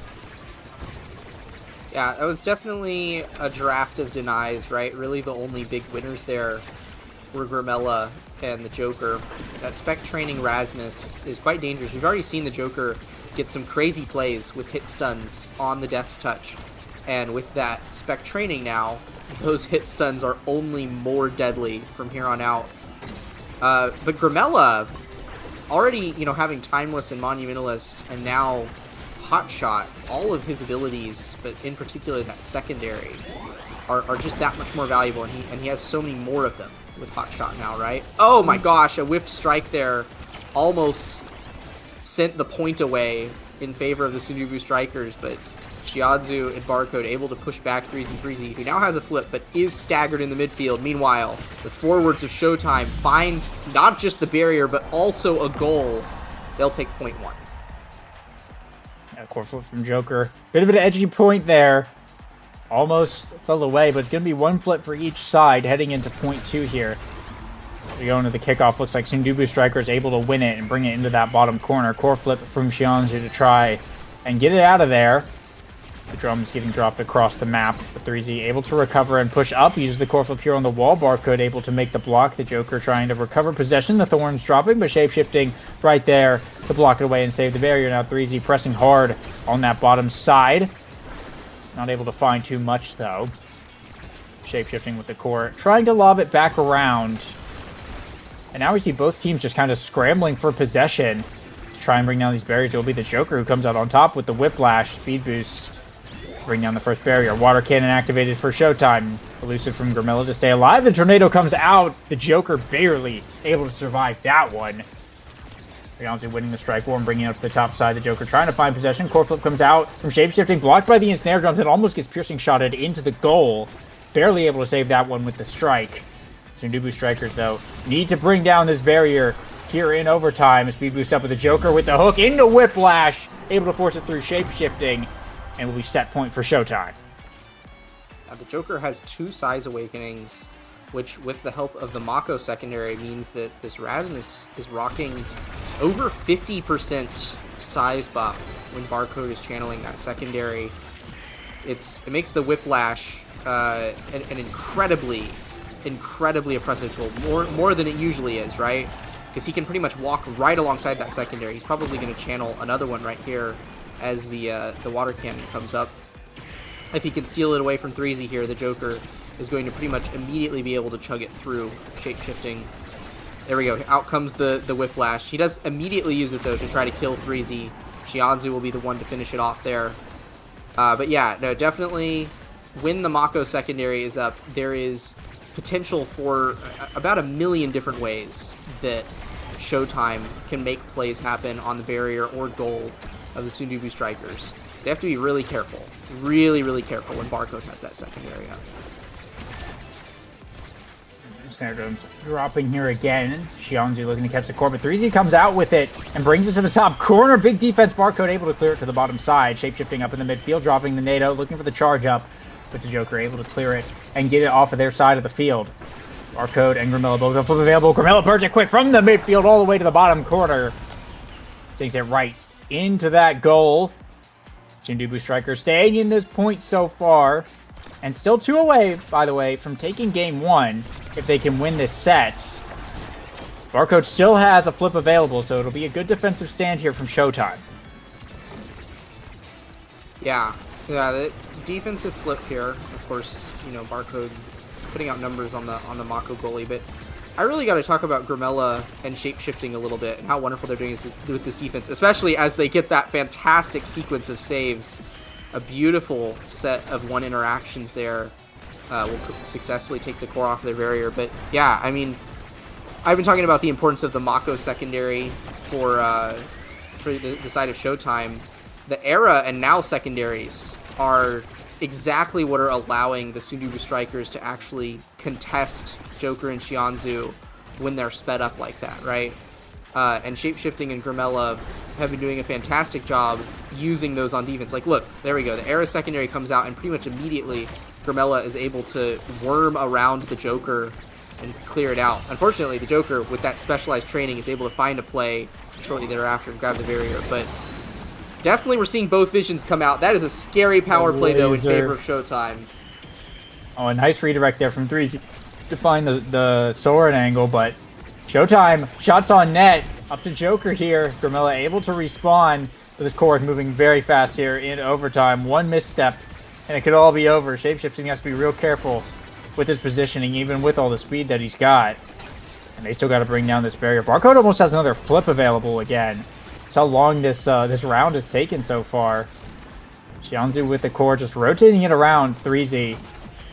Yeah, that was definitely a draft of denies, right? Really the only big winners there for Grimella and the Joker. That spec training Rasmus is quite dangerous. We've already seen the Joker get some crazy plays with hit stuns on the Death's Touch. And with that spec training now, those hit stuns are only more deadly from here on out. But Grimella, already, having Timeless and Monumentalist, and now Hotshot, all of his abilities, but in particular that secondary, are just that much more valuable, and he has so many more of them with Hotshot now, right? Oh my gosh, a whiffed strike there almost sent the point away in favor of the Sundubu Strikers, but Shiadzu and Barcode able to push back Freezy, who now has a flip, but is staggered in the midfield. Meanwhile, the forwards of Showtime find not just the barrier, but also a goal. They'll take point 1. Yeah, core flip from Joker. Bit of an edgy point there. Almost fell away, but it's going to be 1 flip for each side heading into point 2 here. We go into the kickoff. Looks like Sundubu Striker is able to win it and bring it into that bottom corner. Core flip from Xianzhu to try and get it out of there. The drum's getting dropped across the map. But 3Z able to recover and push up. Uses the core flip here on the wall. Barcode able to make the block. The Joker trying to recover possession. The Thorns dropping, but shapeshifting right there to block it away and save the barrier. Now 3Z pressing hard on that bottom side. Not able to find too much, though. Shapeshifting with the core. Trying to lob it back around. And now we see both teams just kind of scrambling for possession to try and bring down these barriers. It will be the Joker who comes out on top with the Whiplash speed boost. Bring down the first barrier. Water cannon activated for Showtime. Elusive from Grimella to stay alive. The tornado comes out. The Joker barely able to survive that one. Xianzhu winning the strike war and bringing it up to the top side. The Joker trying to find possession. Core flip comes out from shapeshifting. Blocked by the ensnare drums. It almost gets piercing shotted into the goal. Barely able to save that one with the strike. Sundubu Strikers, though, need to bring down this barrier here in overtime. A speed boost up with the Joker with the hook into Whiplash. Able to force it through shapeshifting. And will be set point for Showtime. Now the Joker has 2 size awakenings, which with the help of the Mako secondary means that this Rasmus is rocking over 50% size buff when Barcode is channeling that secondary. It makes the Whiplash an incredibly oppressive tool, more than it usually is, right? Because he can pretty much walk right alongside that secondary. He's probably going to channel another one right here as the water cannon comes up. If he can steal it away from 3Z here, the Joker is going to pretty much immediately be able to chug it through shapeshifting. There we go. Out comes the Whiplash. He does immediately use it, though, to try to kill 3Z. Xianzhu will be the one to finish it off there. But yeah, no, definitely when the Mako secondary is up, there is potential for about 1 million different ways that Showtime can make plays happen on the barrier or goal of the Sundubu Strikers. So they have to be really careful. Really careful when Barcode has that secondary up. Snare drums dropping here again. Xianzhu looking to catch the core, but 3Z comes out with it and brings it to the top corner. Big defense. Barcode able to clear it to the bottom side. Shapeshifting up in the midfield, dropping the NATO, looking for the charge up. But the Joker able to clear it and get it off of their side of the field. Barcode and Grimella both have flip available. Grimella purge it quick from the midfield all the way to the bottom corner. Takes it right into that goal. Sundubu Striker staying in this point so far. And still 2 away, by the way, from taking game 1 if they can win this set. Barcode still has a flip available, so it'll be a good defensive stand here from Showtime. Yeah, the defensive flip here, of course, Barcode putting out numbers on the Mako goalie, but I really got to talk about Grimella and shapeshifting a little bit and how wonderful they're doing with this defense, especially as they get that fantastic sequence of saves. A beautiful set of 1 interactions there will successfully take the core off of their barrier. But yeah, I mean, I've been talking about the importance of the Mako secondary for the side of Showtime. The Era and Now secondaries are exactly what are allowing the Sundubu Strikers to actually contest Joker and Xianzhu when they're sped up like that, right? And Shapeshifting and Grimella have been doing a fantastic job using those on defense. Like, look, there we go. The Era secondary comes out, and pretty much immediately Grimella is able to worm around the Joker and clear it out. Unfortunately, the Joker, with that specialized training, is able to find a play shortly thereafter and grab the barrier, but definitely we're seeing both visions come out. That is a scary power play, though, in favor of Showtime. Oh, a nice redirect there from 3Z. to find the Soren angle, but Showtime, shots on net, up to Joker here. Grimilla able to respawn, but this core is moving very fast here in overtime. One misstep, and it could all be over. Shapeshifting has to be real careful with his positioning, even with all the speed that he's got. And they still got to bring down this barrier. Barcode almost has another flip available again. That's how long this round has taken so far. Xianzhu with the core, just rotating it around 3Z.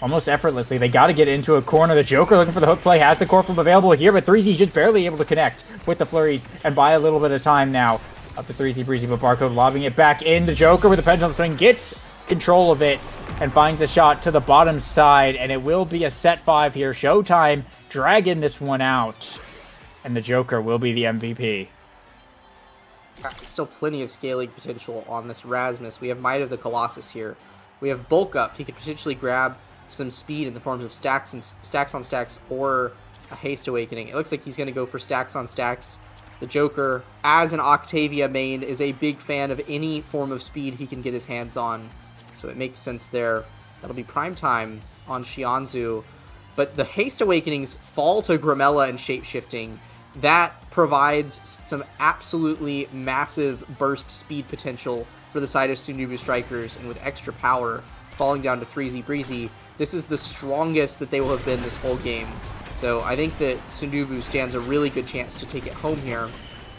Almost effortlessly. They got to get into a corner. The Joker looking for the hook play. Has the core flip available here, but 3Z just barely able to connect with the flurries and buy a little bit of time now. Up to 3Z Breezy, but Barcode lobbing it back in. The Joker with the pendulum swing gets control of it and finds the shot to the bottom side, and it will be a set 5 here. Showtime dragging this one out, and the Joker will be the MVP. Still plenty of scaling potential on this Rasmus. We have Might of the Colossus here. We have Bulk Up. He could potentially grab some speed in the forms of stacks on stacks or a Haste Awakening. It looks like he's going to go for stacks on stacks. The Joker, as an Octavia main, is a big fan of any form of speed he can get his hands on, so it makes sense there. That'll be prime time on Xianzhu. But the Haste Awakenings fall to Grimella and Shapeshifting. That provides some absolutely massive burst speed potential for the side of Sundubu Strikers, and with extra power falling down to 3Z Breezy, this is the strongest that they will have been this whole game. So I think that Sundubu stands a really good chance to take it home here.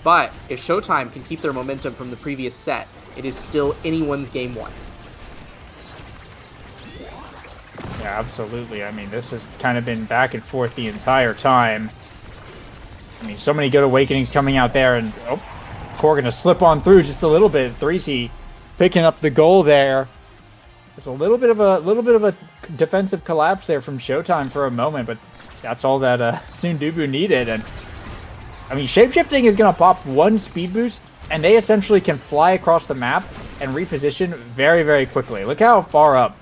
But if Showtime can keep their momentum from the previous set, it is still anyone's game 1. Yeah, absolutely. I mean, this has kind of been back and forth the entire time. I mean, so many good awakenings coming out there, and core gonna slip on through just a little bit. 3C picking up the goal there. It's a little bit of a defensive collapse there from Showtime for a moment, but that's all that Sundubu needed. And I mean, Shapeshifting is gonna pop one speed boost, and they essentially can fly across the map and reposition very, very quickly. Look how far up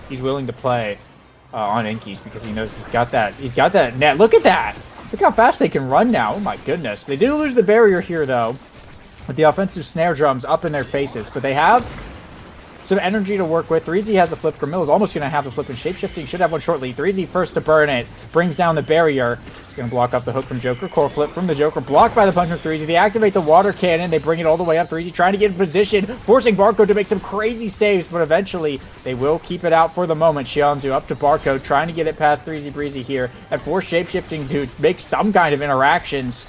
he's willing to play on Inkies, because he knows he's got that net. Look at that! Look how fast they can run now. Oh my goodness. They did lose the barrier here though, with the offensive snare drums up in their faces, but they have some energy to work with. 3Z has a flip. Grimilla is almost going to have a flip, and Shapeshifting should have one shortly. 3Z first to burn it. Brings down the barrier. Going to block off the hook from Joker. Core flip from the Joker. Blocked by the punch from 3Z. They activate the water cannon. They bring it all the way up. 3Z trying to get in position, forcing Barcode to make some crazy saves, but eventually they will keep it out for the moment. Xianzhu up to Barcode, trying to get it past 3Z Breezy here, and force Shapeshifting to make some kind of interactions.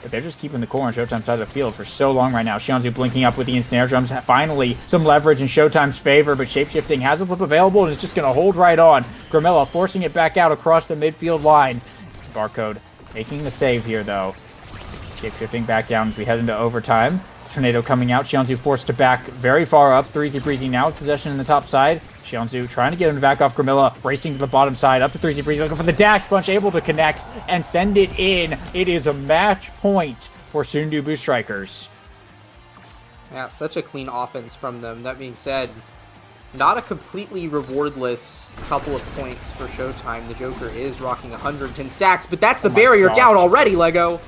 But they're just keeping the core on Showtime's side of the field for so long right now. Xianzhu blinking up with the snare drums. Finally, some leverage in Showtime's favor, but Shapeshifting has a flip available and is just going to hold right on. Grimilla forcing it back out across the midfield line. Barcode making the save here, though. Shapeshifting back down as we head into overtime. Tornado coming out. Xianzhu forced to back very far up. 3Z Breezy now with possession in the top side. Xianzhu trying to get him to back off. Grimilla racing to the bottom side, up to 3Z Breezy, looking for the dash punch, able to connect and send it in. It is a match point for Sundubu Strikers. Yeah, such a clean offense from them. That being said, not a completely rewardless couple of points for Showtime. The Joker is rocking 110 stacks, but that's the barrier down already, Lego.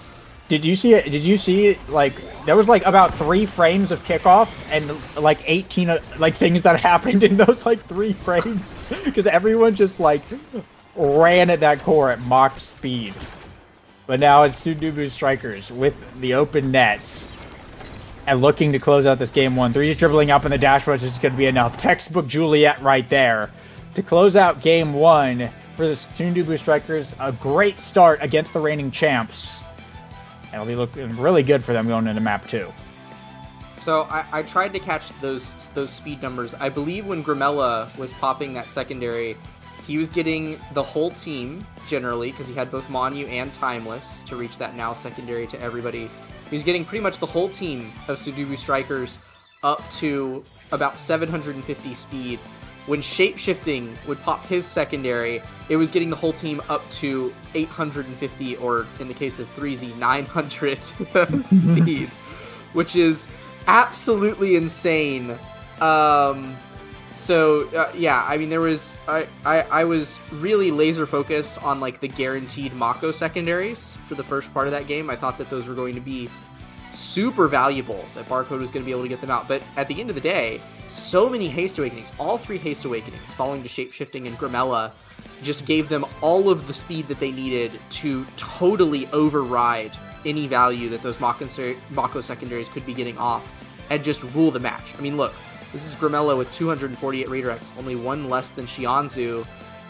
Did you see it? Did you see, like, there was, like, about 3 frames of kickoff and, like, 18, like, things that happened in those, like, 3 frames? Because everyone just, like, ran at that core at Mach speed. But now it's Sundubu Strikers with the open nets and looking to close out this game 1. 3 dribbling up in the dash rush is going to be enough. Textbook Juliet right there to close out game 1 for the Sundubu Strikers. A great start against the reigning champs. It'll be looking really good for them going into map 2. So I tried to catch those speed numbers. I believe when Grimella was popping that secondary, he was getting the whole team generally, because he had both Monu and Timeless to reach that now secondary to everybody. He was getting pretty much the whole team of Sundubu Strikers up to about 750 speed. When Shapeshifting would pop his secondary, it was getting the whole team up to 850, or in the case of 3Z, 900 speed, which is absolutely insane. Yeah, I mean, there was I was really laser focused on, like, the guaranteed Mako secondaries for the first part of that game. I thought that those were going to be super valuable, that Barcode was going to be able to get them out. But at the end of the day, so many Haste Awakenings, all 3 Haste Awakenings falling to Shapeshifting and Grimella. just gave them all of the speed that they needed to totally override any value that those Mako secondaries could be getting off and just rule the match. I mean, look, this is Grimella with 248 redirects, only one less than Xianzhu,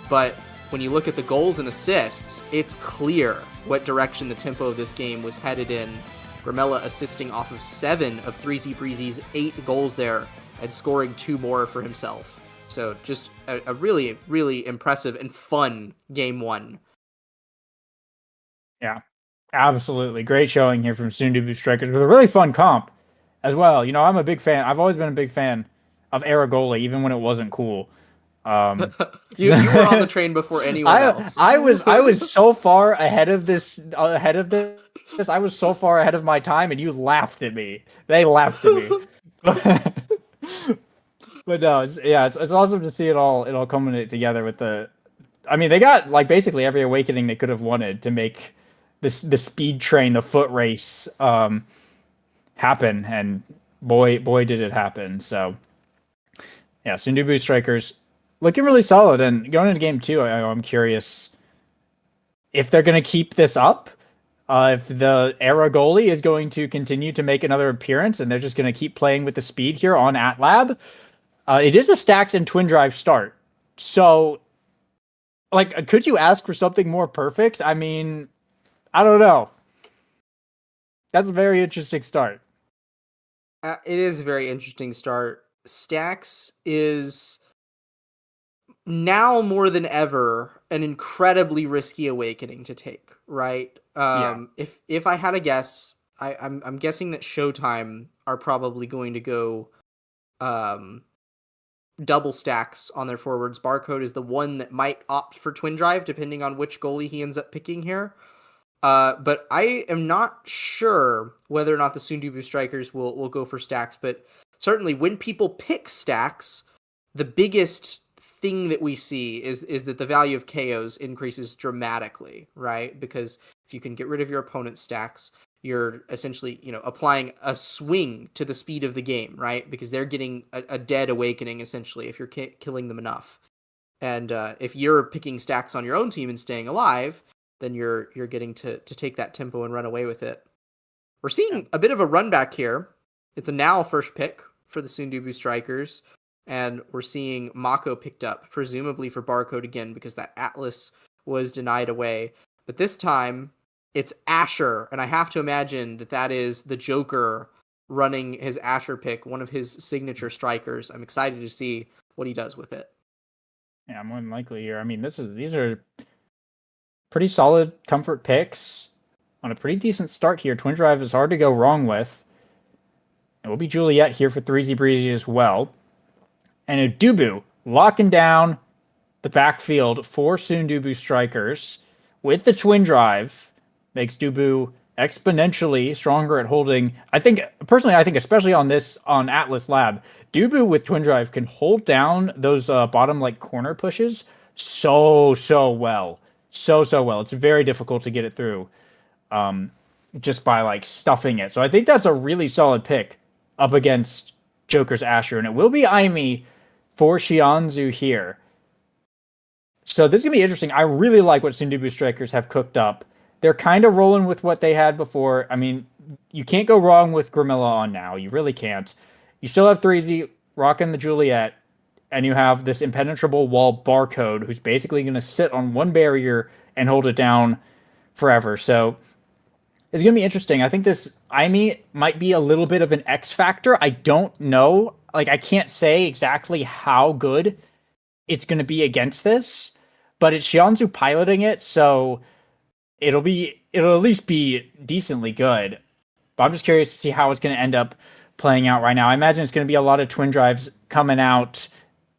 but when you look at the goals and assists, it's clear what direction the tempo of this game was headed in. Grimella assisting off of 7 of 3Z Breezy's 8 goals there and scoring 2 more for himself. So just a really, really impressive and fun game 1. Yeah, absolutely. Great showing here from Sundubu Strikers with a really fun comp as well. You know, I'm a big fan. I've always been a big fan of Aragoli, even when it wasn't cool. You were on the train before anyone else. I was so far ahead of this. I was so far ahead of my time, and you laughed at me. They laughed at me. But no, it's awesome to see it all coming together with the. I mean, they got like basically every awakening they could have wanted to make the speed train, the foot race, happen, and boy did it happen. So yeah, Sundubu Strikers looking really solid, and going into game 2, I'm curious if they're going to keep this up. If the Era goalie is going to continue to make another appearance, and they're just going to keep playing with the speed here on AtLab. It is a Stacks and Twin Drive start. So, like, could you ask for something more perfect? I mean, I don't know. That's a very interesting start. It is a very interesting start. Stacks is now more than ever an incredibly risky awakening to take, right? If I had a guess, I'm guessing that Showtime are probably going to go double Stacks on their forwards. Barcode is the one that might opt for Twin Drive, depending on which goalie he ends up picking here. But I am not sure whether or not the Sundubu Strikers will go for Stacks. But certainly when people pick Stacks, the biggest thing that we see is that the value of KOs increases dramatically, right? Because if you can get rid of your opponent's Stacks, you're essentially, applying a swing to the speed of the game, right? Because they're getting a dead awakening, essentially, if you're killing them enough. And if you're picking Stacks on your own team and staying alive, then you're getting to take that tempo and run away with it. We're seeing a bit of a run back here. It's a now first pick for the Sundubu Strikers. And we're seeing Mako picked up, presumably for Barcode again, because that Atlas was denied away. But this time, it's Asher, and I have to imagine that is the Joker running his Asher pick, one of his signature strikers. I'm excited to see what he does with it. Yeah, more than likely here. I mean, these are pretty solid comfort picks on a pretty decent start here. Twin Drive is hard to go wrong with. It will be Juliet here for 3Z Breezy as well. And Dubu locking down the backfield for Sundubu Strikers with the Twin Drive. Makes Dubu exponentially stronger at holding. I think especially on Atlas Lab, Dubu with Twin Drive can hold down those bottom corner pushes so well. So well. It's very difficult to get it through just by stuffing it. So I think that's a really solid pick up against Joker's Asher. And it will be Aimi for Xianzhu here. So this is going to be interesting. I really like what Sundubu Strikers have cooked up. They're kind of rolling with what they had before. I mean, you can't go wrong with Grimilla on now. You really can't. You still have 3Z rocking the Juliet, and you have this impenetrable wall Barcode who's basically going to sit on one barrier and hold it down forever. So it's going to be interesting. I think this Aimi might be a little bit of an X factor. I don't know. I can't say exactly how good it's going to be against this, but it's Xianzhu piloting it, so it'll at least be decently good. But I'm just curious to see how it's going to end up playing out right now. I imagine it's going to be a lot of Twin Drives coming out,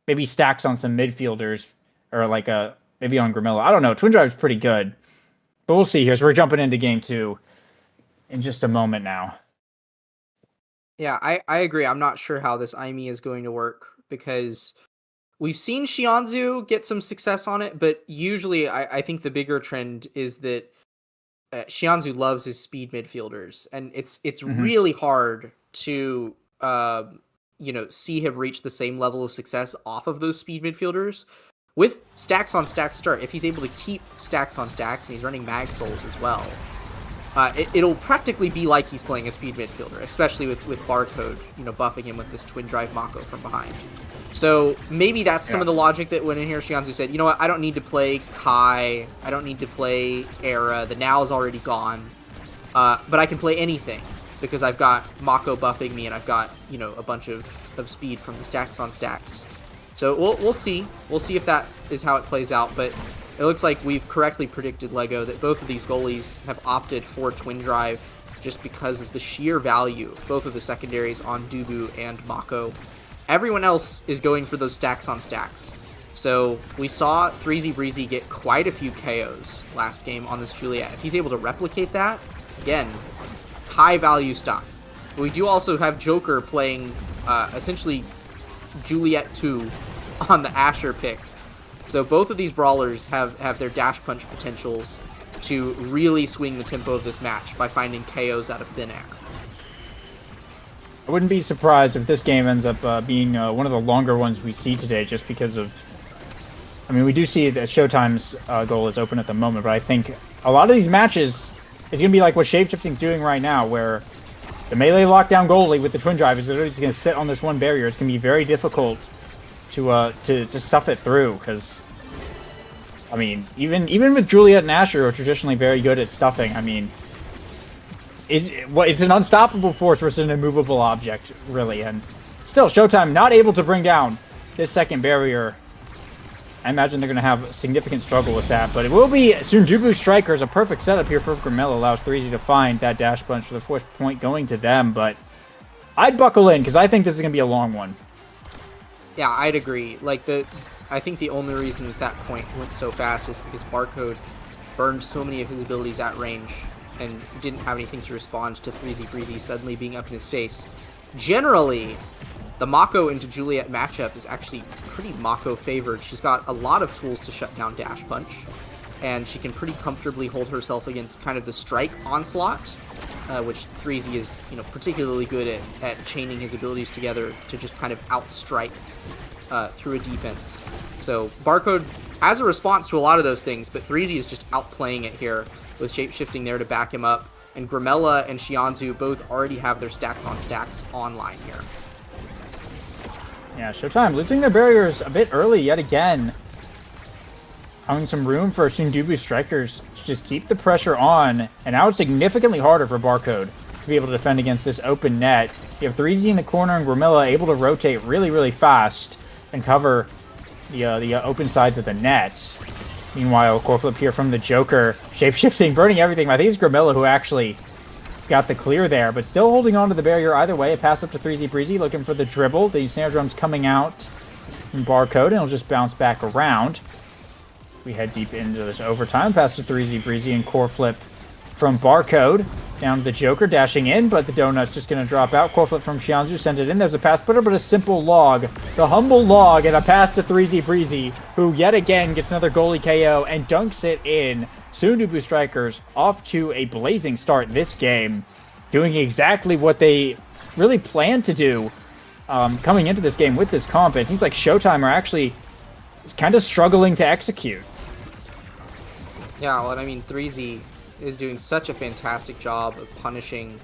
maybe Stacks on some midfielders, or maybe on Grimilla. I don't know. Twin Drive's pretty good, but we'll see here. So we're jumping into game 2 in just a moment now. Yeah, I agree. I'm not sure how this Aimi is going to work, because we've seen Xianzhu get some success on it, but usually I think the bigger trend is that Xianzhu loves his speed midfielders, and it's really hard to see him reach the same level of success off of those speed midfielders. with stacks on stacks start, if he's able to keep stacks on stacks and he's running mag souls as well, it'll practically be like he's playing a speed midfielder, especially with Barcode, buffing him with this twin drive Mako from behind. So maybe that's some of the logic that went in here. Shianzu said, you know what, I don't need to play Kai, I don't need to play Era, the now is already gone, but I can play anything because I've got Mako buffing me and I've got, a bunch of speed from the stacks on stacks. So we'll see. We'll see if that is how it plays out, but it looks like we've correctly predicted, Lego, that both of these goalies have opted for Twin Drive just because of the sheer value of both of the secondaries on Dubu and Mako. Everyone else is going for those stacks on stacks. So we saw 3Z Breezy get quite a few KOs last game on this Juliet. If he's able to replicate that, again, high value stuff. But we do also have Joker playing essentially Juliet 2 on the Asher pick. So both of these brawlers have their dash punch potentials to really swing the tempo of this match by finding KOs out of thin air. I wouldn't be surprised if this game ends up being one of the longer ones we see today, just because of... I mean, we do see that Showtime's goal is open at the moment, but I think a lot of these matches is going to be like what Shapeshifting's doing right now, where the melee lockdown goalie with the twin drive is literally just going to sit on this one barrier. It's going to be very difficult to stuff it through, because I mean, even with Juliet and Asher, who are traditionally very good at stuffing, I mean, it's an unstoppable force versus an immovable object, really. And still, Showtime not able to bring down this second barrier. I imagine they're going to have a significant struggle with that, but it will be Sundubu Strikers, a perfect setup here for Grimella, allows 3Z to find that dash punch for the fourth point going to them, but I'd buckle in, because I think this is going to be a long one. Yeah, I'd agree. I think the only reason that point went so fast is because Barcode burned so many of his abilities at range and didn't have anything to respond to 3Z Breezy suddenly being up in his face. Generally, the Mako into Juliet matchup is actually pretty Mako favored. She's got a lot of tools to shut down dash punch, and she can pretty comfortably hold herself against kind of the strike onslaught, which 3Z is particularly good at chaining his abilities together to just kind of outstrike through a defense. So Barcode has a response to a lot of those things, but 3Z is just outplaying it here with Shapeshifting there to back him up, and Grimella and Shianzu both already have their stacks on stacks online here. Yeah, Showtime losing their barriers a bit early yet again. Having some room for Sundubu Strikers to just keep the pressure on, and now it's significantly harder for Barcode to be able to defend against this open net. You have 3Z in the corner and Grimilla able to rotate really, really fast and cover the open sides of the net. Meanwhile, core flip here from the Joker, Shapeshifting, burning everything. I think it's Grimilla who actually got the clear there, but still holding on to the barrier either way. A pass up to 3Z Breezy, looking for the dribble. The snare drum's coming out from Barcode, and it'll just bounce back around. We head deep into this overtime. Pass to 3Z Breezy and core flip from Barcode. Down to the Joker, dashing in, but the donut's just going to drop out. Core flip from Shianzu, send it in. There's a pass putter, but a simple log. The humble log, and a pass to 3Z Breezy, who yet again gets another goalie KO and dunks it in. Sundubu Strikers off to a blazing start this game, doing exactly what they really planned to do coming into this game with this comp. It seems like Showtime are actually kind of struggling to execute. Yeah, well, I mean, 3Z is doing such a fantastic job of punishing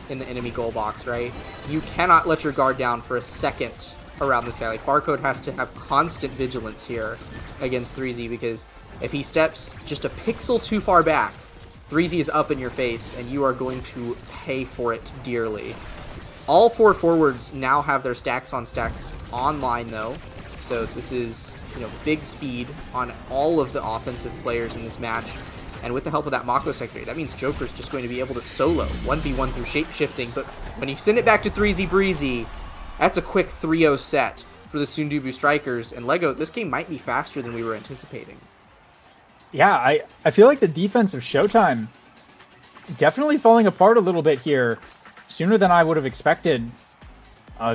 in the enemy goal box, right? You cannot let your guard down for a second around this guy. Like, Barcode has to have constant vigilance here against 3Z, because if he steps just a pixel too far back, 3Z is up in your face, and you are going to pay for it dearly. All four forwards now have their stacks on stacks online, though. So this is, big speed on all of the offensive players in this match. And with the help of that Mako secretary, that means Joker's just going to be able to solo 1v1 through Shapeshifting. But when you send it back to 3Z Breezy, that's a quick 3-0 set for the Sundubu Strikers. And Lego, this game might be faster than we were anticipating. Yeah, I feel like the defense of Showtime definitely falling apart a little bit here sooner than I would have expected.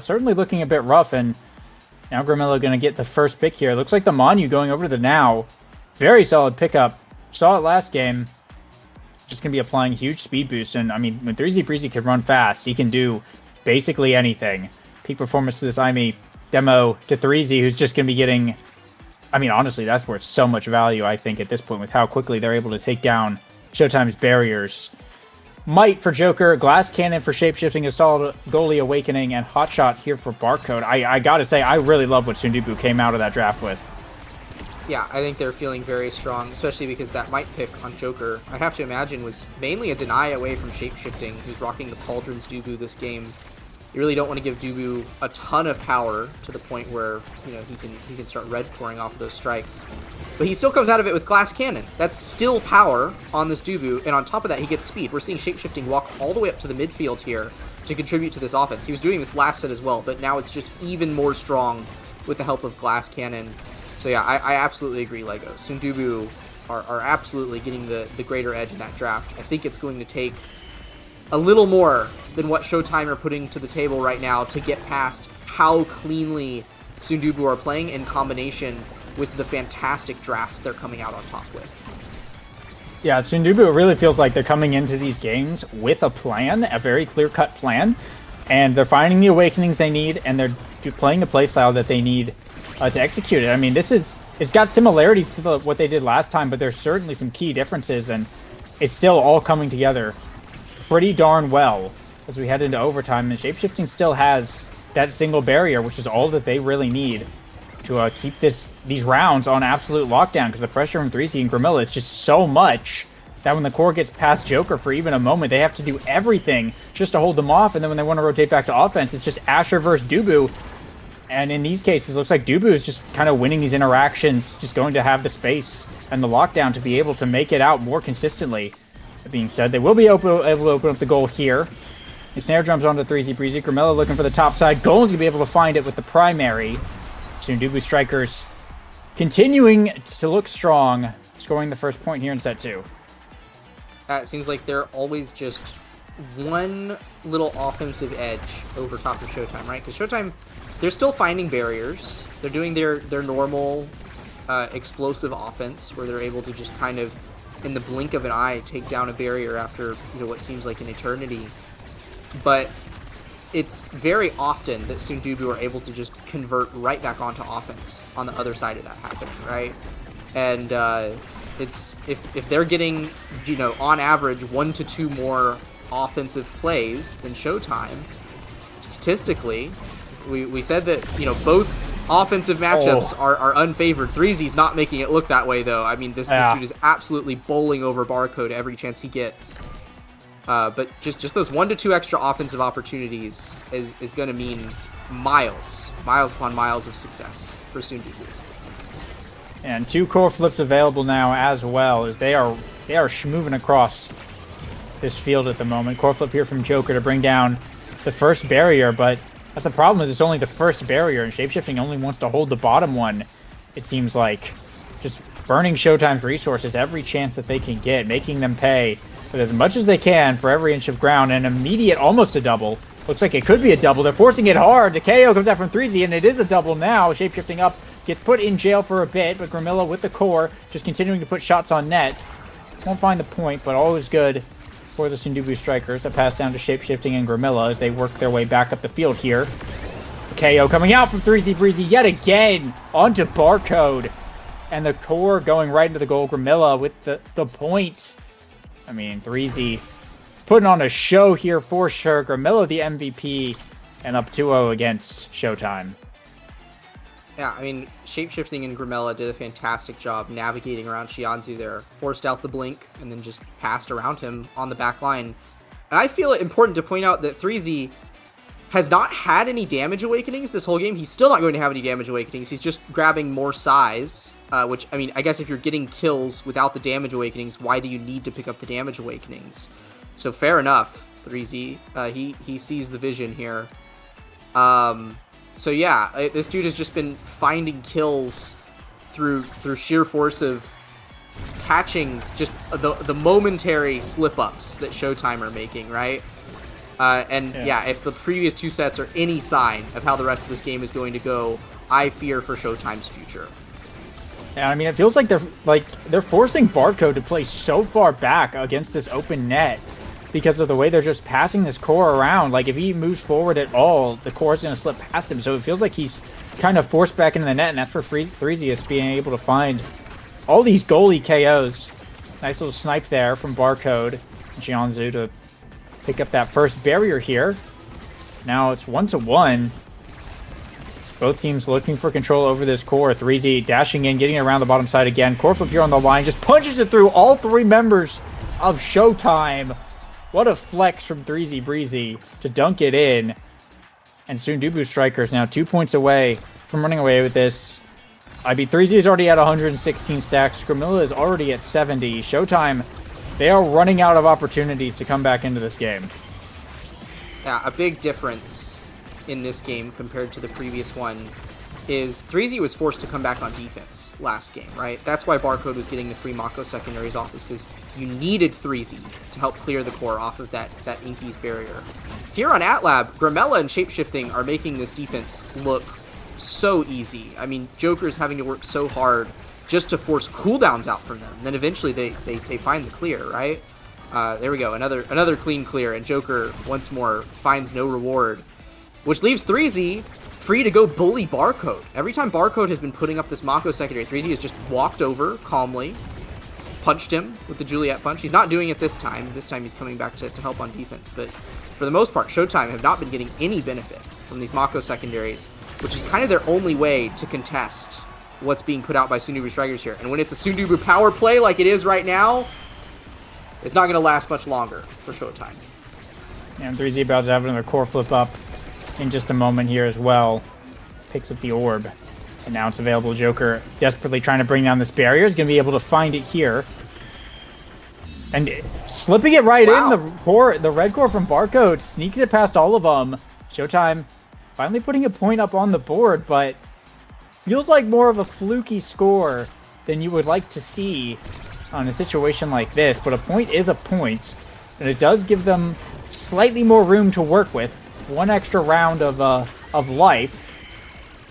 Certainly looking a bit rough, and now Grimilla going to get the first pick here. Looks like the Manu going over to the Now. Very solid pickup. Saw it last game. Just going to be applying huge speed boost, and I mean, when 3Z Breezy can run fast, he can do basically anything. Peak performance to this IME demo to 3Z, who's just going to be getting I mean, honestly, that's worth so much value, I think, at this point with how quickly they're able to take down Showtime's barriers. Might for Joker, Glass Cannon for Shapeshifting, Assault, Goalie Awakening, and Hotshot here for Barcode. I gotta say, I really love what Sundubu came out of that draft with. Yeah, I think they're feeling very strong, especially because that Might pick on Joker, I have to imagine, was mainly a deny away from Shapeshifting, who's rocking the Pauldron's Dubu this game. You really don't want to give Dubu a ton of power to the point where, you know, he can start red pouring off of those strikes. But he still comes out of it with Glass Cannon. That's still power on this Dubu, and on top of that, he gets speed. We're seeing Shapeshifting walk all the way up to the midfield here to contribute to this offense. He was doing this last set as well, but now it's just even more strong with the help of Glass Cannon. So yeah, I absolutely agree, Lego. Sundubu are absolutely getting the greater edge in that draft. I think it's going to take a little more than what Showtime are putting to the table right now to get past how cleanly Sundubu are playing in combination with the fantastic drafts they're coming out on top with. Yeah, Sundubu, it really feels like they're coming into these games with a plan, a very clear-cut plan, and they're finding the awakenings they need, and they're playing the playstyle that they need to execute it. I mean, it's got similarities to what they did last time, but there's certainly some key differences, and it's still all coming together pretty darn well as we head into overtime. And Shapeshifting still has that single barrier, which is all that they really need to keep these rounds on absolute lockdown, because the pressure from 3Z and Grimilla is just so much that when the core gets past Joker for even a moment, they have to do everything just to hold them off, and then when they want to rotate back to offense, it's just Asher versus Dubu. And in these cases, it looks like Dubu is just kind of winning these interactions, just going to have the space and the lockdown to be able to make it out more consistently. That being said, they will be able to open up the goal here. The snare drums onto 3Z Breezy. Grimilla looking for the top side. Golan's going to be able to find it with the primary. Soon Dubu Strikers continuing to look strong, scoring the first point here in set 2. It seems like they're always just one little offensive edge over top of Showtime, right? Because Showtime, they're still finding barriers. They're doing their normal explosive offense where they're able to just kind of, in the blink of an eye, take down a barrier after, you know, what seems like an eternity. But it's very often that Sundubu are able to just convert right back onto offense on the other side of that happening, right? And it's if they're getting, you know, on average 1 to 2 more offensive plays than Showtime, statistically, we said that, you know, both offensive matchups are unfavored. 3Z's not making it look that way, though. I mean, this dude is absolutely bowling over Barcode every chance he gets. But just those 1 to 2 extra offensive opportunities is going to mean miles upon miles of success for Sundubu. And 2 core flips available now as well, as they are moving across this field at the moment. Core flip here from Joker to bring down the first barrier, but that's the problem, is it's only the first barrier, and Shapeshifting only wants to hold the bottom one, it seems like. Just burning Showtime's resources every chance that they can get, making them pay but as much as they can for every inch of ground. An immediate, almost a double. Looks like it could be a double. They're forcing it hard. The KO comes out from 3Z, and it is a double now. Shapeshifting up, gets put in jail for a bit, but Grimilla with the core, just continuing to put shots on net. Won't find the point, but always good for the Sundubu Strikers. A pass down to Shapeshifting and Grimilla as they work their way back up the field here. KO coming out from 3Z Breezy yet again onto Barcode. And the core going right into the goal. Grimilla with the point. I mean, 3Z putting on a show here for sure. Grimilla the MVP and up 2-0 against Showtime. Yeah, I mean, Shapeshifting and Grimilla did a fantastic job navigating around Shianzu there. Forced out the blink and then just passed around him on the back line. And I feel it important to point out that 3Z has not had any damage awakenings this whole game. He's still not going to have any damage awakenings. He's just grabbing more size, which, I mean, I guess if you're getting kills without the damage awakenings, why do you need to pick up the damage awakenings? So fair enough, 3Z. He sees the vision here. So yeah, this dude has just been finding kills through sheer force of catching just the momentary slip-ups that Showtime are making, right? Yeah, if the previous 2 sets are any sign of how the rest of this game is going to go, I fear for Showtime's future. Yeah, I mean, it feels like they're forcing Barcode to play so far back against this open net because of the way they're just passing this core around. Like, if he moves forward at all, the core is going to slip past him. So it feels like he's kind of forced back into the net, and that's for Threesius being able to find all these goalie KOs. Nice little snipe there from Barcode. Jianzu to pick up that first barrier here. Now it's 1-1. Both teams looking for control over this core. Threezy dashing in, getting around the bottom side again. Core flip here on the line, just punches it through all three members of Showtime. What a flex from Threezy Breezy to dunk it in. And Sundubu Strikers now 2 points away from running away with this. Threezy is already at 116 stacks. Grimilla is already at 70. Showtime, they are running out of opportunities to come back into this game. Yeah, a big difference in this game compared to the previous one is Threezy was forced to come back on defense last game, right? That's why Barcode was getting the free Mako secondaries off, is because you needed Threezy to help clear the core off of that Inky's barrier. Here on AtLab, Grimella and Shapeshifting are making this defense look so easy. I mean, Joker's having to work so hard just to force cooldowns out from them. And then eventually they find the clear, right? There we go, another clean clear, and Joker once more finds no reward, which leaves Threezy free to go bully Barcode. Every time Barcode has been putting up this Mako secondary, Threezy has just walked over calmly, punched him with the Juliet punch. He's not doing it this time. This time he's coming back to help on defense. But for the most part, Showtime have not been getting any benefit from these Mako secondaries, which is kind of their only way to contest what's being put out by Sundubu Strikers here. And when it's a Sundubu power play like it is right now, it's not going to last much longer for Showtime. And Threezy about to have another core flip up in just a moment here as well. Picks up the orb. And now it's available. Joker desperately trying to bring down this barrier. Is going to be able to find it here. And slipping it right in. The red core from Barcode sneaks it past all of them. Showtime finally putting a point up on the board, but feels like more of a fluky score than you would like to see on a situation like this. But a point is a point, and it does give them slightly more room to work with. One extra round of life.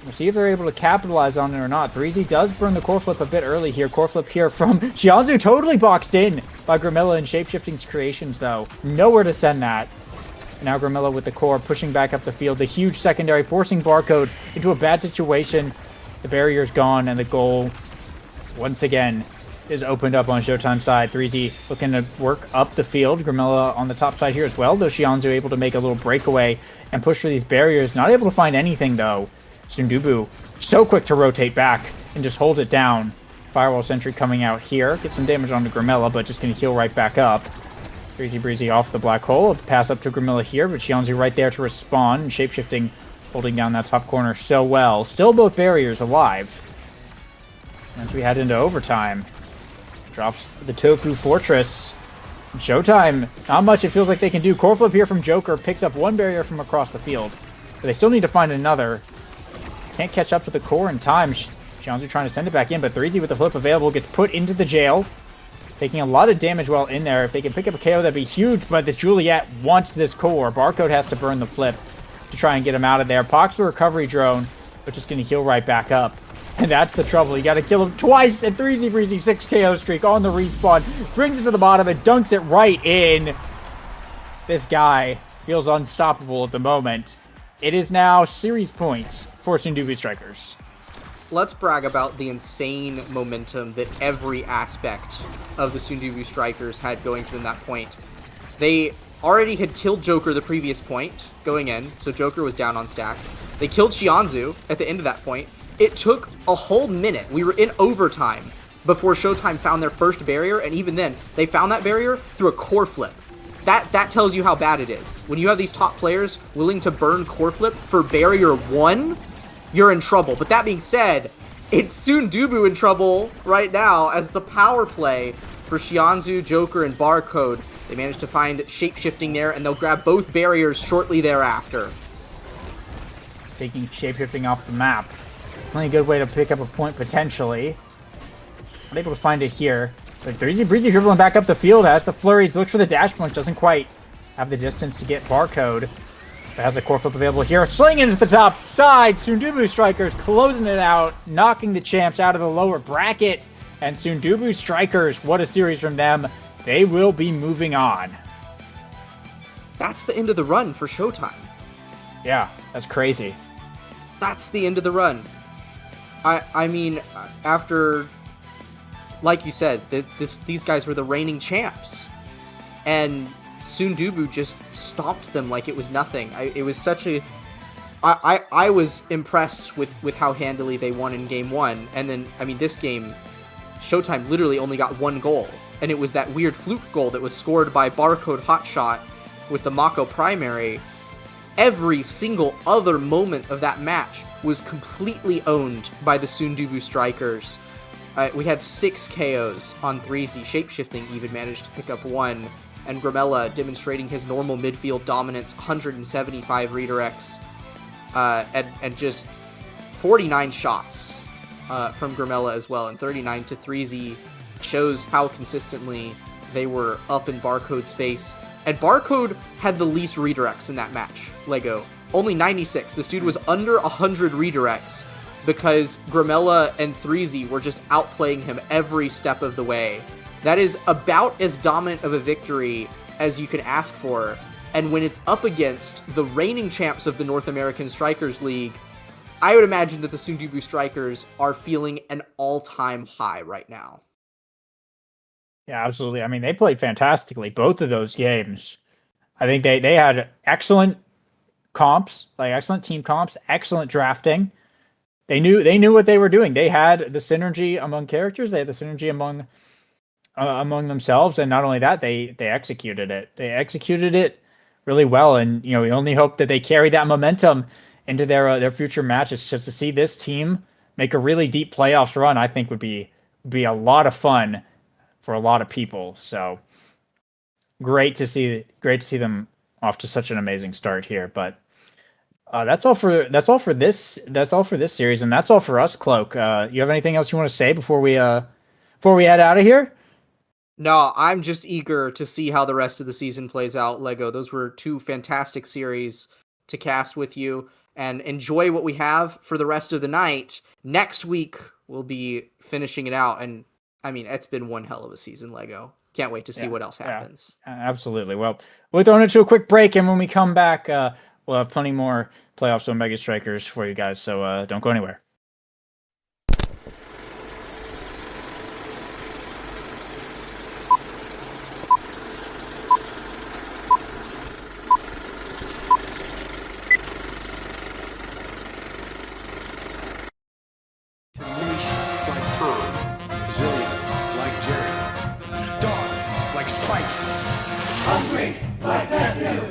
We'll see if they're able to capitalize on it or not. Threezy does burn the core flip a bit early here. Core flip here from Jianzu, totally boxed in by Grimilla and Shapeshifting's creations, though. Nowhere to send that. And now Grimilla with the core pushing back up the field. The huge secondary forcing Barcode into a bad situation. The barrier's gone, and the goal, once again, is opened up on Showtime's side. Threezy looking to work up the field. Grimilla on the top side here as well, though Shianzu able to make a little breakaway and push through these barriers. Not able to find anything, though. Sundubu so quick to rotate back and just hold it down. Firewall Sentry coming out here. Get some damage onto Grimilla, but just going to heal right back up. Threezy Breezy off the black hole. Pass up to Grimilla here, but Shianzu right there to respond. Shapeshifting holding down that top corner so well. Still both barriers alive. As we head into overtime. Drops the Tofu Fortress. Showtime, not much it feels like they can do. Core flip here from Joker. Picks up one barrier from across the field. But they still need to find another. Can't catch up to the core in time. Jianzu trying to send it back in, but Threezy with the flip available gets put into the jail. Taking a lot of damage while in there. If they can pick up a KO, that'd be huge, but this Juliet wants this core. Barcode has to burn the flip to try and get him out of there. Pox the recovery drone, but just going to heal right back up. And that's the trouble. You got to kill him twice. And Threezy Breezy 6 KO streak on the respawn. Brings it to the bottom and dunks it right in. This guy feels unstoppable at the moment. It is now series points for Sundubu Strikers. Let's brag about the insane momentum that every aspect of the Sundubu Strikers had going to them that point. They already had killed Joker the previous point going in, so Joker was down on stacks. They killed Shianzu at the end of that point. It took a whole minute. We were in overtime before Showtime found their first barrier, and even then, they found that barrier through a core flip. That tells you how bad it is. When you have these top players willing to burn core flip for barrier 1, you're in trouble. But that being said, it's Sundubu in trouble right now, as it's a power play for Shianzu, Joker, and Barcode. They managed to find Shapeshifting there, and they'll grab both barriers shortly thereafter. Taking Shapeshifting off the map. Only a good way to pick up a point, potentially. Not able to find it here. But Threezy Breezy dribbling back up the field, has the flurries, looks for the dash punch, doesn't quite have the distance to get Barcode. But has a core flip available here, slinging it to the top side. Sundubu Strikers closing it out, knocking the champs out of the lower bracket. And Sundubu Strikers, what a series from them. They will be moving on. That's the end of the run for Showtime. Yeah, that's crazy. That's the end of the run. I mean, after, like you said, these guys were the reigning champs, and Sundubu just stomped them like it was nothing. It was such a... I was impressed with how handily they won in game 1, and then, I mean, this game, Showtime literally only got 1 goal, and it was that weird fluke goal that was scored by Barcode Hotshot with the Mako primary. Every single other moment of that match was completely owned by the Sundubu strikers. We had 6 KOs on 3Z. Shapeshifting even managed to pick up 1, and Gramella demonstrating his normal midfield dominance, 175 redirects, and just 49 shots from Gramella as well, and 39 to 3Z shows how consistently they were up in Barcode's face. And Barcode had the least redirects in that match, Lego. Only 96. This dude was under 100 redirects because Gramella and 3Z were just outplaying him every step of the way. That is about as dominant of a victory as you can ask for. And when it's up against the reigning champs of the North American Strikers League, I would imagine that the Sundubu Strikers are feeling an all-time high right now. Yeah, absolutely. I mean, they played fantastically, both of those games. I think they had excellent comps, like excellent team comps, excellent drafting. They knew what they were doing. They had the synergy among characters. They had the synergy among themselves, and not only that, they executed it. They executed it really well, and we only hope that they carry that momentum into their future matches. Just to see this team make a really deep playoffs run, I think would be a lot of fun for a lot of people. So great to see them off to such an amazing start here. But that's all for this series, and that's all for us, Cloak. You have anything else you want to say before we head out of here? No, I'm just eager to see how the rest of the season plays out, Lego. Those were 2 fantastic series to cast with you, and enjoy what we have for the rest of the night. Next week, we'll be finishing it out, and I mean, it's been one hell of a season, Lego. Can't wait to see what else happens. Yeah, absolutely. Well, we're throwing it to a quick break, and when we come back, we'll have plenty more playoffs on Mega Strikers for you guys, so don't go anywhere. Hungry like Matthew.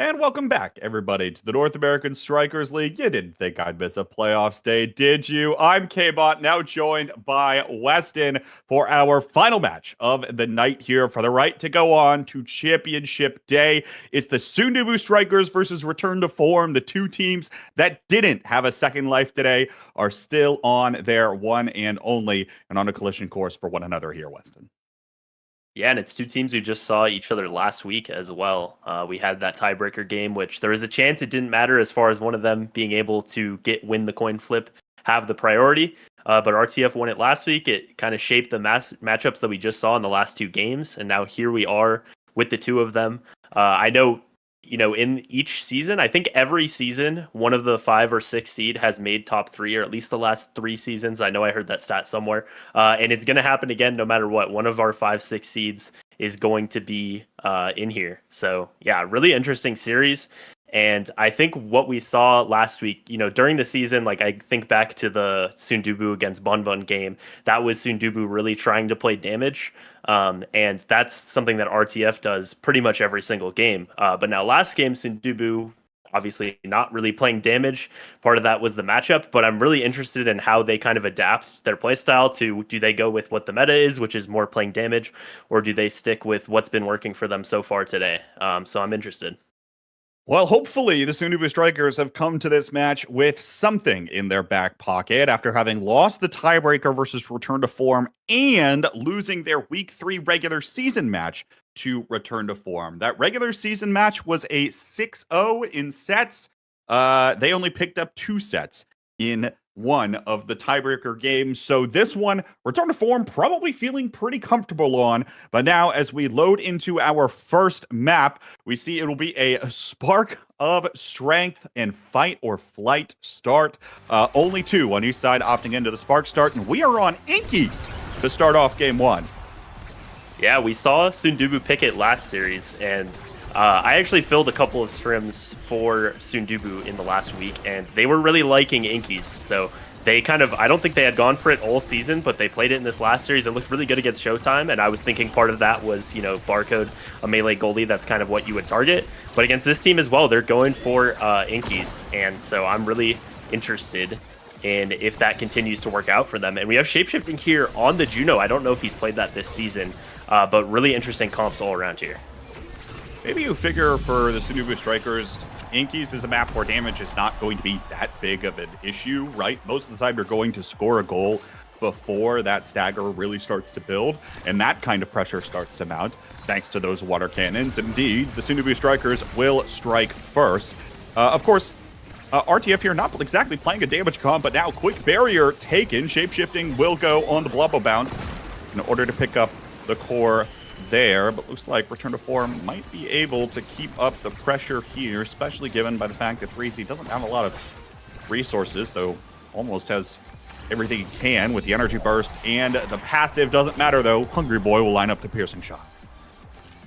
And welcome back, everybody, to the North American Strikers League. You didn't think I'd miss a playoffs day, did you? I'm K-Bot, now joined by Weston for our final match of the night here for the right to go on to Championship Day. It's the Sundubu Strikers versus Return to Form. The two teams that didn't have a second life today are still on their one and only and on a collision course for one another here, Weston. Yeah, and it's two teams who just saw each other last week as well. We had that tiebreaker game, which there was a chance it didn't matter as far as one of them being able to win the coin flip, have the priority. But RTF won it last week. It kind of shaped the matchups that we just saw in the last two games. And now here we are with the two of them. I know, in each season, I think every season, one of the 5 or 6 seed has made top 3, or at least the last 3 seasons. I know I heard that stat somewhere. And it's going to happen again no matter what. One of our 5-6 seeds is going to be in here. So, yeah, really interesting series. And I think what we saw last week, during the season, like I think back to the Sundubu against Bunbun game, that was Sundubu really trying to play damage. And that's something that RTF does pretty much every single game. But now last game, Sundubu obviously not really playing damage. Part of that was the matchup, but I'm really interested in how they kind of adapt their playstyle to, do they go with what the meta is, which is more playing damage, or do they stick with what's been working for them so far today? So I'm interested. Well, hopefully the Sundubu Strikers have come to this match with something in their back pocket after having lost the tiebreaker versus Return to Form and losing their Week 3 regular season match to Return to Form. That regular season match was a 6-0 in sets. They only picked up 2 sets in one of the tiebreaker games. So this one, Return to Form probably feeling pretty comfortable on. But now as we load into our first map, we see it'll be a Spark of Strength and Fight or Flight start. Only 2 on each side opting into the Spark start. And we are on Inkies to start off game 1. Yeah, we saw Sundubu pick it last series, and I actually filled a couple of scrims for Sundubu in the last week, and they were really liking Inkies. So they I don't think they had gone for it all season, but they played it in this last series. It looked really good against Showtime, and I was thinking part of that was, Barcode, a melee goalie, that's kind of what you would target. But against this team as well, they're going for Inkies, and so I'm really interested in if that continues to work out for them. And we have Shapeshifting here on the Juno. I don't know if he's played that this season, but really interesting comps all around here. Maybe you figure for the Sundubu Strikers, Inkies is a map where damage is not going to be that big of an issue, right? Most of the time you're going to score a goal before that stagger really starts to build, and that kind of pressure starts to mount thanks to those water cannons. Indeed, the Sundubu Strikers will strike first. Of course, RTF here not exactly playing a damage comp, but now quick barrier taken. Shapeshifting will go on the Blubbo bounce in order to pick up the core there, but looks like Return to Form might be able to keep up the pressure here, especially given by the fact that Breezy doesn't have a lot of resources, though almost has everything he can with the energy burst and the passive. Doesn't matter though, Hungry Boy will line up the piercing shot.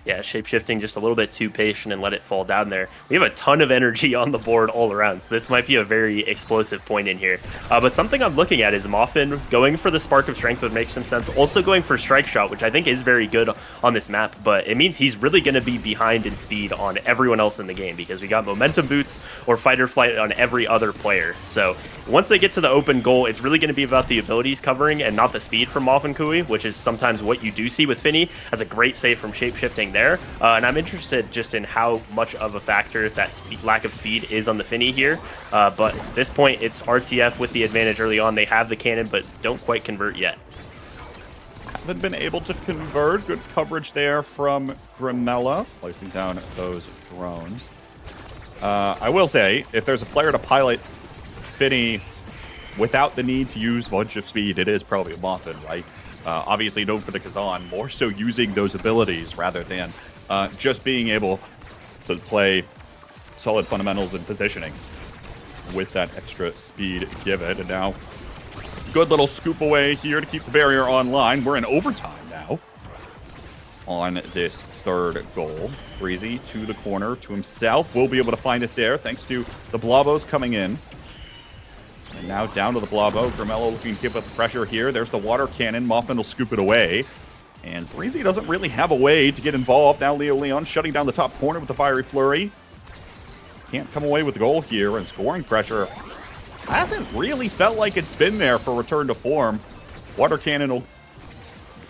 Yeah, Shapeshifting just a little bit too patient and let it fall down there. We have a ton of energy on the board all around, so this might be a very explosive point in here. But something I'm looking at is Moffin going for the Spark of Strength would make some sense. Also going for Strike Shot, which I think is very good on this map, but it means he's really going to be behind in speed on everyone else in the game because we got Momentum Boots or Fight or Flight on every other player. So once they get to the open goal, it's really going to be about the abilities covering and not the speed from Moffin Kui, which is sometimes what you do see with Finny as a great save from Shapeshifting there. And I'm interested just in how much of a factor that lack of speed is on the Finny here. But at this point, it's RTF with the advantage early on. They have the cannon, but don't quite convert yet. Haven't been able to convert. Good coverage there from Grimella, placing down those drones. I will say, if there's a player to pilot Finny without the need to use a bunch of speed, it is probably a Moffin, right? Obviously known for the Kazan, more so using those abilities rather than just being able to play solid fundamentals and positioning with that extra speed given. And now, good little scoop away here to keep the barrier online. We're in overtime now on this third goal. Breezy to the corner to himself. Will be able to find it there thanks to the Blobos coming in. And now down to the Blobbo. Grimello looking to keep up the pressure here. There's the water cannon. Moffin will scoop it away. And Breezy doesn't really have a way to get involved. Now Leo Leon shutting down the top corner with the Fiery Flurry. can't come away with the goal here, and scoring pressure hasn't really felt like it's been there for return to form. Water Cannon will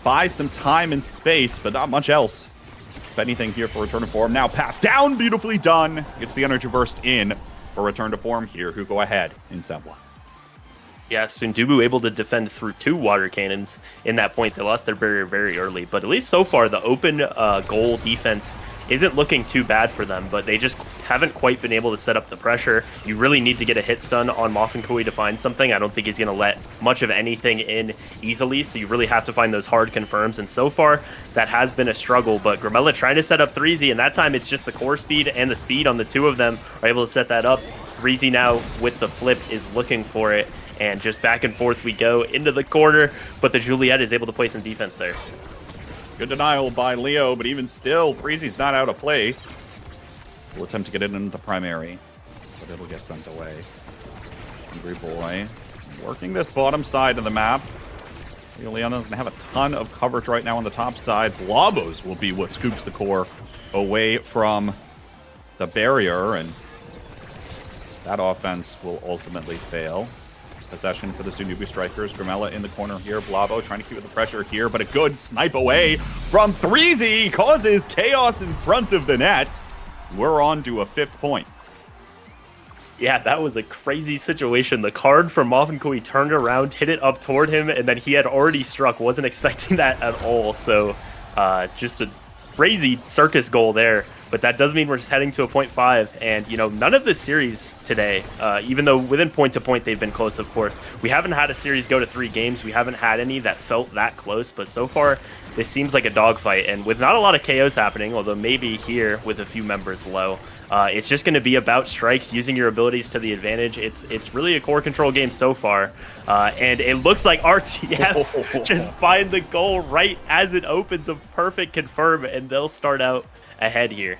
buy some time and space, but not much else. If anything here for return to form. Now pass down, beautifully done. Gets the energy burst in for return to form here, who go ahead in set 1. Yeah, Sundubu able to defend through 2 water cannons in that point. They lost their barrier very early, but at least so far the open goal defense isn't looking too bad for them, but they just haven't quite been able to set up the pressure. You really need to get a hit stun on Moffinkui to find something. I don't think he's going to let much of anything in easily, so you really have to find those hard confirms, and so far that has been a struggle, but Grimella trying to set up 3Z, and that time it's just the core speed and the speed on the 2 of them are able to set that up. 3Z now with the flip is looking for it, and just back and forth we go into the corner, but the Juliet is able to play some defense there. Good denial by Leo, but even still, 3Z's not out of place. We'll attempt to get it into the primary, but it'll get sent away. Hungry Boy working this bottom side of the map. Leon doesn't have a ton of coverage right now on the top side. Blobos will be what scoops the core away from the barrier, and that offense will ultimately fail. Possession for the Sundubu Strikers. Grimella in the corner here. Blabo trying to keep the pressure here, but a good snipe away from 3Z causes chaos in front of the net. We're on to a 5th point. Yeah, that was a crazy situation. The card from Moffinkui turned around, hit it up toward him, and then he had already struck. Wasn't expecting that at all. So just a crazy circus goal there. But that does mean we're just heading to a 0.5. And, you know, none of the series today, even though within point-to-point they've been close, of course, we haven't had a series go to 3 games. We haven't had any that felt that close. But so far, this seems like a dogfight. And with not a lot of KOs happening, although maybe here with a few members low, it's just going to be about strikes, using your abilities to the advantage. It's really a core control game so far. And it looks like RTF just find the goal right as it opens, a perfect confirm, and they'll start out ahead here.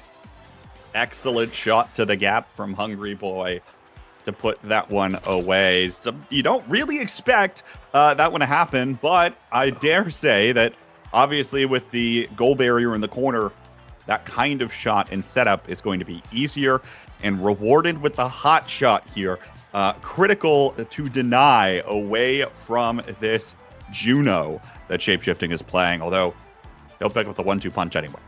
Excellent shot to the gap from Hungry Boy to put that one away. So you don't really expect that one to happen, but I dare say that obviously with the goal barrier in the corner, that kind of shot and setup is going to be easier and rewarded with the hot shot here. Critical to deny away from this Juno that Shapeshifting is playing, although he'll pick up the 1-2 punch anyway.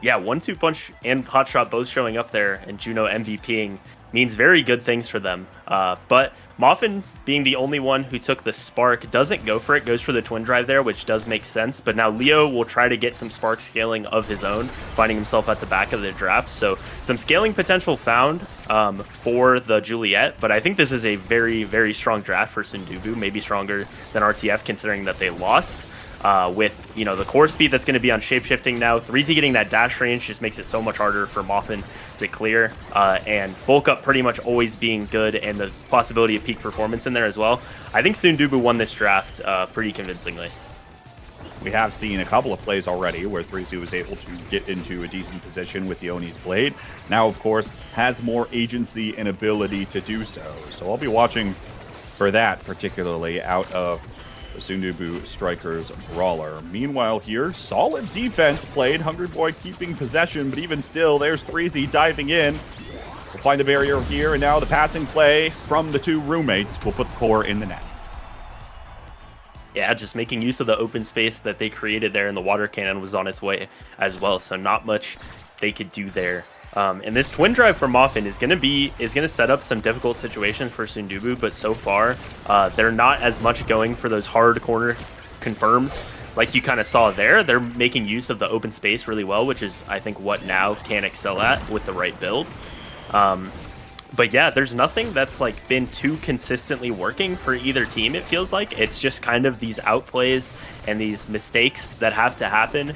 Yeah, 1-2 punch and hot shot both showing up there, and Juno MVPing means very good things for them. But Moffin, being the only one who took the spark, doesn't go for it, goes for the twin drive there, which does make sense. But now Leo will try to get some spark scaling of his own, finding himself at the back of the draft. So some scaling potential found for the Juliet, but I think this is a very, very strong draft for Sundubu, maybe stronger than RTF considering that they lost. With, you know, the core speed that's going to be on Shapeshifting now. 3Z getting that dash range just makes it so much harder for Moffin to clear. And bulk up pretty much always being good, and the possibility of peak performance in there as well. I think Sundubu won this draft pretty convincingly. We have seen a couple of plays already where 3Z was able to get into a decent position with the Oni's blade. Now, of course, has more agency and ability to do so. So I'll be watching for that, particularly out of the Sundubu Strikers brawler. Meanwhile here, solid defense played. Hungry Boy keeping possession, but even still, there's 3Z diving in. We'll find a barrier here, and now the passing play from the 2 roommates will put the core in the net. Yeah, just making use of the open space that they created there, and the water cannon was on its way as well, so not much they could do there. And this twin drive from Moffin is going to set up some difficult situations for Sundubu, but so far they're not as much going for those hard corner confirms like you kind of saw there. They're making use of the open space really well, which is I think what now can excel at with the right build. But yeah, there's nothing that's like been too consistently working for either team. It feels like it's just kind of these outplays and these mistakes that have to happen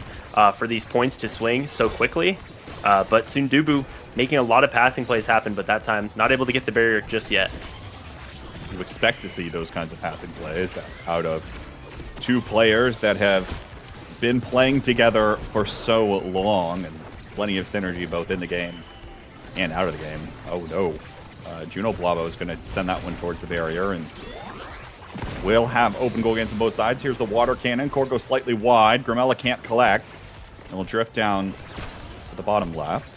for these points to swing so quickly. But Sundubu making a lot of passing plays happen, but that time not able to get the barrier just yet. You expect to see those kinds of passing plays out of 2 players that have been playing together for so long, and plenty of synergy both in the game and out of the game. Oh no. Juno Blavo is going to send that one towards the barrier, and we'll have open goal against on both sides. Here's the water cannon. Core goes slightly wide. Grimella can't collect. And we'll drift down to the bottom left.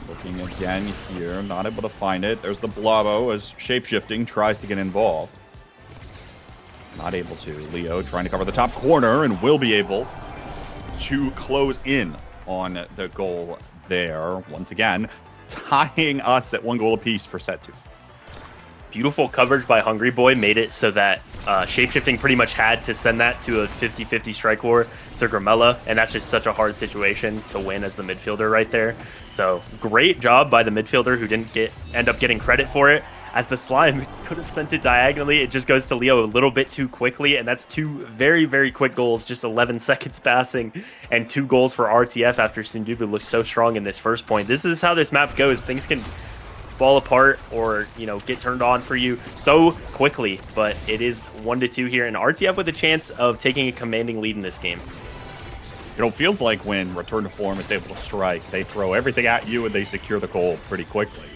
We'll Looking again here, not able to find it. There's the Blabo as Shapeshifting tries to get involved. Not able to. Leo trying to cover the top corner and will be able to close in on the goal there. Once again, tying us at 1 goal apiece for set 2. Beautiful coverage by Hungry Boy made it so that Shapeshifting pretty much had to send that to a 50-50 strike war to Grimella, and that's just such a hard situation to win as the midfielder right there. So great job by the midfielder who didn't end up getting credit for it. As the slime could have sent it diagonally, it just goes to Leo a little bit too quickly, and that's 2 very, very quick goals, just 11 seconds passing, and 2 goals for RTF after Sundubu looked so strong in this first point. This is how this map goes. Things can fall apart or, you know, get turned on for you so quickly, but it is 1-2 here, and RTF with a chance of taking a commanding lead in this game. You know, it feels like when Return to Form is able to strike, they throw everything at you and they secure the goal pretty quickly.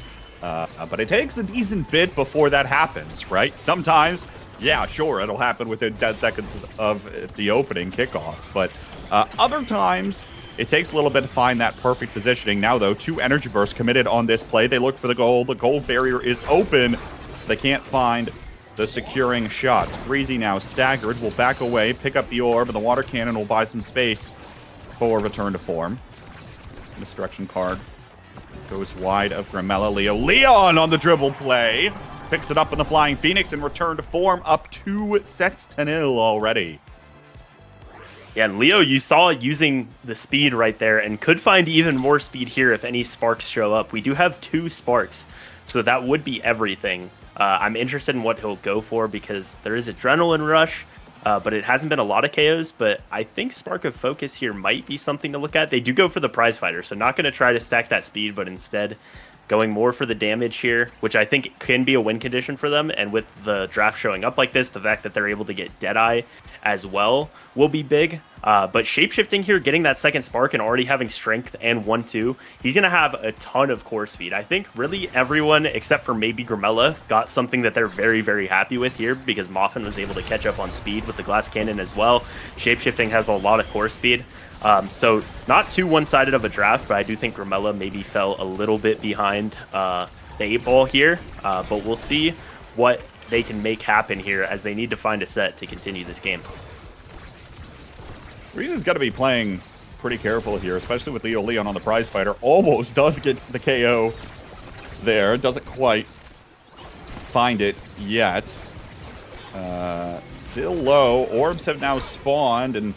But it takes a decent bit before that happens, right? Sometimes, yeah, sure, it'll happen within 10 seconds of the opening kickoff. But other times, it takes a little bit to find that perfect positioning. Now, though, 2 energy bursts committed on this play. They look for the goal. The goal barrier is open. They can't find the securing shot. Breezy now staggered, will back away, pick up the orb, and the water cannon will buy some space for Return to Form. Misdirection card goes wide of Grimella. Leon on the dribble play. Picks it up in the Flying Phoenix and Return to Form, up 2-0 already. Yeah, and Leo, you saw using the speed right there and could find even more speed here if any sparks show up. We do have 2 sparks, so that would be everything. I'm interested in what he'll go for because there is Adrenaline Rush, but it hasn't been a lot of KOs, but I think Spark of Focus here might be something to look at. They do go for the prize fighter, so not going to try to stack that speed, but instead going more for the damage here, which I think can be a win condition for them. And with the draft showing up like this, the fact that they're able to get Deadeye as well will be big. But Shapeshifting here, getting that second spark and already having strength and 1-2, he's going to have a ton of core speed. I think really everyone except for maybe Grimella got something that they're very, very happy with here because Moffin was able to catch up on speed with the glass cannon as well. Shapeshifting has a lot of core speed. So not too one-sided of a draft, but I do think Grimella maybe fell a little bit behind the 8-ball here. But we'll see what they can make happen here as they need to find a set to continue this game. Reese's got to be playing pretty careful here, especially with Leon on the prize fighter. Almost does get the KO there. Doesn't quite find it yet. Still low. Orbs have now spawned and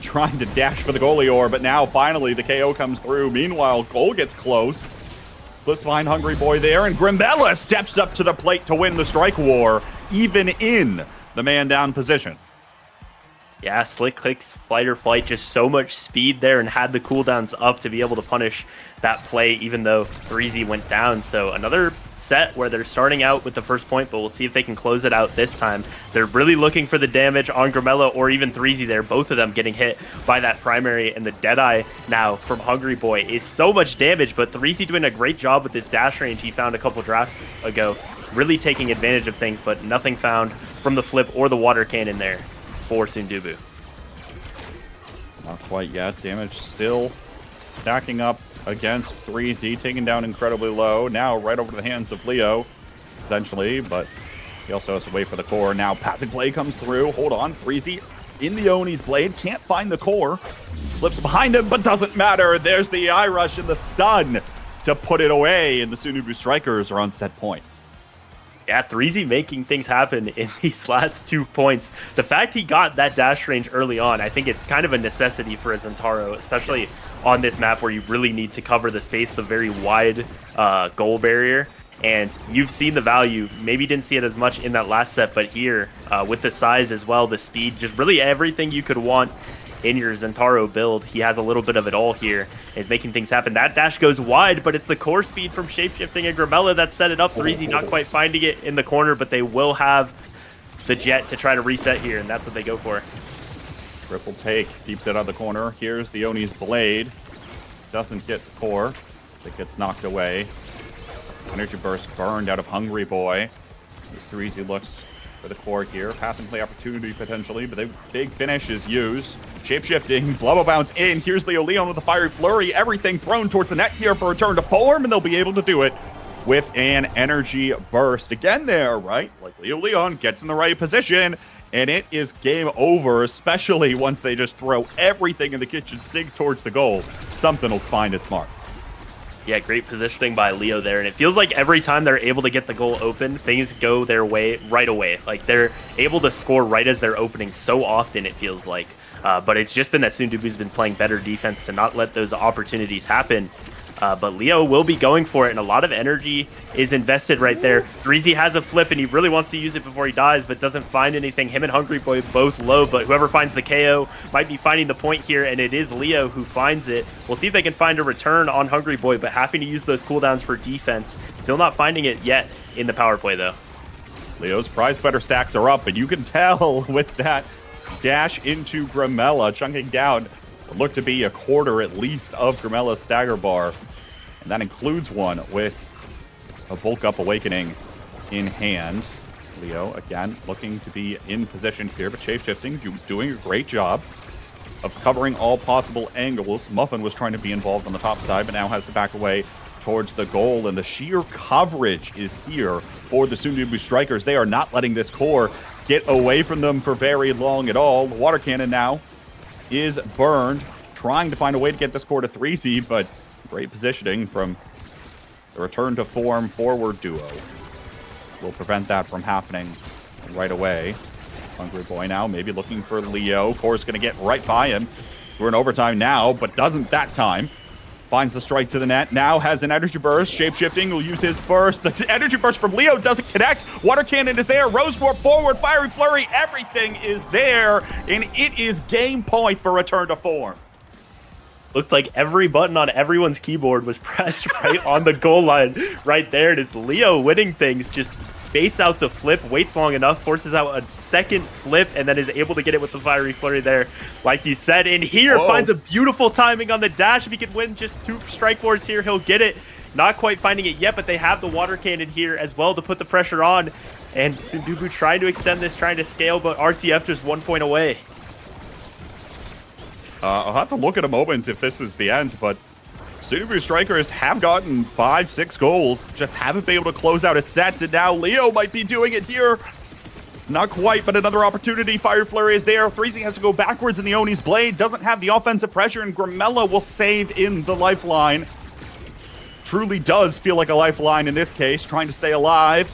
trying to dash for the goalie orb, but now finally the KO comes through. Meanwhile, goal gets close. Flips behind Hungry Boy there, and Grimella steps up to the plate to win the strike war, even in the man down position. Yeah, Slick clicks Flight or Flight, just so much speed there and had the cooldowns up to be able to punish that play, even though 3Z went down. So another set where they're starting out with the first point, but we'll see if they can close it out this time. They're really looking for the damage on Grimella or even 3Z there, both of them getting hit by that primary, and the Deadeye now from Hungry Boy is so much damage, but 3Z doing a great job with this dash range he found a couple drafts ago, really taking advantage of things, but nothing found from the flip or the water cannon there for Sundubu. Not quite yet. Damage still stacking up against 3Z, taken down incredibly low. Now right over to the hands of Leo, potentially, but he also has to wait for the core. Now passing play comes through. Hold on, 3Z in the Oni's blade. Can't find the core. Slips behind him, but doesn't matter. There's the eye rush and the stun to put it away, and the Sundubu Strikers are on set point. Yeah, 3Z making things happen in these last 2 points. The fact he got that dash range early on, I think it's kind of a necessity for a Zentaro, especially on this map where you really need to cover the space, the very wide goal barrier. And you've seen the value. Maybe didn't see it as much in that last set, but here, with the size as well, the speed, just really everything you could want in your Zentaro build. He has a little bit of it all here. Is making things happen. That dash goes wide, but it's the core speed from Shapeshifting and Grimella that set it up. 3Z not quite finding it in the corner, but they will have the jet to try to reset here, and that's what they go for. Triple take, keeps it out of the corner. Here's the Oni's blade. Doesn't get the core. It gets knocked away. Energy burst burned out of Hungry Boy. As 3Z looks for the core here. Passing play opportunity potentially, but the big finish is used. Shape-shifting, Blubbo bounce in. Here's Leo Leon with the Fiery Flurry. Everything thrown towards the net here for return to form, and they'll be able to do it with an energy burst. Again there, right? Like Leo Leon gets in the right position, and it is game over, especially once they just throw everything in the kitchen sink towards the goal. Something will find its mark. Yeah, great positioning by Leo there, and it feels like every time they're able to get the goal open, things go their way right away. Like, they're able to score right as they're opening so often, it feels like. But it's just been that Sundubu's been playing better defense to not let those opportunities happen. But Leo will be going for it, and a lot of energy is invested right there. Dreezy has a flip, and he really wants to use it before he dies, but doesn't find anything. Him and Hungry Boy both low, but whoever finds the KO might be finding the point here, and it is Leo who finds it. We'll see if they can find a return on Hungry Boy, but having to use those cooldowns for defense. Still not finding it yet in the power play, though. Leo's prize fighter stacks are up, but you can tell with that dash into Grimella, chunking down what looked to be a quarter at least of Grimella's stagger bar. And that includes one with a bulk up awakening in hand. Leo, again, looking to be in position here, but shape-shifting, doing a great job of covering all possible angles. Muffin was trying to be involved on the top side, but now has to back away towards the goal, and the sheer coverage is here for the Sundubu Strikers. They are not letting this core get away from them for very long at all. The water cannon now is burned, trying to find a way to get this core to 3Z, but great positioning from the return to form forward duo will prevent that from happening right away. Hungry Boy now maybe looking for Leo. Core's going to get right by him. We're in overtime now, but doesn't that time. Finds the strike to the net. Now has an energy burst. Shape-shifting will use his first. The energy burst from Leo doesn't connect. Water cannon is there. Rose Warp forward. Fiery Flurry. Everything is there. And it is game point for return to form. Looked like every button on everyone's keyboard was pressed right on the goal line right there. And it's Leo winning things. Just baits out the flip, waits long enough, forces out a second flip, and then is able to get it with the Fiery Flurry there, like you said. And here finds a beautiful timing on the dash. If he could win just 2 strike boards here, he'll get it. Not quite finding it yet, but they have the water cannon here as well to put the pressure on. And Sundubu trying to extend this, trying to scale, but RTF just 1 point away. I'll have to look at a moment if this is the end, but Sundubu Strikers have gotten 5-6 goals, just haven't been able to close out a set, and now Leo might be doing it here. Not quite, but another opportunity. Fire Flurry is there. Freezy has to go backwards in the Oni's Blade, doesn't have the offensive pressure, and Grimella will save in the lifeline. Truly does feel like a lifeline in this case, trying to stay alive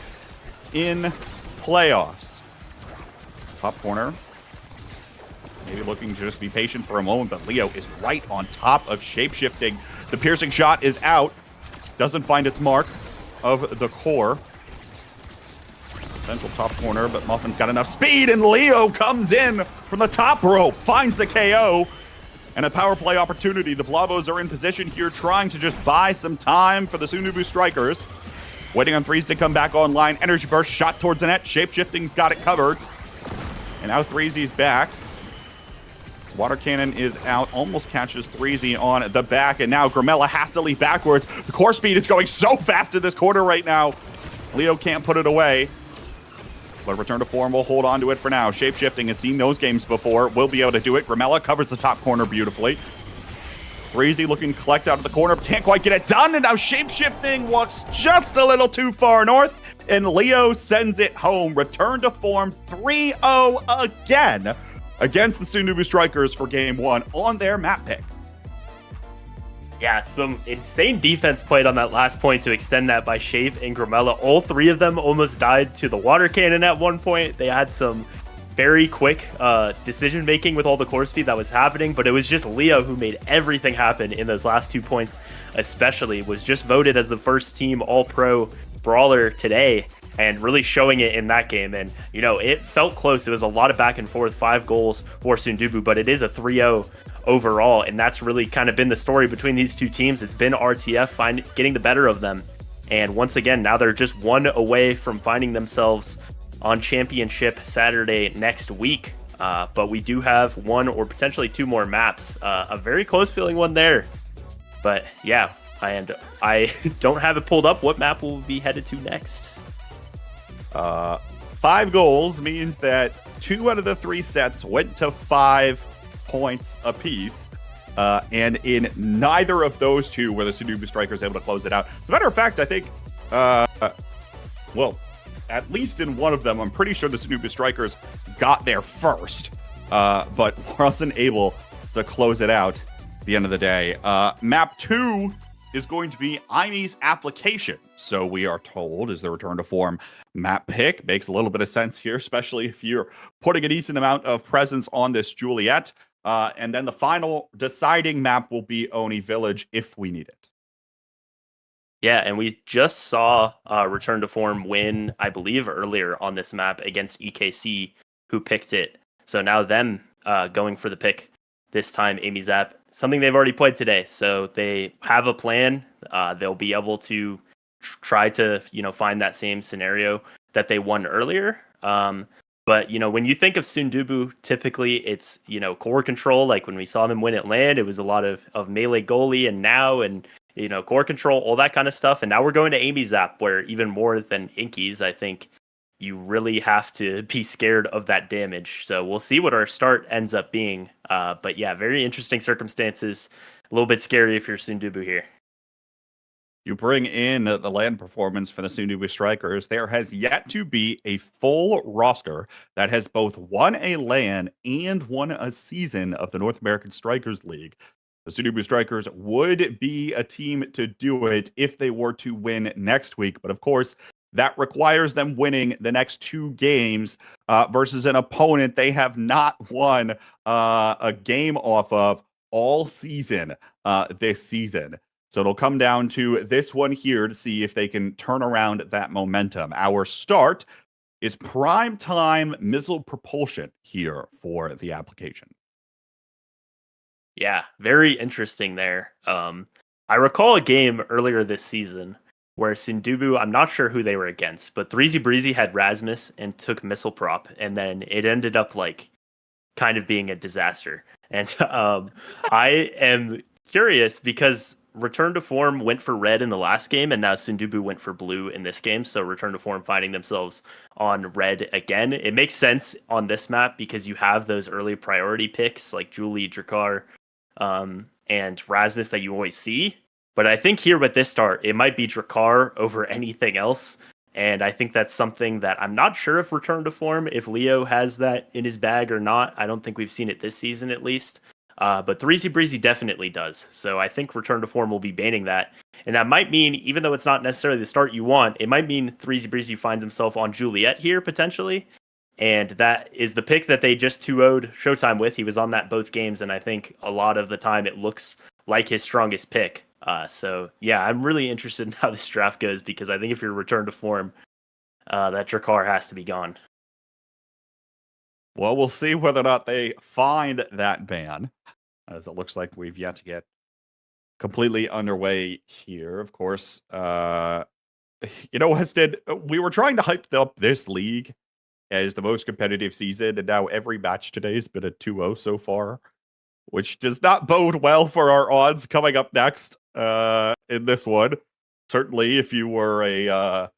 in playoffs. Top corner. Maybe looking to just be patient for a moment, but Leo is right on top of shape-shifting. The piercing shot is out. Doesn't find its mark of the core. Central top corner, but Muffin's got enough speed, and Leo comes in from the top rope, finds the KO, and a power play opportunity. The Blavos are in position here, trying to just buy some time for the Sundubu Strikers. Waiting on Threes to come back online. Energy burst, shot towards the net. Shape-shifting's got it covered. And now Threezy's back. Water cannon is out, almost catches Threezy on the back, and now Grimella has to leap backwards. The core speed is going so fast in this quarter right now. Leo can't put it away. But return to form will hold on to it for now. Shape-shifting has seen those games before. Will be able to do it. Grimella covers the top corner beautifully. Threezy looking to collect out of the corner, but can't quite get it done, and now Shape-shifting walks just a little too far north, and Leo sends it home. Return to form 3-0 again against the Sundubu Strikers for game 1 on their map pick. Yeah, some insane defense played on that last point to extend that by Shape and Grimella. All 3 of them almost died to the water cannon at one point. They had some very quick decision making with all the core speed that was happening, but it was just Leo who made everything happen in those last 2 points, especially. Was just voted as the first team All-Pro brawler today, and really showing it in that game. And, you know, it felt close. It was a lot of back and forth, 5 goals for Sundubu, but it is a 3-0 overall. And that's really kind of been the story between these 2 teams. It's been RTF getting the better of them. And once again, now they're just 1 away from finding themselves on championship Saturday next week. But we do have 1 or potentially 2 more maps. A very close feeling one there. But yeah, and I don't have it pulled up. What map will we be headed to next? 5 goals means that 2 out of the 3 sets went to 5 points apiece. And in neither of those two were the Sunubu Strikers able to close it out. As a matter of fact, I think, well, at least in one of them, I'm pretty sure the Sunubu Strikers got there first, but wasn't able to close it out at the end of the day. Map 2 is going to be Imy's application. So we are told is the return to form map pick. Makes a little bit of sense here, especially if you're putting a decent amount of presence on this Juliet. And then the final deciding map will be Oni Village if we need it. Yeah, and we just saw Return to Form win, I believe, earlier on this map against EKC, who picked it. So now them going for the pick this time, Amy Zap, something they've already played today. So they have a plan. They'll be able to try to, find that same scenario that they won earlier. But, when you think of Sundubu, typically it's, core control. Like when we saw them win at LAN, it was a lot of melee goalie and now and, core control, all that kind of stuff. And now we're going to Amy Zap, where even more than Inkies, I think you really have to be scared of that damage. So we'll see what our start ends up being. But yeah, very interesting circumstances. A little bit scary if you're Sundubu here. You bring in the LAN performance for the Sunubu Strikers. There has yet to be a full roster that has both won a LAN and won a season of the North American Strikers League. The Sunubu Strikers would be a team to do it if they were to win next week. But of course, that requires them winning the next 2 games versus an opponent they have not won a game off of all season this season. So it'll come down to this one here to see if they can turn around that momentum. Our start is prime time missile propulsion here for the application. Yeah, very interesting there. I recall a game earlier this season where Sundubu, I'm not sure who they were against, but Threezy Breezy had Rasmus and took missile prop, and then it ended up kind of being a disaster. And I am curious because Return to Form went for red in the last game, and now Sundubu went for blue in this game. So Return to Form finding themselves on red again. It makes sense on this map because you have those early priority picks like Julie, Drakkar, and Rasmus that you always see. But I think here with this start, it might be Drakkar over anything else. And I think that's something that I'm not sure if Return to Form, if Leo has that in his bag or not. I don't think we've seen it this season at least. But Threezy Breezy definitely does. So I think Return to Form will be banning that. And that might mean, even though it's not necessarily the start you want, it might mean Threezy Breezy finds himself on Juliet here, potentially. And that is the pick that they just 2-0'd Showtime with. He was on that both games, and I think a lot of the time it looks like his strongest pick. So, yeah, I'm really interested in how this draft goes, because I think if you're Return to Form, that Drakkar has to be gone. Well, we'll see whether or not they find that ban, as it looks like we've yet to get completely underway here. Of course, Weston, we were trying to hype up this league as the most competitive season, and now every match today has been a 2-0 so far, which does not bode well for our odds coming up next in this one. Certainly, if you were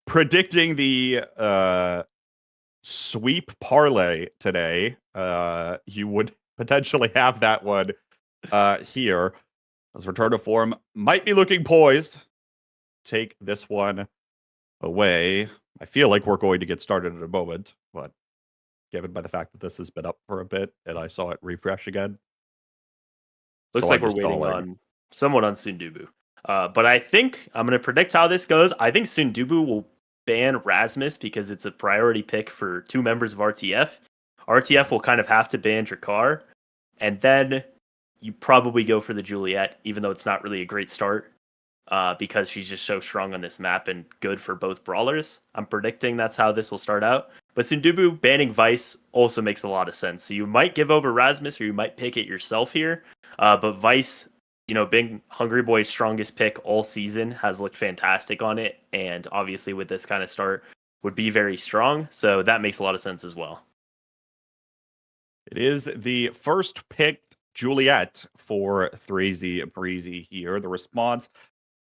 predicting the sweep parlay today, you would potentially have that one here, as Return to Form might be looking poised. Take this one away. I feel like we're going to get started in a moment, but given by the fact that this has been up for a bit and I saw it refresh again. Looks like we're waiting on someone on Sundubu. But I think I'm going to predict how this goes. I think Sundubu will ban Rasmus because it's a priority pick for 2 members of RTF. RTF will kind of have to ban Drakkar, and then you probably go for the Juliet, even though it's not really a great start, because she's just so strong on this map and good for both brawlers. I'm predicting that's how this will start out. But Sundubu banning Vice also makes a lot of sense. So you might give over Rasmus, or you might pick it yourself here. But Vice, being Hungry Boy's strongest pick all season, has looked fantastic on it. And obviously with this kind of start would be very strong. So that makes a lot of sense as well. It is the first picked Juliet for Threezy Breezy here. The response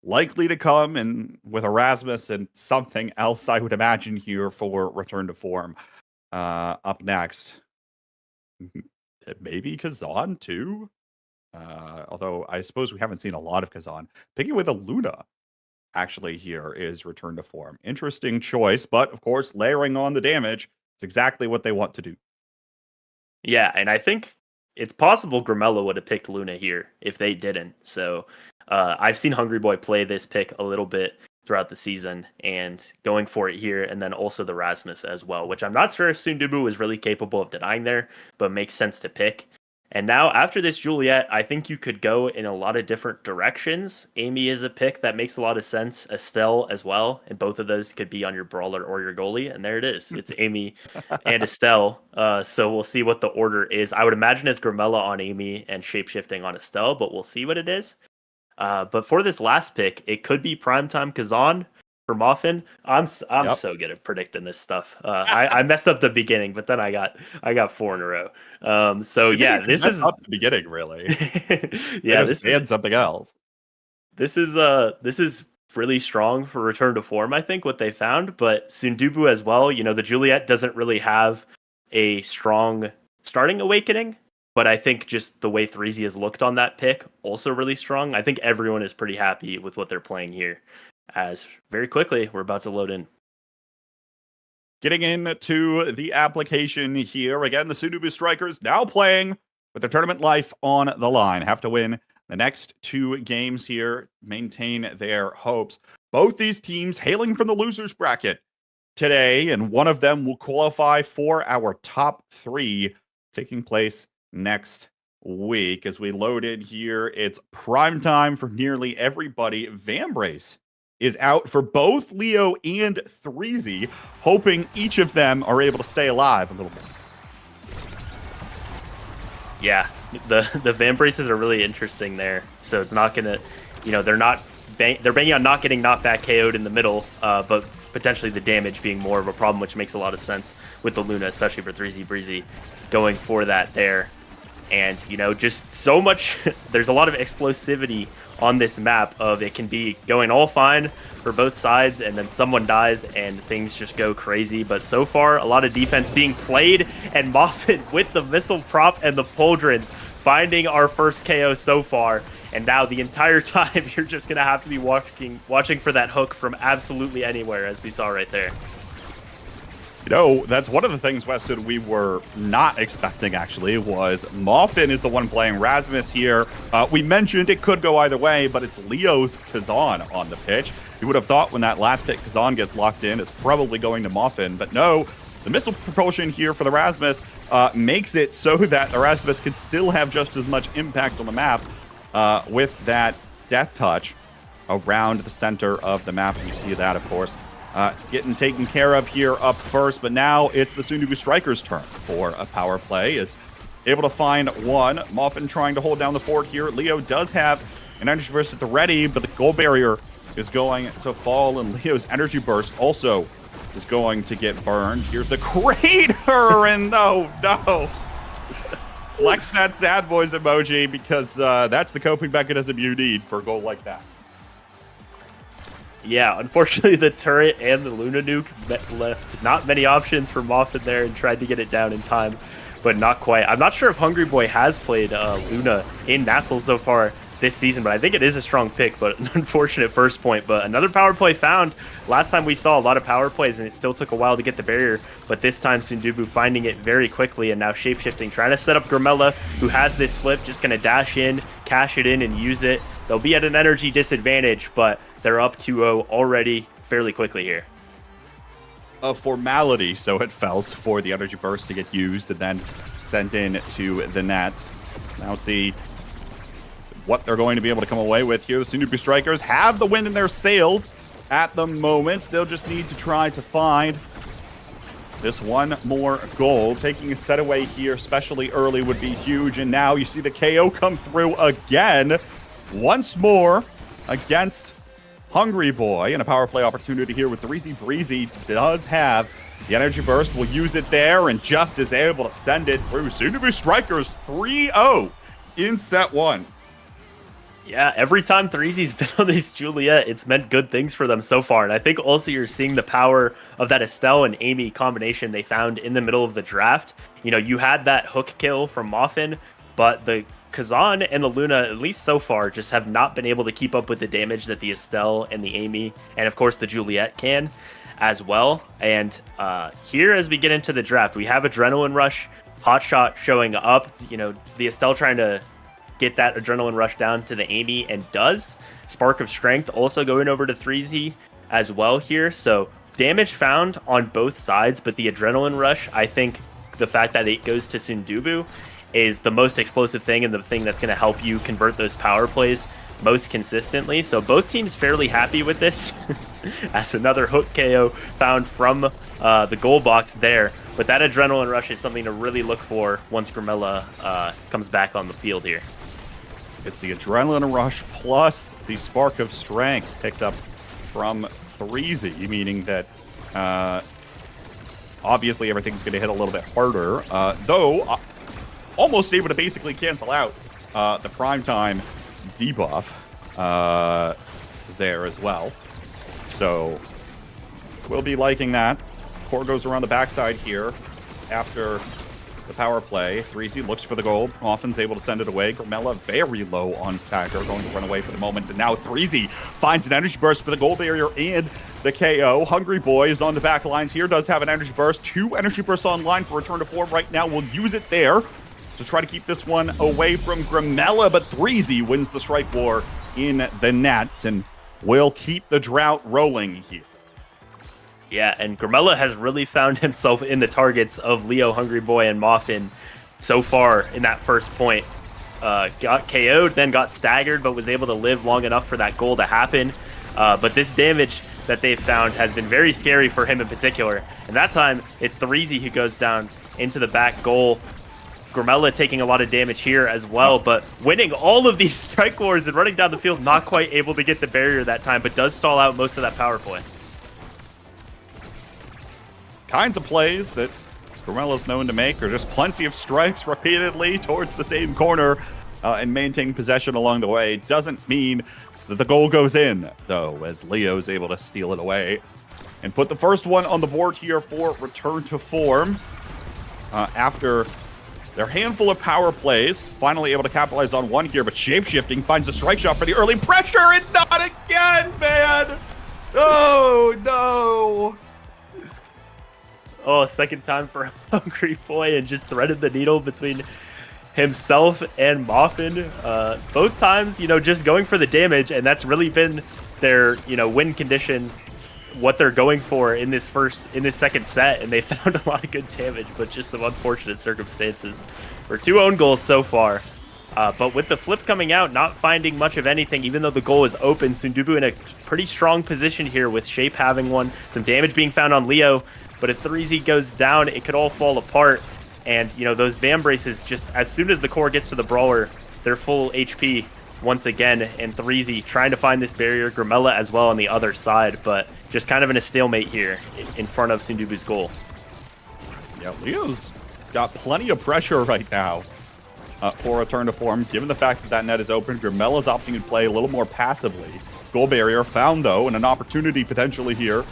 likely to come and with Erasmus and something else, I would imagine, here for Return to Form. Up next, maybe Kazan too. Although I suppose we haven't seen a lot of Kazan. Picking with a Luna actually here is return to form. Interesting choice, but of course, layering on the damage is exactly what they want to do. Yeah, and I think it's possible Grimella would have picked Luna here if they didn't. So I've seen Hungry Boy play this pick a little bit throughout the season and going for it here, and then also the Rasmus as well, which I'm not sure if Sundubu is really capable of denying there, but makes sense to pick. And now after this Juliet, I think you could go in a lot of different directions. Amy is a pick that makes a lot of sense. Estelle as well. And both of those could be on your brawler or your goalie. And there it is. It's Amy and Estelle. So we'll see what the order is. I would imagine it's Grimella on Amy and Shapeshifting on Estelle, but we'll see what it is. But for this last pick, it could be Primetime Kazan for Moffin. I'm so good at predicting this stuff. I messed up the beginning, but then I got 4 in a row. So yeah, this is up the beginning, really. Yeah, this is something else. This is really strong for return to form, I think, what they found. But Sundubu as well. You know, the Juliet doesn't really have a strong starting awakening. But I think just the way Threezy has looked on that pick, also really strong. I think everyone is pretty happy with what they're playing here. As very quickly, we're about to load in. Getting into the application here. Again, the Sundubu Strikers now playing with their tournament life on the line. Have to win the next 2 games here, maintain their hopes. Both these teams hailing from the losers bracket today, and one of them will qualify for our top 3 taking place next week. As we load in here, it's prime time for nearly everybody. Vambrace is out for both Leo and Threezy, hoping each of them are able to stay alive a little bit. Yeah, the Vambraces are really interesting there. So it's not gonna, they're banking on not getting knockback KO'd in the middle, but potentially the damage being more of a problem, which makes a lot of sense with the Luna, especially for Threezy Breezy going for that there. And, just so much, there's a lot of explosivity on this map of it can be going all fine for both sides, and then someone dies and things just go crazy. But so far, a lot of defense being played, and Moffin with the missile prop and the pauldrons finding our first KO so far. And now the entire time, you're just going to have to be watching for that hook from absolutely anywhere, as we saw right there. That's one of the things, Weston, we were not expecting, actually, was Moffin is the one playing Rasmus here. We mentioned it could go either way, but it's Leo's Kazan on the pitch. You would have thought when that last pick Kazan gets locked in, it's probably going to Moffin, but no. The missile propulsion here for the Rasmus makes it so that the Rasmus can still have just as much impact on the map with that death touch around the center of the map. And you see that, of course, getting taken care of here up first, but now it's the Sundubu Strikers' turn for a power play. Is able to find one. Moffin trying to hold down the fort here. Leo does have an energy burst at the ready, but the goal barrier is going to fall, and Leo's energy burst also is going to get burned. Here's the crater, and no. Flex that sad boys emoji, because that's the coping mechanism you need for a goal like that. Yeah, unfortunately, the turret and the Luna nuke left not many options for Moffin there, and tried to get it down in time, but not quite. I'm not sure if Hungry Boy has played Luna in NASL so far this season, but I think it is a strong pick, but an unfortunate first point. But another power play found. Last time we saw a lot of power plays, and it still took a while to get the barrier, but this time Sundubu finding it very quickly, and now Shapeshifting, trying to set up Grimella, who has this flip, just going to dash in, cash it in, and use it. They'll be at an energy disadvantage, but they're up 2-0 already fairly quickly here. A formality, so it felt, for the energy burst to get used and then sent in to the net. Now see what they're going to be able to come away with here. The Sundubu Strikers have the wind in their sails at the moment. They'll just need to try to find this one more goal. Taking a set away here, especially early, would be huge. And now you see the KO come through again, once more against Hungry Boy, and a power play opportunity here with Threezy Breezy does have the energy burst. Will use it there, and just is able to send it through. Sundubu Strikers 3-0 in set 1. Yeah, every time 3Z's been on this Juliet, it's meant good things for them so far. And I think also you're seeing the power of that Estelle and Amy combination they found in the middle of the draft. You know, you had that hook kill from Moffin, but the Kazan and the Luna, at least so far, just have not been able to keep up with the damage that the Estelle and the Amy, and of course the Juliet can as well. And here, as we get into the draft, we have Adrenaline Rush, Hotshot showing up. You know, the Estelle trying to get that Adrenaline Rush down to the Amy, and does. Spark of Strength also going over to 3Z as well here. So damage found on both sides, but the Adrenaline Rush, I think the fact that it goes to Sundubu is the most explosive thing and the thing that's going to help you convert those power plays most consistently. So both teams fairly happy with this as another hook KO found from the goal box there. But that Adrenaline Rush is something to really look for once Grimella comes back on the field here. It's the Adrenaline Rush plus the Spark of Strength picked up from 3Z, meaning that obviously everything's going to hit a little bit harder, though almost able to basically cancel out the primetime debuff there as well. So we'll be liking that. Core goes around the backside here after the power play. 3Z looks for the gold. Moffin's able to send it away. Grimella very low on Stagger, going to run away for the moment. And now 3Z finds an energy burst for the gold barrier and the KO. Hungry Boy is on the back lines here. Does have an energy burst. 2 energy bursts online for return to form right now. We'll use it there to try to keep this one away from Grimella. But 3Z wins the strike war in the net and will keep the drought rolling here. Yeah, and Grimella has really found himself in the targets of Leo, Hungry Boy, and Moffin so far in that first point. Got KO'd, then got staggered, but was able to live long enough for that goal to happen. But this damage that they've found has been very scary for him in particular. And that time, it's 3Z who goes down into the back goal. Grimella taking a lot of damage here as well, but winning all of these strike wars and running down the field, not quite able to get the barrier that time, but does stall out most of that power play. Kinds of plays that Grimella's known to make are just plenty of strikes repeatedly towards the same corner and maintaining possession along the way. Doesn't mean that the goal goes in, though, as Leo's able to steal it away and put the first one on the board here for return to form. After their handful of power plays, finally able to capitalize on one here, but Shapeshifting finds a strike shot for the early pressure, and not again, man! Oh, no! Oh, second time for Hungry Boy, and just threaded the needle between himself and Moffin. Both times, just going for the damage, and that's really been their, win condition, what they're going for in this second set, and they found a lot of good damage, but just some unfortunate circumstances for 2 own goals so far. But with the flip coming out, not finding much of anything, even though the goal is open, Sundubu in a pretty strong position here with Shape having one, some damage being found on Leo. But if 3Z goes down, it could all fall apart. And, those Vam Braces, just as soon as the core gets to the Brawler, they're full HP once again. And 3Z trying to find this barrier, Grimella as well on the other side. But just kind of in a stalemate here in front of Sundubu's goal. Yeah, Leo's got plenty of pressure right now for a return to form. Given the fact that net is open, Grimella's opting to play a little more passively. Goal barrier found, though, and an opportunity potentially here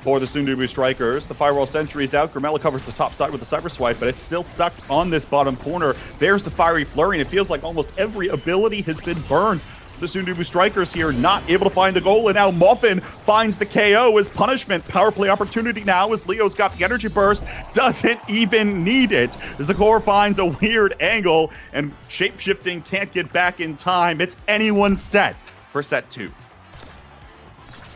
for the Sundubu Strikers. The Firewall Sentry is out. Grimella covers the top side with the Cyber Swipe, but it's still stuck on this bottom corner. There's the Fiery Flurry, and it feels like almost every ability has been burned. The Sundubu Strikers here not able to find the goal, and now Moffin finds the KO as punishment. Power play opportunity now as Leo's got the energy burst. Doesn't even need it as the core finds a weird angle, and Shapeshifting can't get back in time. It's anyone's set for set 2.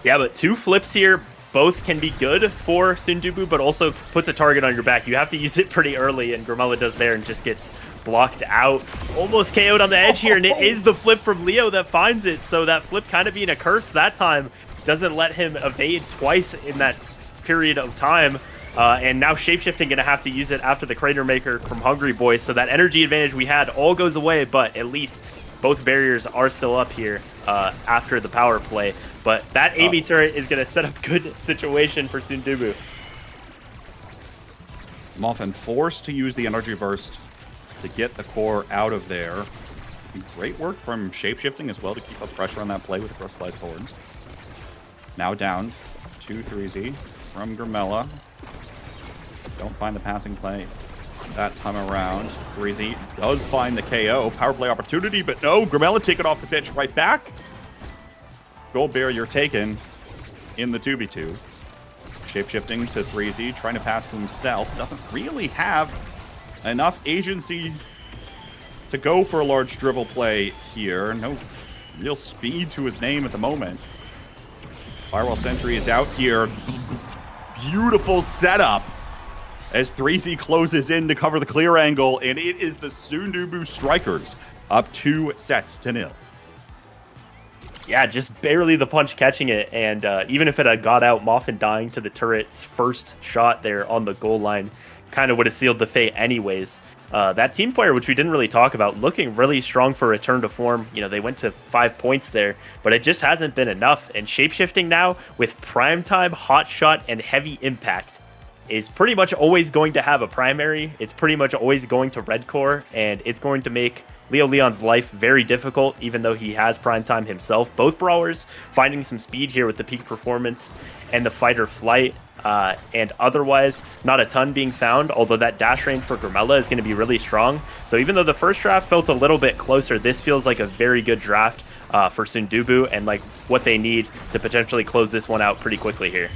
Yeah, but 2 flips here. Both can be good for Sundubu, but also puts a target on your back. You have to use it pretty early, and Grimella does there and just gets blocked out. Almost KO'd on the edge here, and it is the flip from Leo that finds it. So that flip kind of being a curse that time doesn't let him evade twice in that period of time. And now Shapeshifting going to have to use it after the Crater Maker from Hungry Boy. So that energy advantage we had all goes away, but at least both barriers are still up here after the power play. But that Amy turret is going to set up good situation for Sundubu. Moffin forced to use the energy burst to get the core out of there. Great work from Shapeshifting as well to keep up pressure on that play with the cross slice forwards. Now down 2-3Z from Grimella. Don't find the passing play that time around. 3Z does find the KO. Power play opportunity, but no. Grimella take it off the pitch right back. Gold barrier taken in the 2v2. Shapeshifting to 3Z, trying to pass to himself. Doesn't really have enough agency to go for a large dribble play here. No real speed to his name at the moment. Firewall Sentry is out here. Beautiful setup as 3Z closes in to cover the clear angle, and it is the Sundubu Strikers up 2-0. Yeah, just barely the punch catching it, and even if it had got out, Moffin dying to the turret's first shot there on the goal line kind of would have sealed the fate anyways. That team player, which we didn't really talk about, looking really strong for return to form. You know, they went to 5 points there, but it just hasn't been enough. And Shapeshifting now with primetime, hot shot, and heavy impact is pretty much always going to have a primary. It's pretty much always going to red core, and it's going to make Leo Leon's life very difficult, even though he has primetime himself. Both brawlers finding some speed here with the peak performance and the fight or flight. And otherwise, not a ton being found, although that dash range for Grimella is going to be really strong. So even though the first draft felt a little bit closer, this feels like a very good draft for Sundubu and like what they need to potentially close this one out pretty quickly here.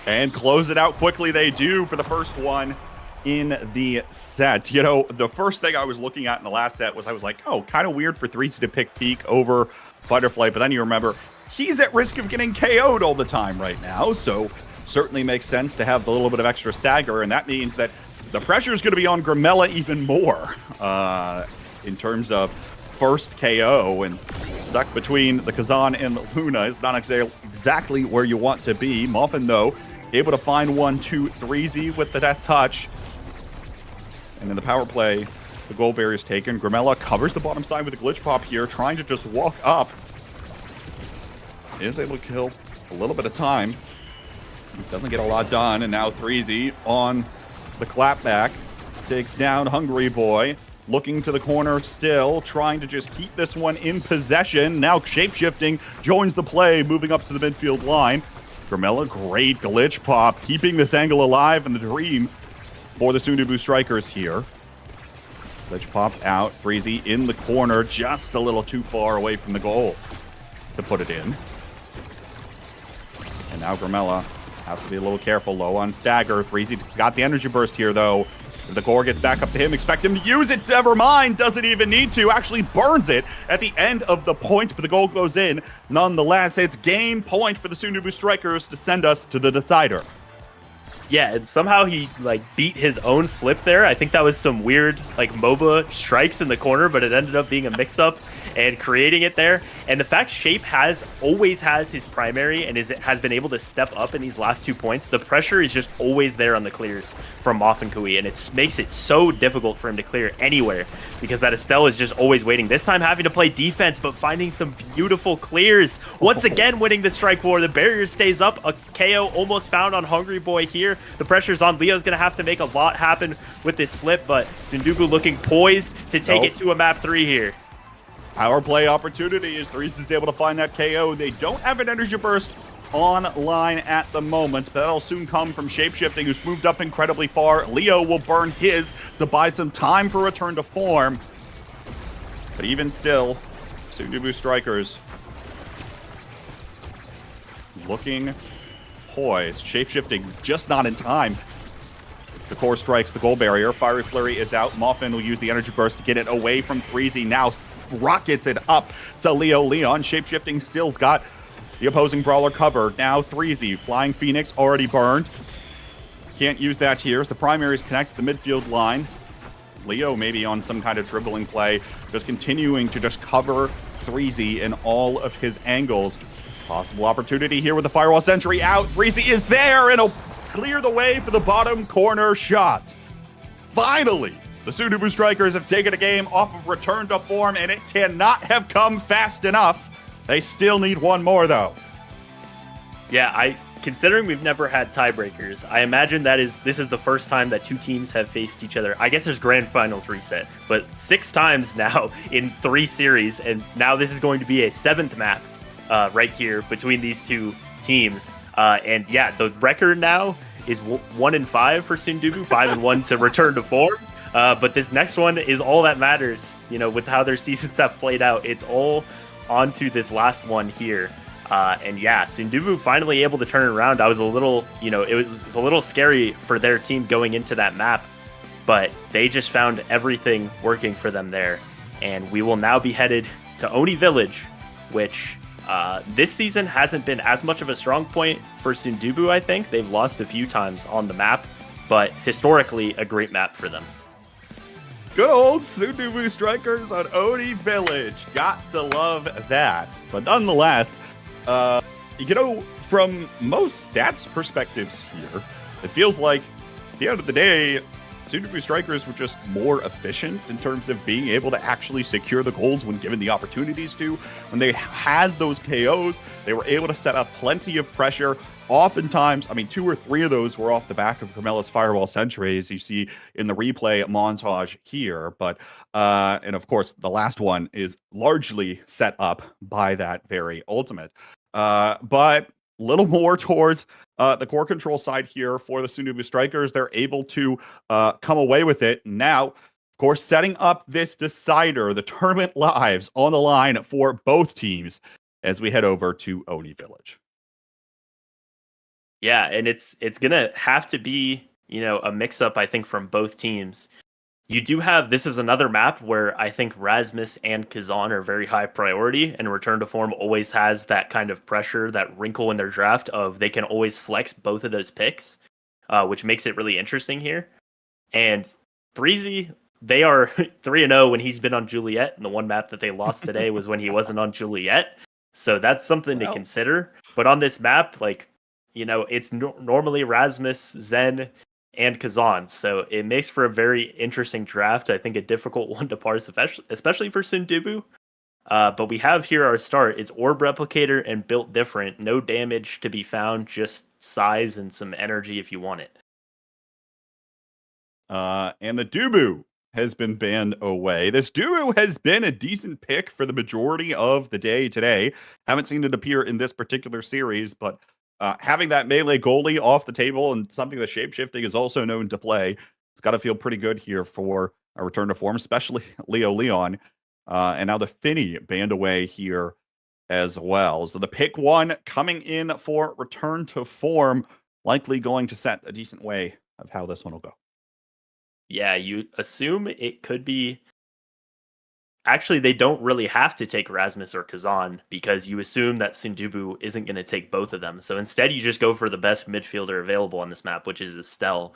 And close it out quickly they do for the first one in the set. You know, the first thing I was looking at in the last set was I was like, oh, kind of weird for 3Z to pick Peak over Fight or Flight, but then you remember he's at risk of getting KO'd all the time right now, so certainly makes sense to have a little bit of extra stagger, and that means that the pressure is going to be on Grimella even more in terms of first KO, and stuck between the Kazan and the Luna is not exactly where you want to be. Muffin, though, able to find 1-2-3Z with the death touch, and in the power play, the goal barrier is taken. Grimella covers the bottom side with a glitch pop here, trying to just walk up. Is able to kill a little bit of time. Doesn't get a lot done, and now 3Z on the clapback takes down Hungry Boy. Looking to the corner still, trying to just keep this one in possession. Now Shapeshifting joins the play, moving up to the midfield line. Grimella, great glitch pop, keeping this angle alive in the dream for the Sundubu Strikers here. Glitch pop out, 3Z in the corner, just a little too far away from the goal to put it in. And now Grimella has to be a little careful, low on stagger. 3Z's got the energy burst here, though. If the core gets back up to him, expect him to use it. Never mind, doesn't even need to. Actually burns it at the end of the point, but the goal goes in. Nonetheless, it's game point for the Sundubu Strikers to send us to the decider. Yeah, and somehow he like beat his own flip there. I think that was some weird like MOBA strikes in the corner, but it ended up being a mix-up and creating it there. And the fact Shape always has his primary and has been able to step up in these last 2 points, the pressure is just always there on the clears from Moff and Kui, and it makes it so difficult for him to clear anywhere because that Estelle is just always waiting. This time having to play defense, but finding some beautiful clears. Once again winning the strike war, the barrier stays up. A KO almost found on Hungry Boy here. The pressure's on. Leo's going to have to make a lot happen with this flip, but Sundubu looking poised to take it to a map 3 here. Power play opportunity as 3Z is able to find that KO. They don't have an energy burst online at the moment, but that'll soon come from Shapeshifting, who's moved up incredibly far. Leo will burn his to buy some time for return to form. But even still, Sundubu Strikers looking poised. Shapeshifting just not in time. The core strikes the goal barrier. Fiery Flurry is out. Muffin will use the energy burst to get it away from 3Z. Now rockets it up to Leo Leon. Shapeshifting still's got the opposing brawler covered. Now 3Z. Flying Phoenix already burned. Can't use that here as the primaries connect to the midfield line. Leo maybe on some kind of dribbling play, just continuing to just cover 3Z in all of his angles. Possible opportunity here with the Firewall Sentry out. 3Z is there and it'll clear the way for the bottom corner shot. Finally, the Sundubu Strikers have taken a game off of return to form, and it cannot have come fast enough. They still need one more, though. Yeah, considering we've never had tiebreakers, I imagine this is the first time that two teams have faced each other. I guess there's grand finals reset, but 6 times now in 3 series, and now this is going to be a 7th map right here between these two teams. And yeah, the record now is 1-5 for Sundubu, 5-1 to return to form. But this next one is all that matters, with how their seasons have played out. It's all onto this last one here. And yeah, Sundubu finally able to turn it around. I was a little, it was a little scary for their team going into that map, but they just found everything working for them there. And we will now be headed to Oni Village, which this season hasn't been as much of a strong point for Sundubu, I think. They've lost a few times on the map, but historically a great map for them. Good old Sundubu Strikers on Oni Village. Got to love that. But nonetheless, from most stats perspectives here, it feels like at the end of the day, Sundubu Strikers were just more efficient in terms of being able to actually secure the goals when given the opportunities to. When they had those KOs, they were able to set up plenty of pressure. Oftentimes, 2 or 3 of those were off the back of Gramella's Firewall Sentry, as you see in the replay montage here. But, and of course, the last one is largely set up by that very ultimate. But a little more towards the core control side here for the Sundubu Strikers. They're able to come away with it. Now, of course, setting up this decider, the tournament lives on the line for both teams as we head over to Oni Village. Yeah, and it's gonna have to be, a mix-up, I think, from both teams. You do have, this is another map where I think Rasmus and Kazan are very high priority, and Return to Form always has that kind of pressure, that wrinkle in their draft of they can always flex both of those picks, which makes it really interesting here. And Threezy, they are 3-0 when he's been on Juliet, and the one map that they lost today was when he wasn't on Juliet. So that's something to consider. But on this map, it's normally Rasmus, Zen, and Kazan. So it makes for a very interesting draft. I think a difficult one to parse, especially for Sundubu. But we have here our start. It's Orb Replicator and Built Different. No damage to be found, just size and some energy if you want it. And the Dubu has been banned away. This Dubu has been a decent pick for the majority of the day today. Haven't seen it appear in this particular series, but having that melee goalie off the table and something that shapeshifting is also known to play, it's got to feel pretty good here for a return to form, especially Leo Leon. And now the Finny banned away here as well. So the pick 1 coming in for return to form, likely going to set a decent way of how this one will go. Yeah, you assume it could be. Actually, they don't really have to take Rasmus or Kazan because you assume that Sundubu isn't going to take both of them. So instead, you just go for the best midfielder available on this map, which is Estelle.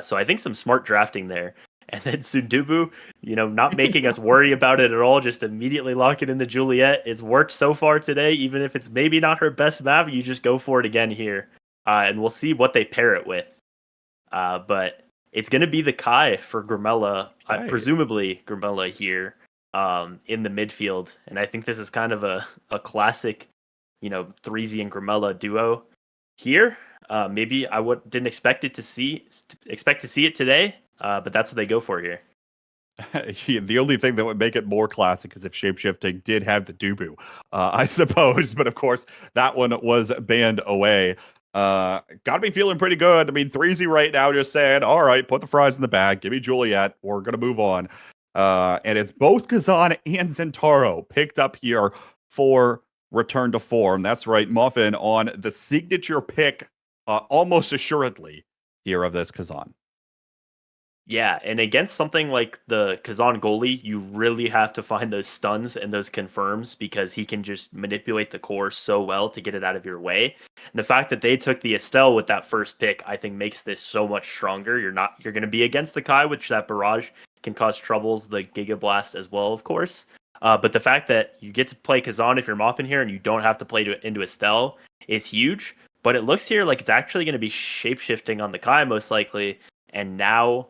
So I think some smart drafting there. And then Sundubu, not making us worry about it at all, just immediately locking in the Juliet. It's worked so far today, even if it's maybe not her best map, you just go for it again here. And we'll see what they pair it with. But it's going to be the Kai for Gramella, presumably Gramella here. In the midfield, and I think this is kind of a classic, Threezy and Gramella duo here. Maybe I didn't expect to see it today, but that's what they go for here. The only thing that would make it more classic is if shapeshifting did have the Dubu, I suppose. But of course, that one was banned away. Gotta be feeling pretty good. Threezy right now just saying, all right, put the fries in the bag, give me Juliet, we're gonna move on. And it's both Kazan and Zentaro picked up here for return to form. That's right, Muffin on the signature pick, almost assuredly here of this Kazan. Yeah, and against something like the Kazan goalie, you really have to find those stuns and those confirms because he can just manipulate the core so well to get it out of your way. And the fact that they took the Estelle with that first pick, I think makes this so much stronger. You're going to be against the Kai, which that barrage can cause troubles, the Giga Blast as well, of course. But the fact that you get to play Kazan if you're Moppin here and you don't have to play into Estelle is huge. But it looks here like it's actually going to be shapeshifting on the Kai most likely. And now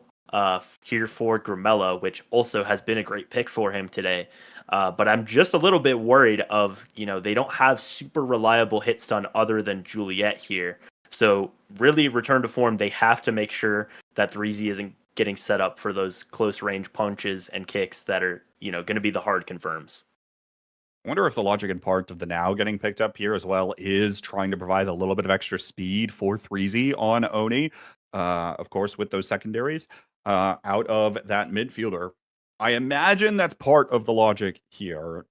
here for Gramella, which also has been a great pick for him today. But I'm just a little bit worried of, they don't have super reliable hit stun other than Juliet here. So really, return to form, they have to make sure that 3Z isn't getting set up for those close range punches and kicks that are, going to be the hard confirms. I wonder if the logic and part of the now getting picked up here as well is trying to provide a little bit of extra speed for 3Z on Oni. Of course, with those secondaries out of that midfielder. I imagine that's part of the logic here,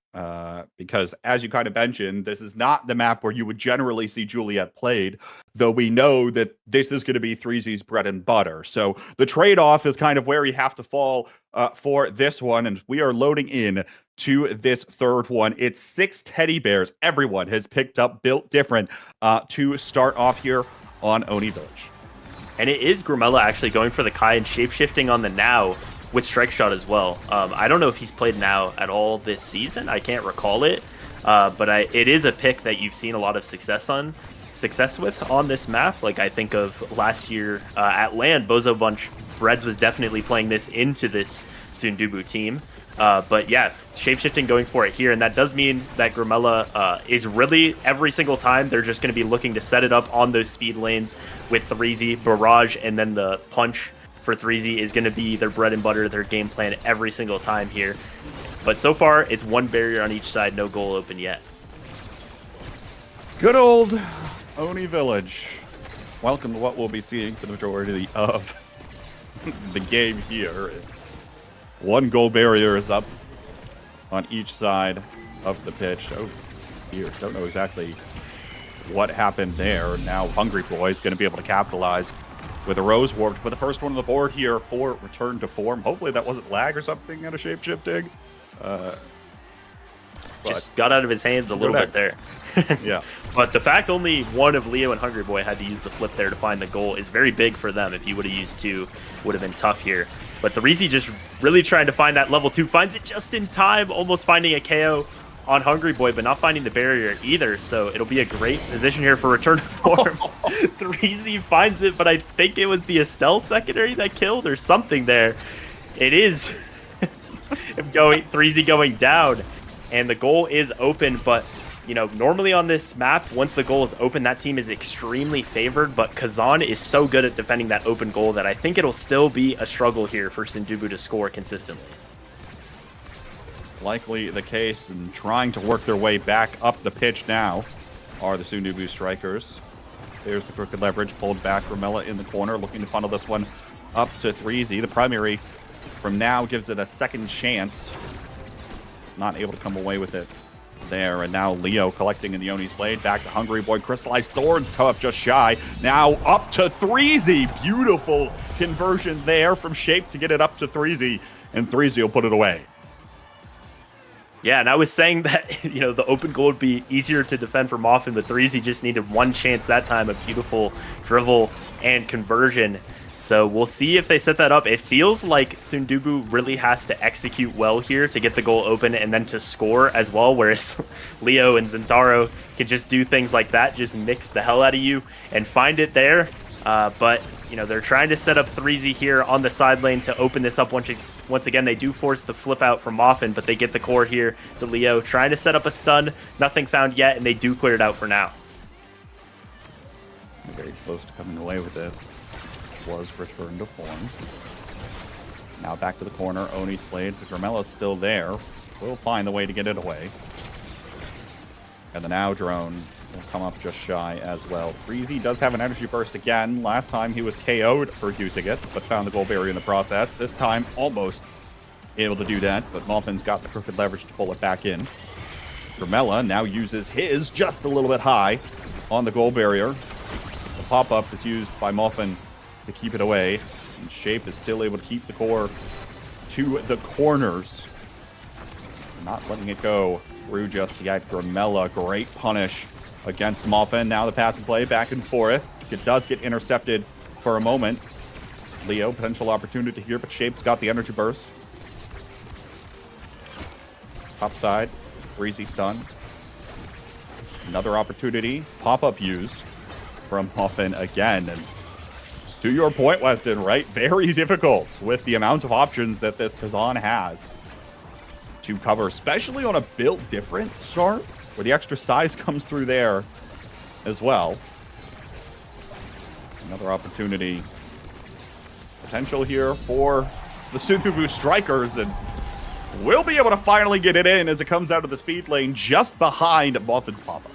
because as you kind of mentioned, this is not the map where you would generally see Juliet played, though we know that this is going to be 3Z's bread and butter. So the trade-off is kind of where you have to fall for this one, and we are loading in to this third one. It's 6 teddy bears. Everyone has picked up built different to start off here on Oni Village. And it is Grimella actually going for the Kai and shapeshifting on the now with Strike Shot as well. I don't know if he's played now at all this season. I can't recall it. But it is a pick that you've seen a lot of success with on this map. Like I think of last year at LAN, Bozo Bunch, Reds was definitely playing this into this Sundubu team. But yeah, shapeshifting going for it here, and that does mean that Grimella is really every single time they're just going to be looking to set it up on those speed lanes with 3Z, Barrage, and then the punch for 3Z is going to be their bread and butter, their game plan every single time here. But so far, it's one barrier on each side, no goal open yet. Good old Oni Village. Welcome to what we'll be seeing for the majority of the game here. Is one goal barrier is up on each side of the pitch. Oh, here, don't know exactly what happened there. Now Hungry Boy is going to be able to capitalize with a Rose Warped, but the first one on the board here for return to form. Hopefully that wasn't lag or something out of shape-shifting. Just got out of his hands a little bit there. Yeah. But the fact only one of Leo and Hungry Boy had to use the flip there to find the goal is very big for them. If he would have used 2, would have been tough here. But the Reezy just really trying to find that level 2, finds it just in time, almost finding a KO on Hungry Boy, but not finding the barrier either. So it'll be a great position here for return to form. 3Z finds it, but I think it was the Estelle secondary that killed or something there. It is 3Z going down, and the goal is open, but normally on this map, once the goal is open, that team is extremely favored, but Kazan is so good at defending that open goal that I think it'll still be a struggle here for Sundubu to score consistently. Likely the case, and trying to work their way back up the pitch now are the Sundubu strikers. There's the crooked leverage, pulled back. Grimella in the corner, looking to funnel this one up to 3Z. The primary from now gives it a second chance. It's not able to come away with it there, and now Leo collecting in the Oni's blade. Back to Hungry Boy. Crystallized Thorns come up just shy. Now up to 3Z. Beautiful conversion there from Shape to get it up to 3Z, and 3Z will put it away. Yeah, and I was saying that, the open goal would be easier to defend for Moffin, but 3Z just needed one chance that time, a beautiful drivel and conversion. So we'll see if they set that up. It feels like Sundubu really has to execute well here to get the goal open and then to score as well, whereas Leo and Zentaro can just do things like that, just mix the hell out of you and find it there. But they're trying to set up 3Z here on the side lane to open this up once again. They do force the flip out from Moffin, but they get the core here to Leo, trying to set up a stun. Nothing found yet, and they do clear it out for now. Very close to coming away with it. Was returned to form. Now back to the corner. Oni's blade. Gramella's still there. Will find the way to get it away. And the now drone will come up just shy as well. 3Z does have an energy burst again. Last time he was KO'd for using it, but found the goal barrier in the process. This time almost able to do that, but Muffin's got the crooked leverage to pull it back in. Grimella now uses his just a little bit high on the goal barrier. The pop-up is used by Muffin to keep it away, and Shape is still able to keep the core to the corners. Not letting it go through just yet. Grimella, great punish against Muffin. Now the pass and play back and forth. It does get intercepted for a moment. Leo, potential opportunity here, but Shape's got the energy burst. Top side, breezy stun. Another opportunity, pop-up used from Muffin again, and to your point, Weston, right? Very difficult with the amount of options that this Kazan has to cover, especially on a built different start, where the extra size comes through there as well. Another opportunity. Potential here for the Sunubu Strikers, and we'll be able to finally get it in as it comes out of the speed lane just behind Muffin's Papa.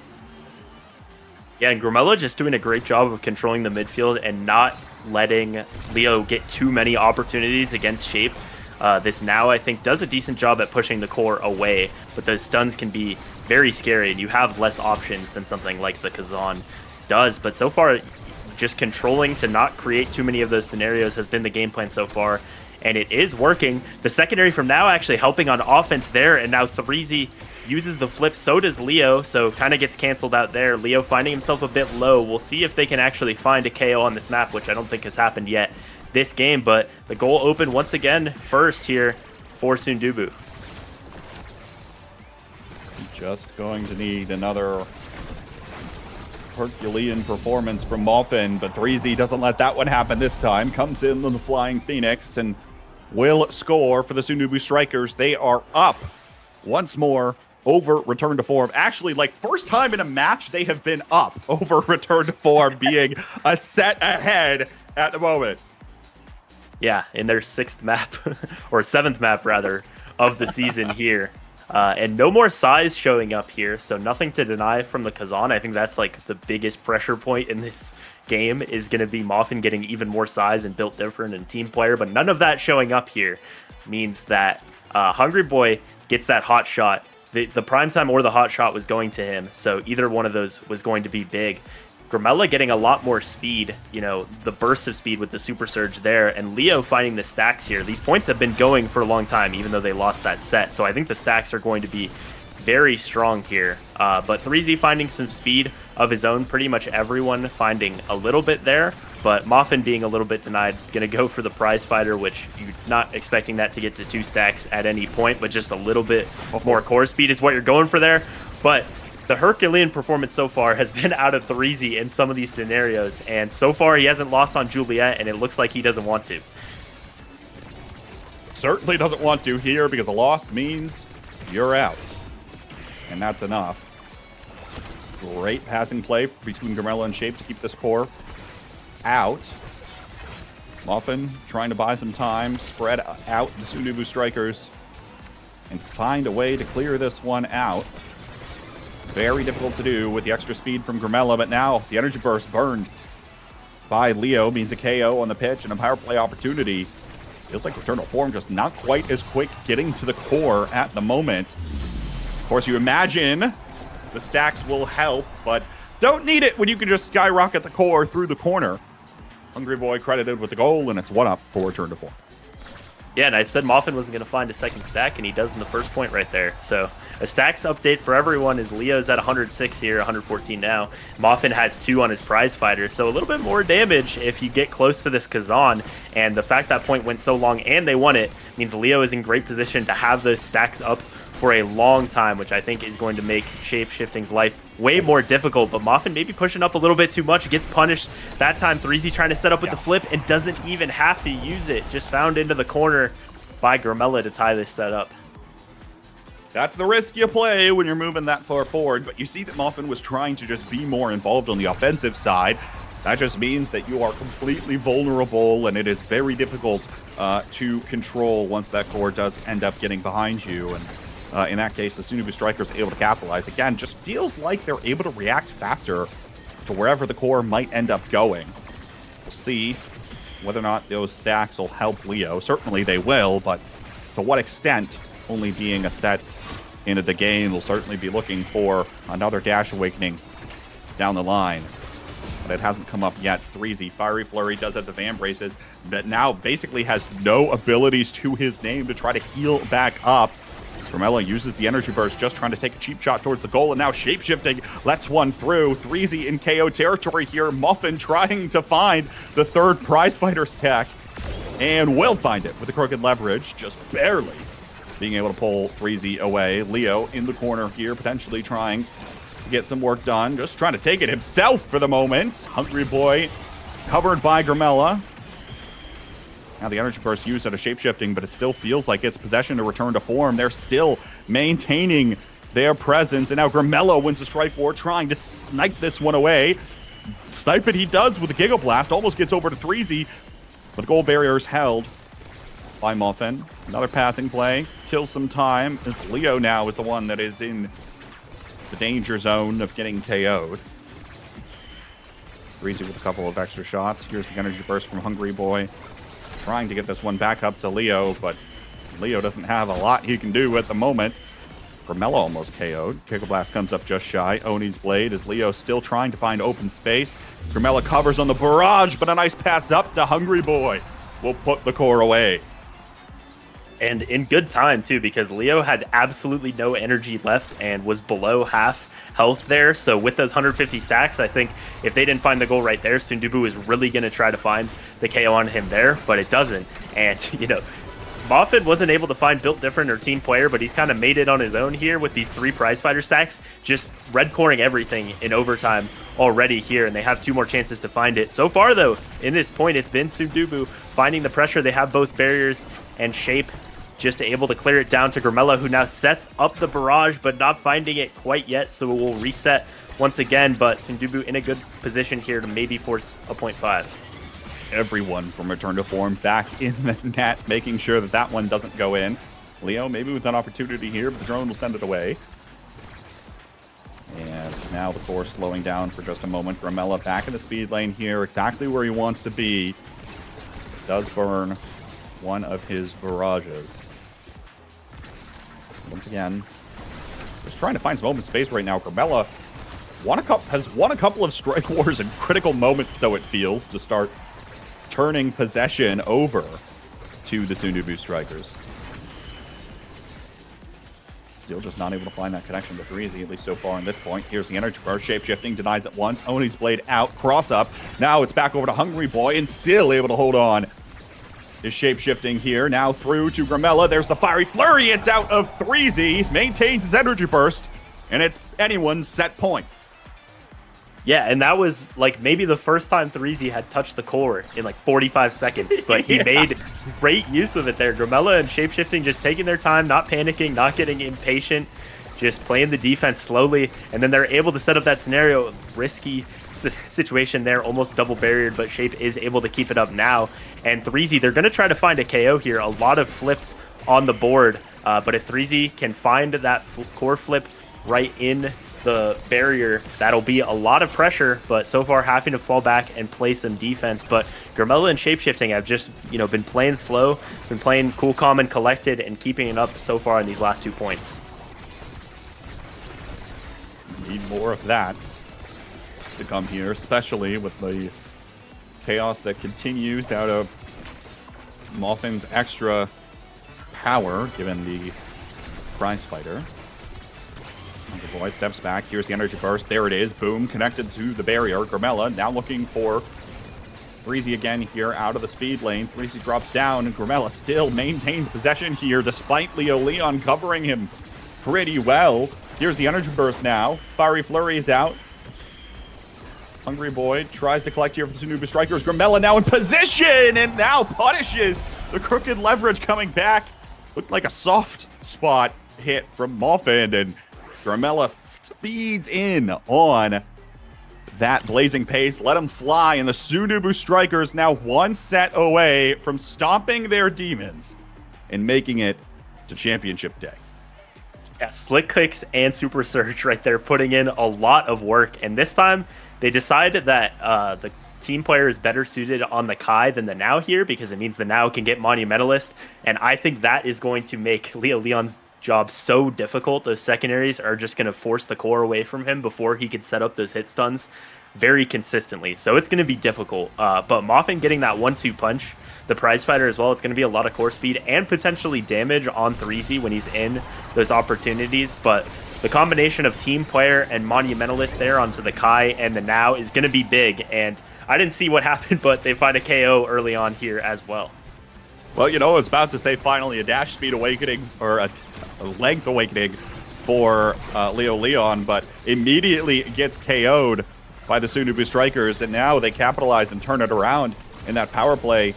Yeah, and Grumella just doing a great job of controlling the midfield and not letting Leo get too many opportunities against Shape. This now, I think, does a decent job at pushing the core away, but those stuns can be very scary, and you have less options than something like the Kazan does. But so far, just controlling to not create too many of those scenarios has been the game plan so far, and it is working. The secondary from now actually helping on offense there, and now 3Z uses the flip, so does Leo, so kind of gets canceled out there. Leo finding himself a bit low. We'll see if they can actually find a KO on this map, which I don't think has happened yet this game, but the goal open once again first here for Sundubu. Just going to need another Herculean performance from Muffin, but 3Z doesn't let that one happen this time. Comes in on the Flying Phoenix and will score for the Sundubu Strikers. They are up once more over Return to Form. Actually, like, first time in a match they have been up over Return to Form, being a set ahead at the moment. Yeah, in their 6th map, or 7th map rather, of the season here. And no more size showing up here, so nothing to deny from the Kazan. I think that's like the biggest pressure point in this game is going to be Muffin getting even more size and built different and team player, but none of that showing up here means that Hungry Boy gets that hot shot. The prime time or the hot shot was going to him, so either one of those was going to be big. Grumella getting a lot more speed, you know, the burst of speed with the super surge there, and Leo finding the stacks here. These points have been going for a long time, even though they lost that set, so I think the stacks are going to be very strong here. But 3Z finding some speed of his own, pretty much everyone finding a little bit there, but Muffin being a little bit denied, gonna go for the prize fighter, which you're not expecting that to get to 2 stacks at any point, but just a little bit more core speed is what you're going for there. But the Herculean performance so far has been out of 3Z in some of these scenarios, and so far he hasn't lost on Juliet, and it looks like he doesn't want to. Certainly doesn't want to here, because a loss means you're out. And that's enough. Great passing play between Grumella and Shape to keep this core out. Muffin trying to buy some time, spread out the Sundubu Strikers, and find a way to clear this one out. Very difficult to do with the extra speed from Grumella, but now the energy burst burned by Leo means a KO on the pitch and a power play opportunity. Feels like Return to Form just not quite as quick getting to the core at the moment. Of course, you imagine the stacks will help, but don't need it when you can just skyrocket the core through the corner. Hungry Boy credited with the goal, and it's 1-up for Return to Form. Yeah, and I said Muffin wasn't going to find a second stack, and he does in the first point right there. So a stacks update for everyone is Leo's at 106 here, 114 now. Muffin has 2 on his prize fighter, so a little bit more damage if you get close to this Kazan. And the fact that point went so long and they won it means Leo is in great position to have those stacks up for a long time, which I think is going to make Shape-Shifting's life way more difficult. But Muffin maybe pushing up a little bit too much, gets punished that time. 3Z trying to set up with the flip and doesn't even have to use it. Just found into the corner by Grumella to tie this set up. That's the risk you play when you're moving that far forward, but you see that Muffin was trying to just be more involved on the offensive side. That just means that you are completely vulnerable, and it is very difficult to control once that core does end up getting behind you. And in that case, the Sundubu Strikers are able to capitalize. Again, just feels like they're able to react faster to wherever the core might end up going. We'll see whether or not those stacks will help Leo. Certainly they will, but to what extent, only being a set into the game, will certainly be looking for another Dash Awakening down the line. But it hasn't come up yet. 3Z, Fiery Flurry does have the Van Braces, but now basically has no abilities to his name to try to heal back up. Grumella uses the energy burst, just trying to take a cheap shot towards the goal, and now Shape-Shifting lets one through. 3Z in KO territory here. Muffin trying to find the 3rd prize fighter stack, and will find it with the Crooked Leverage, just barely being able to pull 3Z away. Leo in the corner here, potentially trying to get some work done, just trying to take it himself for the moment. Hungry Boy covered by Grumella. Now the energy burst used out of shapeshifting, but it still feels like it's possession to return to form. They're still maintaining their presence, and now Grimmello wins the strike war, trying to snipe this one away. Snipe it he does with the Giga Blast, almost gets over to 3Z, but the gold barrier is held by Muffin. Another passing play, kills some time, as Leo now is the one that is in the danger zone of getting KO'd. 3Z with a couple of extra shots. Here's the energy burst from Hungry Boy, trying to get this one back up to Leo, but Leo doesn't have a lot he can do at the moment. Grimmello almost KO'd. Giga Blast comes up just shy. Oni's Blade as Leo still trying to find open space. Grimmello covers on the barrage, but a nice pass up to Hungry Boy will put the core away. And in good time, too, because Leo had absolutely no energy left and was below half health there. So with those 150 stacks, I think if they didn't find the goal right there, Sundubu is really going to try to find the KO on him there, but it doesn't. And, you know, Moffin wasn't able to find Built Different or Team Player, but he's kind of made it on his own here with these 3 prize fighter stacks, just red coring everything in overtime already here, and they have 2 more chances to find it. So far, though, in this point, it's been Sundubu finding the pressure. They have both barriers and shape, just able to clear it down to Grimmello, who now sets up the barrage, but not finding it quite yet, so it will reset once again, but Sundubu in a good position here to maybe force a 0.5. Everyone from Return to Form back in the net, making sure that that one doesn't go in. Leo maybe with an opportunity here, but the drone will send it away. And now the core slowing down for just a moment. Grimmello back in the speed lane here, exactly where he wants to be. Does burn one of his barrages. Once again, just trying to find some open space right now. Grimmello has won a couple of strike wars in critical moments, so it feels, to start turning possession over to the Sundubu Strikers. Still just not able to find that connection to 3Z, at least so far in this point. Here's the energy burst, shapeshifting, denies it once. Oni's Blade out, cross up. Now it's back over to Hungry Boy, and still able to hold on. Is shapeshifting here, now through to Grimmello. There's the fiery flurry, it's out of 3Z. Maintains his energy burst, and it's anyone's set point. Yeah, and that was like maybe the first time 3Z had touched the core in like 45 seconds, but he made great use of it there. Grimmello and shapeshifting just taking their time, not panicking, not getting impatient, just playing the defense slowly, and then they're able to set up that scenario. Risky situation there, almost double barriered, but Shape is able to keep it up now. And 3Z, they're going to try to find a KO here. A lot of flips on the board, but if 3Z can find that core flip right in the barrier, that'll be a lot of pressure, but so far having to fall back and play some defense. But Grimmello and shapeshifting have just, you know, been playing slow, been playing cool, calm, and collected, and keeping it up so far in these last 2 points. Need more of that to come here, especially with the chaos that continues out of Muffin's extra power, given the prize fighter. The boy steps back. Here's the energy burst. There it is. Boom. Connected to the barrier. Grimmello now looking for 3Z again here out of the speed lane. 3Z drops down, and Grimmello still maintains possession here despite Leo Leon covering him pretty well. Here's the energy burst now. Fiery Flurry is out. Hungry Boy tries to collect here for the Sundubu Strikers. Grimmello now in position and now punishes the crooked leverage coming back. Looked like a soft spot hit from Muffin, and Grimmello speeds in on that blazing pace. Let him fly, and the Sundubu Strikers now one set away from stomping their demons and making it to championship day. Yeah, slick kicks and super surge right there, putting in a lot of work. And this time they decided that the team player is better suited on the Kai than the Now here, because it means the Now can get Monumentalist. And I think that is going to make Leo Leon's job so difficult. Those secondaries are just going to force the core away from him before he could set up those hit stuns very consistently. So it's going to be difficult. But Muffin getting that 1-2 punch, the prize fighter as well, it's going to be a lot of core speed and potentially damage on 3Z when he's in those opportunities. But the combination of team player and Monumentalist there onto the Kai and the Now is going to be big. And I didn't see what happened, but they find a KO early on here as well. Well, you know, I was about to say finally a dash speed awakening, or a length awakening for Leo Leon, but immediately gets KO'd by the Sundubu Strikers, and now they capitalize and turn it around in that power play.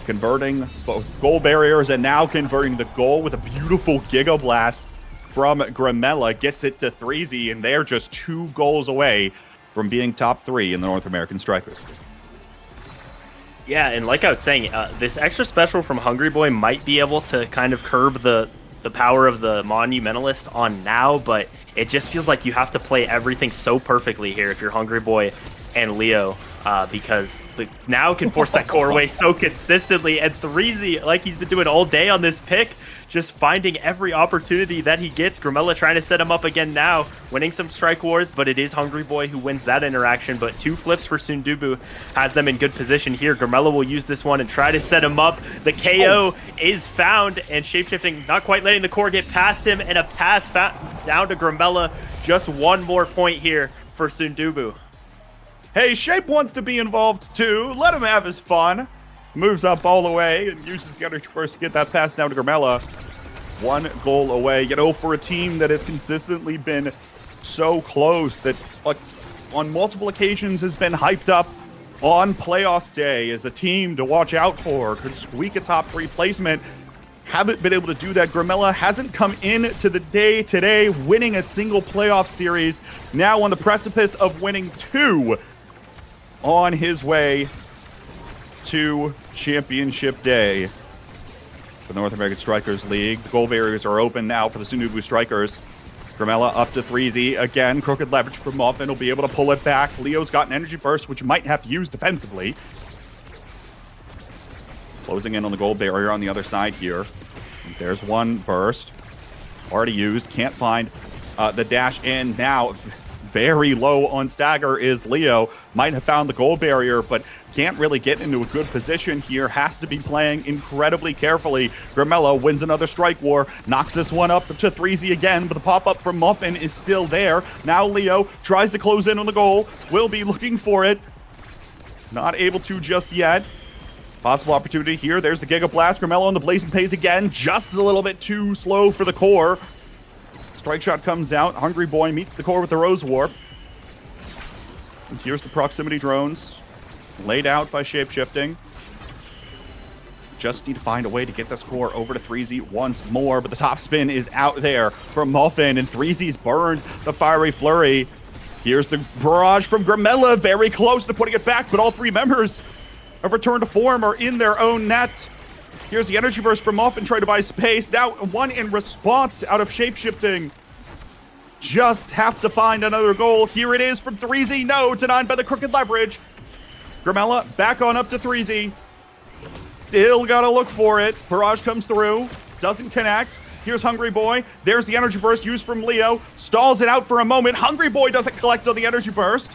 converting both goal barriers and now converting the goal with a beautiful Giga Blast from Grimella. Gets it to 3Z, and they're just 2 goals away from being top 3 in the North American Strikers. Yeah, and like I was saying, this extra special from Hungry Boy might be able to kind of curb the power of the Monumentalist on now, but it just feels like you have to play everything so perfectly here if you're Hungry Boy and Leo, because the now can force that core away so consistently, and 3Z, like he's been doing all day on this pick, just finding every opportunity that he gets. Grimella trying to set him up again now, winning some strike wars, but it is Hungry Boy who wins that interaction. But 2 flips for Sundubu has them in good position here. Grimella will use this one and try to set him up. The KO is found, and Shapeshifting not quite letting the core get past him, and a pass down to Grimella. Just 1 more point here for Sundubu. Hey, Shape wants to be involved too. Let him have his fun. Moves up all the way and uses the energy burst to get that pass down to Grimella. 1 goal away. You know, for a team that has consistently been so close, that on multiple occasions has been hyped up on playoffs day as a team to watch out for, could squeak a top 3 placement, haven't been able to do that. Grimella hasn't come in to the day today winning a single playoff series. Now on the precipice of winning 2 on his way to Championship Day. The North American Strikers League. The goal barriers are open now for the Sundubu Strikers. Grimella up to 3Z. Again, crooked leverage from Muffin will be able to pull it back. Leo's got an energy burst, which you might have to use defensively. Closing in on the goal barrier on the other side here. There's 1 burst. Already used. Can't find the dash in now. Very low on stagger is Leo. Might have found the goal barrier, but can't really get into a good position here. Has to be playing incredibly carefully. Grimella wins another strike war. Knocks this one up to 3Z again, but the pop-up from Muffin is still there. Now Leo tries to close in on the goal. Will be looking for it. Not able to just yet. Possible opportunity here. There's the Giga Blast. Grimella on the Blazing Pace again. Just a little bit too slow for the core. Strike shot comes out. Hungry Boy meets the core with the Rose Warp. And here's the proximity drones. Laid out by Shapeshifting. Just need to find a way to get this core over to 3Z once more, but the top spin is out there from Muffin, and 3Z's burned the Fiery Flurry. Here's the barrage from Grimella, very close to putting it back, but all 3 members of Return to Form are in their own net. Here's the energy burst from Muffin, trying to buy space. Now 1 in response out of Shapeshifting. Just have to find another goal. Here it is from 3Z. No, denied by the crooked leverage. Grimella back on up to 3Z. Still gotta look for it. Barrage comes through. Doesn't connect. Here's Hungry Boy. There's the energy burst used from Leo. Stalls it out for a moment. Hungry Boy doesn't collect on the energy burst.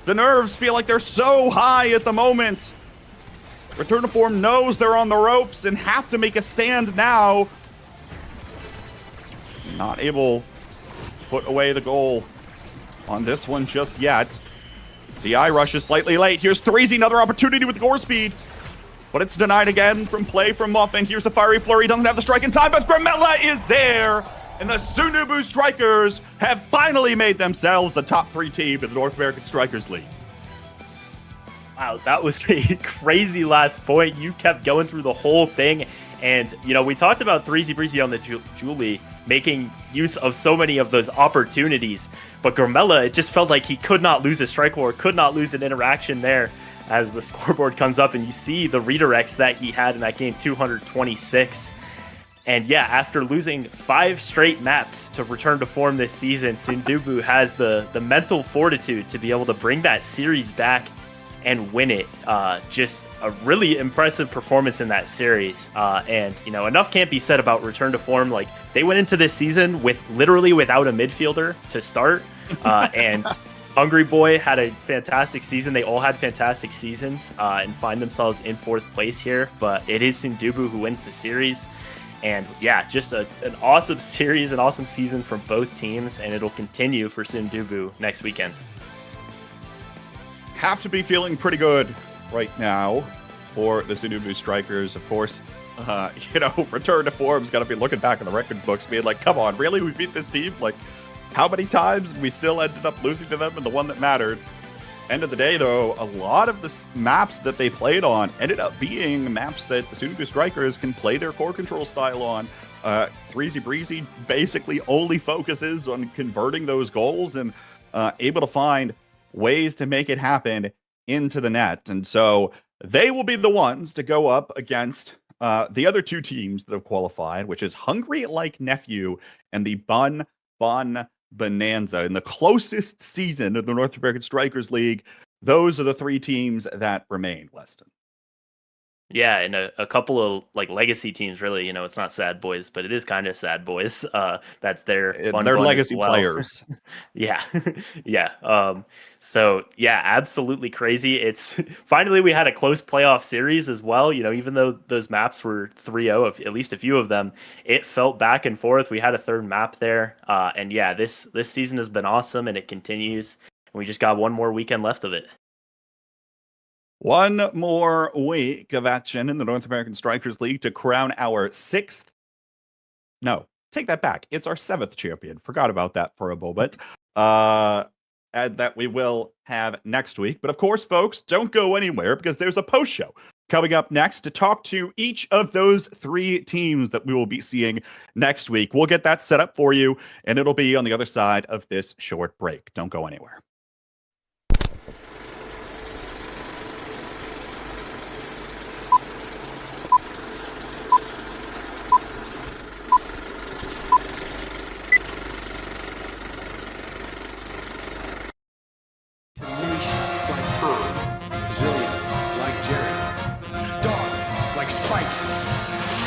The nerves feel like they're so high at the moment. Return to Form knows they're on the ropes and have to make a stand now. Not able to put away the goal on this one just yet. The eye rush is slightly late. Here's 3Z, another opportunity with core speed. But it's denied again from play from Muffin. Here's the Fiery Flurry. Doesn't have the strike in time, but Grimella is there. And the Sundubu Strikers have finally made themselves a top 3 team in the North American Strikers League. Wow, that was a crazy last point. You kept going through the whole thing. And, you know, we talked about 3Z Breezy on the Julie making use of so many of those opportunities. But Grimella, it just felt like he could not lose a strike war, could not lose an interaction there as the scoreboard comes up and you see the redirects that he had in that game, 226. And yeah, after losing 5 straight maps to Return to Form this season, Sundubu has the mental fortitude to be able to bring that series back and win it. Just a really impressive performance in that series. And, you know, enough can't be said about Return to Form. Like, they went into this season with literally without a midfielder to start. And Hungry Boy had a fantastic season. They all had fantastic seasons and find themselves in 4th place here. But it is Sundubu who wins the series. And yeah, just an awesome series, an awesome season from both teams. And it'll continue for Sundubu next weekend. Have to be feeling pretty good right now for the Sundubu Strikers. Of course, you know, Return to Form's got to be looking back in the record books, being like, come on, really? We beat this team? Like, how many times we still ended up losing to them in the one that mattered? end of the day, though, a lot of the maps that they played on ended up being maps that the Sudoku Strikers can play their core control style on. 3Z Breezy basically only focuses on converting those goals and able to find ways to make it happen into the net. And so they will be the ones to go up against the other two teams that have qualified, which is Hungry Like Nephew and the Bun Bonanza. In the closest season of the North American Strikers League, those are the three teams that remain, Weston. Yeah, and a couple of like legacy teams, really. It's not Sad Boys, but it is kind of Sad Boys. That's their fun They're as legacy well. players. Yeah, yeah. So yeah, absolutely crazy. It's finally we had a close playoff series as well. Even though those maps were 3-0, at least a few of them, it felt back and forth. We had a third map there, and yeah, this season has been awesome, and it continues. And we just got one more weekend left of it. One more week of action in the North American Strikers League to crown our sixth. No, take that back. It's our seventh champion. Forgot about that for a moment. And that we will have next week. But of course, folks, don't go anywhere because there's a post show coming up next to talk to each of those three teams that we will be seeing next week. We'll get that set up for you, and it'll be on the other side of this short break. Don't go anywhere.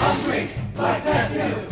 Hungry like Matthew.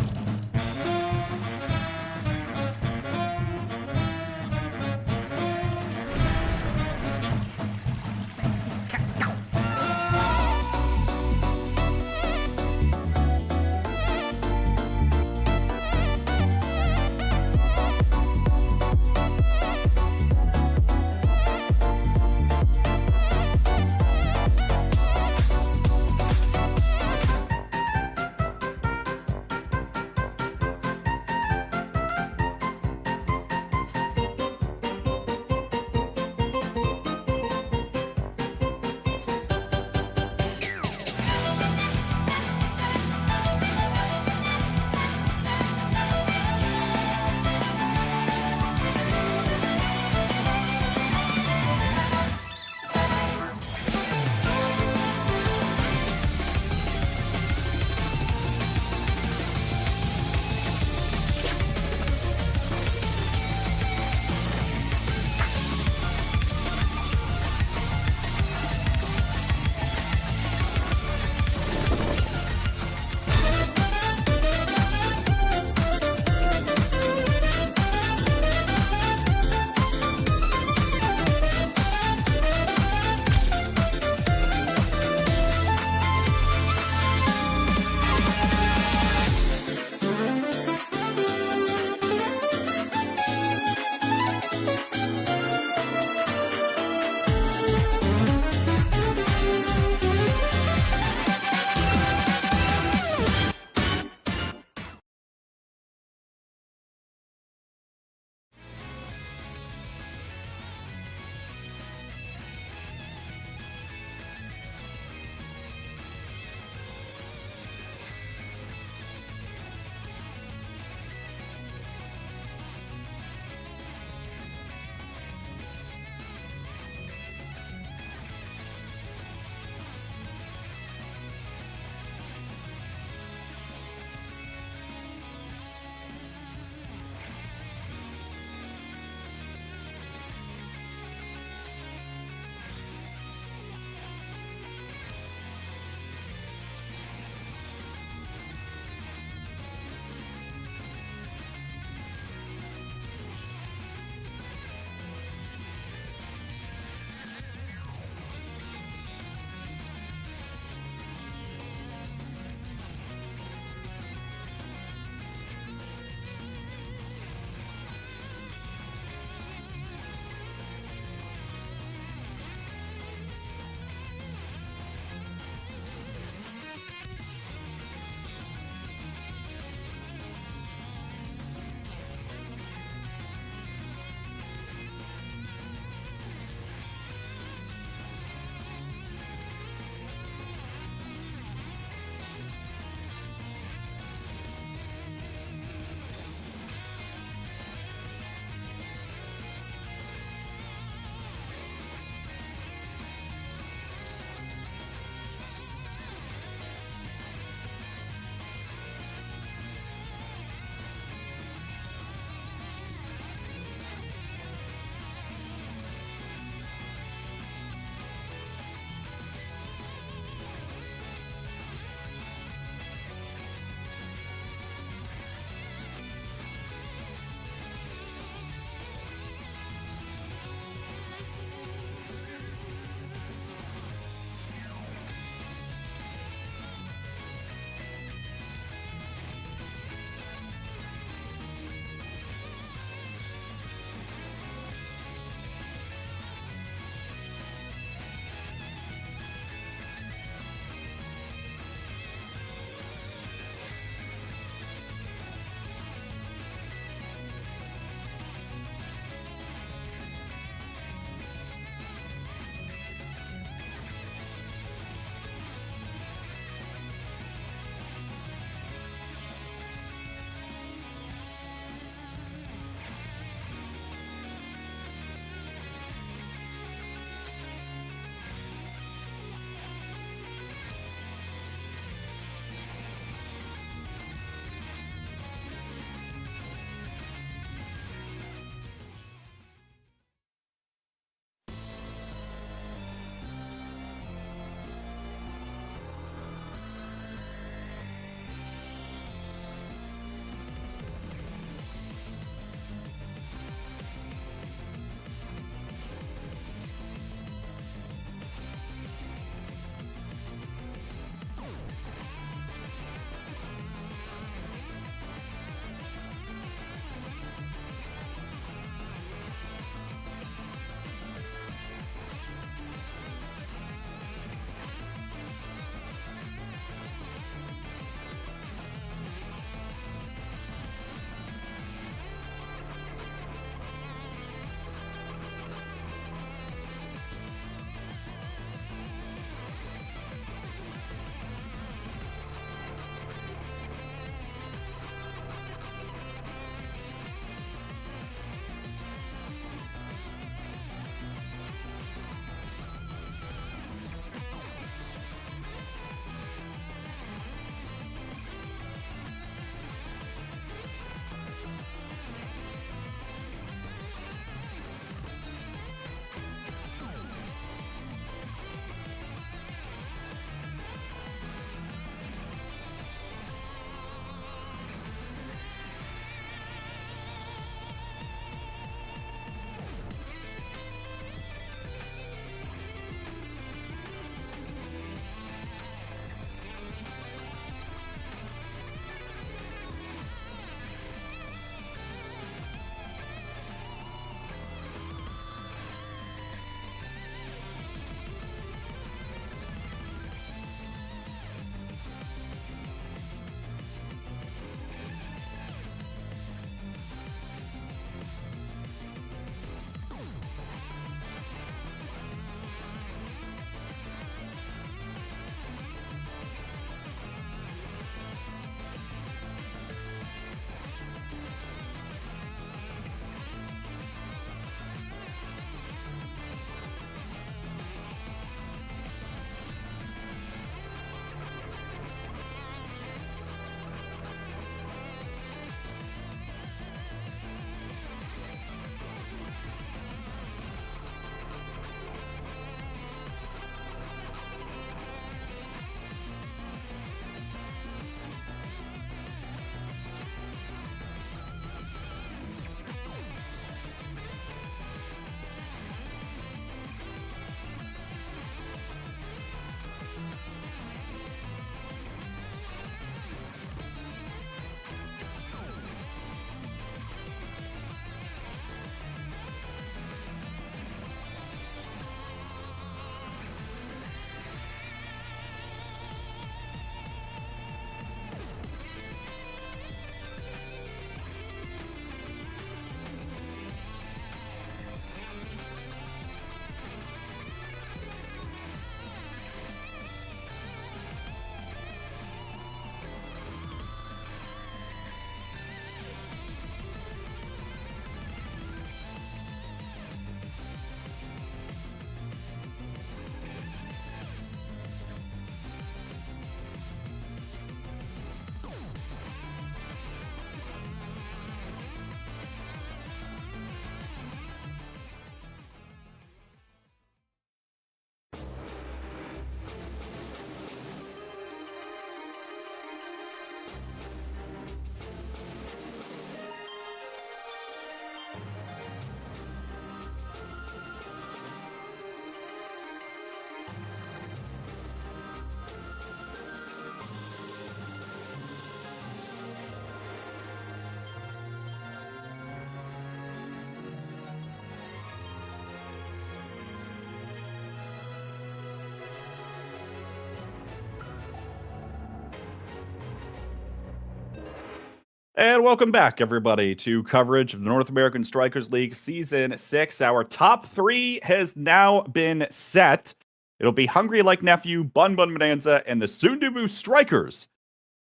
And welcome back, everybody, to coverage of the North American Strikers League Season 6. Our top 3 has now been set. It'll be Hungry Like Nephew, Bun Bun Bonanza, and the Sundubu Strikers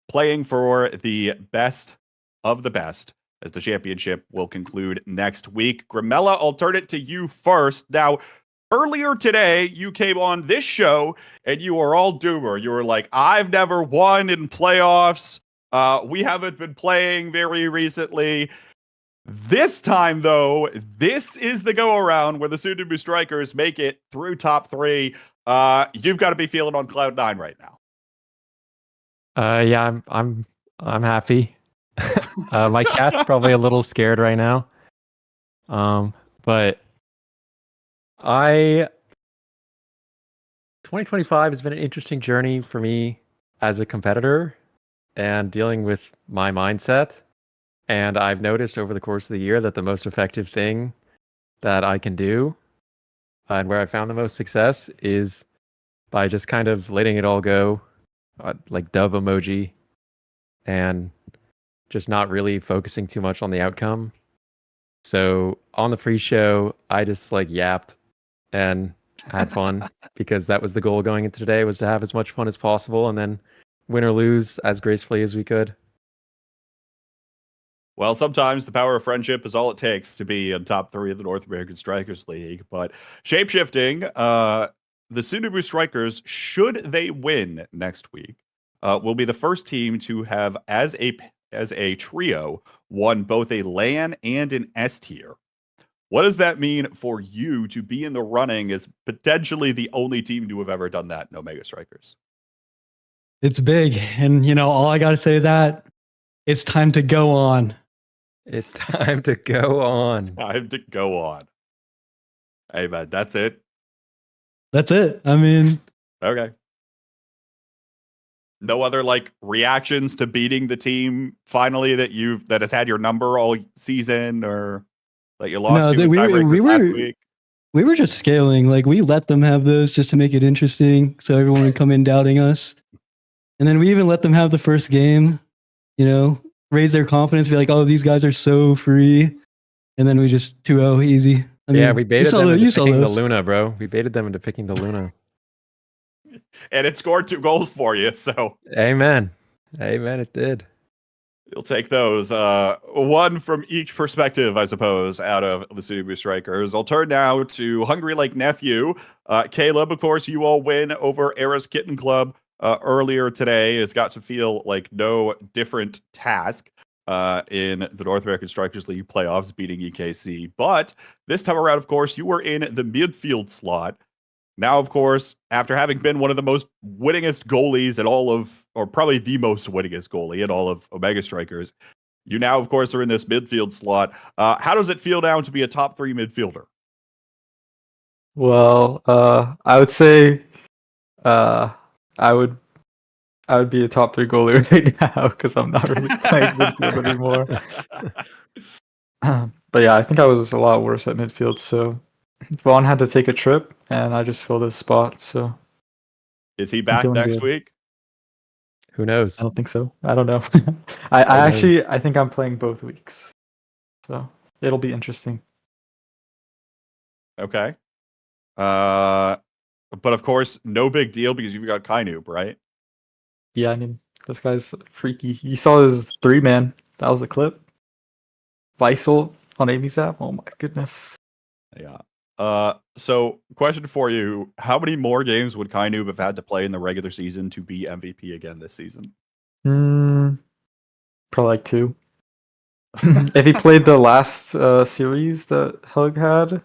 playing for the best of the best, as the championship will conclude next week. Grimella, I'll turn it to you first. Now, earlier today, you came on this show, and you were all doomer. You were like, I've never won in playoffs. We haven't been playing very recently. This time, though, this is the go-around where the Sundubu Strikers make it through top 3. You've got to be feeling on cloud 9 right now. Yeah, I'm happy. My cat's probably a little scared right now. But 2025 has been an interesting journey for me as a competitor and dealing with my mindset. And I've noticed over the course of the year that the most effective thing that I can do and where I found the most success is by just kind of letting it all go, like dove emoji, and just not really focusing too much on the outcome. So on the free show, I just yapped and had fun because that was the goal going into today, was to have as much fun as possible and then win or lose as gracefully as we could. Well, sometimes the power of friendship is all it takes to be in top 3 of the North American Strikers League. But shape-shifting, the Sundubu Strikers, should they win next week, will be the first team to have, as a trio, won both a LAN and an S tier. What does that mean for you to be in the running as potentially the only team to have ever done that in Omega Strikers? It's big. And, all I got to say to that, it's time to go on. It's time to go on. Time to go on. Hey, man, that's it. That's it. I mean, okay. No other reactions to beating the team finally that has had your number all season, or that you lost to last week? We were just scaling. We let them have those just to make it interesting, so everyone would come in doubting us. And then we even let them have the first game, raise their confidence, be like, oh, these guys are so free. And then we just 2-0 easy. I mean, we baited them into picking the Luna, bro. We baited them into picking the Luna. And it scored 2 goals for you, so. Amen. Amen, it did. You'll take those. One from each perspective, I suppose, out of the Sundubu Strikers. I'll turn now to Hungry Like Nephew. Caleb, of course, you all win over Era's Kitten Club earlier today. Has got to feel like no different task in the North American Strikers League playoffs, beating EKC. But this time around, of course, you were in the midfield slot. Now, of course, after having been one of the most winningest goalies in all of, or probably the most winningest goalie in all of Omega Strikers, you now, of course, are in this midfield slot. How does it feel now to be a top 3 midfielder? Well, I would say I would be a top 3 goalie right now because I'm not really playing midfield anymore. But yeah, I think I was a lot worse at midfield. So Vaughn had to take a trip, and I just filled his spot. So is he back next week? Who knows? I don't think so. I don't know. I think I'm playing both weeks, so it'll be interesting. Okay. But of course, no big deal because you've got Kainoob, right? Yeah, I mean, this guy's freaky. You saw his 3-man. That was a clip. Weissel on ABZAP. Oh my goodness. Yeah. So question for you: how many more games would Kainoob have had to play in the regular season to be MVP again this season? Probably 2. If he played the last series that Hug had,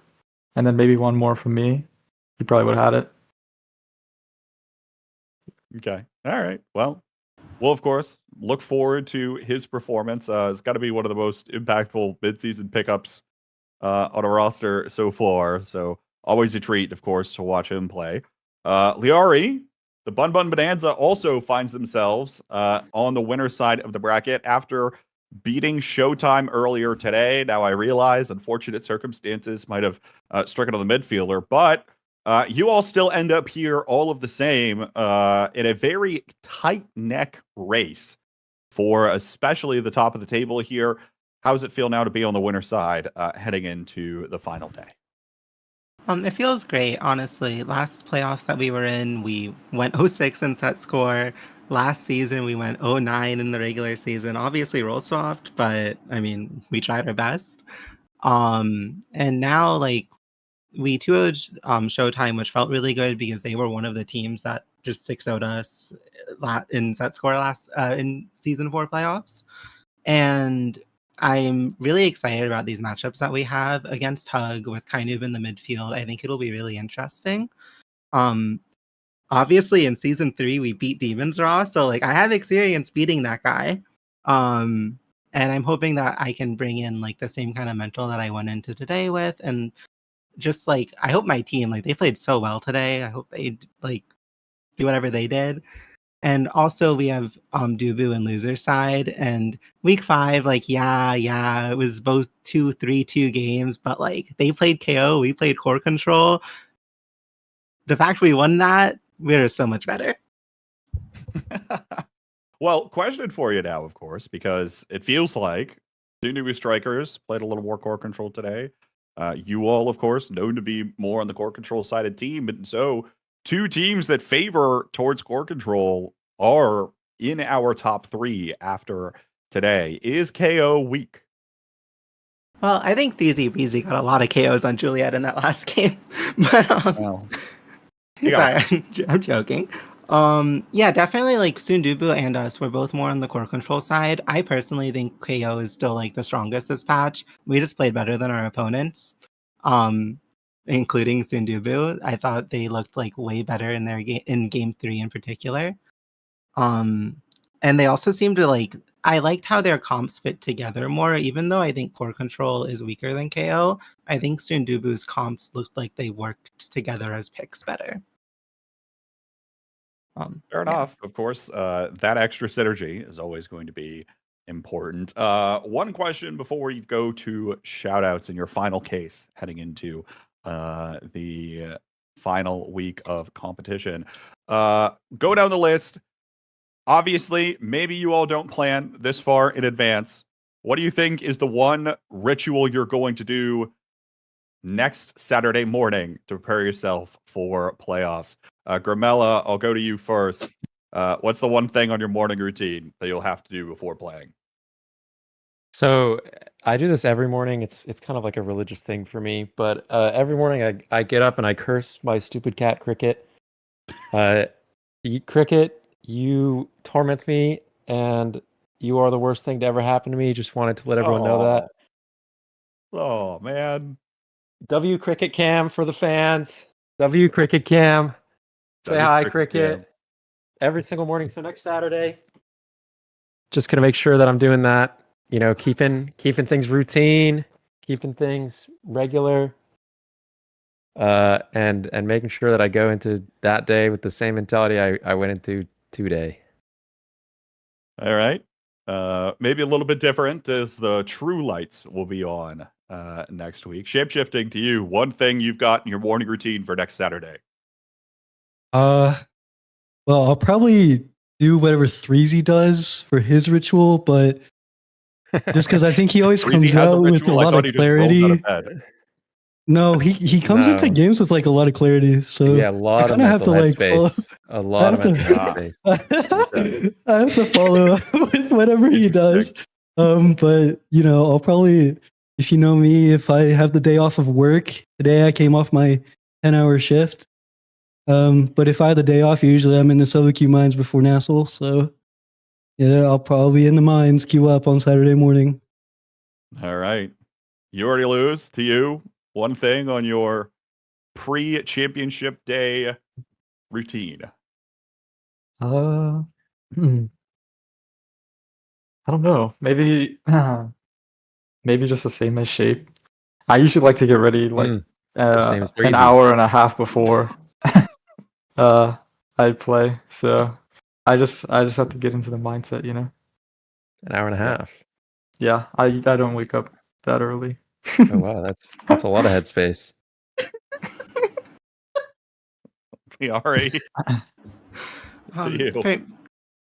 and then maybe one more from me, he probably would have had it. Okay. All right. Well, we'll of course look forward to his performance. It's got to be one of the most impactful midseason pickups on a roster so far. So always a treat, of course, to watch him play. Liari, the Bun Bun Bonanza, also finds themselves on the winner's side of the bracket after beating Showtime earlier today. Now I realize unfortunate circumstances might have stricken on the midfielder, but you all still end up here all of the same in a very tight neck race. for especially the top of the table here. How does it feel now to be on the winner side heading into the final day? It feels great, honestly. Last playoffs that we were in, we went 0-6 in set score. Last season, we went 0-9 in the regular season. Obviously, roll soft, but I mean, we tried our best. And now, like, we 2-0'd Showtime, which felt really good because they were one of the teams that just 6-0'd us in set score in season 4 playoffs. And I'm really excited about these matchups that we have against Hug with Kainub in the midfield. I think it'll be really interesting. Obviously in season 3 we beat Demons Raw, so like I have experience beating that guy. And I'm hoping that I can bring in like the same kind of mental that I went into today with, and just like I hope my team, like they played so well today. I hope they like do whatever they did. And also we have Dubu and loser side, and week 5, like it was both 2-3-2 games, but like they played KO, we played core control. The fact we won that, we're so much better. Well, question for you now, of course, because it feels like two new strikers played a little more core control today. You all, of course, known to be more on the core control sided team, and so two teams that favor towards core control are in our top 3 after today. Is KO weak? Well, I think Theezy Breezy got a lot of KOs on Juliet in that last game. But sorry, I'm joking. Yeah, definitely like Sundubu and us were both more on the core control side. I personally think KO is still like the strongest this patch. We just played better than our opponents. Including Sundubu. I thought they looked like way better in their in game 3 in particular. And they also seem to like, I liked how their comps fit together more, even though I think core control is weaker than KO. I think Sundubu's comps looked like they worked together as picks better. Fair enough. Of course, that extra synergy is always going to be important. One question before we go to shout outs in your final case heading into the final week of competition. Go down the list. Obviously, maybe you all don't plan this far in advance. What do you think is the one ritual you're going to do next Saturday morning to prepare yourself for playoffs? Gramella, I'll go to you first. What's the one thing on your morning routine that you'll have to do before playing? So I do this every morning. It's kind of like a religious thing for me. But every morning I get up and I curse my stupid cat Cricket. Cricket, you torment me, and you are the worst thing to ever happen to me. Just wanted to let everyone know that. Oh man. W Cricket Cam for the fans. W Cricket Cam. Say hi, Cricket. Every single morning. So next Saturday, just gonna make sure that I'm doing that. You know, keeping things routine, keeping things regular, and making sure that I go into that day with the same mentality I went into today. All right. Maybe a little bit different as the true lights will be on next week. Shapeshifting to you, one thing you've got in your morning routine for next Saturday. Well, I'll probably do whatever Threezy does for his ritual, but just because I think he always comes out with a lot of clarity. No, he comes into games with like a lot of clarity, so yeah, a lot I kind of have to like follow. A lot of mental headspace. I have to follow with whatever he does. But you know, I'll probably, if you know me, if I have the day off of work today, I came off my 10-hour shift. But if I have the day off, usually I'm in the solo queue mines before NASL, so yeah, I'll probably be in the mines queue up on Saturday morning. All right, you already lose to you. One thing on your pre-championship day routine. I don't know. Maybe just the same as Shape. I usually like to get ready like same as an hour and a half before I play. So I just have to get into the mindset, you know. An hour and a half. Yeah, I don't wake up that early. Oh wow, that's a lot of headspace. Ari, to you.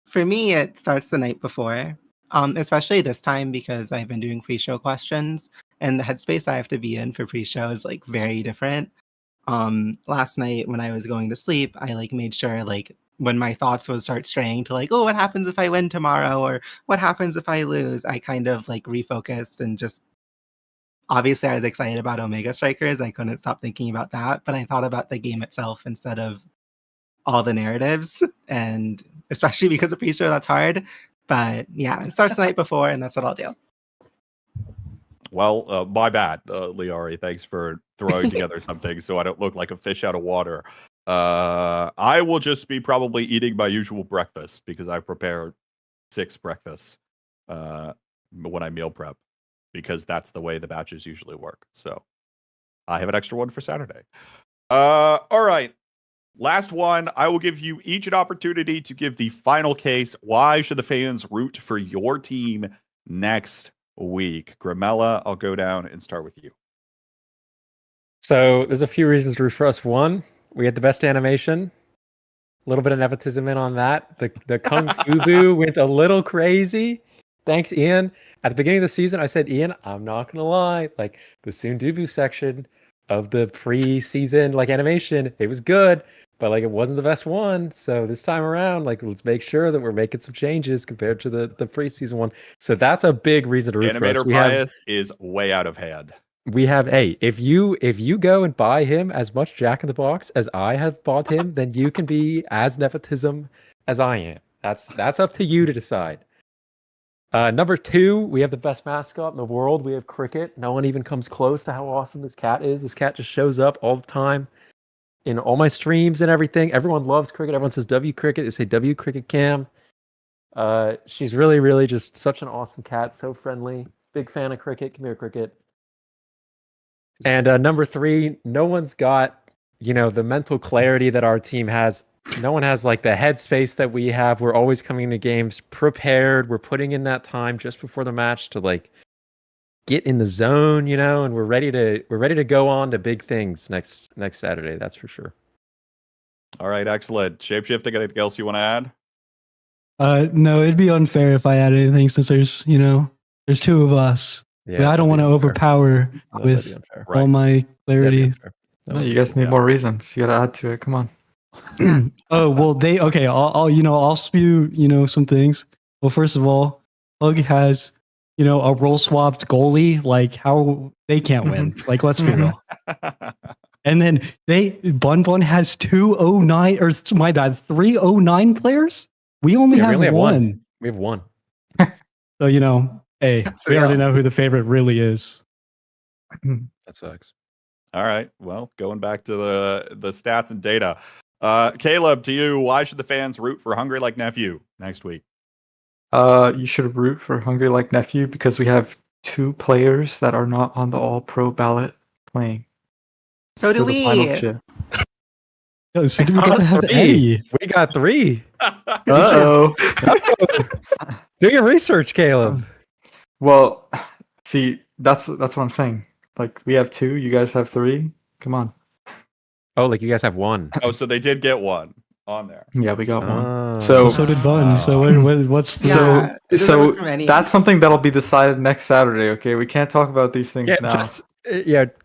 For me, it starts the night before, especially this time because I've been doing pre-show questions, and the headspace I have to be in for pre-show is like very different. Last night when I was going to sleep, I like made sure like when my thoughts would start straying to like, oh, what happens if I win tomorrow, or what happens if I lose, I kind of like refocused and just obviously I was excited about Omega Strikers. I couldn't stop thinking about that, but I thought about the game itself instead of all the narratives, and especially because of pre-show, that's hard. But yeah, it starts the night before, and that's what I'll do. Well, my bad, Liari. Thanks for throwing together something so I don't look like a fish out of water. I will just be probably eating my usual breakfast because I prepare 6 breakfasts when I meal prep, because that's the way the batches usually work. So I have an extra one for Saturday. All right. Last one. I will give you each an opportunity to give the final case. Why should the fans root for your team next week? Grimella, I'll go down and start with you. So there's a few reasons to root for us. One, we had the best animation. A little bit of nepotism in on that. The Kung Fu Boo went a little crazy. Thanks, Ian. At the beginning of the season, I said, Ian, I'm not gonna lie, like the Sundubu section of the pre-season like animation, it was good, but like it wasn't the best one. So this time around, like let's make sure that we're making some changes compared to the preseason one. So that's a big reason to root for us. Animator bias is way out of hand. We have if you go and buy him as much Jack in the Box as I have bought him, then you can be as nepotism as I am. That's up to you to decide. Number 2, we have the best mascot in the world. We have Cricket. No one even comes close to how awesome this cat is. This cat just shows up all the time in all my streams and everything. Everyone loves Cricket. Everyone says W Cricket. They say W Cricket Cam. She's really, really just such an awesome cat. So friendly. Big fan of Cricket. Come here, Cricket. And number 3, no one's got, the mental clarity that our team has. No one has like the headspace that we have. We're always coming into games prepared. We're putting in that time just before the match to like get in the zone, and we're ready to go on to big things next Saturday. That's for sure. All right, excellent. Shapeshifting, anything else you want to add? No, it'd be unfair if I add anything since there's 2 of us. Yeah, I don't want to overpower with all my clarity. No, you guys need more reasons. You gotta add to it. Come on. Oh well, I'll spew some things. Well, first of all, Hug has a role swapped goalie. Like how they can't win. Like let's be real. And then Bun has 209 or my bad 309 players. We only have one. We have one. So hey, we already know who the favorite really is. That sucks. All right. Well, going back to the stats and data. Caleb, to you, why should the fans root for Hungry Like Nephew next week? You should root for Hungry Like Nephew because we have 2 players that are not on the All-Pro ballot playing. So do we. Oh, so do we doesn't have 3. any. We got 3. Uh-oh. Do your research, Caleb. Well, see, that's what I'm saying. Like we have 2, you guys have 3. Come on. Oh, like you guys have 1. Oh, so they did get 1 on there. Yeah, we got 1. So did Bun. So what's the... So that's something that'll be decided next Saturday. Okay, we can't talk about these things now.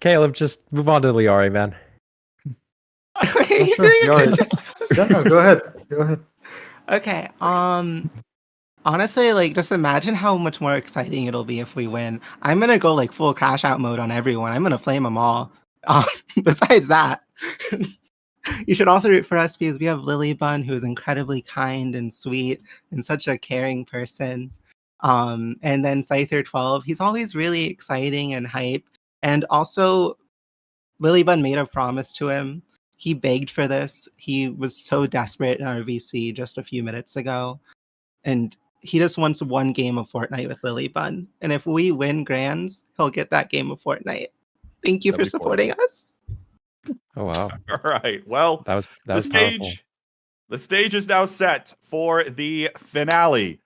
Caleb, just move on to Liari, man. No, go ahead. Okay. Honestly, like, just imagine how much more exciting it'll be if we win. I'm gonna go like full crash out mode on everyone. I'm gonna flame them all. Besides that, you should also root for us because we have Lily Bun, who is incredibly kind and sweet and such a caring person. And then Scyther 12, he's always really exciting and hype. And also, Lily Bun made a promise to him. He begged for this. He was so desperate in our VC just a few minutes ago. And he just wants 1 game of Fortnite with Lily Bun. And if we win Grands, he'll get that game of Fortnite. Thank you for supporting us. Oh, wow. All right. Well, that was the stage. Powerful. The stage is now set for the finale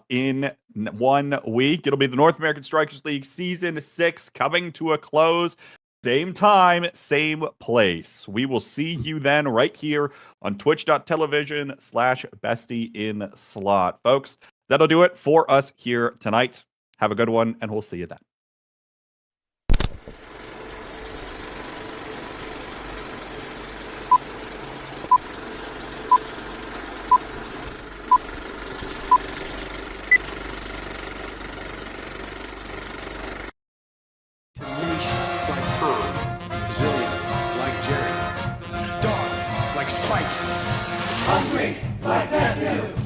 in 1 week. It'll be the North American Strikers League Season 6 coming to a close. Same time, same place. We will see you then right here on twitch.tv/BestieInSlot. Folks, that'll do it for us here tonight. Have a good one, and we'll see you then. Like Tom, Zillion like Jerry, Dog like Spike, Hungry like Matthew.